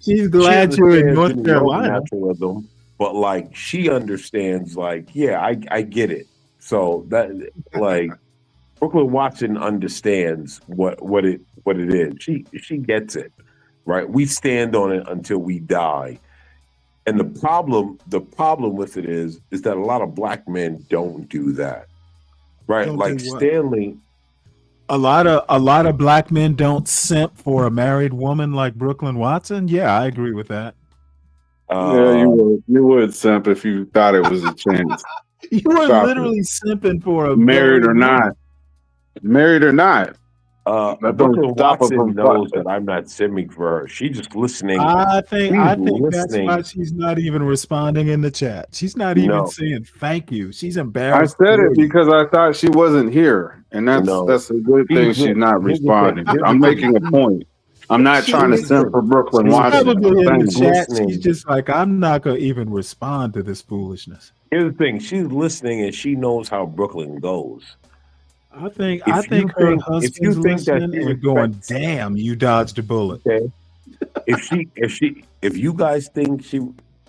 She's glad you're in North Carolina. Naturalism, but like she understands. Like, yeah, I get it. So that like Brooklyn Watson understands what it is. She gets it, right? We stand on it until we die. And the problem with it is that a lot of black men don't do that, right? Don't Like do what? Stanley. A lot of black men don't simp for a married woman like Brooklyn Watson. Yeah, I agree with that. Yeah, you would simp if you thought it was a chance. You were Stop literally simping for a married or woman. not. Married or not. That don't Brooklyn stop her Watson from knows that I'm not simming for her. She's just listening. I think that's listening. why she's not even responding in the chat. She's not even No. saying thank you. She's I embarrassed. said for it you. because I thought she wasn't here, and that's No. a good thing. Here's She's not here's the thing. responding. Here's the I'm thing. making a point. I'm not She trying to is- simp for Brooklyn She's Watson. probably in the She's chat. listening. She's just like, I'm not gonna even respond to this foolishness. Here's the thing. She's listening and she knows how Brooklyn goes. I think If her you think husband's that listening she and going, respects- "Damn, you dodged a bullet." Okay. If you guys think she,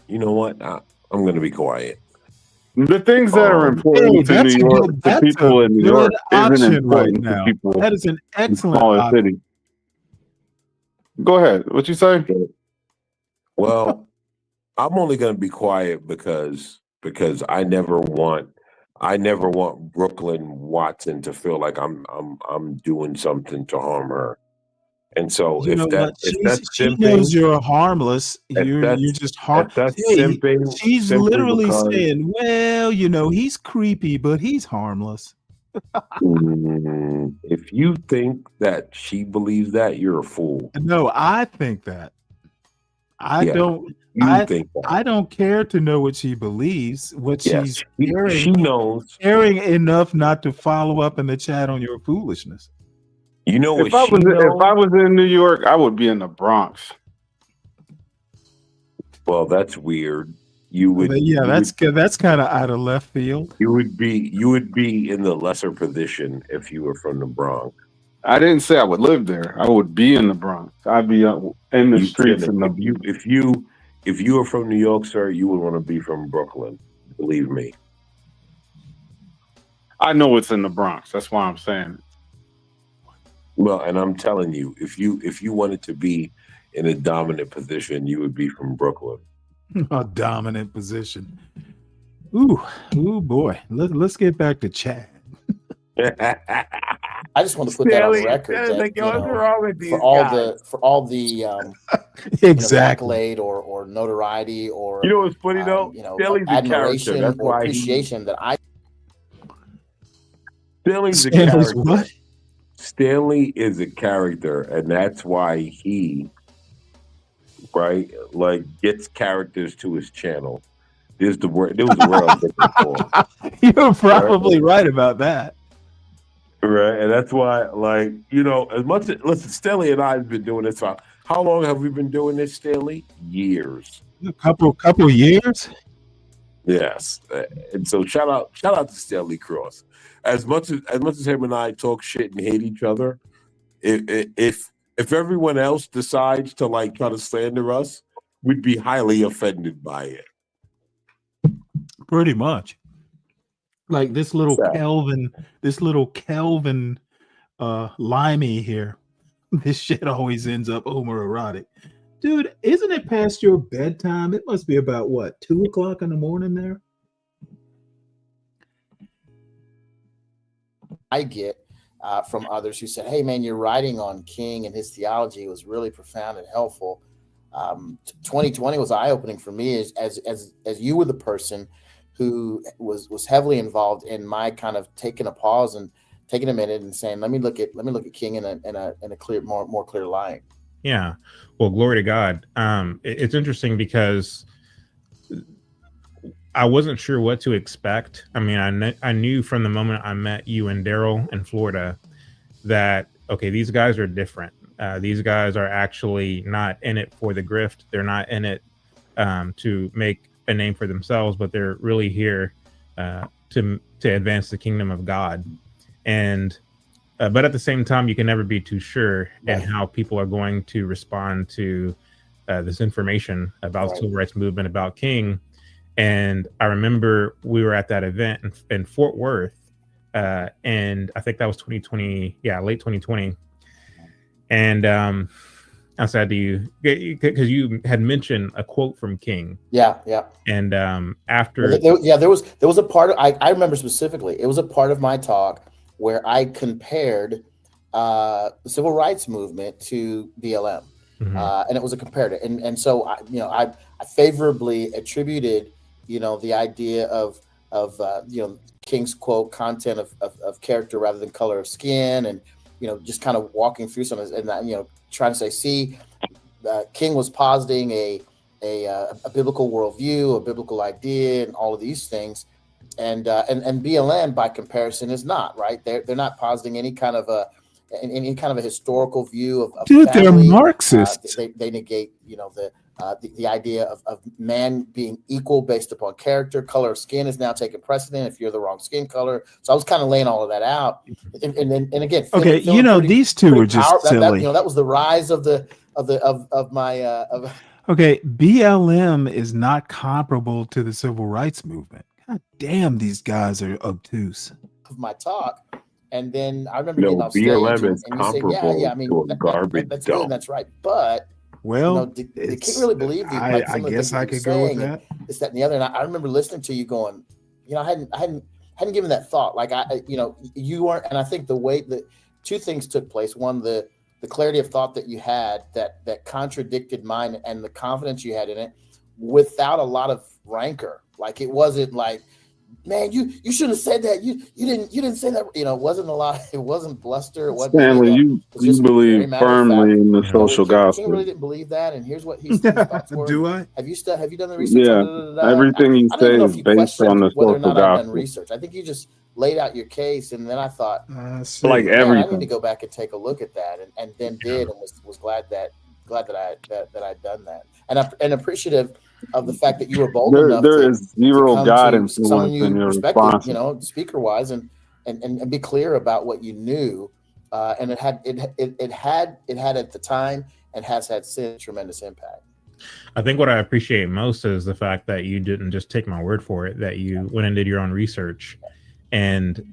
you know what? I'm going to be quiet. The things that are important to New York, to people in New York, isn't option important right to now. people That is an in excellent smaller option. cities. Go ahead. What you say? Well, I'm only going to be quiet because I never want Brooklyn Watson to feel like I'm doing something to harm her. And so You know what? She simping, knows you're harmless. You're that's- just hard. if that's simping She's simply literally because- saying, "Well, he's creepy, but he's harmless." If you think that she believes that, you're a fool. No, I think that. I Yeah, don't. you think that. I don't care to know what she believes. What Yes, she's caring, she knows. caring enough not to follow up in the chat on your foolishness. You know what If I was in New York, I would be in the Bronx. Well, that's weird. You would. That's kind of out of left field. You would be in the lesser position if you were from the Bronx. I didn't say I would live there. I would be in the Bronx. I'd be in the streets. If you were from New York, sir, you would want to be from Brooklyn. Believe me. I know it's in the Bronx. That's why I'm saying it. Well, and I'm telling you, if you wanted to be in a dominant position, you would be from Brooklyn. A dominant position. Ooh boy. Let's get back to chat. I just want to put that on record that, for all the exactly accolade or notoriety or what's funny though? Stanley's a admiration character. That's or why appreciation that I. Stanley's a Stanley's character. what? Stanley is a character, and that's why he, right, like gets characters to his channel. There's the word. There was a word I'm looking for. You're probably right about that. Right, and that's why, like, as much as listen, Stanley and I have been doing this for how long have we been doing this, Stanley? Years. A couple years. Yes, and so shout out to Stanley Cross. As much as him and I talk shit and hate each other, if everyone else decides to like try to slander us, we'd be highly offended by it. Pretty much. Like this little Kelvin limey here. This shit always ends up homoerotic. Dude, isn't it past your bedtime? It must be about what, 2 o'clock in the morning there? I get from others who said, "Hey, man, your writing on King and his theology was really profound and helpful." 2020 was eye-opening for me as you were the person who was heavily involved in my kind of taking a pause and taking a minute and saying, "Let me look at King in a clear, more clear light." Yeah, well, glory to God. It's interesting because I wasn't sure what to expect. I mean, I knew from the moment I met you and Daryl in Florida that, okay, these guys are different. These guys are actually not in it for the grift. They're not in it to make a name for themselves, but they're really here to advance the kingdom of God. And but at the same time, you can never be too sure in how people are going to respond to this information about the civil rights movement, about King. And I remember we were at that event in Fort Worth, and I think that was 2020, late 2020. And I said to you, because you had mentioned a quote from King. Yeah. And after, there was a part of, I remember specifically, it was a part of my talk where I compared the civil rights movement to BLM, and it was a comparative, and so I favorably attributed the idea of King's quote, content of character rather than color of skin, and just kind of walking through some of this, and trying to say, see, King was positing a biblical worldview, a biblical idea, and all of these things, and BLM by comparison is not, right. They're not positing any kind of a historical view of Dude, family. they're Marxists. They negate the idea of man being equal based upon character. Color of skin is now taking precedent if you're the wrong skin color. So I was kind of laying all of that out, and again, okay, these two are just silly. That was the rise of my. Okay, BLM is not comparable to the civil rights movement. God damn, these guys are obtuse. Of my talk, and then I remember getting off stage, BLM is and you say, comparable yeah, I mean, to a garbage that's dump. good, that's right, but. Well, did King really believe these? I guess I could go with that. This, that, and the other. And I remember listening to you going, I hadn't given that thought. Like you weren't. And I think the way that two things took place. One, the clarity of thought that you had that contradicted mine, and the confidence you had in it, without a lot of rancor. Like it wasn't like, man, you shouldn't have said that. You didn't say that. It wasn't a lot. It wasn't bluster. It wasn't Stanley, you believe firmly in the social gospel. King really didn't believe that, and here's what his thoughts were. Do I? Have you done the research? Yeah, everything you say is based on the whether or social not I've done gospel. research. I think you just laid out your case, and then I thought, Like I everything. need to go back and take a look at that, and then did, and was glad that I'd done that, and appreciative of the fact that you were bold enough. There is zero God influence someone you in your respected, response. speaker wise, and be clear about what you knew, and it had at the time, and has had since, tremendous impact. I think what I appreciate most is the fact that you didn't just take my word for it, that you went and did your own research. And,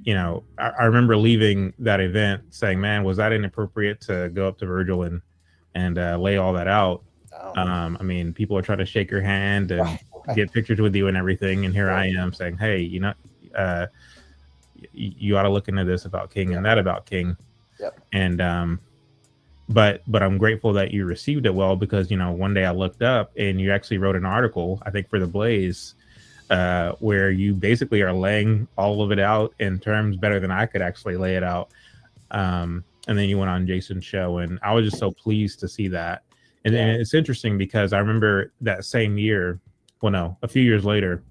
I remember leaving that event saying, man, was that inappropriate to go up to Virgil and lay all that out? I mean, people are trying to shake your hand and get pictures with you and everything. And here I am saying, hey, you ought to look into this about King and that about King. Yep. And, but I'm grateful that you received it well, because, one day I looked up and you actually wrote an article, I think for the Blaze, where you basically are laying all of it out in terms better than I could actually lay it out. And then you went on Jason's show, and I was just so pleased to see that. And it's interesting because I remember that same year, a few years later,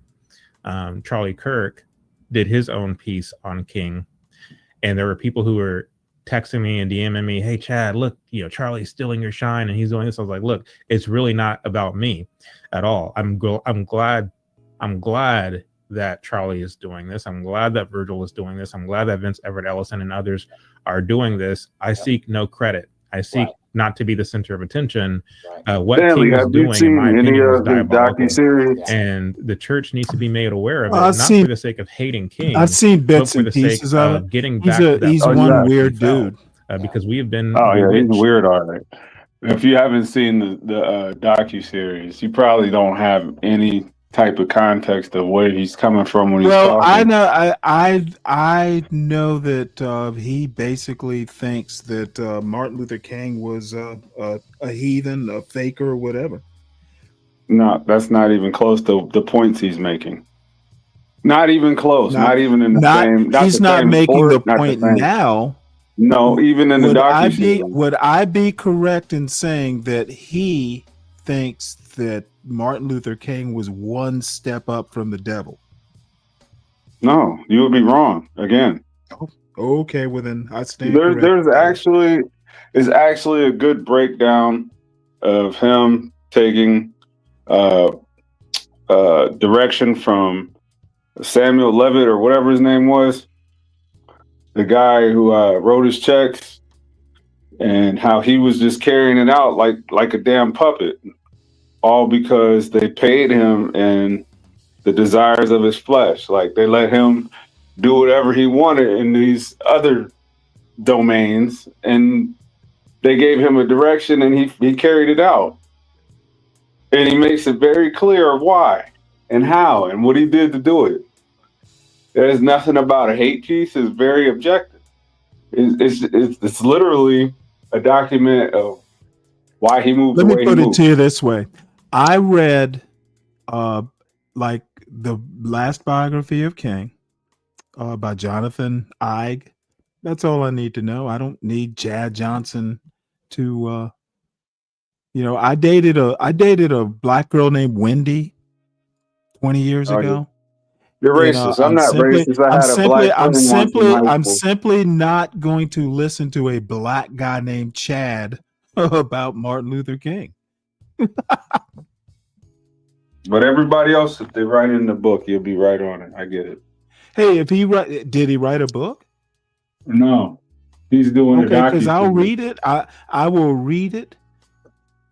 Charlie Kirk did his own piece on King. And there were people who were texting me and DMing me, hey, Chad, look, Charlie's stealing your shine and he's doing this. I was like, look, it's really not about me at all. I'm glad that Charlie is doing this. I'm glad that Virgil is doing this. I'm glad that Vince Everett Ellison and others are doing this. I seek no credit. I seek not to be the center of attention. What Stanley, King is have you doing, seen in my any opinion, is of the diabolical. docuseries? And the church needs to be made aware of it, I've not seen- for the sake of hating King. I've seen but bits for and the sake pieces of it. getting He's back to that. he's one weird dude. Because we have been. Oh yeah, he's bewitched. weird, all right. If you haven't seen the docu-series, you probably don't have any type of context of where he's coming from when he's Well, talking. I know that he basically thinks that Martin Luther King was a heathen, a faker, or whatever. No, that's not even close to the points he's making. Not even close. Not even in the same. He's the not same making sport, the not point same. now. No, even in the docu-series. Would I be correct in saying that he thinks that Martin Luther King was one step up from the devil? No, you would be wrong again. Okay, well then I stand There's corrected. actually a good breakdown of him taking direction from Samuel Levitt or whatever his name was, the guy who wrote his checks, and how he was just carrying it out like a damn puppet, all because they paid him and the desires of his flesh. Like they let him do whatever he wanted in these other domains, and they gave him a direction, and he carried it out. And he makes it very clear why and how and what he did to do it. There's nothing about a hate piece. It's very objective. It's literally a document of why he moved the Let way me he put it moved. to you this way. I read like the last biography of King by Jonathan Eig. That's all I need to know. I don't need Chad Johnson to I dated a black girl named Wendy 20 years Oh, ago. you're And racist. I'm not racist. I had a black friend once in high I'm school. simply not going to listen to a black guy named Chad about Martin Luther King. But everybody else, if they write in the book, you'll be right on it. I get it. Hey, did he write a book? No, he's doing a Okay, because I'll docuseries. read it. I will read it.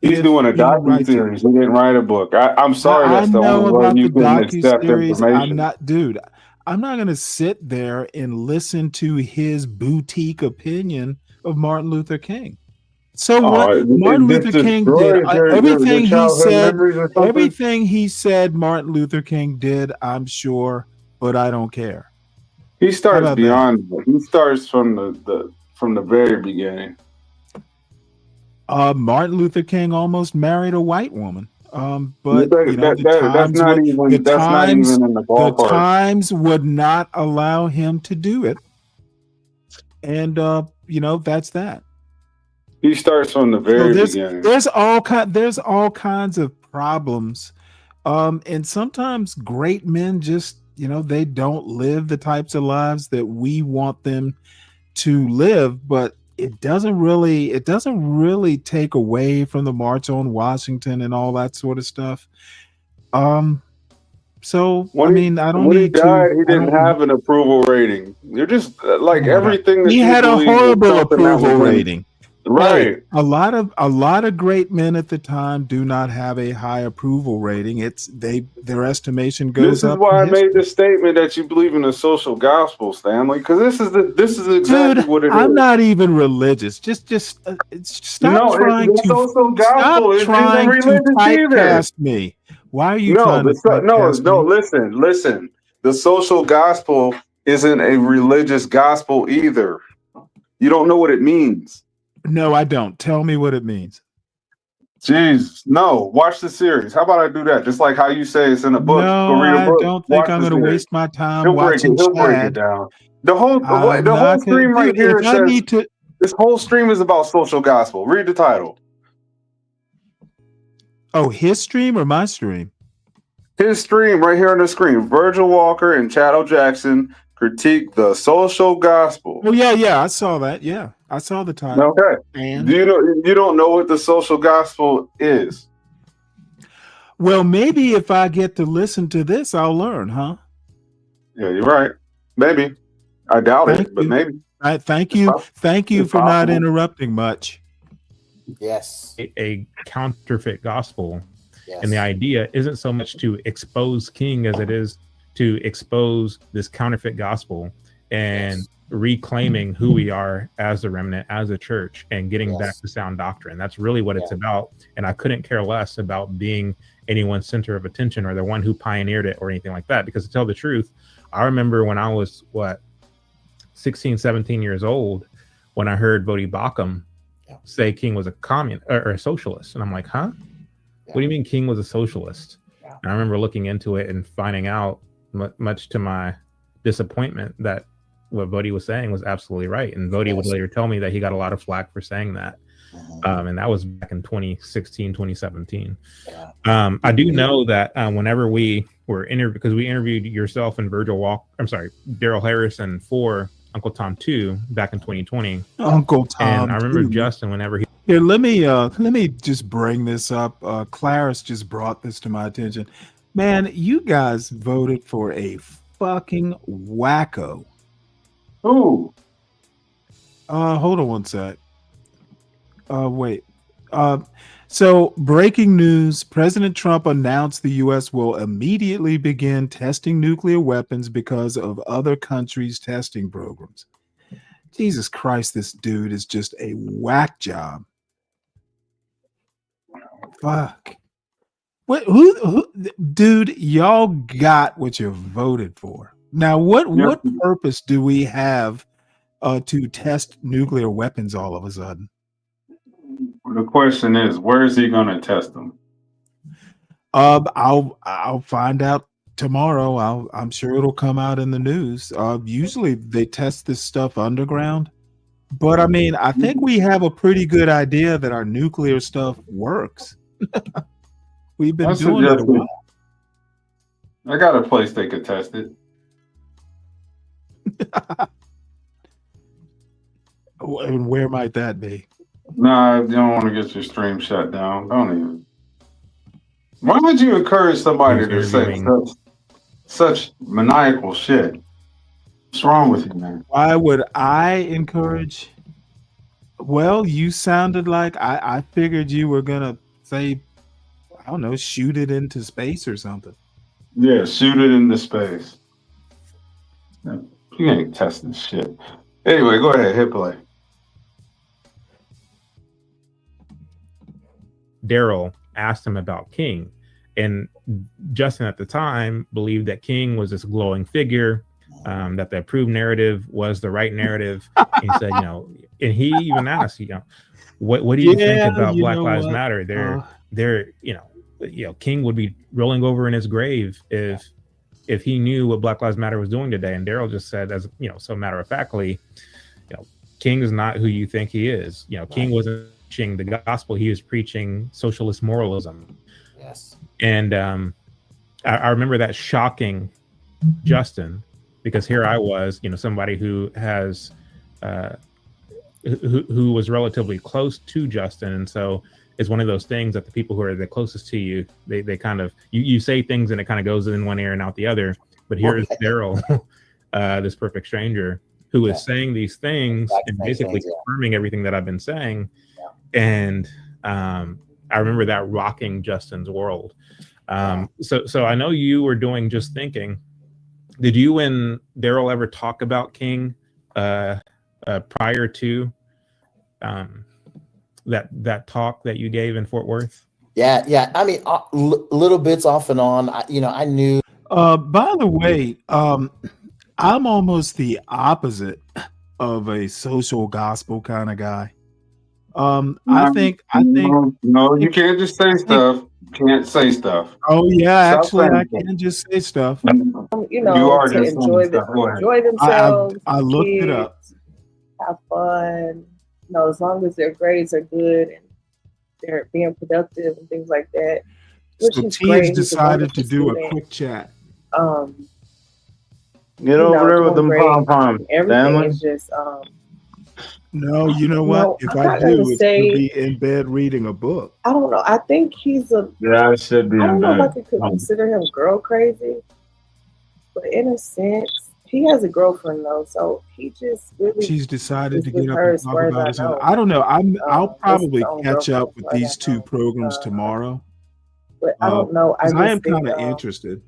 He's if doing a he writes it. docuseries. He didn't write a book. I'm sorry, I that's the know only way about you the can accept docuseries. information. I'm not going to sit there and listen to his boutique opinion of Martin Luther King. So what Martin Luther King did, everything he said, everything he said Martin Luther King did, I'm sure, but I don't care. He starts about beyond. He starts from the very beginning. Martin Luther King almost married a white woman. But That's not even in the ballpark. The times would not allow him to do it. And that's that. He starts from the very beginning. There's all kinds of problems. And sometimes great men just, they don't live the types of lives that we want them to live, but it doesn't really take away from the March on Washington and all that sort of stuff. So when he died, he didn't have an approval rating. You're just like everything that he you had a believe was horrible something that was approval in- rating. Right. Hey, a lot of great men at the time do not have a high approval rating. Their estimation goes This is up. why I made the statement that you believe in the social gospel, Stanley, because this is exactly what it is. I'm not even religious. Just stop trying the to social gospel isn't religious typecast me. Why are you trying to typecast me? Listen. The social gospel isn't a religious gospel either. You don't know what it means. No, I don't. Tell me what it means. Jeez, no. Watch the series. How about I do that? Just like how you say it's in a book. No, Go read a book. I don't think Watch I'm the going to series. waste my time He'll break watching it down. The whole stream right here says this whole stream is about social gospel. Read the title. Oh, his stream or my stream? His stream right here on the screen. Virgil Walker and Chad Jackson critique the social gospel. Oh yeah, I saw that. Yeah, I saw the title. Okay. And you don't know what the social gospel is? Well, maybe if I get to listen to this, I'll learn, huh? Yeah, you're right. Maybe. I doubt it, but maybe. Thank you for not interrupting much. Yes. A counterfeit gospel. Yes. And the idea isn't so much to expose King as it is to expose this counterfeit gospel and reclaiming who we are as a remnant, as a church, and getting back to sound doctrine. That's really what it's about. And I couldn't care less about being anyone's center of attention or the one who pioneered it or anything like that. Because to tell the truth, I remember when I was 16, 17 years old, when I heard Vodi Bakum say King was a communist or a socialist. And I'm like, huh? What do you mean King was a socialist? And I remember looking into it and finding out, much to my disappointment, that what Vodi was saying was absolutely right. And Vodi would later tell me that he got a lot of flack for saying that. And that was back in 2016, 2017. I do know that whenever we were because we interviewed yourself and Daryl Harrison for Uncle Tom 2 back in 2020. Uncle Tom. And I remember 2. Justin, whenever he Here, let me just bring this up. Claris just brought this to my attention. Man, you guys voted for a fucking wacko. Who? Hold on one sec. Wait. So, breaking news: President Trump announced the U.S. will immediately begin testing nuclear weapons because of other countries' testing programs. Jesus Christ, this dude is just a whack job. Fuck. What? Who? Dude, y'all got what you voted for. Now, what purpose do we have to test nuclear weapons all of a sudden? The question is, where is he going to test them? I'll find out tomorrow. I'm sure it'll come out in the news. Usually they test this stuff underground, but I mean, I think we have a pretty good idea that our nuclear stuff works. We've been doing it a while. I got a place they could test it. And where might that be? Nah, you don't want to get your stream shut down. Don't even. Why would you encourage somebody to say such maniacal shit? What's wrong with you, man? Why would I encourage? Well, you sounded like I figured you were gonna say, I don't know, shoot it into space or something. Yeah, shoot it into space. You ain't testing shit. Anyway, go ahead, hit play. Daryl asked him about King, and Justin at the time believed that King was this glowing figure, that the approved narrative was the right narrative. He said, and he even asked, what do you think about Black Lives Matter? They're King would be rolling over in his grave if he knew what Black Lives Matter was doing today. And Daryl just said, as so matter of factly, King is not who you think he is. King wasn't preaching the gospel; he was preaching socialist moralism. Yes. And I remember that shocking Justin, because here I was, somebody who has who was relatively close to Justin, and so it's one of those things that the people who are the closest to you, they kind of you say things and it kind of goes in one ear and out the other. But here is Daryl, this perfect stranger, who is saying these things and basically confirming everything that I've been saying. And I remember that rocking Justin's world. So I know you were doing Just Thinking. Did you and Daryl ever talk about King prior to that talk that you gave in Fort Worth? Yeah. I mean, little bits off and on. I knew. By the way, I'm almost the opposite of a social gospel kind of guy. I think no, you can't just say stuff. You can't say stuff. Oh yeah, Stop actually, I saying can just say stuff. You are to just saying stuff. Go ahead. enjoy themselves. I looked it up. Have fun. As long as their grades are good and they're being productive and things like that. Which So is T great. has He's a decided to wonderful do a student. quick chat. Get over there with doing them great. pom poms, Everything Stanley. is just No, you know what? No, If I'm I not do, gonna it's say- gonna be in bed reading a book. I don't know. I think he's a Yeah, I should be I don't in know if I bed. could consider him girl crazy, but in a sense, he has a girlfriend though, so he just really She's decided is to with get up her and as talk far as about I it. know. I don't know. I'll This is probably his own catch up girlfriend, with as far as these I two know. programs tomorrow. But I don't know. I 'Cause just I am think, kind of interested.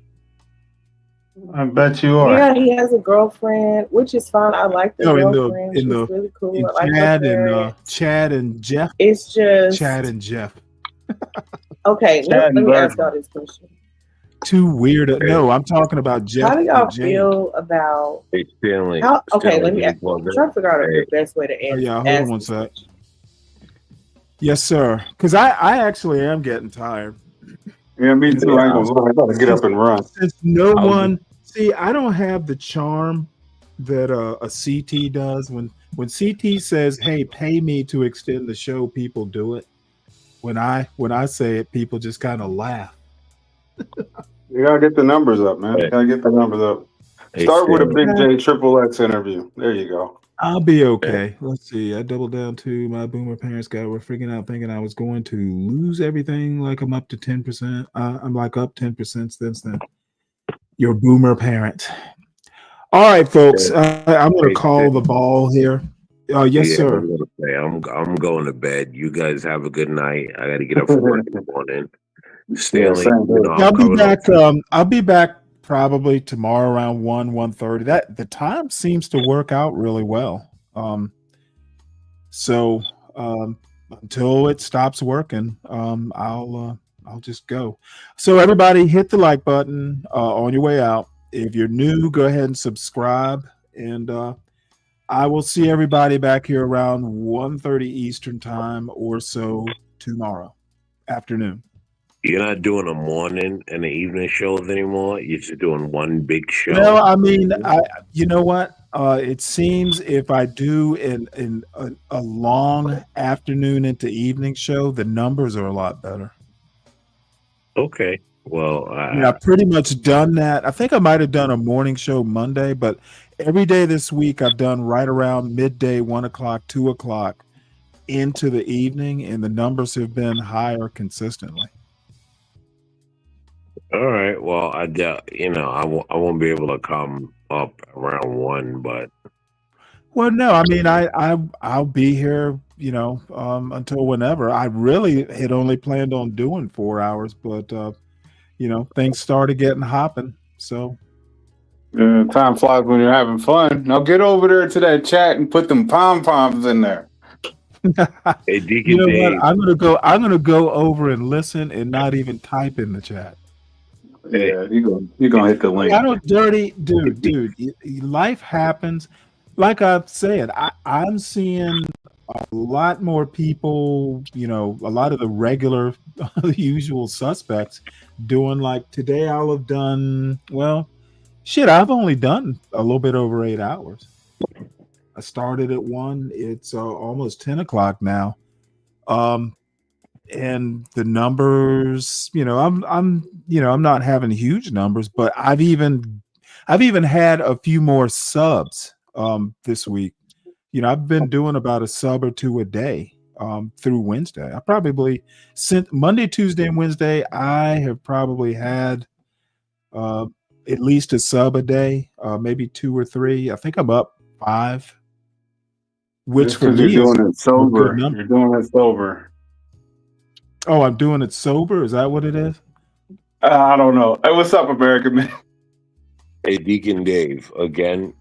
I bet you are. yeah, he has a girlfriend, which is fine. I like the No, girlfriend. She's really cool. I like her parents. Chad and Jeff. It's just Chad and Jeff. okay. Let me ask y'all this question. Two weird. No, I'm talking about Jeff. How do y'all and James. feel about Hey, Stanley. how? Okay, Stanley, let me. did I'm trying to figure out the best way to Oh, answer. yeah, hold ask on one this sec. Yes, sir. Because I actually am getting tired. Yeah, me too. I ain't gonna lie. I gotta get up and run. Since no one see, I don't have the charm that a CT does. When CT says, "Hey, pay me to extend the show," people do it. When I say it, people just kind of laugh. You gotta get the numbers up, man. You gotta get the numbers up. Hey, Start with a Stanley. Big J Triple X interview. There you go. I'll be okay. Let's see. I doubled down to my boomer parents guy. We're freaking out thinking I was going to lose everything. Like I'm up to 10%. I'm like up 10% since then. Your boomer parent. All right, folks. I'm going to call the ball here. Yes, Yeah, sir. I'm gonna say, Okay, I'm going to bed. You guys have a good night. I got to get up for work in the morning. Stanley, I'll I'm be coming back. over. I'll be back probably tomorrow around 1:30. That the time seems to work out really well. So until it stops working, I'll just go. So everybody, hit the like button on your way out. If you're new, go ahead and subscribe, and I will see everybody back here around 1:30 Eastern time or so tomorrow afternoon. You're not doing a morning and an evening shows anymore. You're just doing one big show. No, I mean, you know what? It seems if I do a long afternoon into evening show, the numbers are a lot better. Okay. Well, I mean, I've pretty much done that. I think I might have done a morning show Monday, but every day this week I've done right around midday, 1:00, 2:00 into the evening, and the numbers have been higher consistently. all right. Well, I won't be able to come up around 1, but Well, no, I mean, I'll be here, until whenever. I really had only planned on doing 4 hours, but things started getting hopping. So Time flies when you're having fun. Now get over there to that chat and put them pom poms in there. Hey, Deacon you know Dave. what? I'm gonna go over and listen and not even type in the chat. Yeah, you gonna hit the link. I don't dirty dude. Life happens. Like I've said, I'm seeing a lot more people, a lot of the regular, usual suspects doing like today. I'll have done, well, shit, I've only done a little bit over 8 hours. I started at 1. It's almost 10 o'clock now. And the numbers, I'm not having huge numbers, but I've even had a few more subs this week. I've been doing about a sub or 2 a day through Wednesday. I probably, since Monday, Tuesday, and Wednesday, I have probably had at least a sub a day, maybe 2 or 3. I think I'm up 5, which for me you're is doing it a sober. good number. You're doing it sober. Oh, I'm doing it sober. Is that what it is? I don't know. Hey, what's up, American man? Hey, Deacon Dave. Again,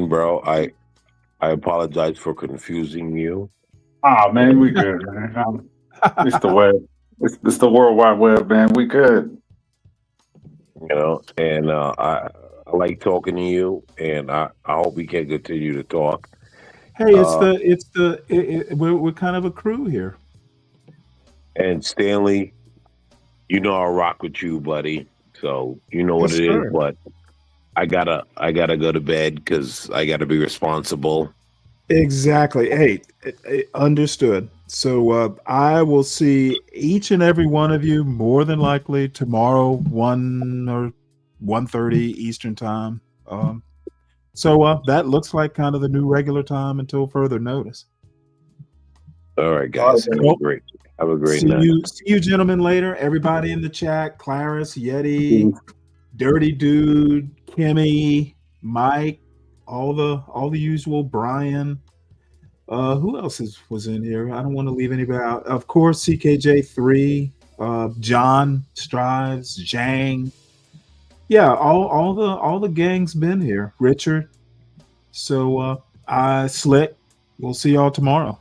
bro. I apologize for confusing you. Oh man, we good, man. It's the web. It's the World Wide Web, man. We good. And I like talking to you, and I hope we can continue to talk. Hey, we're kind of a crew here. And Stanley, I'll rock with you, buddy. So you know what Yes, it sir. is, but I gotta go to bed because I gotta be responsible. Exactly. Hey, understood. So I will see each and every one of you more than likely tomorrow, 1 or 1:30 Eastern time. So that looks like kind of the new regular time until further notice. All right, guys. Have a great night. See you gentlemen later. Everybody in the chat, Claris, Yeti, Dirty Dude, Kimmy, Mike, all the usual, Brian. Who else was in here? I don't want to leave anybody out. Of course, CKJ3, John Strives, Zhang. Yeah, all the gang's been here. Richard. So Slick. We'll see y'all tomorrow.